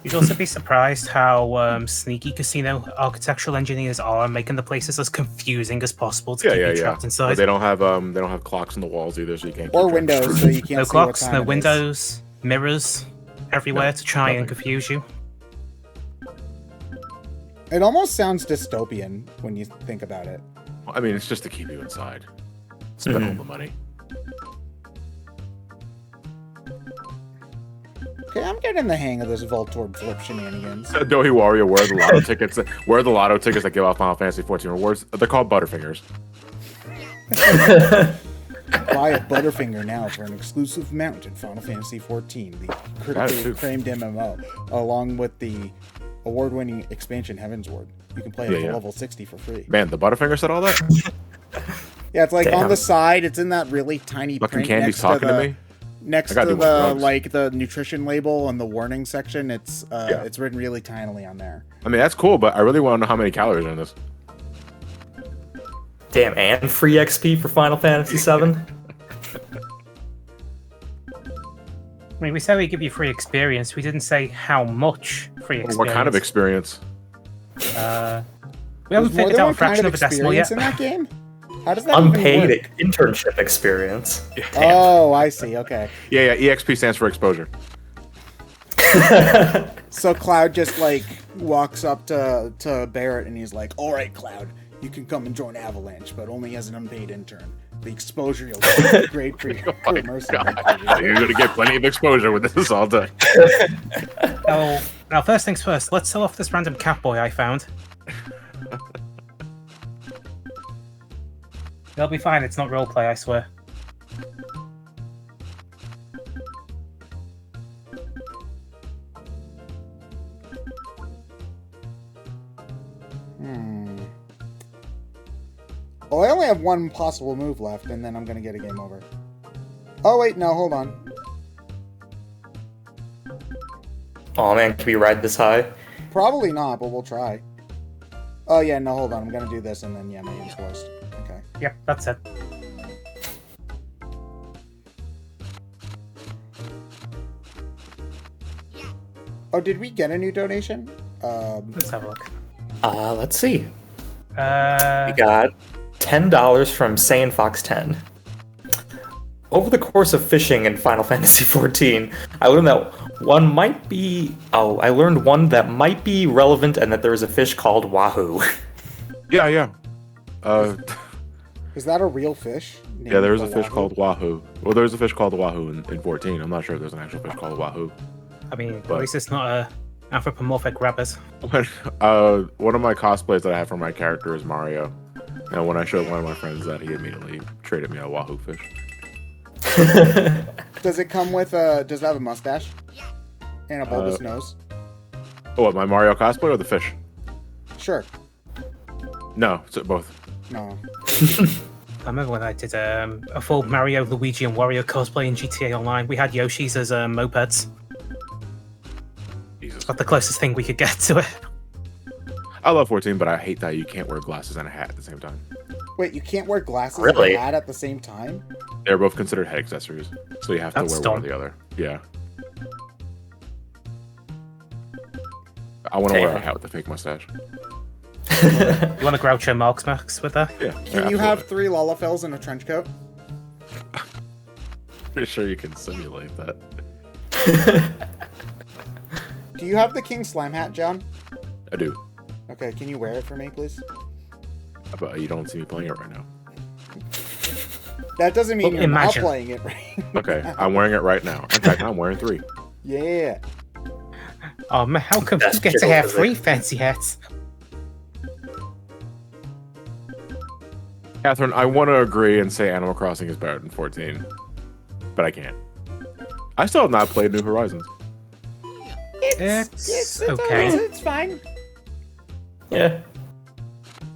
Speaker 8: You'd also be surprised how sneaky casino architectural engineers are, making the places as confusing as possible to keep you trapped
Speaker 7: But
Speaker 8: inside.
Speaker 7: they don't have clocks on the walls either, so you can't.
Speaker 1: Or
Speaker 7: keep track.
Speaker 1: windows, so you can't
Speaker 8: No
Speaker 1: see
Speaker 8: clocks,
Speaker 1: what
Speaker 8: no
Speaker 1: time it is.
Speaker 8: windows, mirrors everywhere to try and confuse you.
Speaker 1: It almost sounds dystopian when you think about it.
Speaker 7: I mean, it's just to keep you inside. Spend all the money.
Speaker 1: Okay, I'm getting the hang of this Voltorb flip shenanigans.
Speaker 7: Dohi Wario, where are the lotto tickets? Where are the lotto tickets that give off Final Fantasy 14 rewards? They're called Butterfingers.
Speaker 1: Buy a Butterfinger now for an exclusive mount in Final Fantasy XIV, the critically
Speaker 7: too.
Speaker 1: acclaimed MMO, along with the award-winning expansion Heaven's Ward. You can play it
Speaker 7: Yeah.
Speaker 1: to level 60 for free.
Speaker 7: Man, the Butterfinger said all that?
Speaker 1: Yeah, it's like on
Speaker 5: Damn.
Speaker 1: the side. It's in that really tiny
Speaker 7: Fucking
Speaker 1: print
Speaker 7: Candy's
Speaker 1: next
Speaker 7: talking
Speaker 1: to
Speaker 7: to
Speaker 1: the,
Speaker 7: me?
Speaker 1: next
Speaker 7: I gotta
Speaker 1: to
Speaker 7: do more
Speaker 1: the
Speaker 7: drugs.
Speaker 1: like the nutrition label and the warning section. It's it's written really tinily on there.
Speaker 7: I mean, that's cool, but I really want to know how many calories are in this.
Speaker 5: Damn, and free XP for Final Fantasy VII?
Speaker 8: I mean, we said we give you free experience. We didn't say how much free experience.
Speaker 7: What kind of experience?
Speaker 8: We
Speaker 1: There's
Speaker 8: haven't
Speaker 1: more
Speaker 8: figured
Speaker 1: than
Speaker 8: out
Speaker 1: one
Speaker 8: a fraction
Speaker 1: kind
Speaker 8: of a decimal
Speaker 1: experience
Speaker 8: yet.
Speaker 1: in that game. How does that even work?
Speaker 5: Unpaid internship experience.
Speaker 1: Oh, I see. Okay.
Speaker 7: Yeah, EXP stands for exposure.
Speaker 1: So Cloud just like walks up to Barrett and he's like, "All right, Cloud, you can come and join Avalanche, but only as an unpaid intern. The exposure you'll get is great for your mercenary career."
Speaker 7: You're gonna get plenty of exposure when this is all done.
Speaker 8: Now, first things first, let's sell off this random cat boy I found. They'll be fine, it's not roleplay, I swear.
Speaker 1: Well, I only have one possible move left, and then I'm gonna get a game over. Oh wait, no, hold on.
Speaker 5: Oh man, can we ride this high?
Speaker 1: Probably not, but we'll try. Oh yeah, no, hold on. I'm gonna do this, and then yeah, my game's closed. Okay.
Speaker 8: Yep, that's it.
Speaker 1: Oh, did we get a new donation?
Speaker 8: Let's have a look.
Speaker 5: Let's see. We
Speaker 8: Uh,
Speaker 5: got $10 from Saiyan Fox 10. Over the course of fishing in Final Fantasy XIV, I learned that one might be. Oh, I learned one that might be relevant, and that there is a fish called wahoo.
Speaker 7: Yeah.
Speaker 1: Is that a real fish?
Speaker 7: Yeah, there's a
Speaker 1: named
Speaker 7: fish
Speaker 1: Wahoo?
Speaker 7: called wahoo. Well, there's a fish called wahoo in 14. I'm not sure if there's an actual fish called wahoo.
Speaker 8: I mean,
Speaker 7: But-
Speaker 8: at least it's not a anthropomorphic rabbit.
Speaker 7: One of my cosplays that I have for my character is Mario. And when I showed one of my friends that, he immediately traded me a wahoo fish.
Speaker 1: Does it come with does it have a mustache? And a bulbous nose?
Speaker 7: Oh, what, my Mario cosplay or the fish?
Speaker 1: Sure.
Speaker 7: No, it's both.
Speaker 1: No.
Speaker 8: I remember when I did a full Mario, Luigi, and Wario cosplay in GTA Online. We had Yoshis as mopeds.
Speaker 7: Jesus.
Speaker 8: About the closest thing we could get to it.
Speaker 7: I love 14, but I hate that you can't wear glasses and a hat at the same time.
Speaker 1: Wait, you can't wear glasses
Speaker 5: Really?
Speaker 1: and a hat at the same time?
Speaker 7: They're both considered head accessories, so you have to
Speaker 8: That's
Speaker 7: wear
Speaker 8: dumb.
Speaker 7: one or the other. Yeah. I want to wear a
Speaker 5: Damn.
Speaker 7: hat with a fake mustache.
Speaker 8: You want to Groucho Marx max with that?
Speaker 7: Yeah.
Speaker 1: Can you have 3 Lullafels in a trench coat?
Speaker 7: Pretty sure you can simulate that.
Speaker 1: Do you have the King Slime hat, John?
Speaker 7: I do.
Speaker 1: Okay, can you wear it for me, please?
Speaker 7: But you don't see me playing it right now.
Speaker 1: That doesn't mean
Speaker 8: Well,
Speaker 1: you're
Speaker 8: imagine.
Speaker 1: not playing it right.
Speaker 7: Okay, I'm wearing it right now. In fact, I'm wearing 3.
Speaker 1: Yeah.
Speaker 8: Oh man, how come
Speaker 5: That's
Speaker 8: you get to
Speaker 5: chill,
Speaker 8: have
Speaker 5: is it?
Speaker 8: 3 fancy hats?
Speaker 7: Catherine, I want to agree and say Animal Crossing is better than 14, but I can't. I still have not played New Horizons.
Speaker 8: It's okay.
Speaker 1: It's fine.
Speaker 5: Yeah,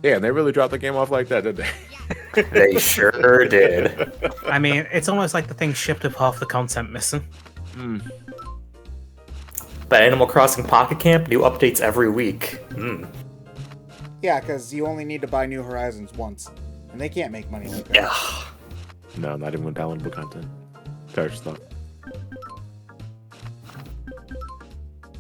Speaker 7: Yeah, and they really dropped the game off like that, didn't they?
Speaker 5: they sure did.
Speaker 8: I mean, it's almost like the thing shipped with half the content missing.
Speaker 5: But Animal Crossing Pocket Camp, new updates every week.
Speaker 1: Yeah, because you only need to buy New Horizons once. And they can't make money like that.
Speaker 5: Yeah.
Speaker 7: No, not even with downloadable content. Touch stuff.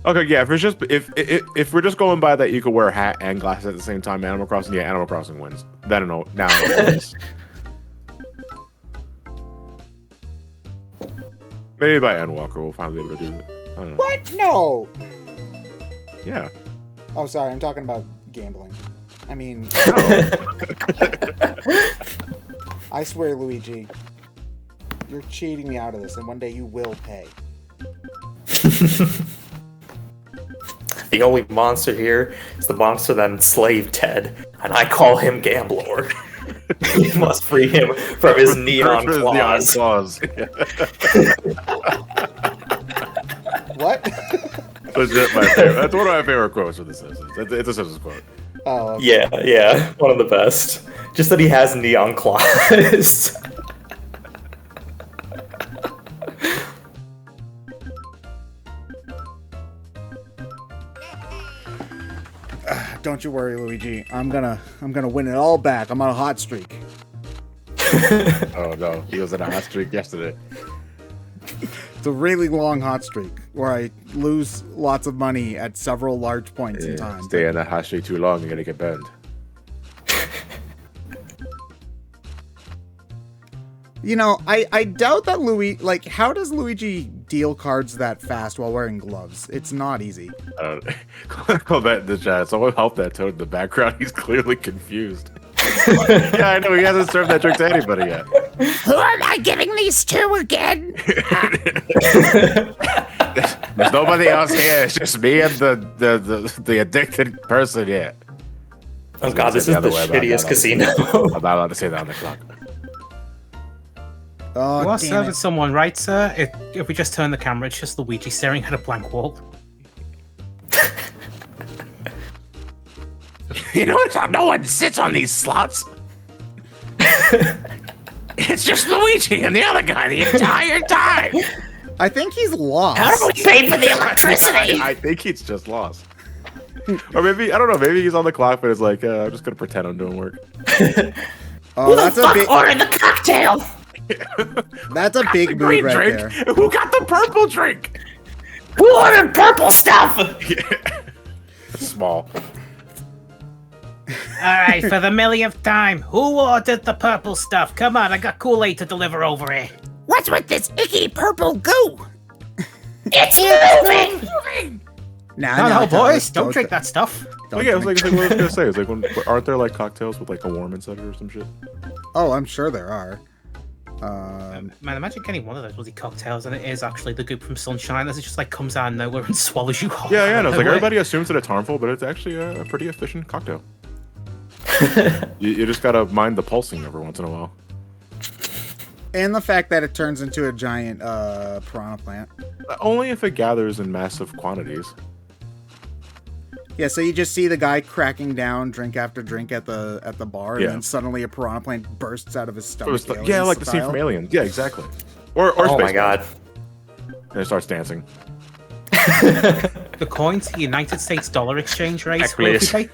Speaker 7: Okay, yeah. If it's just if we're just going by that, you could wear a hat and glasses at the same time. Animal Crossing, yeah, Animal Crossing wins. Then no, now. Maybe by Endwalker we'll finally be able to do it. I don't know.
Speaker 1: What? No!
Speaker 7: Yeah.
Speaker 1: Oh, sorry, I'm talking about gambling. I mean, I swear, Luigi, you're cheating me out of this, and one day you will pay.
Speaker 5: The only monster here is the monster that enslaved Ted, and I call him Gamblor. We must free him from his neon
Speaker 7: For his
Speaker 5: claws.
Speaker 7: claws.
Speaker 1: What?
Speaker 7: Legit my favorite. That's one of my favorite quotes for The Simpsons. It's a Simpsons quote.
Speaker 1: Oh, okay.
Speaker 5: Yeah, one of the best. Just that he has neon claws.
Speaker 1: Don't you worry, Luigi. I'm gonna win it all back. I'm on a hot streak.
Speaker 7: Oh no, he was in a hot streak yesterday.
Speaker 1: It's a really long hot streak where I lose lots of money at several large points in time.
Speaker 7: Stay in that hot streak too long, you're gonna get burned.
Speaker 1: You know, I doubt that like, how does Luigi deal cards that fast while wearing gloves? It's not easy.
Speaker 7: I don't call that in the chat. Someone help that Toad in the background. He's clearly confused. Yeah, I know. He hasn't served that drink to anybody yet.
Speaker 9: Who am I giving these to again?
Speaker 7: There's nobody else here. It's just me and the addicted person here.
Speaker 5: Oh god, this is the shittiest casino.
Speaker 7: I'm not allowed to say that on the clock.
Speaker 1: Oh,
Speaker 8: You are
Speaker 1: damn
Speaker 8: serving
Speaker 1: it.
Speaker 8: someone right, sir. If we just turn the camera, it's just Luigi staring at a blank wall.
Speaker 9: You notice how no one sits on these slots? It's just Luigi and the other guy the entire time.
Speaker 1: I think he's lost.
Speaker 9: How do we pay for the electricity?
Speaker 7: I think he's just lost. Or maybe, I don't know, maybe he's on the clock, but it's like, I'm just gonna pretend I'm doing work.
Speaker 1: Oh, that's a big.
Speaker 9: Ordered the cocktail.
Speaker 1: That's a big move
Speaker 9: Green
Speaker 1: right
Speaker 9: drink.
Speaker 1: there.
Speaker 9: Who got the purple drink? Who ordered purple stuff?
Speaker 7: Small.
Speaker 8: Alright, for the millionth time, who ordered the purple stuff? Come on, I got Kool-Aid to deliver over here.
Speaker 9: What's with this icky purple goo? It's moving.
Speaker 8: No, boys, don't drink that stuff.
Speaker 7: Oh yeah, it's like what I was gonna say. It's like aren't there like cocktails with like a worm inside it or some shit?
Speaker 1: Oh, I'm sure there are.
Speaker 8: Man, imagine getting one of those bloody cocktails and it is actually the goop from Sunshine as it just like comes out of nowhere and swallows you whole.
Speaker 7: Yeah, no, it's like
Speaker 8: Away.
Speaker 7: everybody assumes that it's harmful, but it's actually a pretty efficient cocktail. you just gotta mind the pulsing every once in a while.
Speaker 1: And the fact that it turns into a giant piranha plant.
Speaker 7: Only if it gathers in massive quantities.
Speaker 1: Yeah, so you just see the guy cracking down drink after drink at the bar, and
Speaker 7: Yeah.
Speaker 1: then suddenly a piranha plant bursts out of his stomach.
Speaker 7: Yeah, like the scene
Speaker 1: style.
Speaker 7: from Aliens. Yeah, exactly. Or
Speaker 5: Oh my
Speaker 7: Spaceballs.
Speaker 5: god.
Speaker 7: And it starts dancing.
Speaker 8: The coin to the United States dollar exchange rate.
Speaker 7: Heck,
Speaker 8: Well,
Speaker 7: please.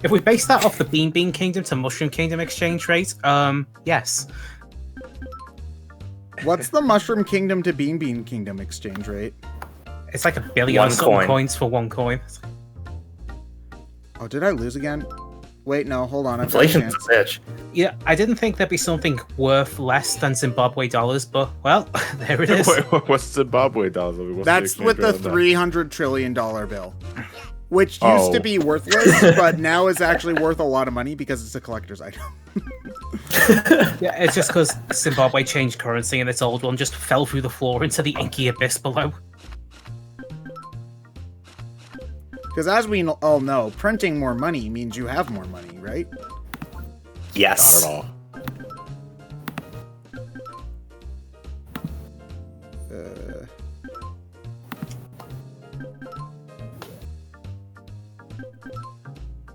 Speaker 8: if we base that off the Bean Kingdom to Mushroom Kingdom exchange rate, yes.
Speaker 1: What's the Mushroom Kingdom to Bean Kingdom exchange rate?
Speaker 8: It's like 1 billion
Speaker 5: One
Speaker 8: something
Speaker 5: coin.
Speaker 8: coins for one coin.
Speaker 1: Oh, did I lose again? Wait, no, hold on. I've got a
Speaker 5: Inflation's
Speaker 1: chance.
Speaker 5: a bitch.
Speaker 8: Yeah, I didn't think there'd be something worth less than Zimbabwe dollars, but well, there it is.
Speaker 7: What's Zimbabwe dollars? What's
Speaker 1: That's with the
Speaker 7: exchange rate on that?
Speaker 1: $300 trillion bill, which used to
Speaker 7: Oh.
Speaker 1: be worthless, but now is actually worth a lot of money because it's a collector's item.
Speaker 8: Yeah, it's just because Zimbabwe changed currency and its old one just fell through the floor into the inky abyss below.
Speaker 1: Because as we all know, printing more money means you have more money, right?
Speaker 5: Yes.
Speaker 7: Not at all.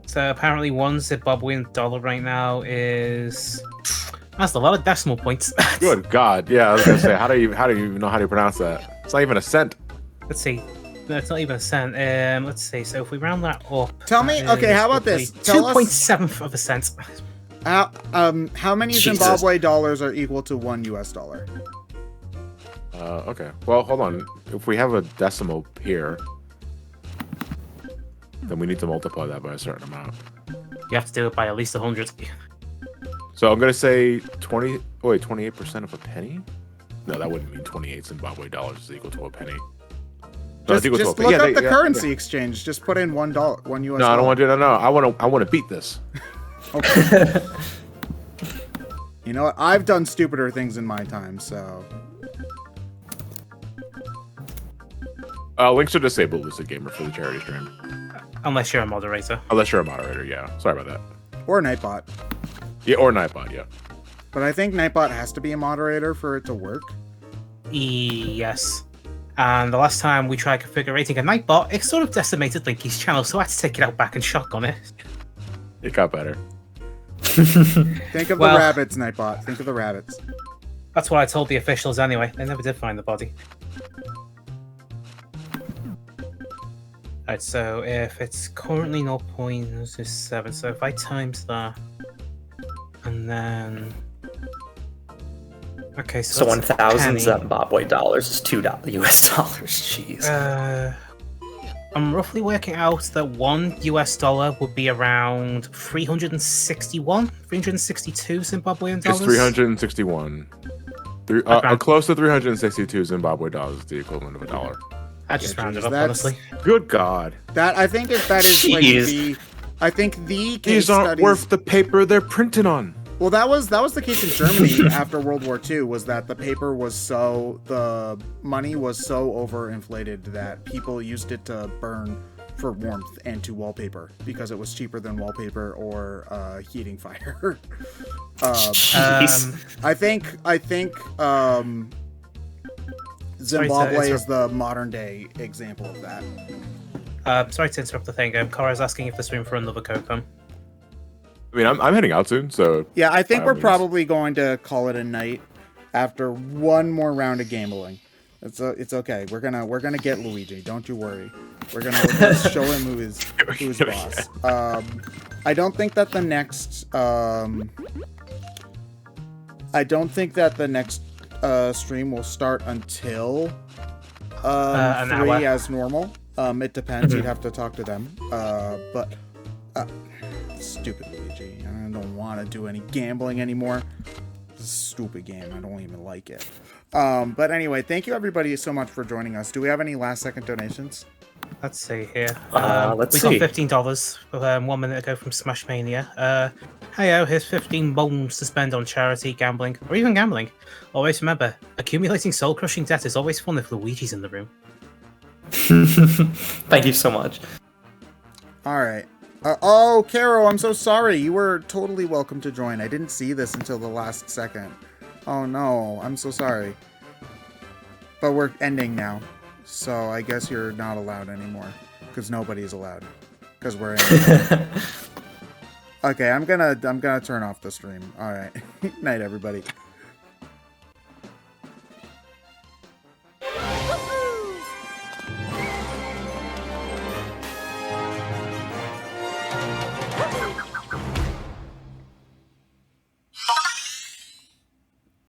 Speaker 8: So apparently one Zimbabwean dollar right now is... That's a lot of decimal points.
Speaker 7: Good God. Yeah, I was gonna say, how do you even know how to pronounce that? It's not even a cent.
Speaker 8: Let's see. That's not even a cent. Let's see. So if we round that up...
Speaker 1: Tell me,
Speaker 8: that
Speaker 1: okay,
Speaker 8: is
Speaker 1: how about
Speaker 8: roughly
Speaker 1: this? Tell us-
Speaker 8: 2.7 of a cent.
Speaker 1: How many
Speaker 5: Jesus.
Speaker 1: Zimbabwe dollars are equal to $1 US?
Speaker 7: Okay. Well, hold on. If we have a decimal here, then we need to multiply that by a certain amount.
Speaker 8: You have to do it by at least 100.
Speaker 7: So I'm gonna say 28% of a penny? No, that wouldn't mean 28 Zimbabwe dollars is equal to a penny. No, it's
Speaker 1: Just
Speaker 7: equal to a
Speaker 1: look
Speaker 7: penny.
Speaker 1: up the
Speaker 7: Yeah.
Speaker 1: currency exchange. Just put in $1, $1 US.
Speaker 7: No, I don't want to. No. I want to beat this.
Speaker 1: Okay. You know what? I've done stupider things in my time, so.
Speaker 7: Links are disabled as a gamer for the charity stream.
Speaker 8: Unless you're a moderator.
Speaker 7: Unless you're a moderator, yeah. Sorry about that.
Speaker 1: Or Nightbot.
Speaker 7: Yeah, or Nightbot, yeah.
Speaker 1: But I think Nightbot has to be a moderator for it to work.
Speaker 8: Yes. And the last time we tried configurating a Nightbot, it sort of decimated Linky's channel, so I had to take it out back and shotgun it.
Speaker 7: It got better.
Speaker 1: Think of
Speaker 8: Well-
Speaker 1: the rabbits, Nightbot. Think of the rabbits.
Speaker 8: That's what I told the officials anyway. They never did find the body. Alright, so if it's currently 0.07, so if I times that, and then... Okay,
Speaker 5: So
Speaker 8: that's
Speaker 5: 1,000
Speaker 8: penny.
Speaker 5: Zimbabwe dollars is $2 US dollars. Jeez.
Speaker 8: I'm roughly working out that $1 US would be around 362 Zimbabwean dollars.
Speaker 7: It's 361. Close to 362 Zimbabwe dollars is the equivalent of a dollar.
Speaker 8: I just
Speaker 1: Yeah,
Speaker 8: rounded
Speaker 1: geez,
Speaker 8: up,
Speaker 1: that's-
Speaker 8: honestly.
Speaker 7: Good God.
Speaker 1: That I think that is like
Speaker 5: Jeez.
Speaker 1: the. I think the case
Speaker 7: These aren't
Speaker 1: studies.
Speaker 7: worth the paper they're printed on.
Speaker 1: Well, that was the case in Germany after World War II. Was that the paper was the money was so overinflated that people used it to burn for warmth and to wallpaper because it was cheaper than wallpaper or heating fire.
Speaker 5: Jeez.
Speaker 1: I think Zimbabwe
Speaker 8: interrupt.
Speaker 1: is the modern day example of that.
Speaker 8: Sorry to interrupt the thing. Cora's asking if there's room for another Kokon.
Speaker 7: I mean, I'm heading out soon, so
Speaker 1: Yeah, I think
Speaker 7: By all
Speaker 1: we're
Speaker 7: means.
Speaker 1: probably going to call it a night after one more round of gambling. It's okay. We're gonna get Luigi. Don't you worry. We're gonna show him who's boss. I don't think that the next stream will start until
Speaker 8: An
Speaker 1: 3
Speaker 8: hour.
Speaker 1: as normal. It depends. You'd have to talk to them. But stupid Luigi. I don't want to do any gambling anymore. It's a stupid game. I don't even like it. But anyway, thank you everybody so much for joining us. Do we have any last second donations?
Speaker 8: Let's see here.
Speaker 5: Let's
Speaker 8: we
Speaker 5: see.
Speaker 8: got $15 1 minute ago from Smashmania. Hey, here's 15 bones to spend on charity, gambling, or even gambling. Always remember, accumulating soul-crushing debt is always fun if Luigi's in the room.
Speaker 5: Thank you so much.
Speaker 1: All right. Oh, Caro, I'm so sorry. You were totally welcome to join. I didn't see this until the last second. Oh no, I'm so sorry. But we're ending now, so I guess you're not allowed anymore because nobody's allowed because we're ending. Okay, I'm gonna turn off the stream. All right, night everybody.